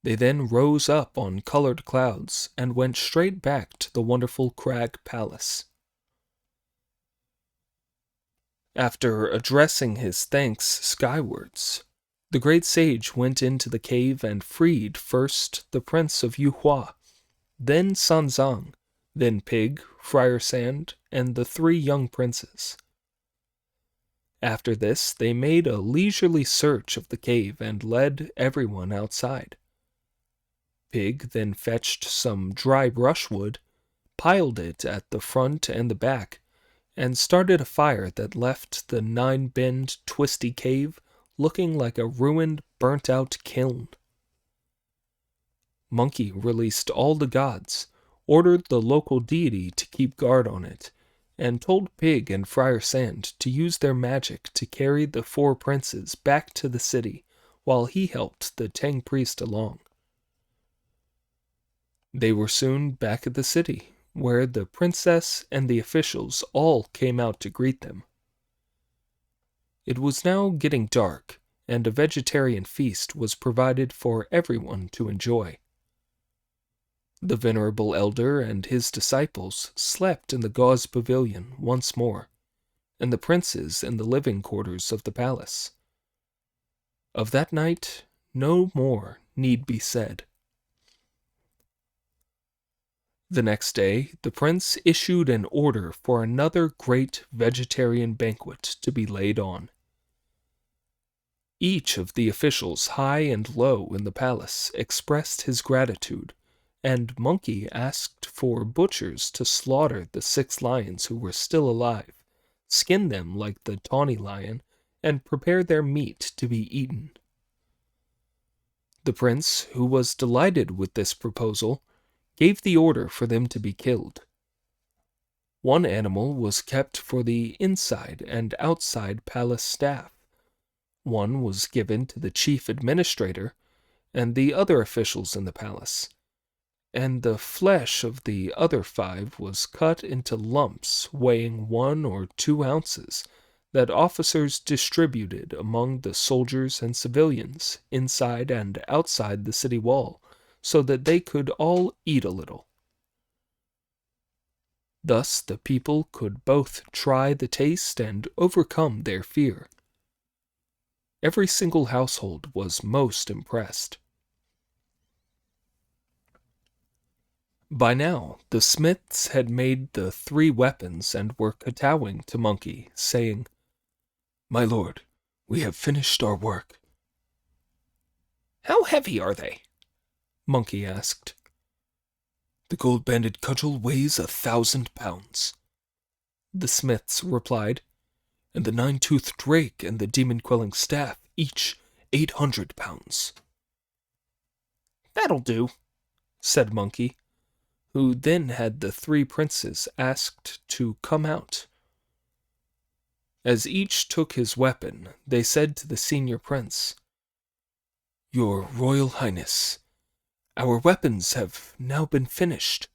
They then rose up on colored clouds and went straight back to the wonderful crag palace. After addressing his thanks skywards, the great sage went into the cave and freed first the Prince of Yuhua, then Sanzang, then Pig, Friar Sand, and the 3 young princes. After this, they made a leisurely search of the cave and led everyone outside. Pig then fetched some dry brushwood, piled it at the front and the back, and started a fire that left the 9-bend, twisty cave looking like a ruined, burnt-out kiln. Monkey released all the gods, ordered the local deity to keep guard on it, and told Pig and Friar Sand to use their magic to carry the 4 princes back to the city while he helped the Tang priest along. They were soon back at the city, where the princess and the officials all came out to greet them. It was now getting dark, and a vegetarian feast was provided for everyone to enjoy. The venerable elder and his disciples slept in the gauze pavilion once more, and the princes in the living quarters of the palace. Of that night, no more need be said. The next day, the prince issued an order for another great vegetarian banquet to be laid on. Each of the officials, high and low in the palace, expressed his gratitude, and Monkey asked for butchers to slaughter the 6 lions who were still alive, skin them like the tawny lion, and prepare their meat to be eaten. The prince, who was delighted with this proposal, gave the order for them to be killed. One animal was kept for the inside and outside palace staff. One was given to the chief administrator and the other officials in the palace, and the flesh of the other 5 was cut into lumps weighing 1 or 2 ounces that officers distributed among the soldiers and civilians inside and outside the city wall, so that they could all eat a little. Thus the people could both try the taste and overcome their fear. Every single household was most impressed. By now, the smiths had made the 3 weapons and were kowtowing to Monkey, saying, "My lord, we have finished our work." "How heavy are they?" Monkey asked. "The gold-banded cudgel weighs 1,000 pounds," the smiths replied, "and the 9-toothed drake and the demon-quelling staff, each 800 pounds. "That'll do," said Monkey, who then had the 3 princes asked to come out. As each took his weapon, they said to the senior prince, "Your Royal Highness, our weapons have now been finished."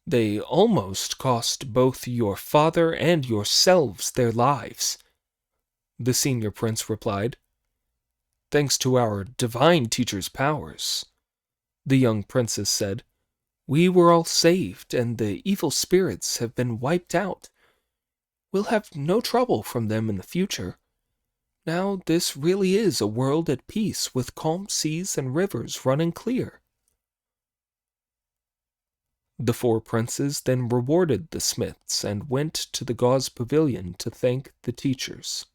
"They almost cost both your father and yourselves their lives," the senior prince replied. "Thanks to our divine teacher's powers," the young princess said, "we were all saved, and the evil spirits have been wiped out. We'll have no trouble from them in the future. Now this really is a world at peace with calm seas and rivers running clear." The four princes then rewarded the smiths and went to the gauze pavilion to thank the teachers.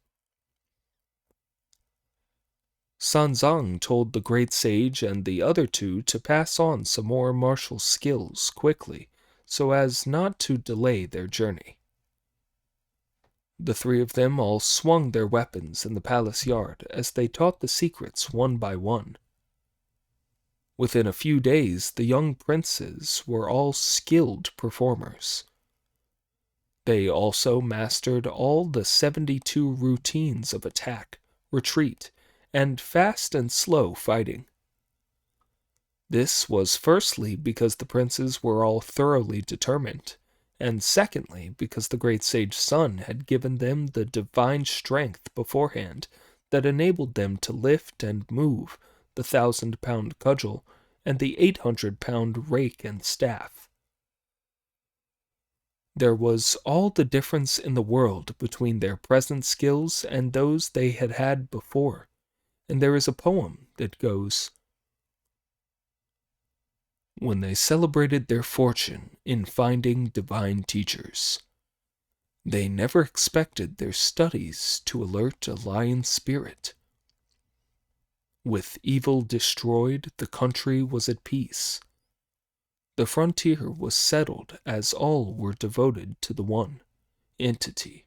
Sanzang told the great sage and the other two to pass on some more martial skills quickly, so as not to delay their journey. The three of them all swung their weapons in the palace yard as they taught the secrets one by one. Within a few days, the young princes were all skilled performers. They also mastered all the 72 routines of attack, retreat, and fast and slow fighting. This was firstly because the princes were all thoroughly determined, and secondly because the great sage Sun had given them the divine strength beforehand that enabled them to lift and move the 1,000-pound cudgel and the 800-pound rake and staff. There was all the difference in the world between their present skills and those they had had before, and there is a poem that goes, "When they celebrated their fortune in finding divine teachers, they never expected their studies to alert a lion spirit. With evil destroyed, the country was at peace. The frontier was settled as all were devoted to the one entity.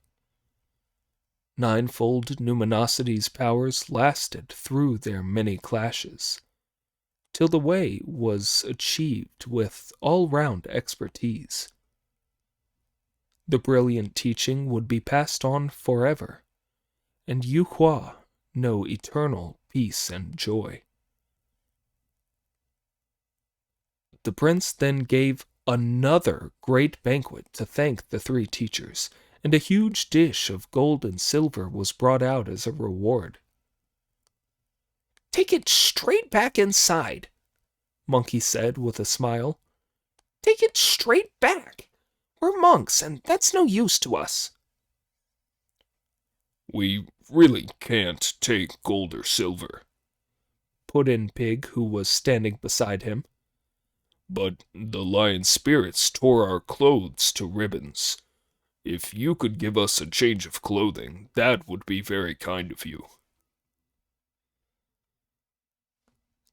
Ninefold Numinosity's powers lasted through their many clashes, till the way was achieved with all-round expertise. The brilliant teaching would be passed on forever, and Yuhua know eternal peace and joy." The prince then gave another great banquet to thank the three teachers, and a huge dish of gold and silver was brought out as a reward. "Take it straight back inside," Monkey said with a smile. "Take it straight back. We're monks, and that's no use to us." We really can't take gold or silver," put in Pig, who was standing beside him. "but the lion spirits tore our clothes to ribbons. If you could give us a change of clothing, that would be very kind of you."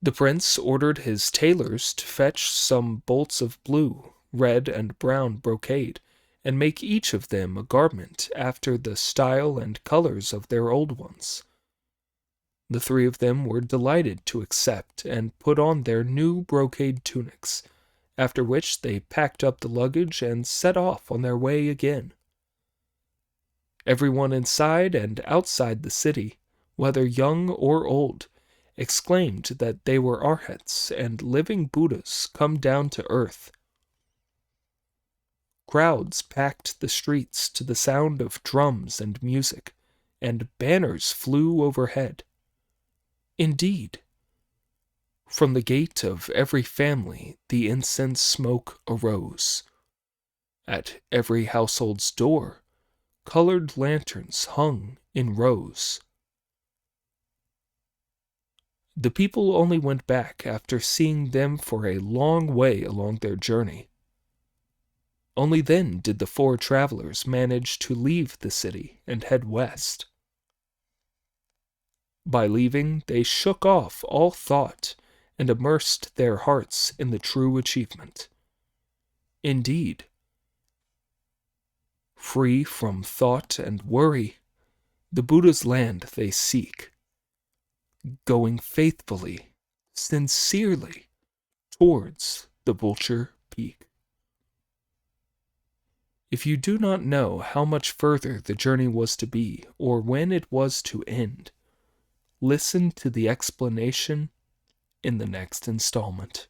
The prince ordered his tailors to fetch some bolts of blue, red, and brown brocade, and make each of them a garment after the style and colors of their old ones. The three of them were delighted to accept and put on their new brocade tunics, after which they packed up the luggage and set off on their way again. Everyone inside and outside the city, whether young or old, exclaimed that they were arhats and living Buddhas come down to earth. Crowds packed the streets to the sound of drums and music, and banners flew overhead. Indeed, from the gate of every family the incense smoke arose. At every household's door, colored lanterns hung in rows. The people only went back after seeing them for a long way along their journey. Only then did the four travelers manage to leave the city and head west. By leaving, they shook off all thought and immersed their hearts in the true achievement. Indeed, free from thought and worry, the Buddha's land they seek, going faithfully, sincerely, towards the Vulture Peak. If you do not know how much further the journey was to be, or when it was to end, listen to the explanation in the next installment.